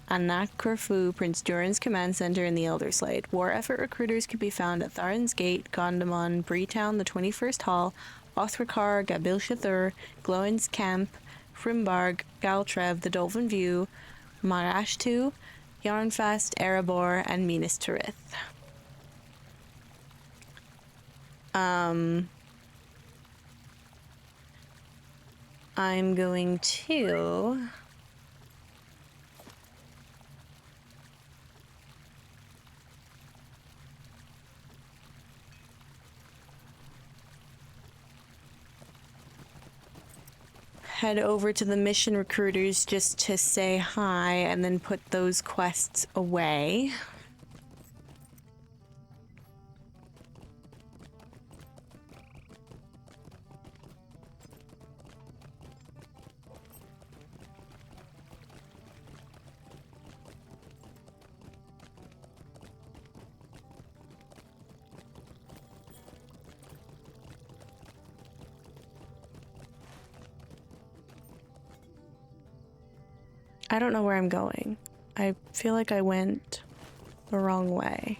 Anakrafu, Prince Durin's command center in the Elderslade. War effort recruiters can be found at Tharin's Gate, Gondamon, Breetown, the 21st Hall, Othrakar, Gabilshathur, Gloin's Camp, Frimbarg, Galtrev, the Dolven View, Marashtu, Yarnfast, Erebor, and Minas Tirith. I'm going to head over to the mission recruiters just to say hi and then put those quests away. I don't know where I'm going. I feel like I went the wrong way.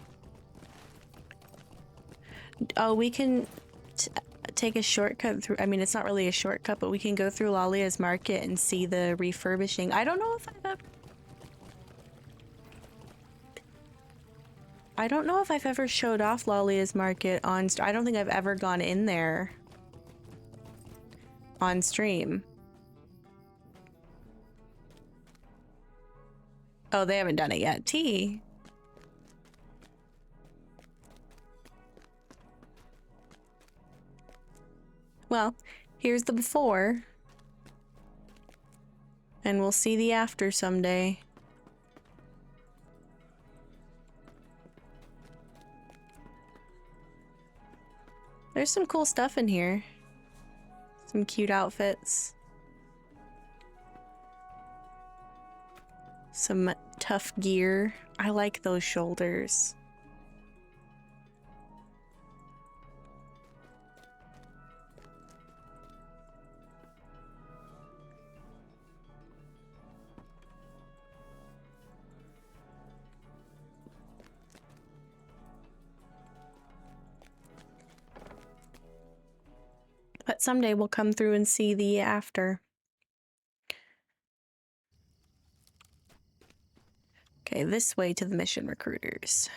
Oh, we can take a shortcut through. I mean, it's not really a shortcut, but we can go through Lalia's Market and see the refurbishing. I don't know if I've ever showed off Lalia's Market on. I don't think I've ever gone in there on stream. Oh, they haven't done it yet. T. Well, here's the before. And we'll see the after someday. There's some cool stuff in here. Some cute outfits. Some tough gear. I like those shoulders. But someday we'll come through and see the after. Okay, this way to the mission recruiters.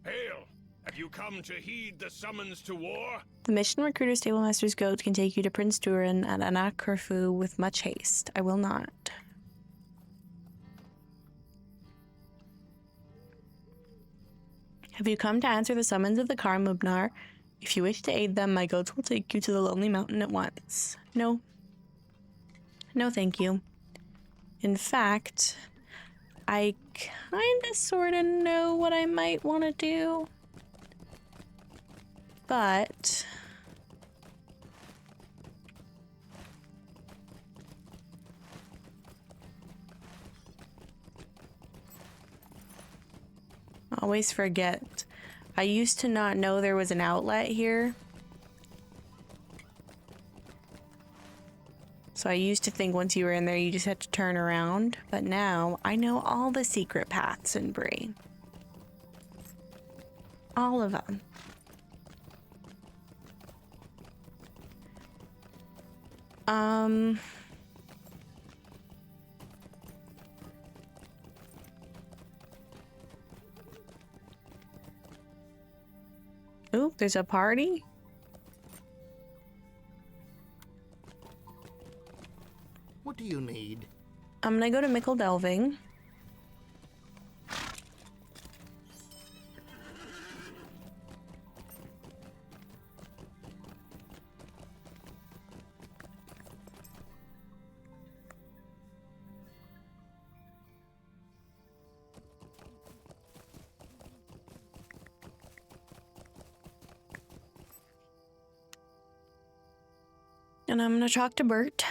Hail! Have you come to heed the summons to war? The mission recruiter stablemaster's goat can take you to Prince Durin and Anakerfu with much haste. I will not. Have you come to answer the summons of the Karmubnar? If you wish to aid them, my goats will take you to the Lonely Mountain at once. No. No, thank you. In fact, I kinda sorta know what I might want to do. But I always forget. I used to not know there was an outlet here. So I used to think once you were in there, you just had to turn around. But now I know all the secret paths in Bree. All of them. Ooh, there's a party? What do you need? I'm gonna go to Mickle Delving. And I'm gonna talk to Bert,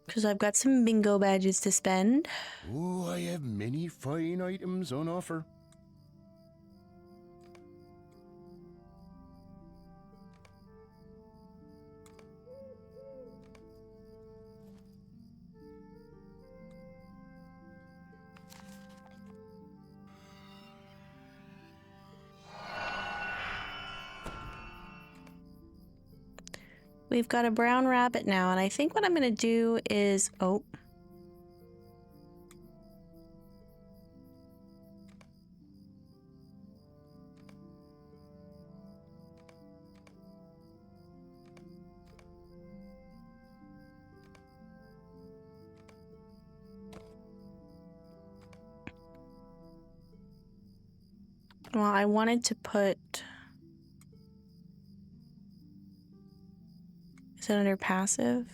because I've got some bingo badges to spend. Oh, I have many fine items on offer. We've got a brown rabbit now, and I think what I'm gonna do is... Oh. Well, I wanted to put... Is it under passive?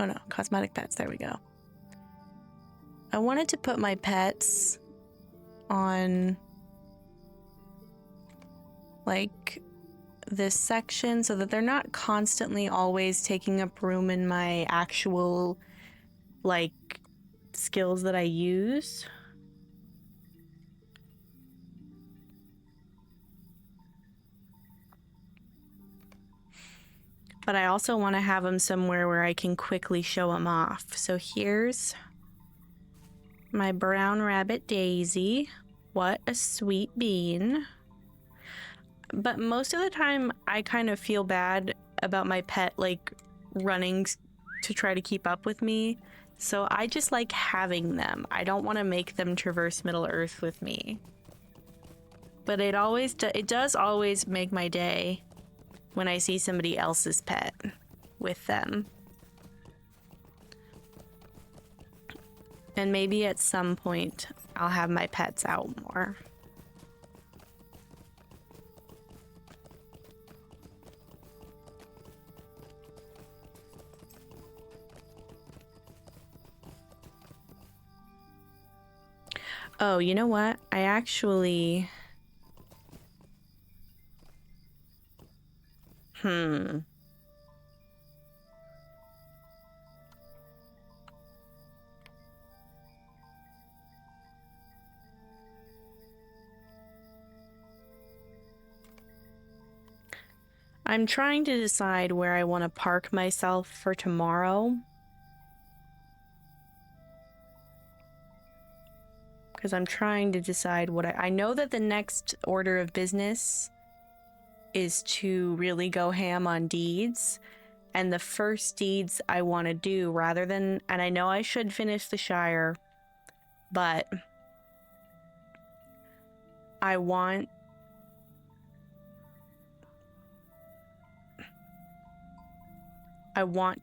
Oh no, cosmetic pets, there we go. I wanted to put my pets on like this section so that they're not constantly always taking up room in my actual like skills that I use. But I also want to have them somewhere where I can quickly show them off. So here's my brown rabbit Daisy. What a sweet bean. But most of the time I kind of feel bad about my pet like running to try to keep up with me. So I just like having them. I don't want to make them traverse Middle Earth with me. But it does always make my day when I see somebody else's pet with them. And maybe at some point I'll have my pets out more. Oh, you know what? I actually... I'm trying to decide where I want to park myself for tomorrow. Because I'm trying to decide what I know that the next order of business is to really go ham on deeds. And the first deeds I want to do rather than, and I know I should finish the Shire, but I want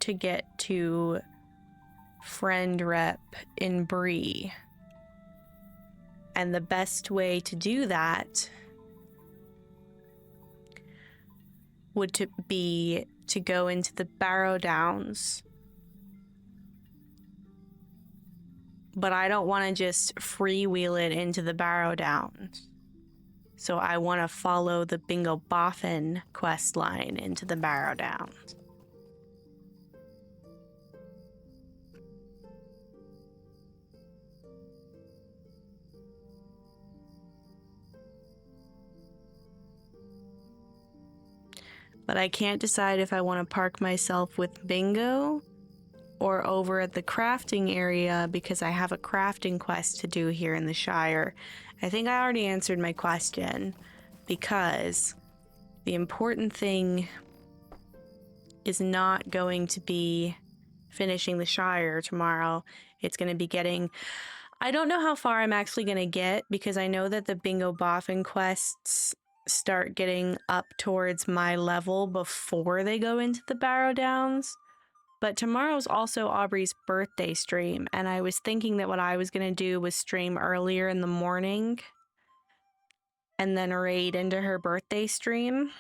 to get to friend rep in Bree. And the best way to do that would be to go into the Barrow Downs. But I don't want to just freewheel it into the Barrow Downs. So I want to follow the Bingo Boffin quest line into the Barrow Downs. But I can't decide if I want to park myself with Bingo or over at the crafting area because I have a crafting quest to do here in the Shire. I think I already answered my question because the important thing is not going to be finishing the Shire tomorrow. It's going to be getting... I don't know how far I'm actually going to get because I know that the Bingo Boffin quests start getting up towards my level before they go into the Barrow Downs. But tomorrow's also Aubrey's birthday stream, and I was thinking that what I was going to do was stream earlier in the morning and then raid into her birthday stream.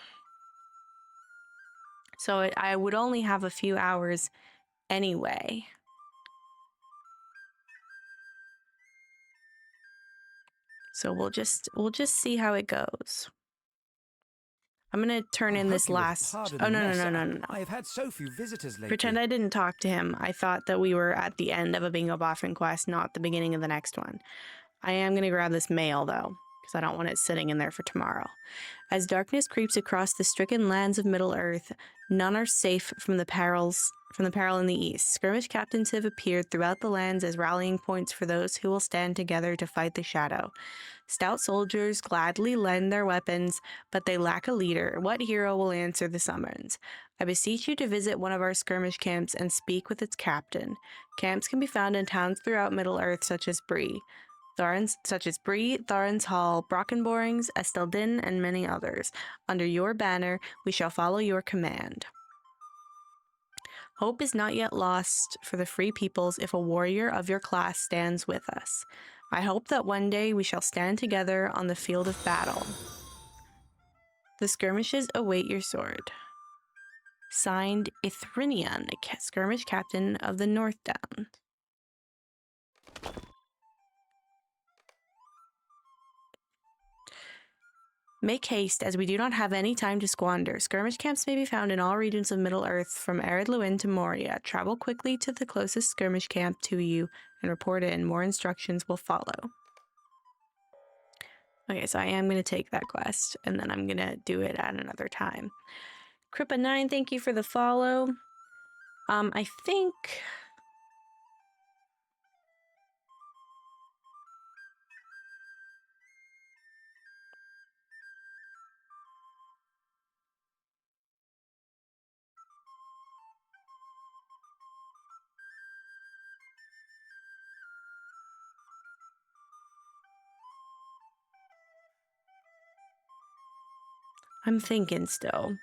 So I would only have a few hours anyway. So we'll just see how it goes. I'm gonna turn in this last... Oh, no. I have had so few visitors lately. Pretend I didn't talk to him. I thought that we were at the end of a Bingo Boffin quest, not the beginning of the next one. I am gonna grab this mail, though, because I don't want it sitting in there for tomorrow. As darkness creeps across the stricken lands of Middle-earth, none are safe from the peril in the east. Skirmish captains have appeared throughout the lands as rallying points for those who will stand together to fight the shadow. Stout soldiers gladly lend their weapons, but they lack a leader. What hero will answer the summons? I beseech you to visit one of our skirmish camps and speak with its captain. Camps can be found in towns throughout Middle-earth such as Bree, Tharns Hall, Brockenborings, Esteldin, and many others. Under your banner, we shall follow your command. Hope is not yet lost for the free peoples if a warrior of your class stands with us. I hope that one day we shall stand together on the field of battle. The skirmishes await your sword. Signed, Ithrinian, skirmish captain of the North Downs. Make haste, as we do not have any time to squander. Skirmish camps may be found in all regions of Middle-earth, from Ered Luin to Moria. Travel quickly to the closest skirmish camp to you and report in. More instructions will follow. Okay, so I am going to take that quest, and then I'm going to do it at another time. Crippa9, thank you for the follow. I think... I'm thinking still.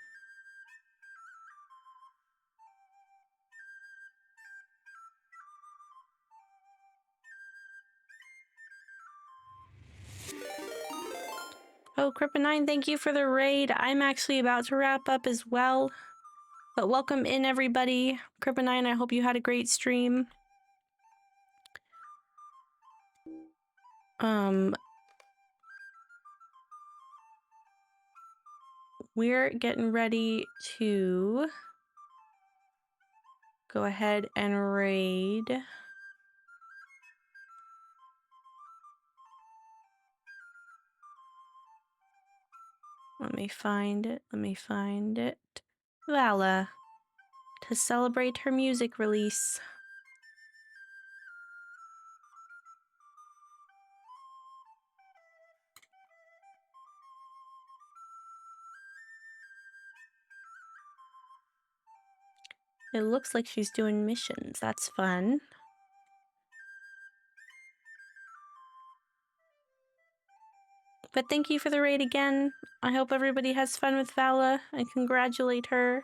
Oh, Crippa9, thank you for the raid. I'm actually about to wrap up as well. But welcome in, everybody. Crippa9, I hope you had a great stream. We're getting ready to go ahead and raid. Let me find it. Let me find it. Vala. To celebrate her music release. It looks like she's doing missions. That's fun. But thank you for the raid again. I hope everybody has fun with Vala and congratulate her.